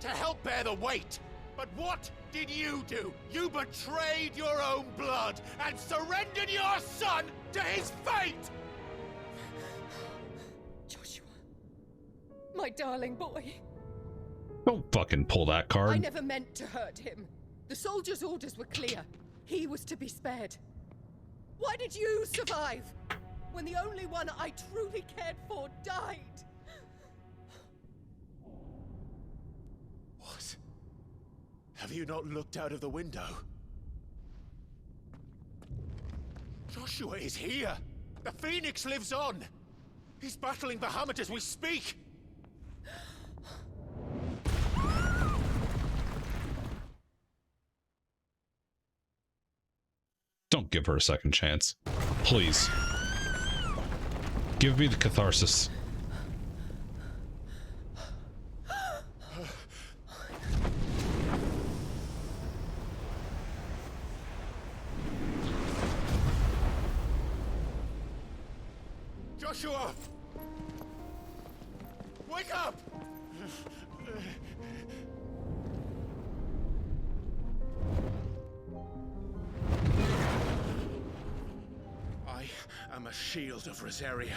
To help bear the weight. But what did you do? You betrayed your own blood and surrendered your son to his fate! my darling boy. Don't fucking pull that card. I never meant to hurt him. The soldiers' orders were clear. He was to be spared. Why did you survive when the only one I truly cared for died? What? Have you not looked out of the window? Joshua is here! The Phoenix lives on! He's battling Bahamut as we speak! Don't give her a second chance. Please. Give me the catharsis. Joshua! Wake up! I am a shield of Rosaria.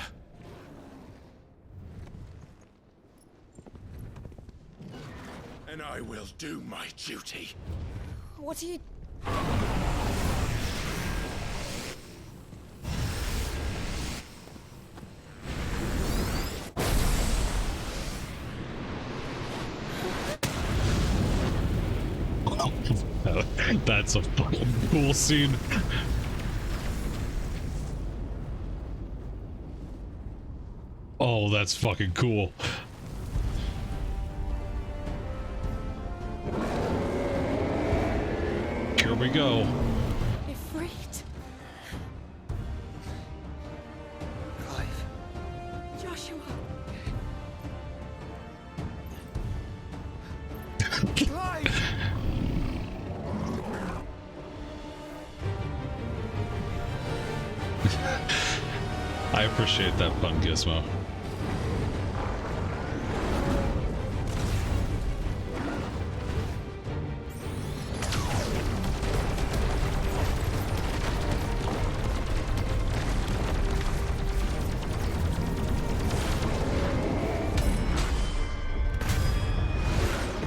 And I will do my duty. What are you... That's a fucking cool scene. Oh, that's fucking cool. Here we go. Ifrit. Clive. Joshua. Clive! I appreciate that fun gizmo.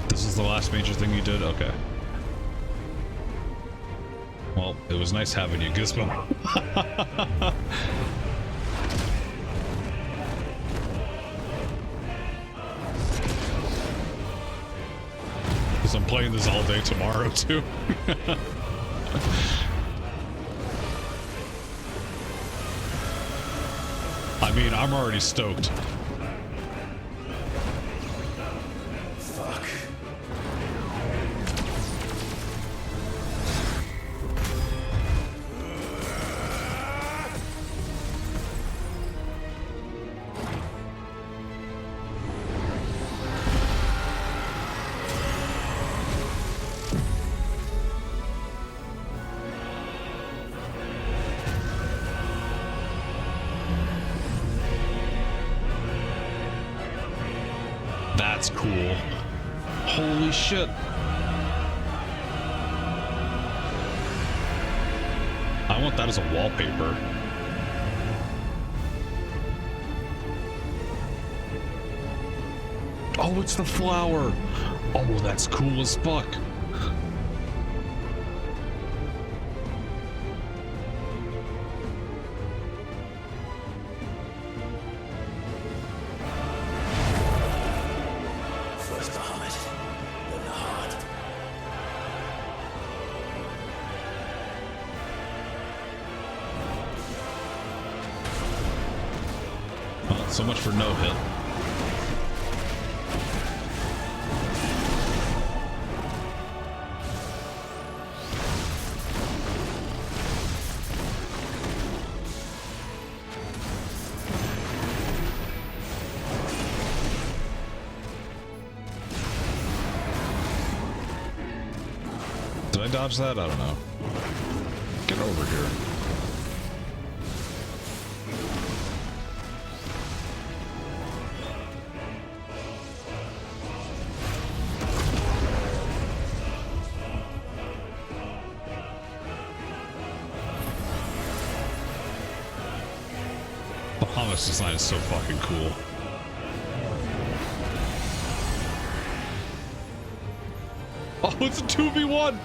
This is the last major thing you did? Okay. Well, it was nice having you, Gizmo. Because I'm playing this all day tomorrow, too. I mean, I'm already stoked. Fuck. That's cool. Holy shit. I want that as a wallpaper. Oh, it's the flower. Oh, that's cool as fuck. First the heart, then the heart. Well, so much for no hit. Did I dodge that? I don't know. Get over here. Bahamut's design is so fucking cool. Oh, it's a 2v1.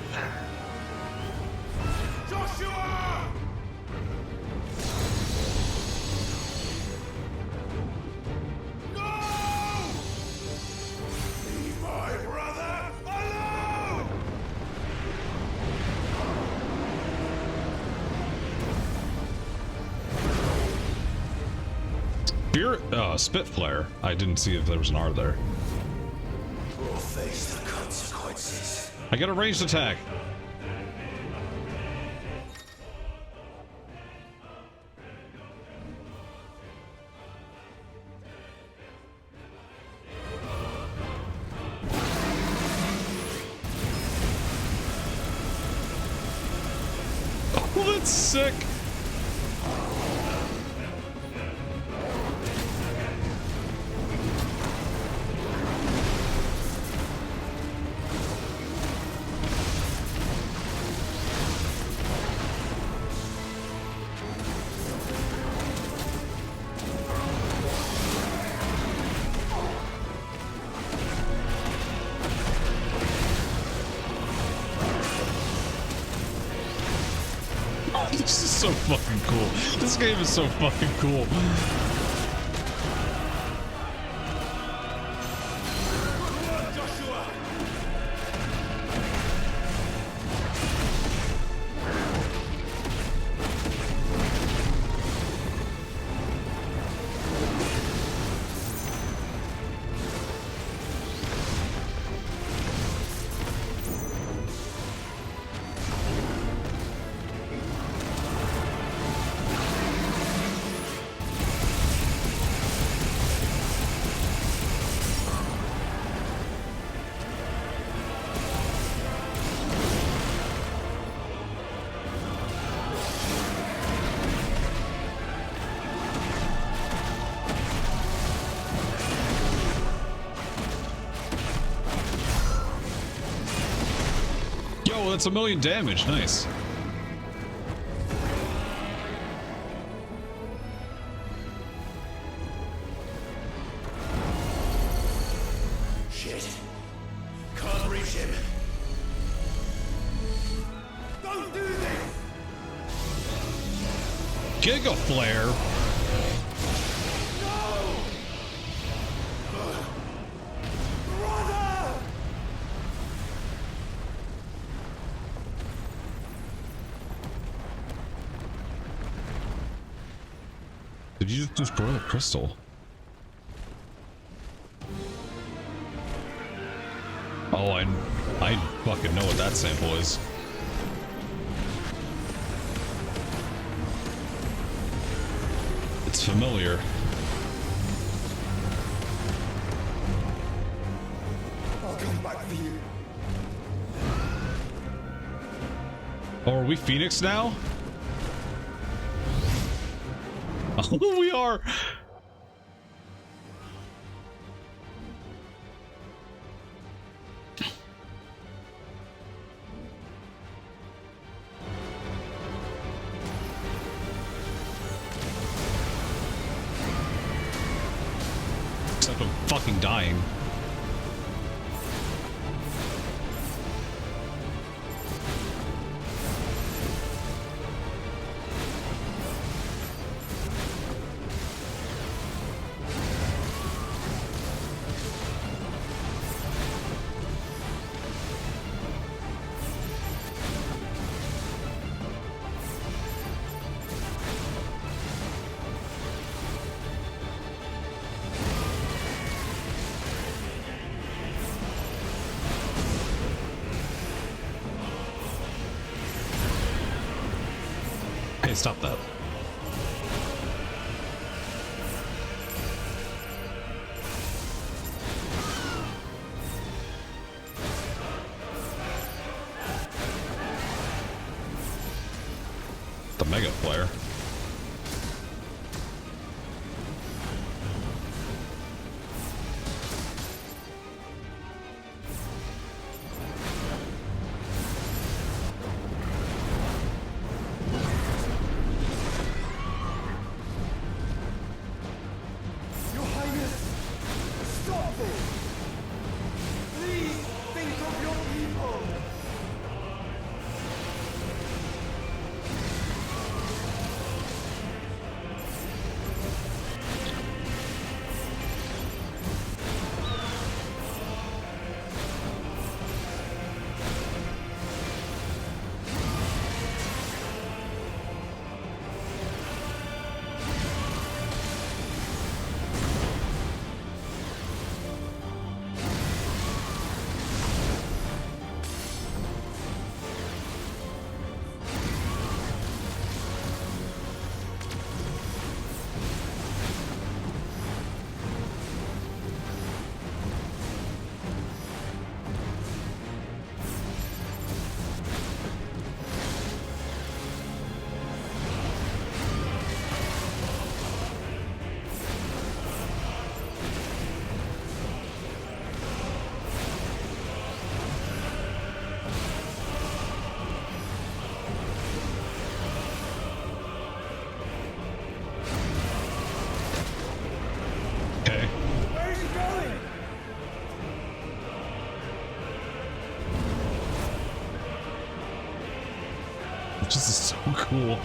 Joshua! No! Leave my brother alone! Spitflare. I didn't see if there was an R there. We'll face the consequences. I got a ranged attack. Oh, that's sick. This is so fucking cool. This game is so fucking cool. Yo, that's 1,000,000 damage. Nice. Shit. Can't reach him. Don't do this! Giga Flare. Did you just destroy the crystal? Oh, I fucking know what that sample is. It's familiar. I'll come back for you. Oh, are we Phoenix now? Oh, we are. Except I'm fucking dying. Hey, stop that. The Mega Flare. Your Highness, stop this! Please think of your people! cool.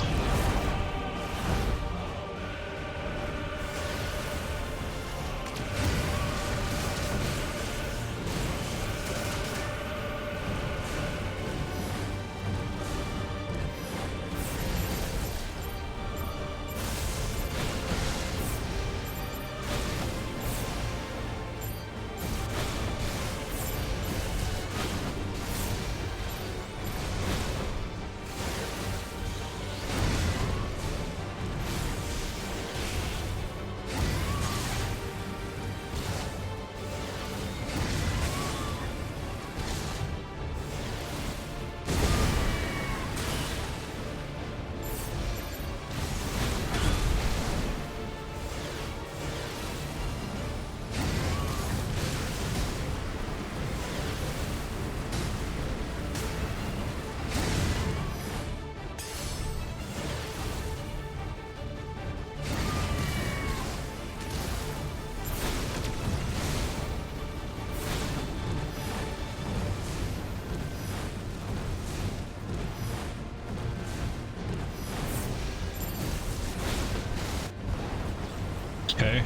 Okay.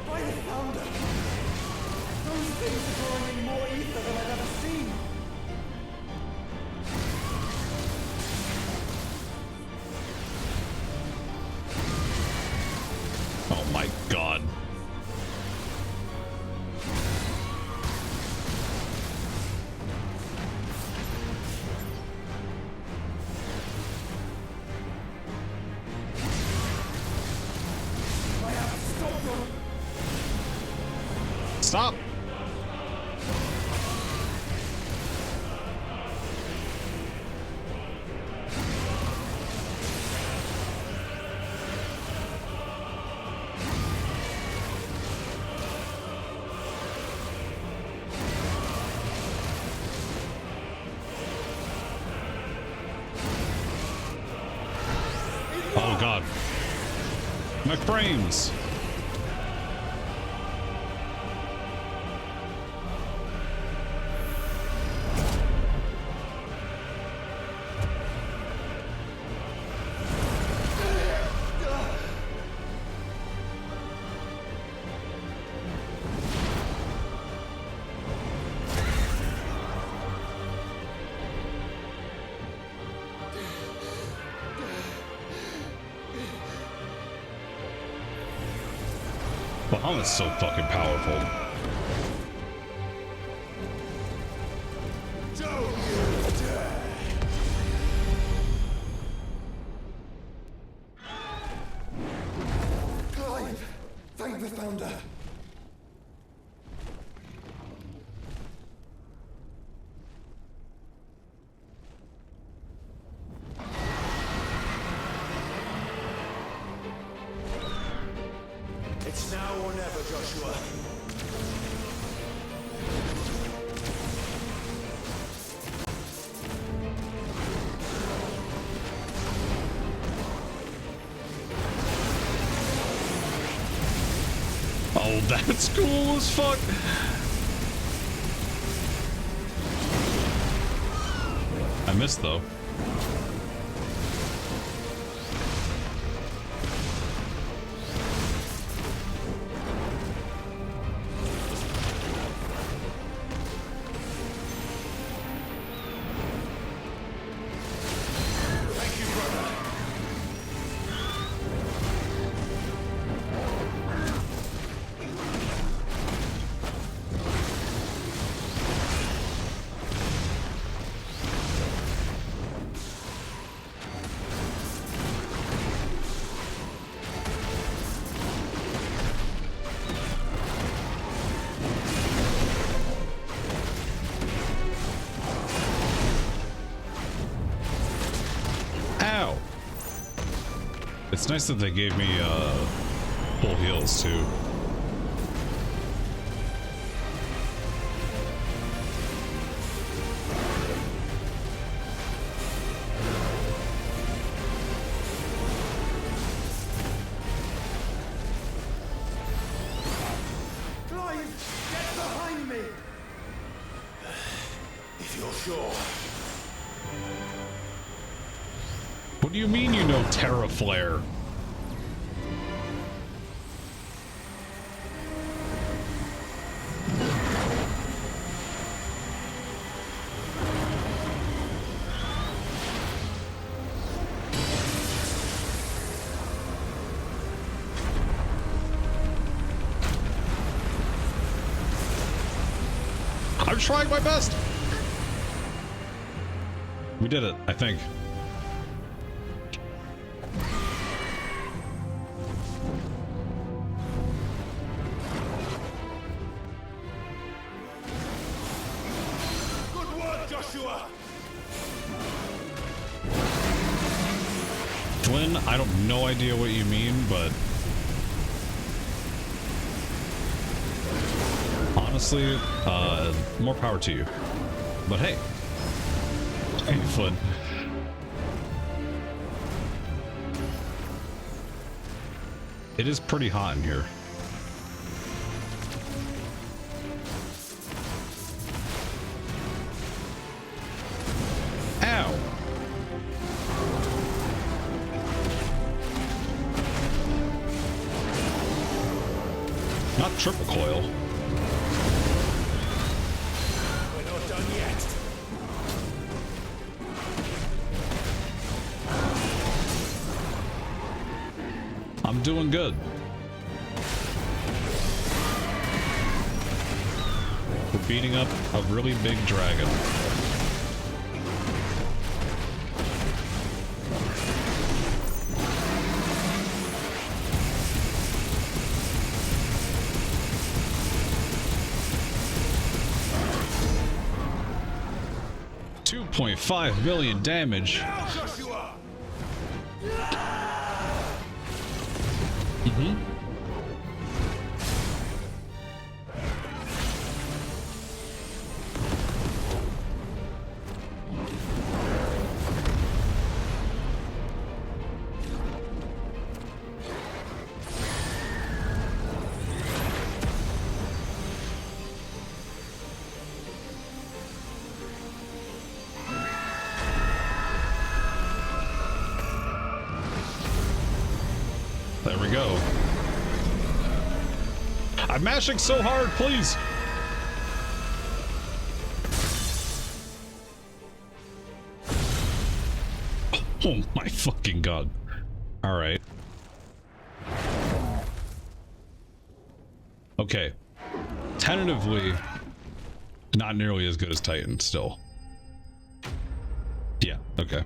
By the founder! Those things are drawing in more ether than I've ever seen! Oh my god. Stop! Oh god. My frames! Bahamut's so fucking powerful. Clive! Thank the founder! It's now or never, Joshua. Oh, that's cool as fuck. I missed though. Ow! It's nice that they gave me full heals too. If you're sure. What do you mean you know Terra Flare? I'm trying my best. We did it, I think. Good work, Joshua. Flynn, I don't no idea what you mean, but honestly, more power to you. But hey, hey, Flynn. It is pretty hot in here. Ow! Not triple coil. We're not done yet. I'm doing good. We're beating up a really big dragon. $2.5 million damage. There we go. I'm mashing so hard, please. Oh my fucking god. All right. Okay. Tentatively, not nearly as good as Titan still. Yeah, okay.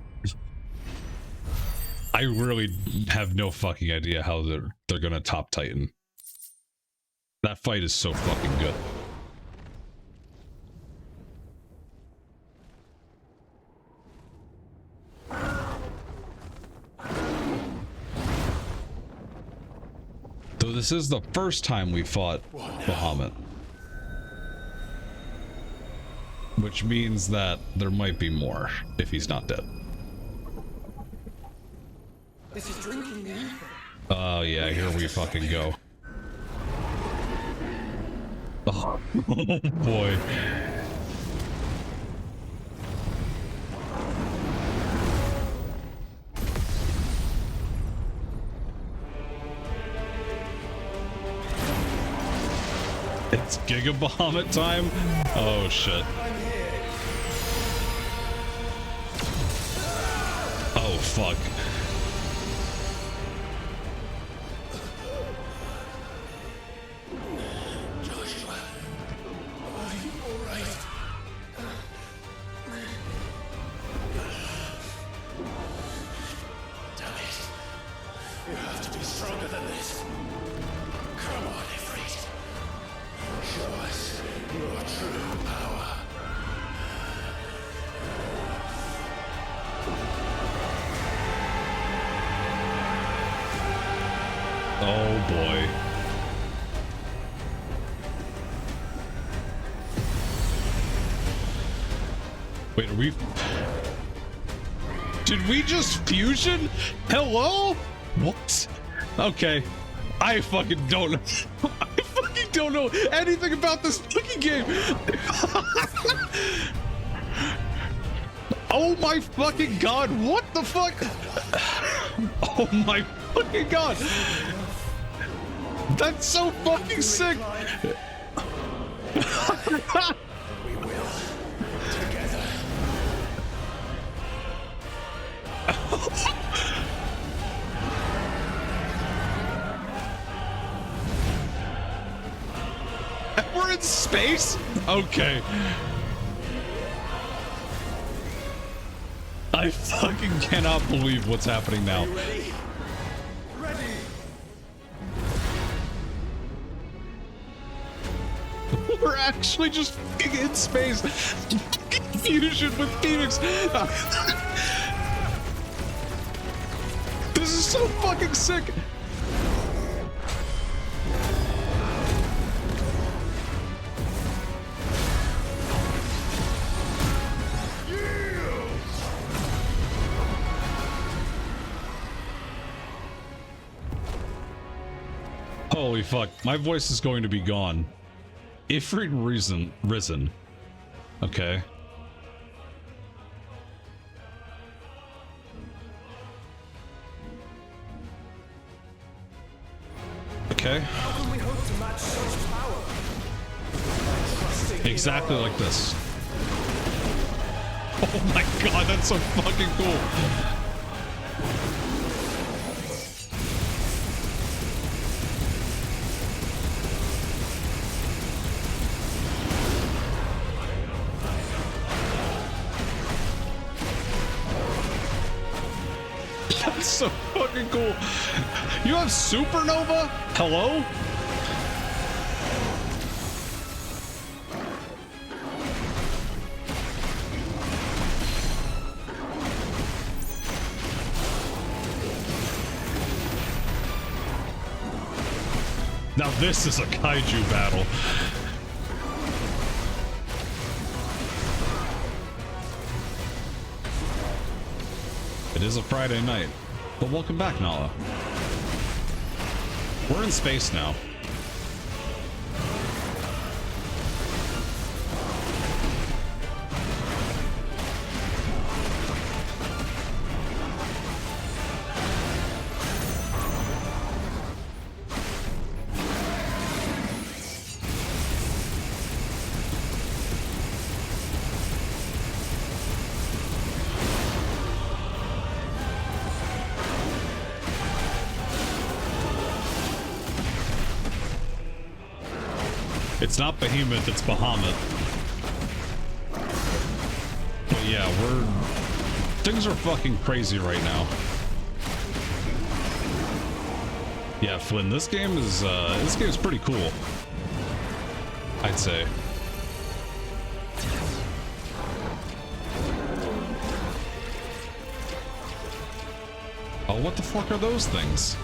I really have no fucking idea how they're gonna top Titan. That fight is so fucking good. Though this is the first time we fought Bahamut. Which means that there might be more if he's not dead. This is drinking me. Oh yeah, here we fucking go. Oh, boy. It's Giga Bahamut time? Oh shit. Oh fuck. Oh boy. Wait, are we... Did we just fusion? Hello? What? Okay. I fucking don't know. I fucking don't know anything about this fucking game. my fucking god, what the fuck? Oh my fucking god! That's so fucking sick! We will. Together. We're in space? Okay. I fucking cannot believe what's happening now. Ready? Ready. We're actually just fucking in space. Fusion with Phoenix. This is so fucking sick. Holy fuck, my voice is going to be gone. Ifrit risen. Okay. Okay. How can we hope to match such power? Exactly like this. Oh my god, that's so fucking cool. That's so fucking cool. You have supernova? Hello? Now this is a kaiju battle. It is a Friday night, but welcome back, Nala. We're in space now. It's not Behemoth, it's Bahamut. But yeah, things are fucking crazy right now. Yeah, Flynn, this game is pretty cool, I'd say. Oh, what the fuck are those things?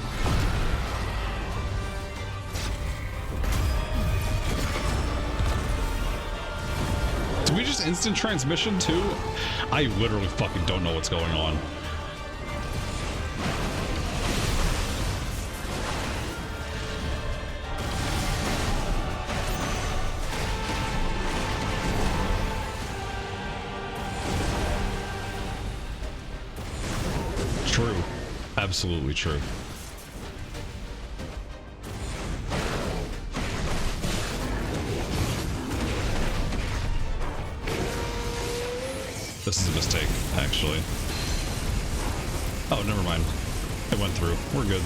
Did we just instant transmission too? I literally fucking don't know what's going on. True. Absolutely true. This is a mistake, actually. Oh, never mind. It went through. We're good.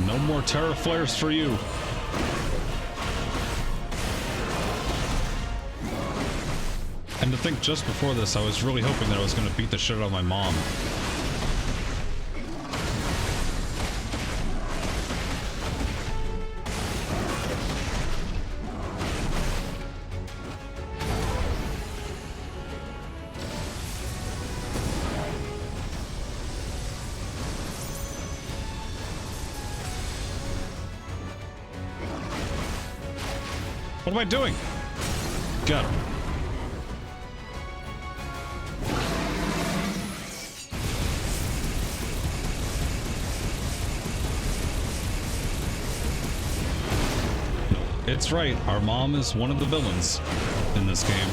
No more Terra Flares for you. And to think just before this, I was really hoping that I was going to beat the shit out of my mom. What am I doing? Got him. It's right, our mom is one of the villains in this game.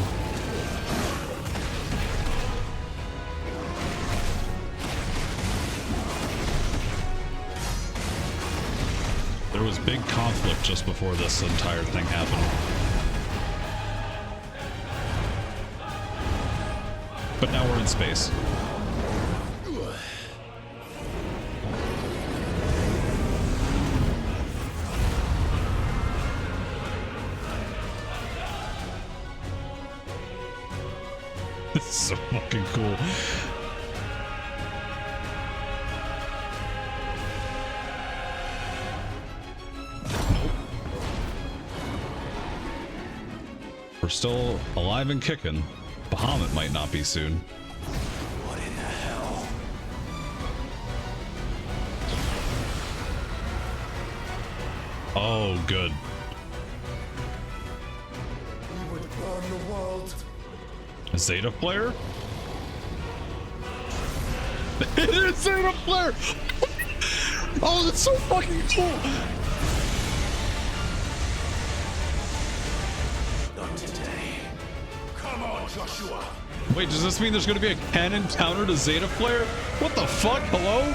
There was big conflict just before this entire thing happened. But now we're in space. This is so fucking cool. We're still alive and kicking. Bahamut might not be soon. What in the hell? Oh, good. We would burn the world. A Zeta flare? It is Zeta flare! Oh, that's so fucking cool! Not today. Come on, Joshua. Wait, does this mean there's gonna be a cannon counter to Zeta flare? What the fuck? Hello?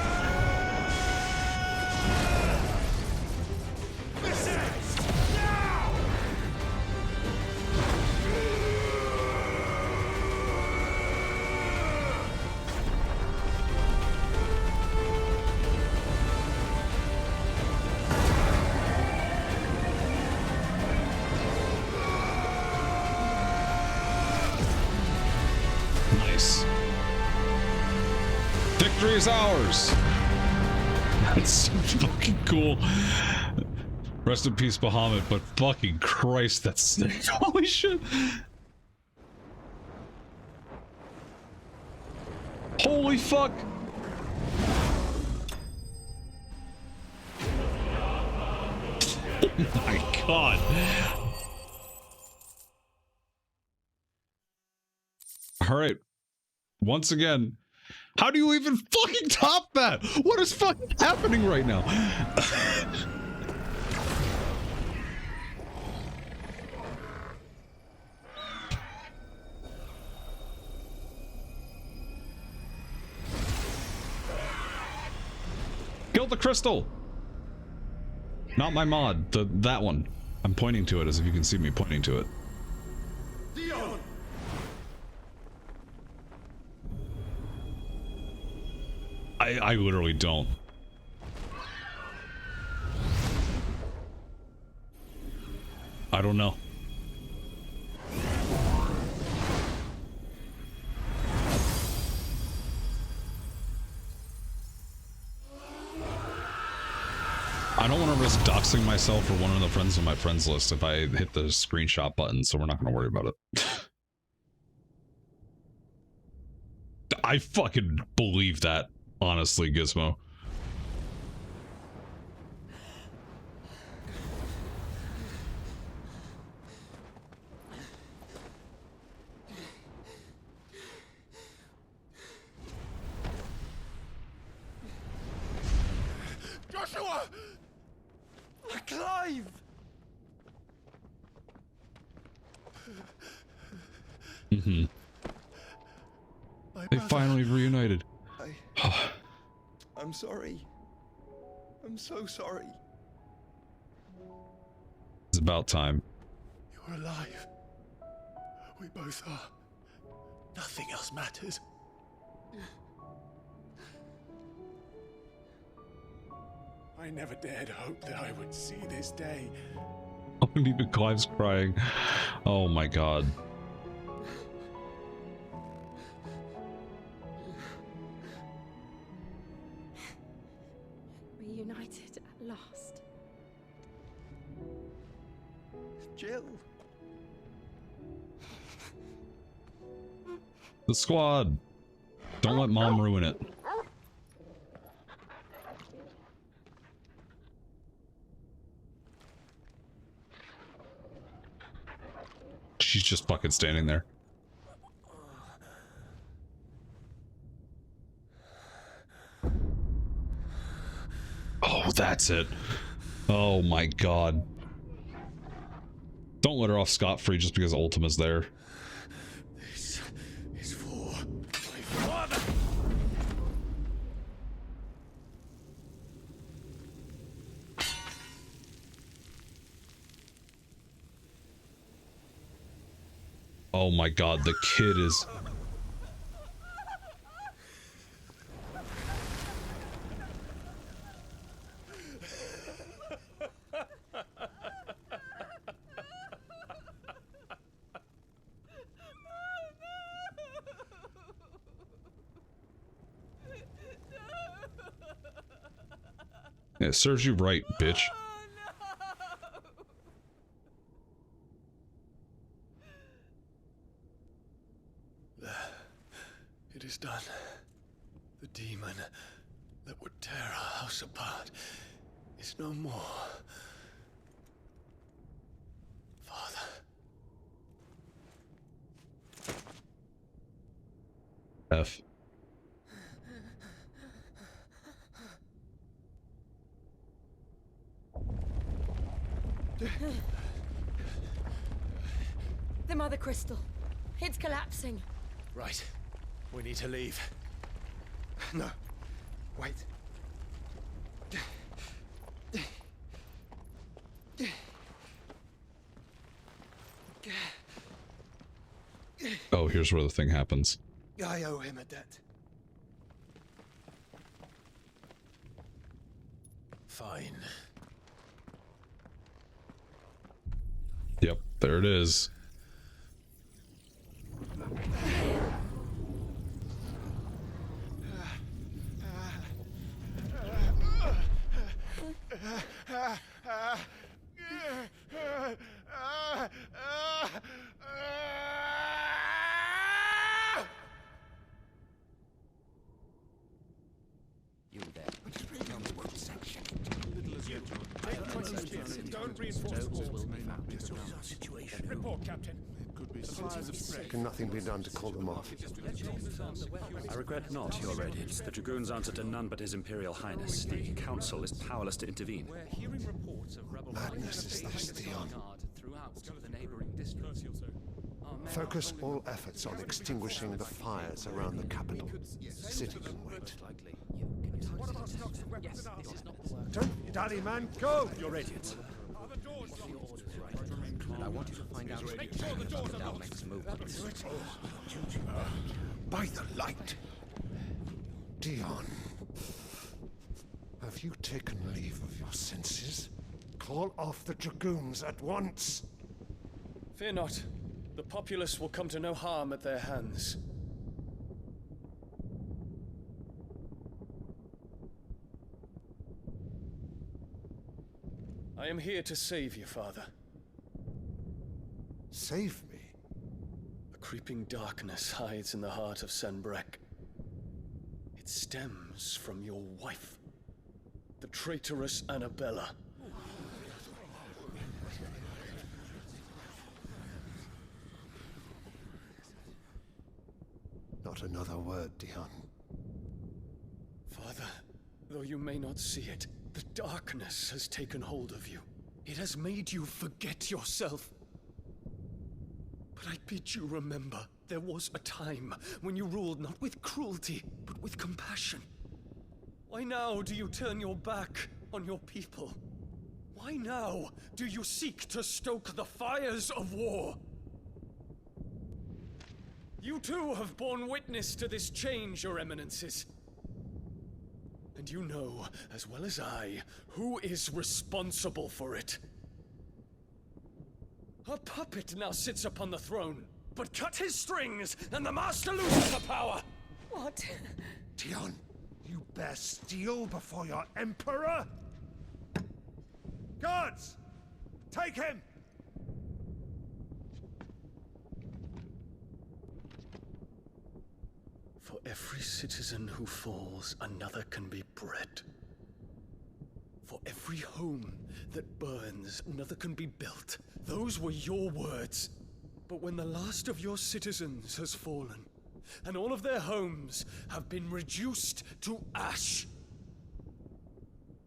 Nice. Victory is ours. That's so fucking cool. Rest in peace, Bahamut, but fucking Christ, that's sick. Holy shit. Holy fuck. Oh my god. All right. Once again, how do you even fucking top that? What is fucking happening right now? Kill the crystal. Not my mod, that one. I'm pointing to it as if you can see me pointing to it. Dion! I literally don't. I don't know. I don't want to risk doxing myself or one of the friends on my friends list if I hit the screenshot button, so we're not going to worry about it. I fucking believe that, honestly, Gizmo. Joshua! Clive! Mm-hmm. They finally reunited. I'm sorry. I'm so sorry. It's about time. You're alive. We both are. Nothing else matters. I never dared hope that I would see this day. Oh, and even Clive's crying. Oh my god. Reunited at last. Jill. The squad. Don't let Mom ruin it. she's just fucking standing there. Oh, that's it. Oh my god. Don't let her off scot-free just because Ultima's there. This is for my father. Oh my god, the kid is... Yeah, it serves you right, bitch. It is done. The demon that would tear our house apart is no more. Father. F. The Mother Crystal. It's collapsing. Right. We need to leave. No. Wait. Oh, here's where the thing happens. I owe him a debt. Fine. Yep, there it is. You there. Don't reinforce walls. Our situation. Report, Captain. Can nothing be done to call them off? I regret not, Your Radiance. The Dragoons answer to none but His Imperial Highness. The Council is powerless to intervene. Madness is this, Theon. Focus all efforts on extinguishing the fires around the capital. City can wait. Don't dally, man, go! Your Radiance. And I want you to find out if Adele makes movements. By the light! Dion, have you taken leave of your senses? Call off the Dragoons at once! Fear not. The populace will come to no harm at their hands. I am here to save you, Father. Save me? A creeping darkness hides in the heart of Senbrek. It stems from your wife, the traitorous Annabella. Not another word, Dion. Father, though you may not see it, the darkness has taken hold of you. It has made you forget yourself. But I bid you remember, there was a time when you ruled not with cruelty, but with compassion. Why now do you turn your back on your people? Why now do you seek to stoke the fires of war? You too have borne witness to this change, Your Eminences. And you know, as well as I, who is responsible for it. A puppet now sits upon the throne, but cut his strings, and the master loses the power! What? Dion, you bear steel before your emperor? Guards! Take him! For every citizen who falls, another can be bred. For every home that burns, another can be built. Those were your words. But when the last of your citizens has fallen, and all of their homes have been reduced to ash,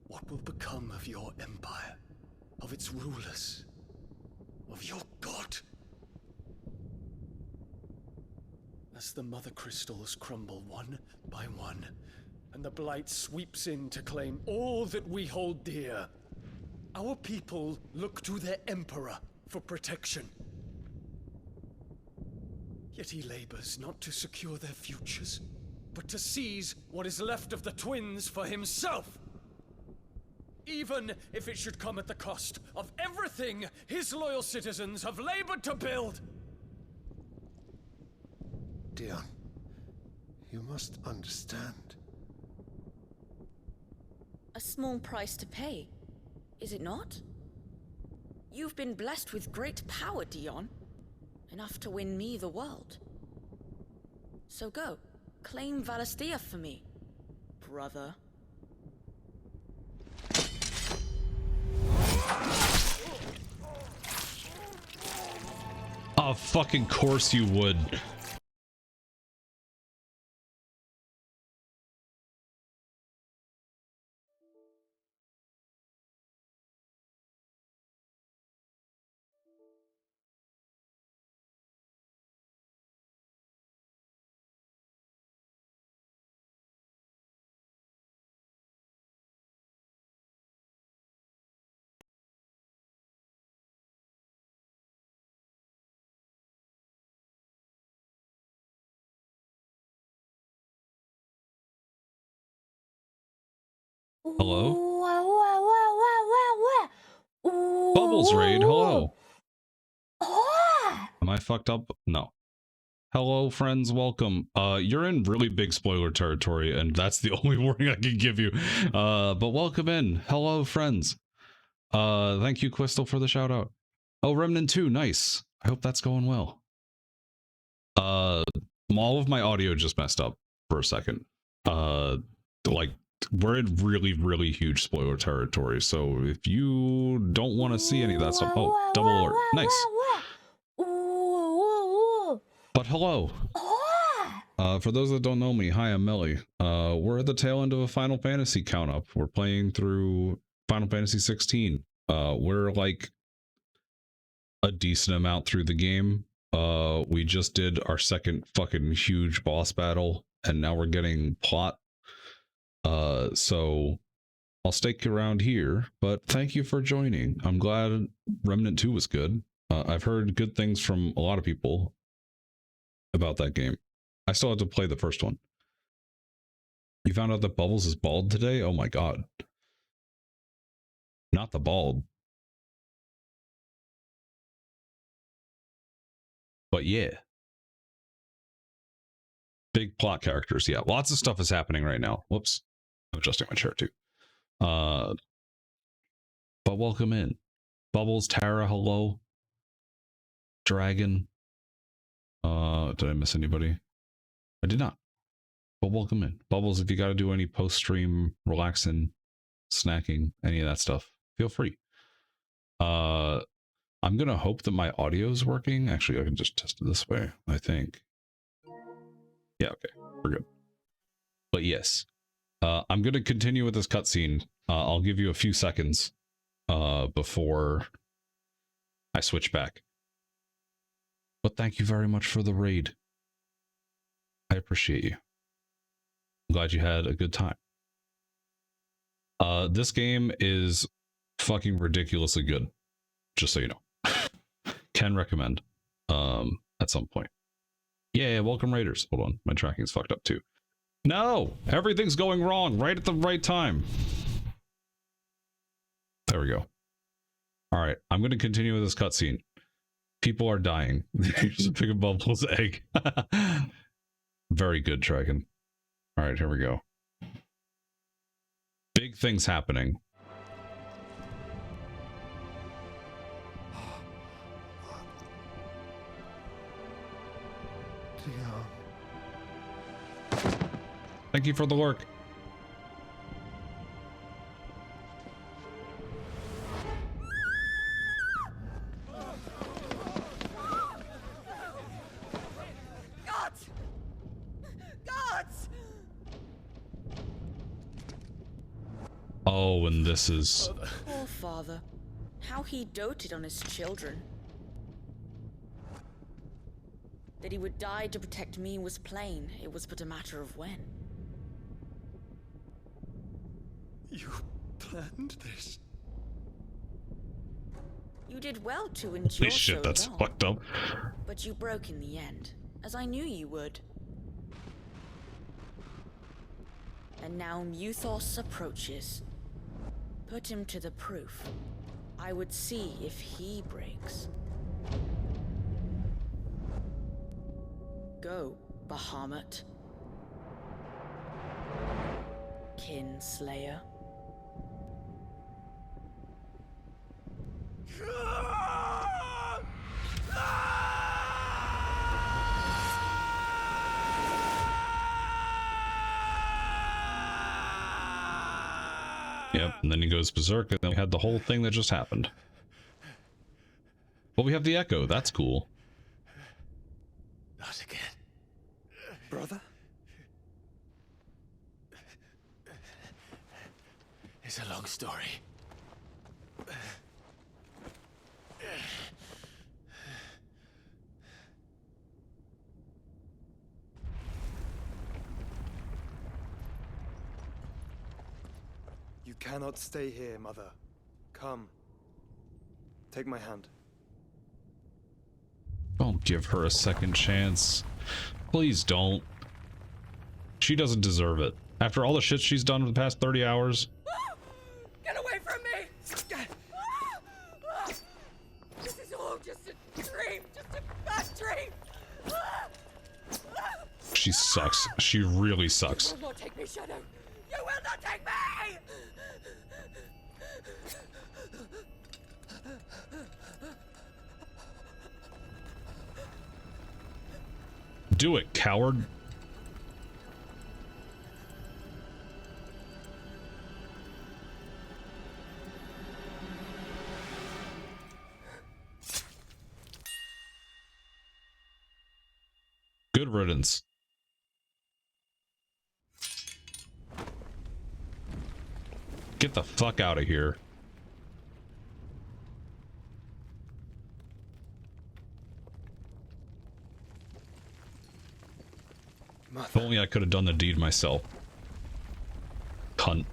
what will become of your empire, of its rulers, of your god? As the mother crystals crumble one by one, and the blight sweeps in to claim all that we hold dear, our people look to their emperor for protection. Yet he labors not to secure their futures, but to seize what is left of the twins for himself. Even if it should come at the cost of everything his loyal citizens have labored to build. Dion, you must understand. A small price to pay, is it not? You've been blessed with great power, Dion. Enough to win me the world. So go, claim Valisthea for me, brother. Of fucking course you would. Hello? Bubbles Raid, hello. Am I fucked up? No. Hello, friends, welcome. You're in really big spoiler territory, and that's the only warning I can give you. But welcome in. Hello, friends. Thank you, Quistel, for the shout out. Oh, Remnant 2, nice. I hope that's going well. All of my audio just messed up for a second. Like, we're in really, really huge spoiler territory, so if you don't want to see any of that stuff... Oh, double alert. Nice. But hello. For those that don't know me, hi, I'm Melly. We're at the tail end of a Final Fantasy count-up. We're playing through Final Fantasy 16. We're like a decent amount through the game. We just did our second fucking huge boss battle, and now we're getting plot. So I'll stick around here, but thank you for joining. I'm glad Remnant 2 was good. I've heard good things from a lot of people about that game. I still have to play the first one. You found out that Bubbles is bald today? Oh my god. Not the bald. But yeah. Big plot characters, yeah. Lots of stuff is happening right now. Whoops. I'm adjusting my chair too. But welcome in. Bubbles, Tara, hello. Dragon. Did I miss anybody? I did not. But welcome in. Bubbles, if you got to do any post-stream relaxing, snacking, any of that stuff, feel free. I'm going to hope that my audio is working. Actually, I can just test it this way, I think. Yeah, okay. We're good. But yes, I'm going to continue with this cutscene. I'll give you a few seconds before I switch back. But thank you very much for the raid. I appreciate you. I'm glad you had a good time. This game is fucking ridiculously good. Just so you know. Can recommend at some point. Yeah, welcome Raiders. Hold on, my tracking's fucked up too. No! Everything's going wrong right at the right time. There we go. Alright, I'm going to continue with this cutscene. People are dying. Here's a big Bubbles egg. Very good, Dragon. Alright, here we go. Big things happening. Thank you for the lurk. Oh, and this is... Poor father. How he doted on his children. That he would die to protect me was plain. It was but a matter of when. You planned this? You did well to endure Holy shit, so that's long. fucked up. But you broke in the end, as I knew you would. And now Muthos approaches. Put him to the proof. I would see if he breaks. Go, Bahamut. Kinslayer. Yep, and then he goes berserk, and then we had the whole thing that just happened. Well, we have the echo. That's cool. Not again. Brother? It's a long story. You cannot stay here, Mother. Come. Take my hand. Don't give her a second chance. Please don't. She doesn't deserve it. After all the shit she's done for the past 30 hours. Get away from me! This is all just a dream, just a bad dream. She sucks. She really sucks. You will not take me, Shadow. You will not take me! Do it, coward. Good riddance. Get the fuck out of here. If only I could have done the deed myself. Cunt.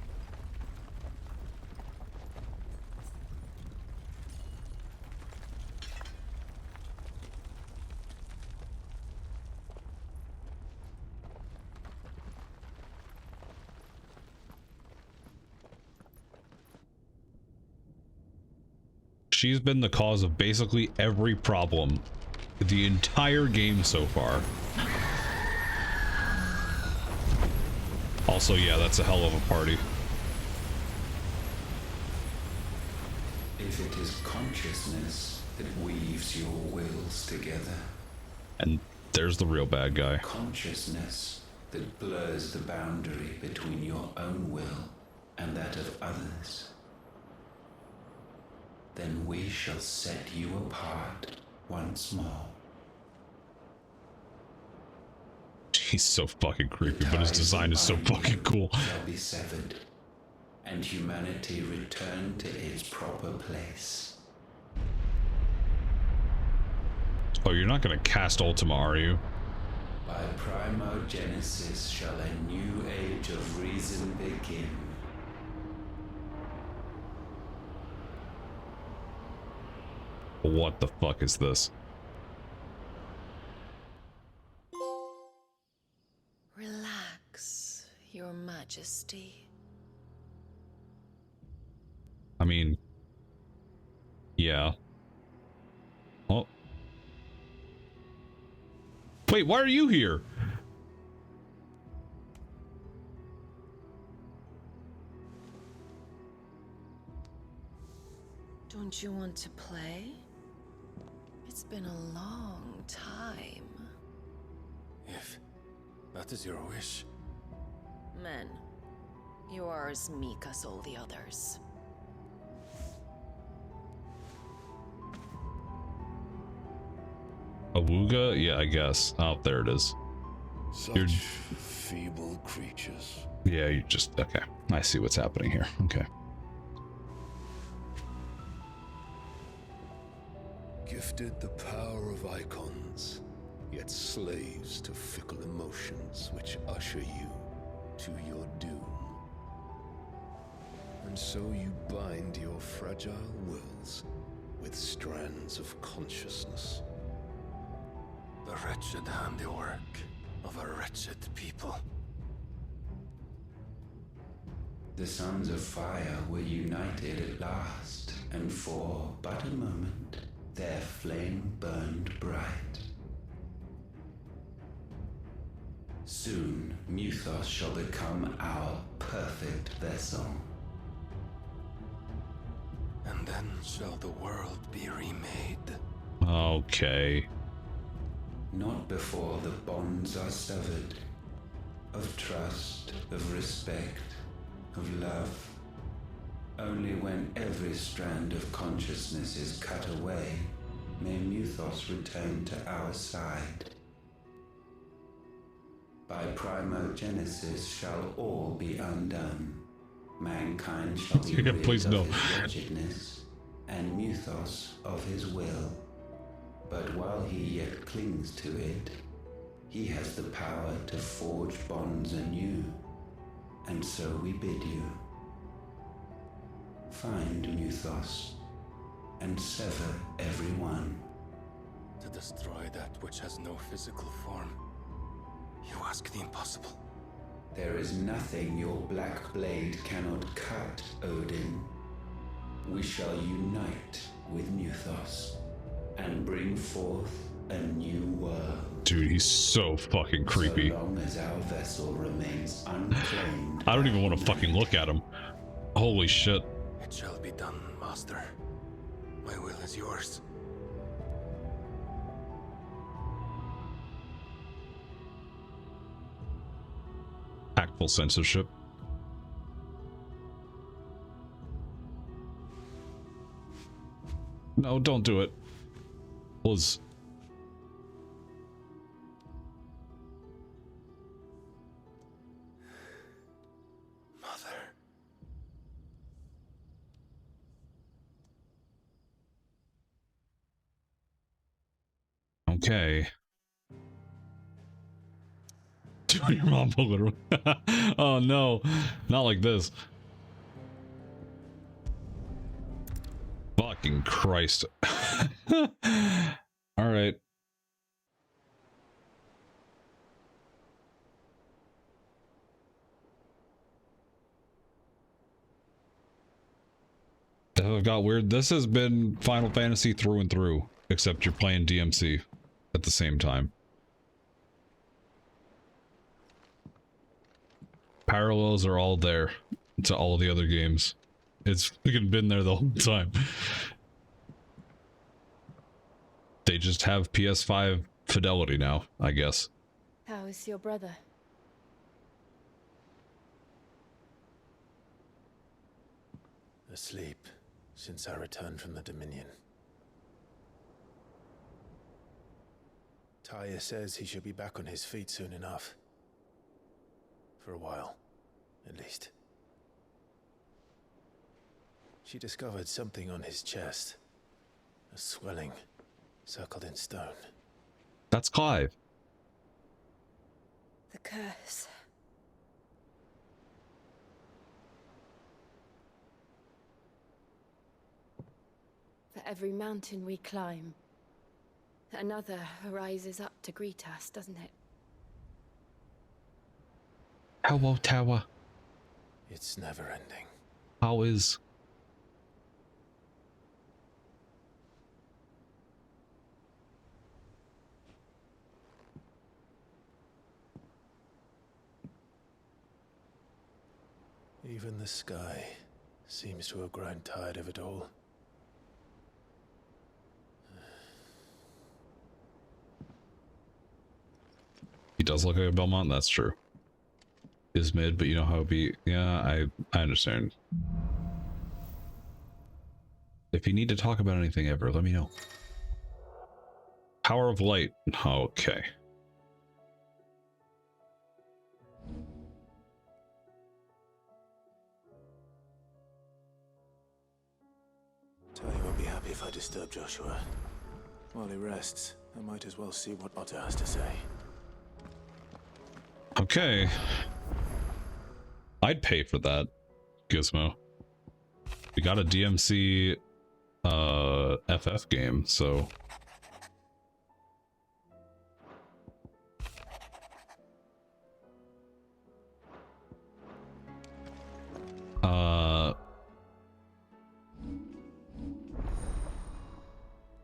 She's been the cause of basically every problem the entire game so far. Also, yeah, that's a hell of a party. If it is consciousness that weaves your wills together. And there's the real bad guy. Consciousness that blurs the boundary between your own will and that of others. Then we shall set you apart once more. He's so fucking creepy, but his design is so fucking cool. Shall be severed, and humanity return to its proper place. Oh, you're not gonna cast Ultima, are you? By primogenesis shall a new age of reason begin. What the fuck is this? Relax, Your Majesty. I mean, yeah. Oh. Wait, why are you here? Don't you want to play? It's been a long time. If that is your wish. Men, you are as meek as all the others. Awuga? Yeah, I guess. Oh, there it is. Such feeble creatures. Yeah, you just... Okay. I see what's happening here. Okay. Gifted the power of icons, yet slaves to fickle emotions which usher you to your doom. And so you bind your fragile wills with strands of consciousness. The wretched handiwork of a wretched people. The sons of fire were united at last, and for but a moment, their flame burned bright. Soon, Muthos shall become our perfect vessel. And then shall the world be remade. Okay. Not before the bonds are severed, of trust, of respect, of love. Only when every strand of consciousness is cut away, may Muthos return to our side. By primogenesis shall all be undone. Mankind shall be rid Please of no. his wretchedness, and Muthos of his will. But while he yet clings to it, he has the power to forge bonds anew. And so we bid you. Find Muthos, and sever every one. To destroy that which has no physical form. You ask the impossible. There is nothing your black blade cannot cut, Odin. We shall unite with Muthos, and bring forth a new world. Dude, he's so fucking creepy. So long as our vessel remains unclaimed. I don't even want to fucking look at him. Holy shit. It shall be done, Master. My will is yours. Tactful censorship. No, don't do it. Liz. Okay. Your mom literally. Oh no, not like this. Fucking Christ. All right. It got weird. This has been Final Fantasy through and through, except you're playing DMC at the same time. Parallels are all there to all the other games. It's fucking been there the whole time. They just have PS5 fidelity now, I guess. How is your brother? Asleep since I returned from the Dominion. Taya says he should be back on his feet soon enough. For a while, at least. She discovered something on his chest. A swelling, circled in stone. That's Clive. The curse. For every mountain we climb, another rises up to greet us, doesn't it? Hello, Tower. It's never ending. How is... Even the sky seems to have grown tired of it all. He does look like a Belmont, that's true. Is mid, but you know how it be. Yeah, I understand. If you need to talk about anything ever, let me know. Power of Light. Okay. If I disturb Joshua, while he rests, I might as well see what Otter has to say. Okay. I'd pay for that, Gizmo. We got a DMC FF game, so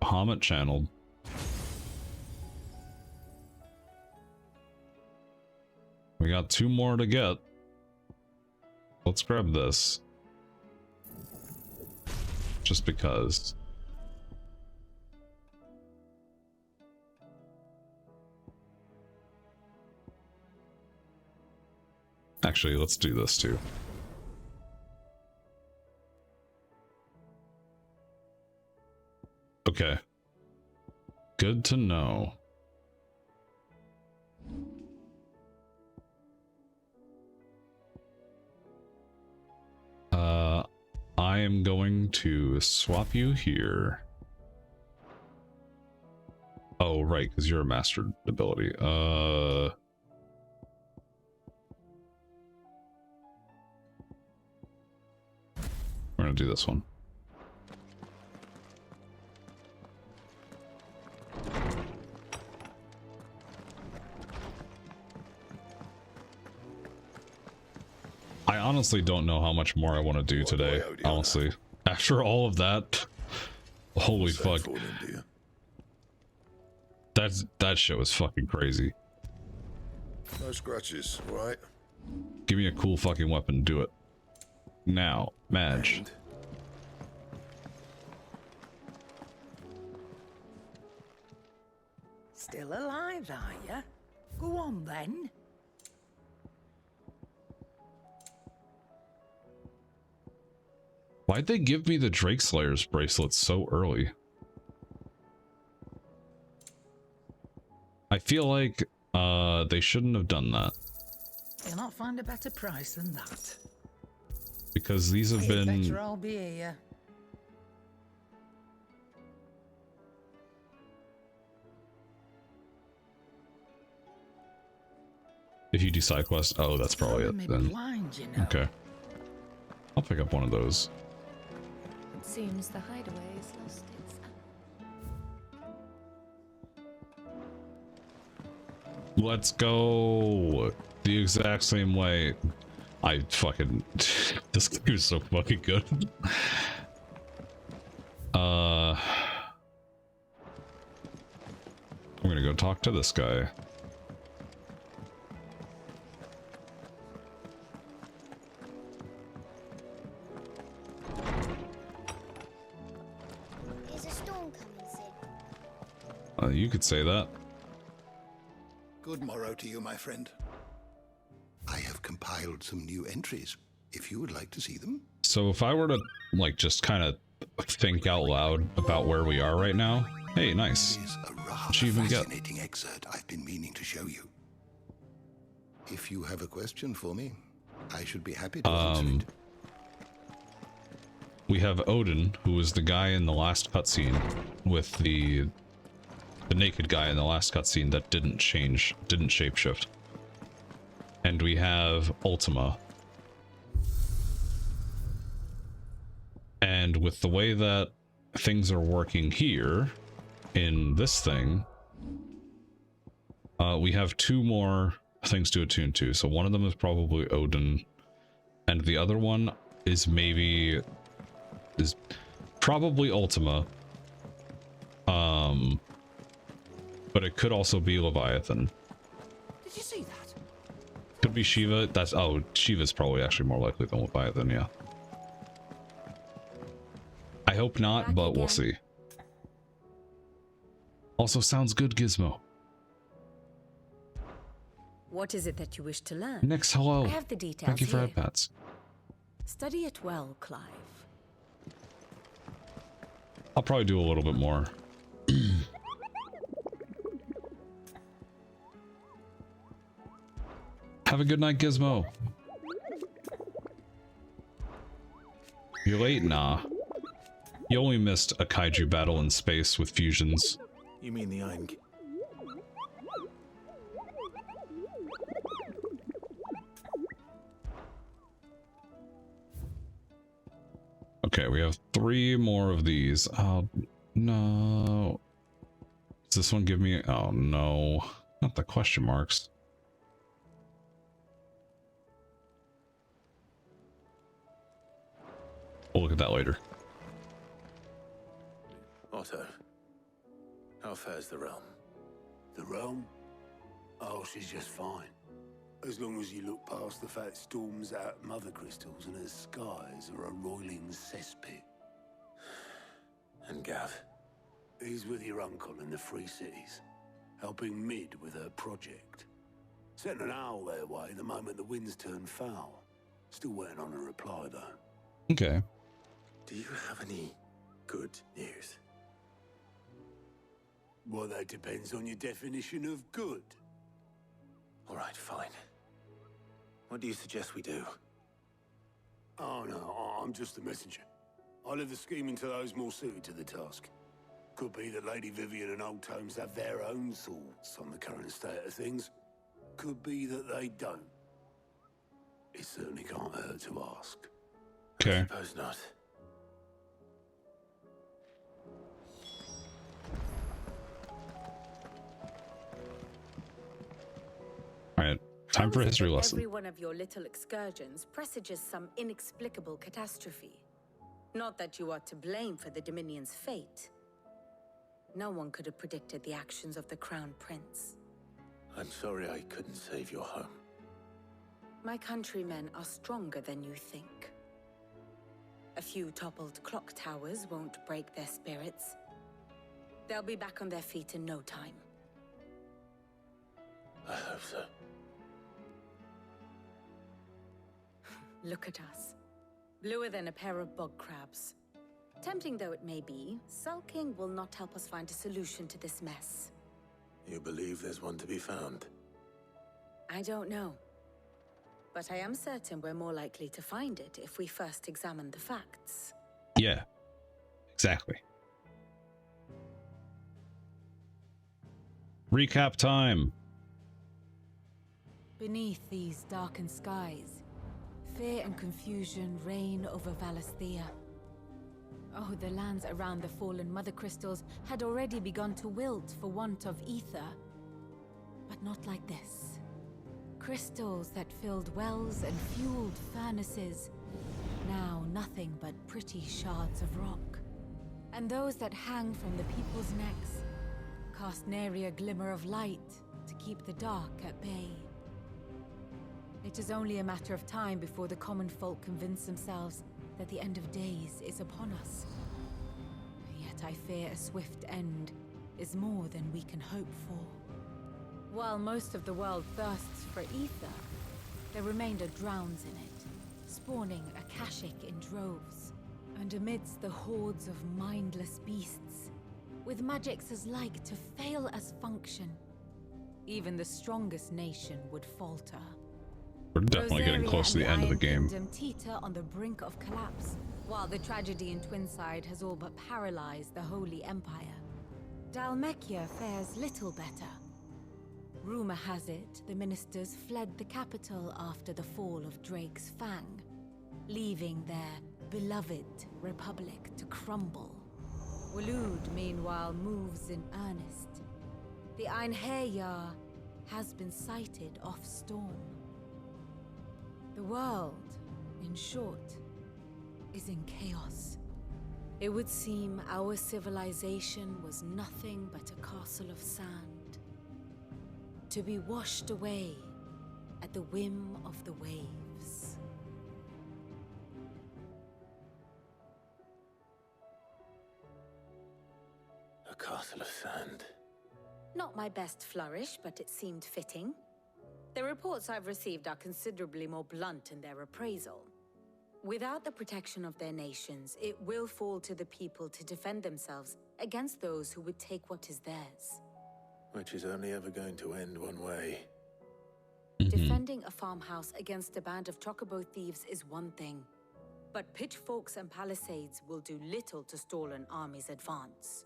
Bahamut channeled. We got 2 more to get. Let's grab this. Just because. Actually, let's do this too. Okay. Good to know. I am going to swap you here. Oh, right, because you're a mastered ability. We're gonna do this one. I honestly don't know how much more I want to do today, honestly. After all of that, holy fuck. That shit was fucking crazy. No scratches, right? Give me a cool fucking weapon, do it. Now, Madge. Still alive, are ya? Go on then. Why'd they give me the Drake Slayer's bracelet so early? I feel like they shouldn't have done that. You'll not find a better price than that. Because these have been... Better I'll be here. If you do side quest, oh, that's probably it then. Blind, you know. Okay. I'll pick up one of those. It seems the hideaway is lost its... Let's go the exact same way. I fucking... This game is so fucking good. I'm gonna go talk to this guy. Is a storm coming, Sid? You could say that. Good morrow to you, my friend. I have compiled some new entries, if you would like to see them. So if I were to, like, just kind of think out loud about where we are right now. Hey, nice. It is a rather What'd you even get? fascinating excerpt I've been meaning to show you. If you have a question for me, I should be happy to answer it. We have Odin, who was the guy in the last cutscene with the naked guy in the last cutscene that didn't shapeshift. And we have Ultima. And with the way that things are working here in this thing, we have 2 more things to attune to. So one of them is probably Odin, and the other one is probably Ultima. But it could also be Leviathan. Did you see that? Could be Shiva. Shiva's probably actually more likely than Leviathan, yeah. I hope not, but we'll see. Also sounds good, Gizmo. What is it that you wish to learn? Next, hello. I have the details. Thank you for here. headpats. Study it well, Clive. I'll probably do a little bit more. Have a good night, Gizmo. You late? Nah. You only missed a kaiju battle in space with fusions. You mean the Iron... Okay, we have 3 more of these. Oh, no. Does this one give me... Oh, no. Not the question marks. We'll look at that later. Otto, how fares the realm? The realm? Oh, she's just fine. As long as you look past the fact storms out mother crystals and her skies are a roiling cesspit. And Gav? He's with your uncle in the Free Cities, helping Mid with her project. Sent an owl their way the moment the winds turned foul. Still waiting on a reply, though. Okay. Do you have any good news? Well, that depends on your definition of good. All right, fine. What do you suggest we do? Oh, no, I'm just the messenger. I'll leave the scheming to those more suited to the task. Could be that Lady Vivian and Old Tomes have their own thoughts on the current state of things. Could be that they don't. It certainly can't hurt to ask. Okay. I suppose not. Alright, time for a history lesson. Every one of your little excursions presages some inexplicable catastrophe. Not that you are to blame for the Dominion's fate. No one could have predicted the actions of the Crown Prince. I'm sorry I couldn't save your home. My countrymen are stronger than you think. A few toppled clock towers won't break their spirits. They'll be back on their feet in no time. I hope so. Look at us. Bluer than a pair of bog crabs. Tempting though it may be, sulking will not help us find a solution to this mess. You believe there's one to be found? I don't know. But I am certain we're more likely to find it if we first examine the facts. Yeah, exactly. Recap time. Beneath these darkened skies, fear and confusion reign over Valisthea. Oh, the lands around the fallen mother crystals had already begun to wilt for want of ether. But not like this. Crystals that filled wells and fueled furnaces. Now nothing but pretty shards of rock. And those that hang from the people's necks cast nary a glimmer of light to keep the dark at bay. It is only a matter of time before the common folk convince themselves that the end of days is upon us. Yet I fear a swift end is more than we can hope for. While most of the world thirsts for ether, the remainder drowns in it, spawning Akashic in droves. And amidst the hordes of mindless beasts, with magics as like to fail as function, even the strongest nation would falter. We're definitely getting close to the end of the game. Kingdom teeter on the brink of collapse, while the tragedy in Twinside has all but paralyzed the Holy Empire. Dhalmekia fares little better. Rumor has it the ministers fled the capital after the fall of Drake's Fang, leaving their beloved republic to crumble. Waloed, meanwhile, moves in earnest. The Einherjar has been sighted off Storm. The world, in short, is in chaos. It would seem our civilization was nothing but a castle of sand, to be washed away at the whim of the waves. A castle of sand. Not my best flourish, but it seemed fitting. The reports I've received are considerably more blunt in their appraisal. Without the protection of their nations, it will fall to the people to defend themselves against those who would take what is theirs. Which is only ever going to end one way. Defending a farmhouse against a band of chocobo thieves is one thing. But pitchforks and palisades will do little to stall an army's advance.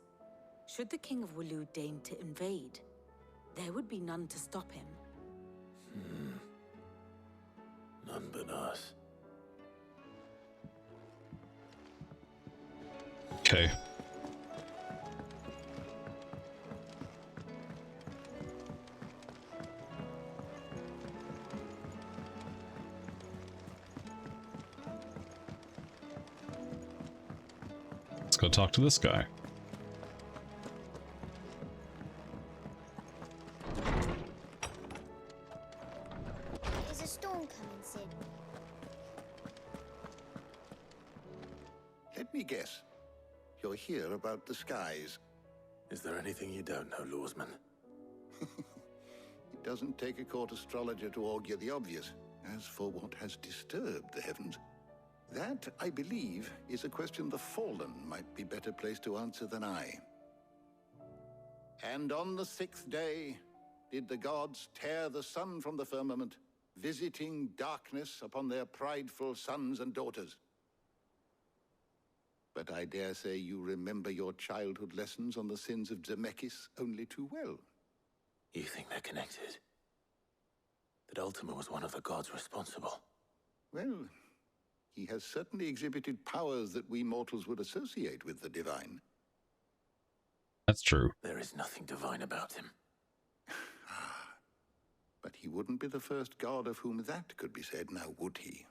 Should the King of Wulu deign to invade, there would be none to stop him. None but us. Okay. Let's go talk to this guy. Is a storm coming, Sid? Let me guess. You're here about the skies. Is there anything you don't know, Lawsman? It doesn't take a court astrologer to augur the obvious. As for what has disturbed the heavens, that, I believe, is a question the Fallen might be better placed to answer than I. And on the 6th day did the gods tear the sun from the firmament, visiting darkness upon their prideful sons and daughters. But I dare say you remember your childhood lessons on the sins of Zemeckis only too well. You think they're connected? That Ultima was one of the gods responsible? Well, he has certainly exhibited powers that we mortals would associate with the divine. That's true. There is nothing divine about him. But he wouldn't be the first god of whom that could be said, now would he?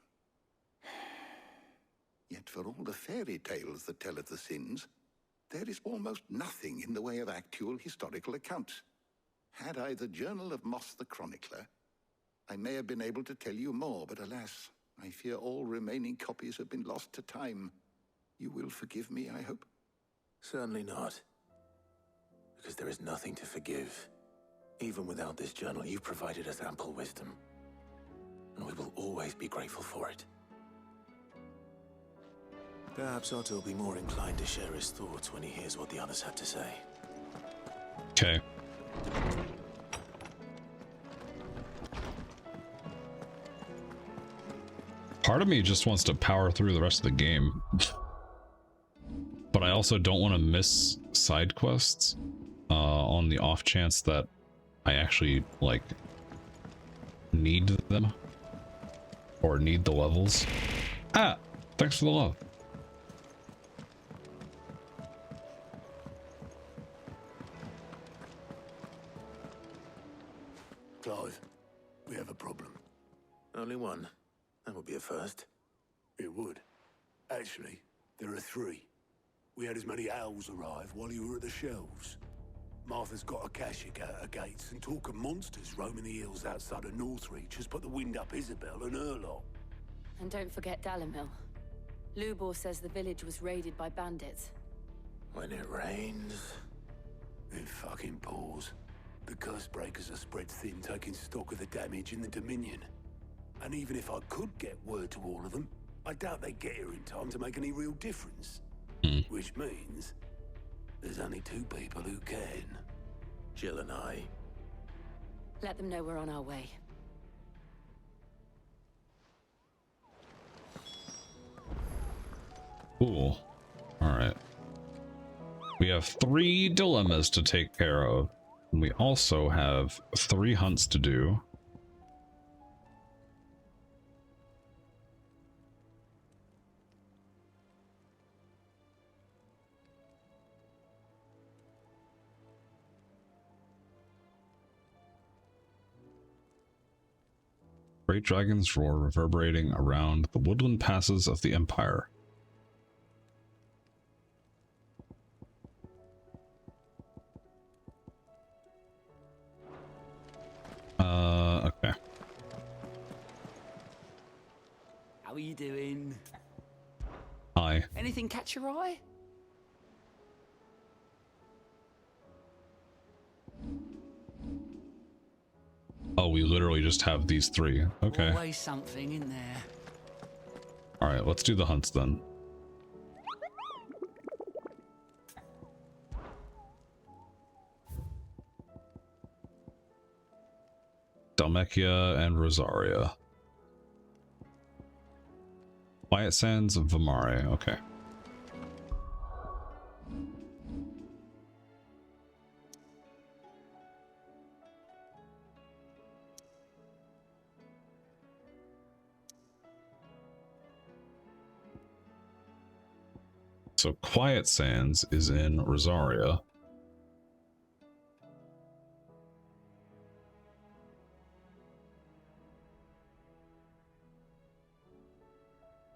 Yet for all the fairy tales that tell of the sins, there is almost nothing in the way of actual historical accounts. Had I the Journal of Moss the Chronicler, I may have been able to tell you more, but alas, I fear all remaining copies have been lost to time. You will forgive me, I hope? Certainly not. Because there is nothing to forgive. Even without this journal, you've provided us ample wisdom. And we will always be grateful for it. Perhaps Otto will be more inclined to share his thoughts when he hears what the others have to say. Okay. Part of me just wants to power through the rest of the game. But I also don't want to miss side quests on the off chance that I actually, like, need them. Or need the levels. Ah! Thanks for the love. Clive, we have a problem. Only one. That would be a first. It would. Actually, there are 3. We had as many owls arrive while you were at the shelves. Martha's got a Kashik out her gates, and talk of monsters roaming the hills outside of Northreach has put the wind up Isabel and her lot. And don't forget Dalimil. Lubor says the village was raided by bandits. When it rains... It fucking pours. The curse breakers are spread thin, taking stock of the damage in the Dominion. And even if I could get word to all of them, I doubt they'd get here in time to make any real difference. Which means there's only 2 people who can. Jill and I. Let them know we're on our way. Cool. Alright. We have 3 dilemmas to take care of. And we also have 3 hunts to do. Great dragons roar reverberating around the woodland passes of the Empire. Okay. How are you doing? Hi. Anything catch your eye? Oh, we literally just have these 3. Okay. Always something in there. Alright, let's do the hunts then. Dalmekia and Rosaria. Quiet Sands of Vamare, okay. So Quiet Sands is in Rosaria.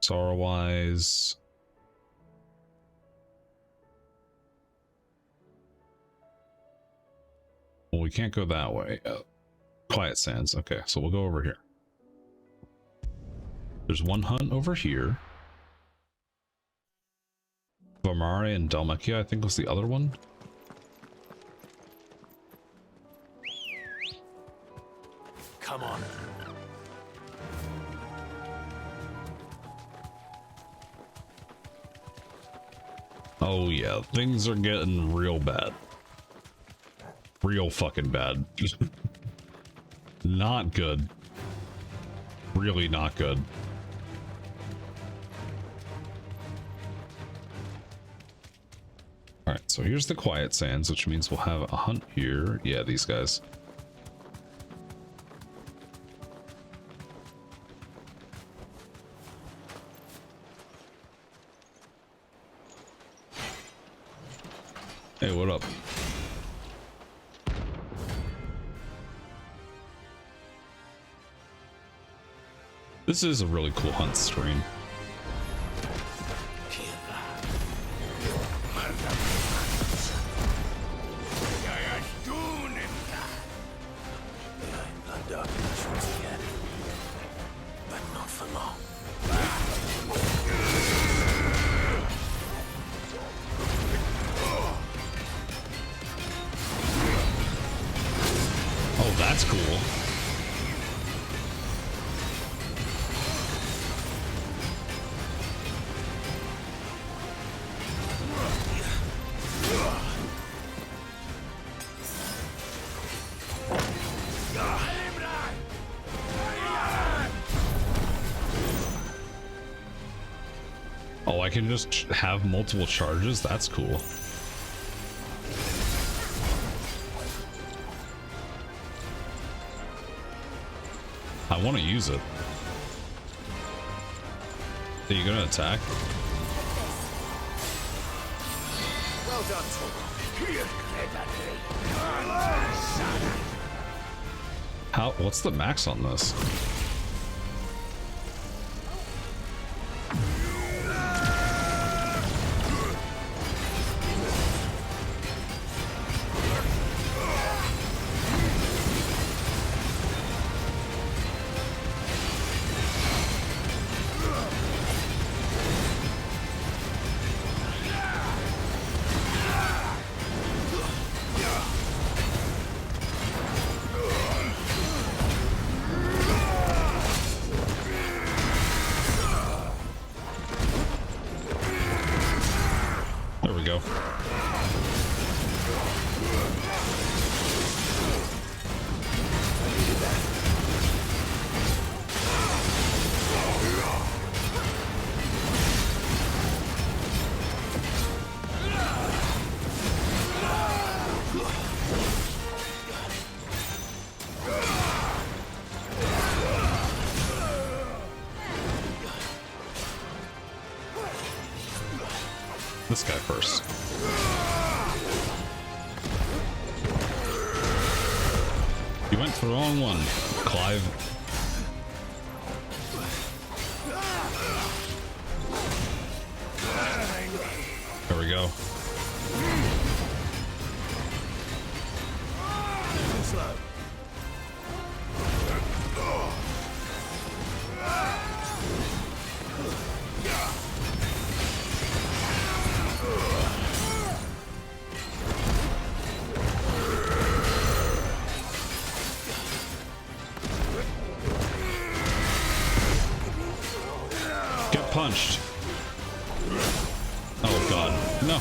Sorrow-wise, well, we can't go that way. Quiet Sands. Okay, so we'll go over here. There's one hunt over here. Vamare and Dalmacia, I think, was the other one. Come on. Oh yeah, things are getting real bad. Real fucking bad. Not good. Really not good. Alright, so here's the Quiet Sands, which means we'll have a hunt here. Yeah, these guys. Hey, what up? This is a really cool hunt stream. Oh, that's cool. Oh, I can just have multiple charges? That's cool. I want to use it. Are you gonna attack? Well done, How? What's the max on this? There we go. This guy first. You went for the wrong one, Clive. There we go. Get punched. Oh god, no.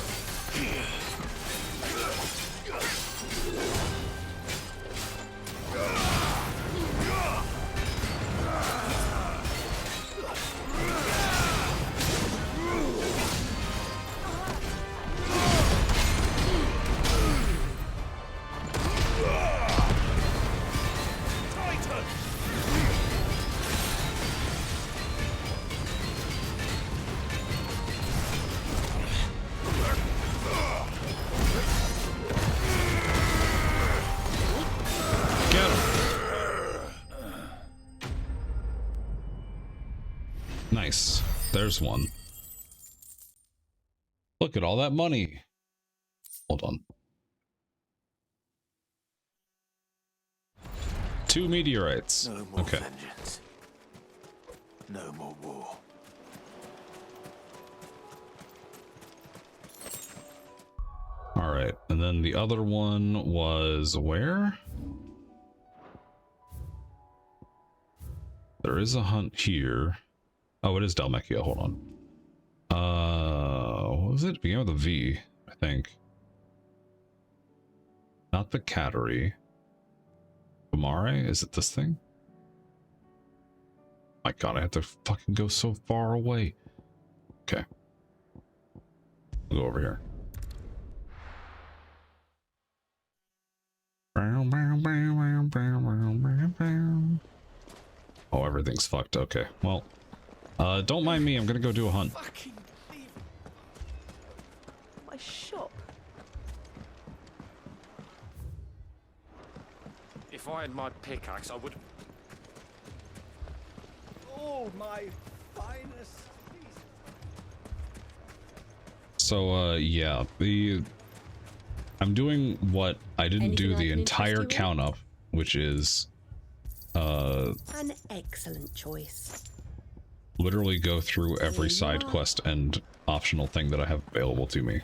there's one. Look at all that money. Hold on. 2 meteorites. No more okay. vengeance. No more war. All right, and then the other one was where? There is a hunt here. Oh, it is Dalmechia. Hold on. What was it? Began with a V, I think. Not the Cattery. Bamare? Is it this thing? My god, I have to fucking go so far away. Okay. I'll go over here. Oh, everything's fucked. Okay, well, don't mind me. I'm gonna go do a hunt. My shop. If I had my pickaxe, I would. Oh, my finest. So, yeah, I'm doing what I didn't do the entire count up, which is, An excellent choice. literally go through every side quest and optional thing that I have available to me.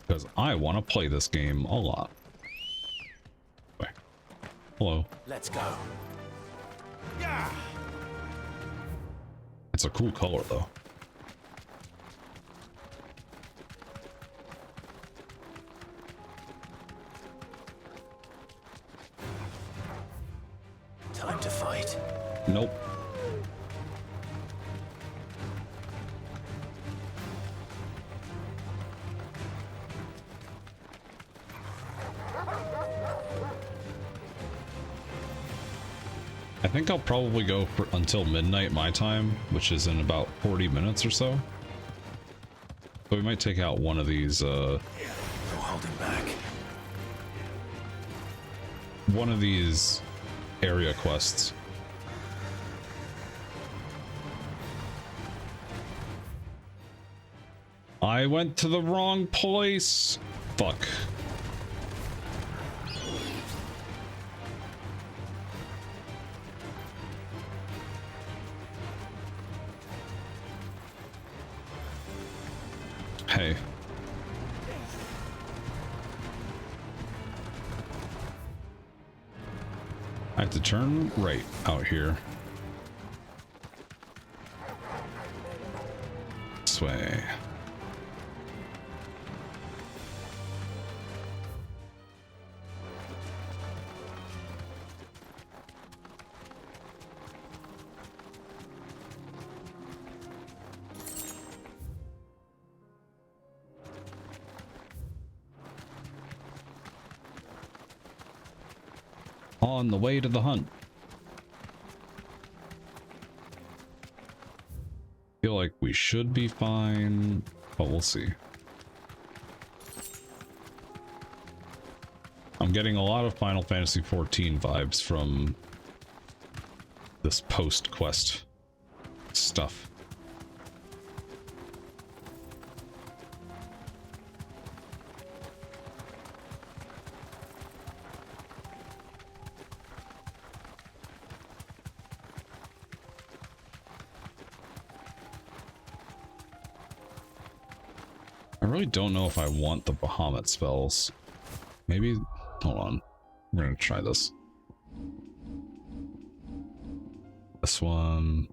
Because I want to play this game a lot. Okay. Hello. Let's go. Yeah. It's a cool color, though. Time to fight. Nope. I think I'll probably go for until midnight my time, which is in about 40 minutes or so. So we might take out one of these, No holding back. one of these area quests. I went to the wrong place. Fuck. Hey. I have to turn right out here. This way. On the way to the hunt. Feel like we should be fine, but we'll see. I'm getting a lot of Final Fantasy XIV vibes from this post-quest stuff. I really don't know if I want the Bahamut spells. Maybe, hold on. We're gonna try this. This one.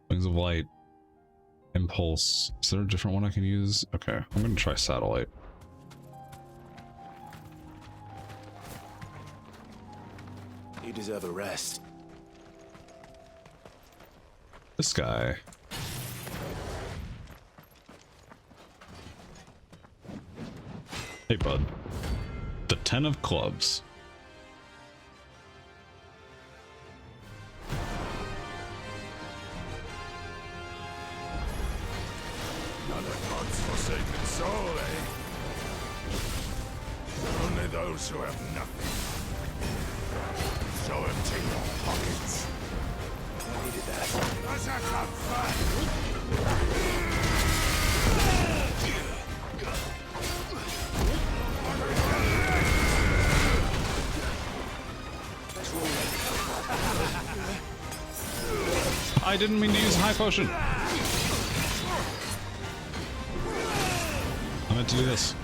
Wings of Light. Impulse. Is there a different one I can use? Okay, I'm gonna try Satellite. You deserve a rest. This guy. Hey, bud. The 10 of clubs. Another god's forsaken soul, eh? Only those who have nothing. So empty your pockets. Needed that. Let's have some fun! I didn't mean to use a high potion. I meant to do this.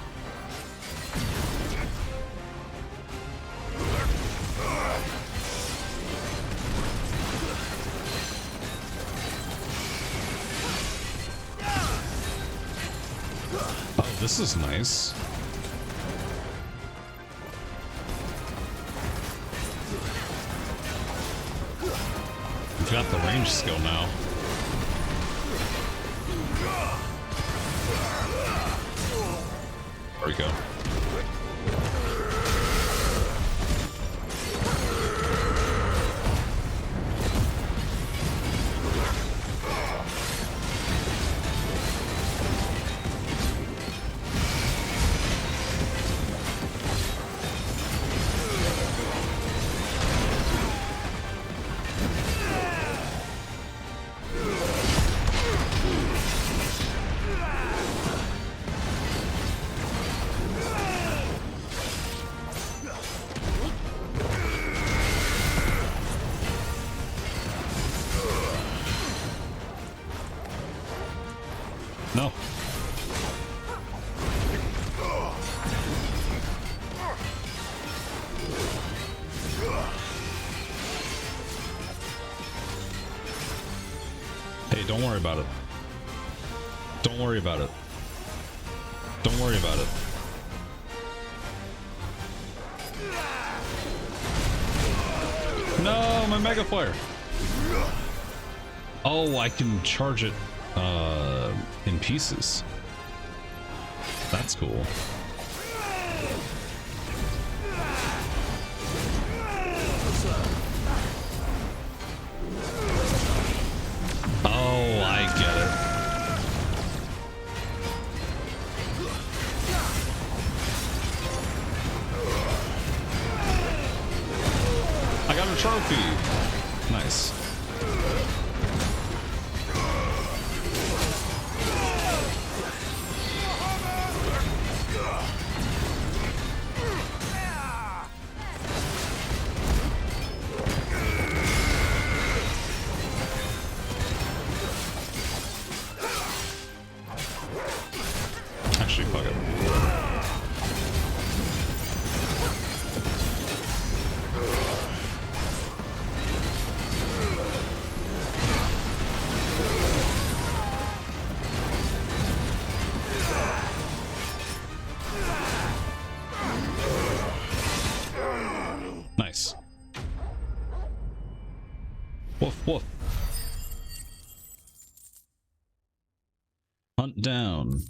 Oh, this is nice. We've got the range skill now. There we go. No. Hey, don't worry about it. Don't worry about it. Don't worry about it. No, my Mega Flare. Oh, I can charge it in pieces. That's cool. Oh, I get it. I got a trophy. Nice. Actually, fuck it. Nice. Woof woof. Hunt down.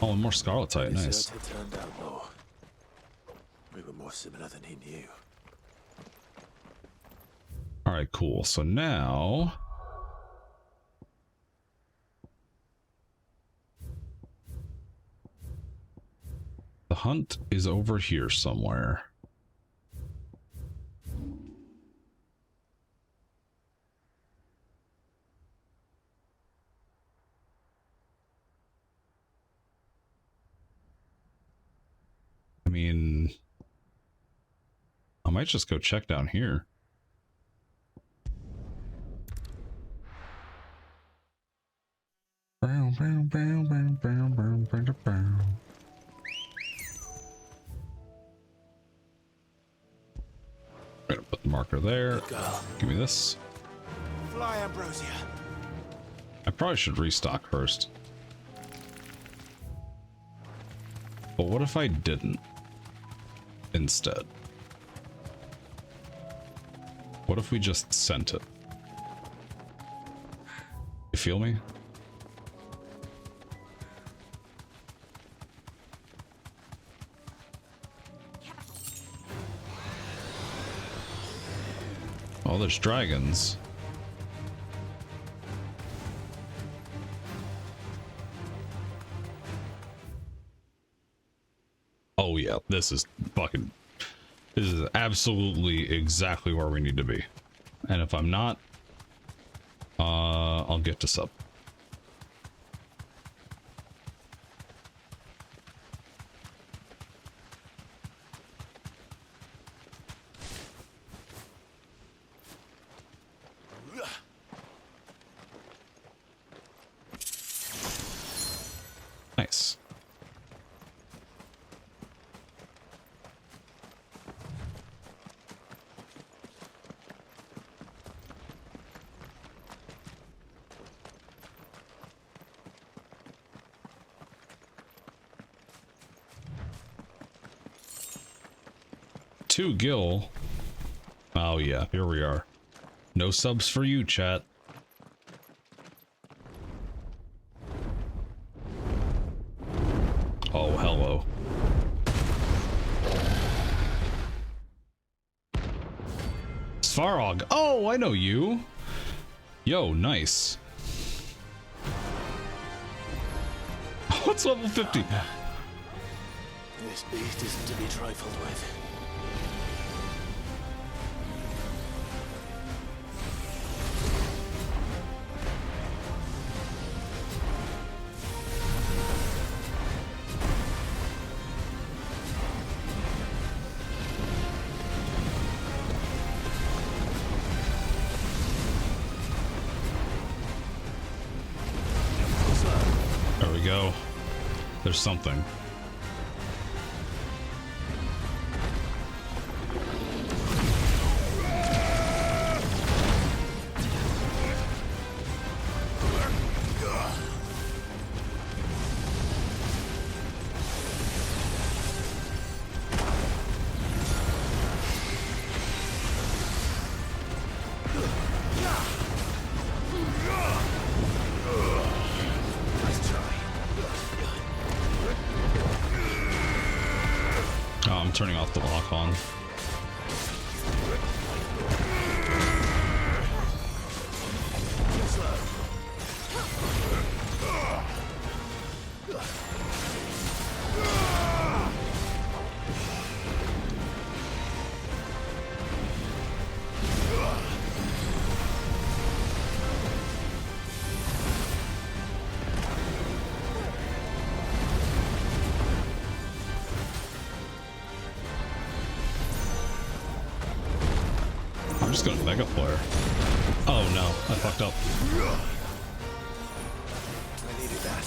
Oh, and more Scarletite. Nice. It turned out more. We were more similar than he knew. All right, cool. So now the hunt is over here somewhere. I mean, I might just go check down here. Gonna put the marker there. Give me this. Fly, Ambrosia. I probably should restock first. But what if I didn't instead? What if we just sent it? You feel me? Oh, there's dragons. Oh yeah, this is absolutely exactly where we need to be. And if I'm not, I'll gift a sub. Nice. Two Gil. Oh yeah, here we are. No subs for you, chat. Oh, hello. Svarog. Oh, I know you. Yo, nice. What's level 50? This beast isn't to be trifled with. There we go. There's something. Turning off the lock on. I'm just gonna mega flare. Oh no, I fucked up. I needed that.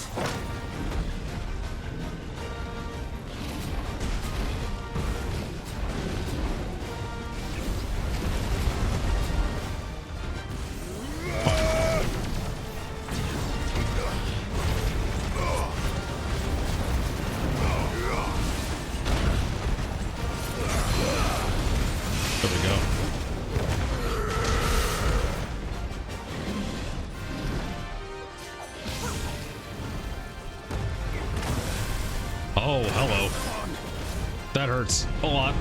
There we go. Oh, hello. That hurts a lot.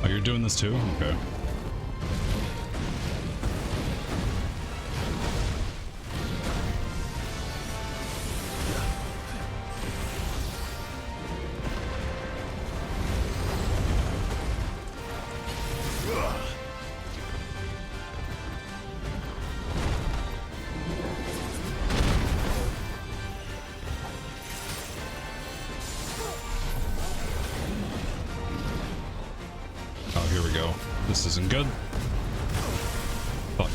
Oh, you're doing this too? Okay. here we go. This isn't good. Fuck.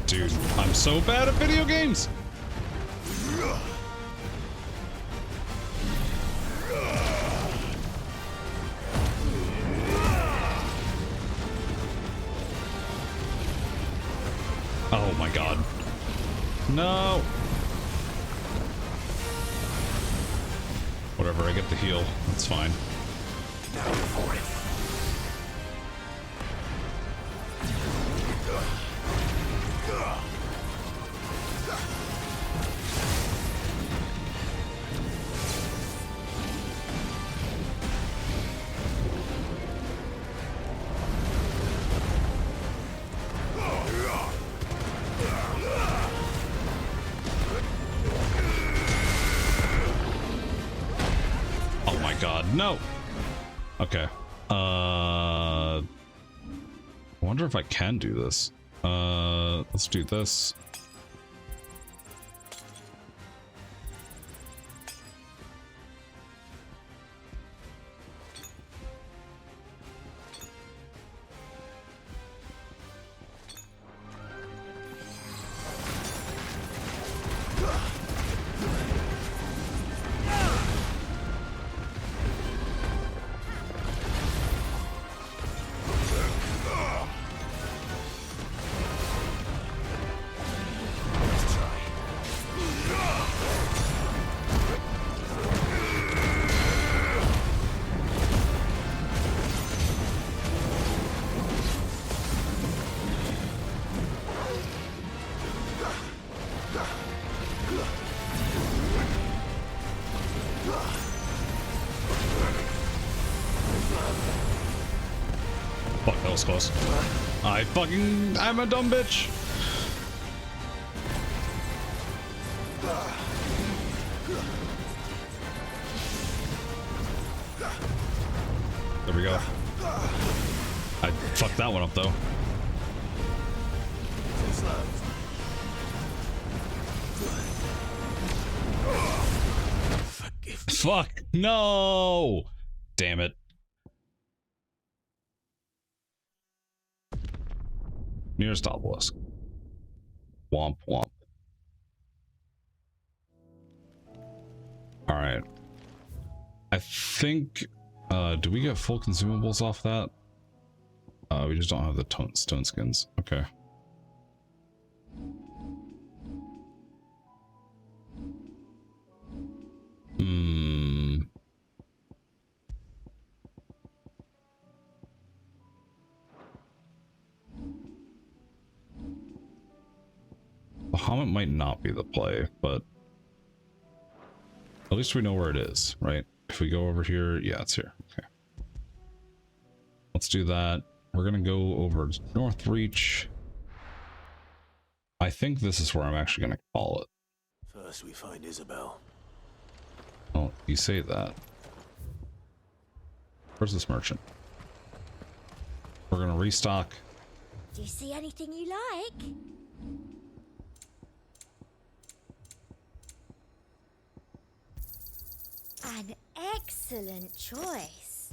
Dude, I'm so bad at video games! Oh my god. No! Whatever, I get the heal. That's fine. Now you're for it. Oh my god, no! Okay. I wonder if I can do this. Let's do this. Fuck, that was close. I'm a dumb bitch. There we go. I fucked that one up though. Fuck, no! Damn it. Nearest obelisk. Womp womp. Alright. I think, do we get full consumables off that? We just don't have the stone skins. Okay. Bahamut might not be the play, but at least we know where it is, right? If we go over here, yeah, it's here. Okay. Let's do that. We're gonna go over to Northreach. I think this is where I'm actually gonna call it. First we find Isabel. Oh, you say that. Where's this merchant? We're gonna restock. Do you see anything you like? An excellent choice.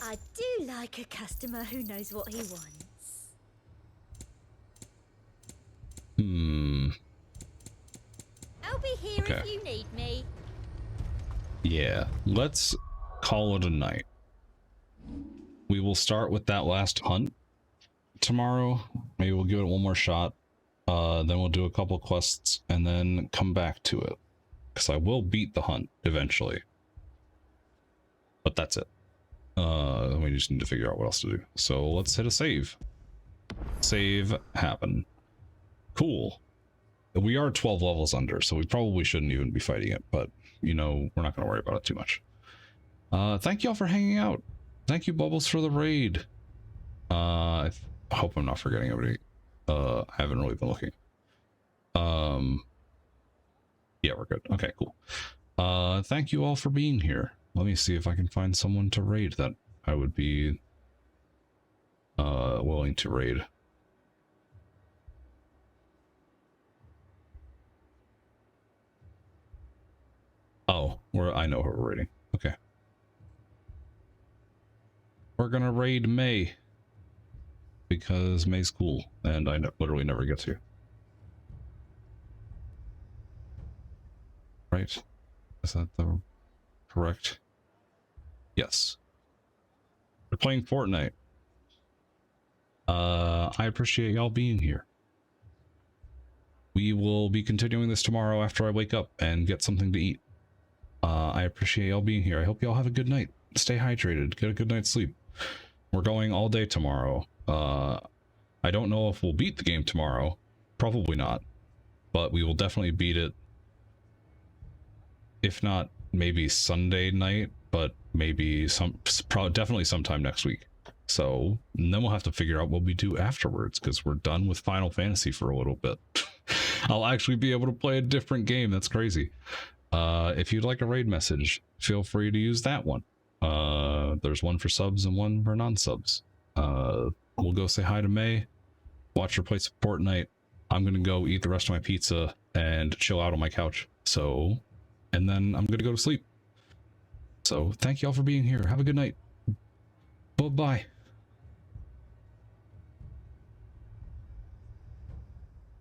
I do like a customer who knows what he wants. I'll be here Okay. if you need me. Yeah, let's call it a night. We will start with that last hunt tomorrow. Maybe we'll give it one more shot. Then we'll do a couple quests and then come back to it. Because I will beat the hunt eventually. But that's it. We just need to figure out what else to do. So let's hit a save. Save happen. Cool. We are 12 levels under, so we probably shouldn't even be fighting it, but you know, we're not going to worry about it too much. Thank you all for hanging out. Thank you, Bubbles, for the raid. I hope I'm not forgetting everybody. I haven't really been looking. Yeah, we're good. Okay, cool. Thank you all for being here. Let me see if I can find someone to raid that I would be willing to raid. Oh, I know who we're raiding. Okay. we're gonna raid May. Because May's cool, and I literally never get to. Right? Is that the correct? Yes. We're playing Fortnite. I appreciate y'all being here. We will be continuing this tomorrow after I wake up and get something to eat. I appreciate y'all being here. I hope y'all have a good night. Stay hydrated. Get a good night's sleep. We're going all day tomorrow. I don't know if we'll beat the game tomorrow. Probably not. But we will definitely beat it. If not, maybe Sunday night, but maybe definitely sometime next week. So and then we'll have to figure out what we do afterwards, because we're done with Final Fantasy for a little bit. I'll actually be able to play a different game. That's crazy. If you'd like a raid message, feel free to use that one. There's one for subs and one for non-subs. We'll go say hi to May, watch her play some Fortnite. I'm gonna go eat the rest of my pizza and chill out on my couch. So, and then I'm gonna go to sleep. So thank you all for being here. Have a good night. Bye-bye.